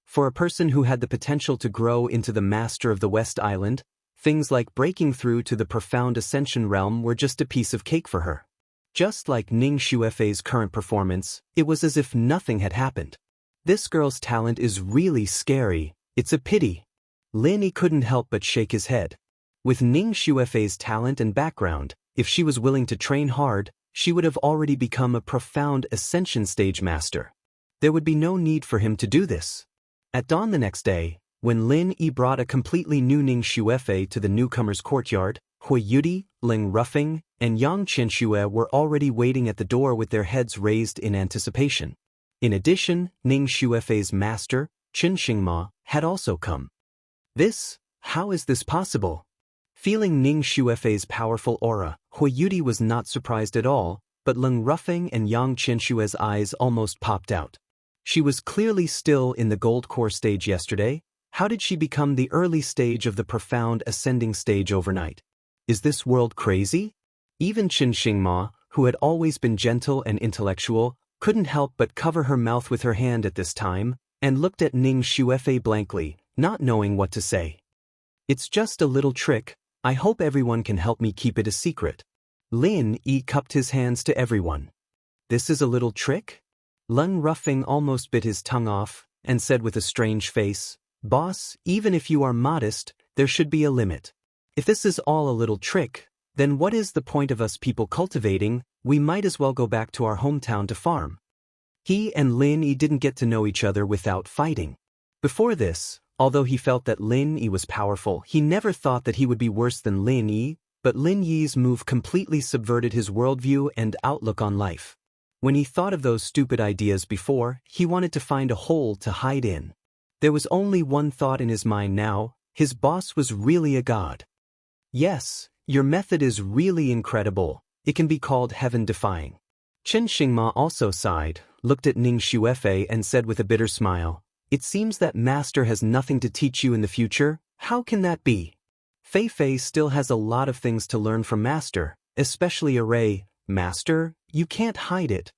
For a person who had the potential to grow into the master of the West Island, things like breaking through to the profound ascension realm were just a piece of cake for her. Just like Ning Xuefei's current performance, it was as if nothing had happened. This girl's talent is really scary, it's a pity. Lin Yi couldn't help but shake his head. With Ning Xuefei's talent and background, if she was willing to train hard, she would have already become a profound ascension stage master. There would be no need for him to do this. At dawn the next day, when Lin Yi brought a completely new Ning Xuefei to the newcomer's courtyard, Hui Yudi, Ling Ruffing, and Yang Qianxue were already waiting at the door with their heads raised in anticipation. In addition, Ning Xuefei's master, Chen Xingma, had also come. How is this possible? Feeling Ning Xuefei's powerful aura, Hui Yudi was not surprised at all, but Ling Ruffing and Yang Qianxue's eyes almost popped out. She was clearly still in the gold core stage yesterday. How did she become the early stage of the profound ascending stage overnight? Is this world crazy? Even Chen Xingma, who had always been gentle and intellectual, couldn't help but cover her mouth with her hand at this time, and looked at Ning Xuefei blankly, not knowing what to say. It's just a little trick. I hope everyone can help me keep it a secret. Lin Yi cupped his hands to everyone. This is a little trick? Ling Ruffing almost bit his tongue off, and said with a strange face, Boss, even if you are modest, there should be a limit. If this is all a little trick, then what is the point of us people cultivating? We might as well go back to our hometown to farm. He and Lin Yi didn't get to know each other without fighting. Before this, although he felt that Lin Yi was powerful, he never thought that he would be worse than Lin Yi, but Lin Yi's move completely subverted his worldview and outlook on life. When he thought of those stupid ideas before, he wanted to find a hole to hide in. There was only one thought in his mind now: his boss was really a god. Yes, your method is really incredible. It can be called heaven-defying. Chen Xingma also sighed, looked at Ning Xuefei and said with a bitter smile, "It seems that master has nothing to teach you in the future. How can that be? Fei Fei still has a lot of things to learn from master, especially array. Master, you can't hide it."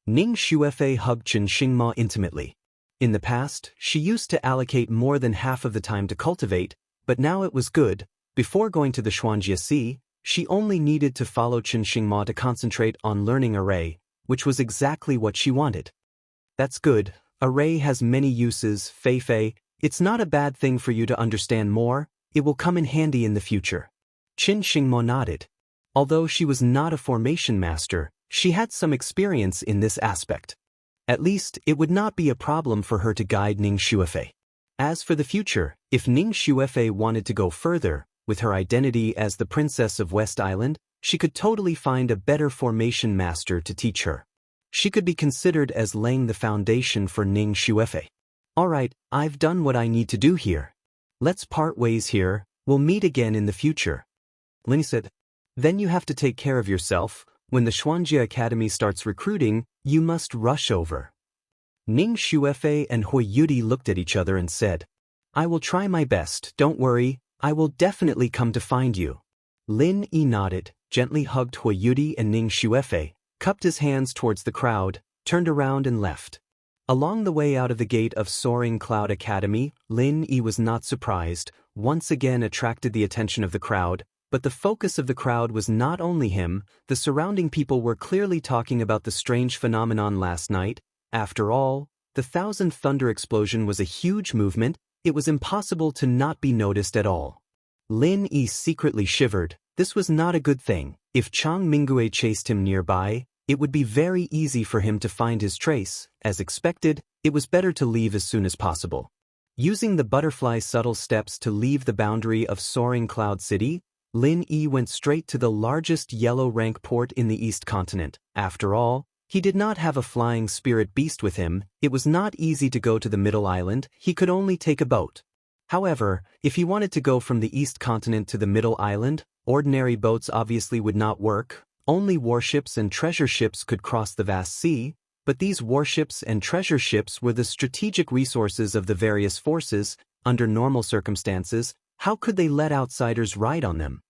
Ning Xuefei hugged Chen Xingma intimately. In the past, she used to allocate more than half of the time to cultivate, but now it was good. Before going to the Xuanjie Sea, she only needed to follow Chen Xingma to concentrate on learning array, which was exactly what she wanted. That's good. Array has many uses, Fei Fei. It's not a bad thing for you to understand more. It will come in handy in the future. Chen Xingma nodded. Although she was not a formation master, she had some experience in this aspect. At least, it would not be a problem for her to guide Ning Xuefei. As for the future, if Ning Xuefei wanted to go further, with her identity as the Princess of West Island, she could totally find a better formation master to teach her. She could be considered as laying the foundation for Ning Xuefei. Alright, I've done what I need to do here. Let's part ways here. We'll meet again in the future. Lin said. Then you have to take care of yourself. When the Xuanjie Academy starts recruiting, you must rush over. Ning Xuefei and Hui Yudi looked at each other and said, I will try my best, don't worry, I will definitely come to find you. Lin Yi nodded, gently hugged Hui Yudi and Ning Xuefei, cupped his hands towards the crowd, turned around and left. Along the way out of the gate of Soaring Cloud Academy, Lin Yi was not surprised, once again attracted the attention of the crowd, but the focus of the crowd was not only him. The surrounding people were clearly talking about the strange phenomenon last night. After all, the Thousand Thunder explosion was a huge movement. It was impossible to not be noticed at all. Lin Yi secretly shivered. This was not a good thing. If Chang Mingue chased him nearby, it would be very easy for him to find his trace. As expected, it was better to leave as soon as possible. Using the butterfly subtle steps to leave the boundary of Soaring Cloud City, Lin Yi went straight to the largest yellow rank port in the East Continent. After all, he did not have a flying spirit beast with him. It was not easy to go to the Middle Island. He could only take a boat. However, if he wanted to go from the East Continent to the Middle Island, ordinary boats obviously would not work. Only warships and treasure ships could cross the vast sea, but these warships and treasure ships were the strategic resources of the various forces. Under normal circumstances, how could they let outsiders ride on them?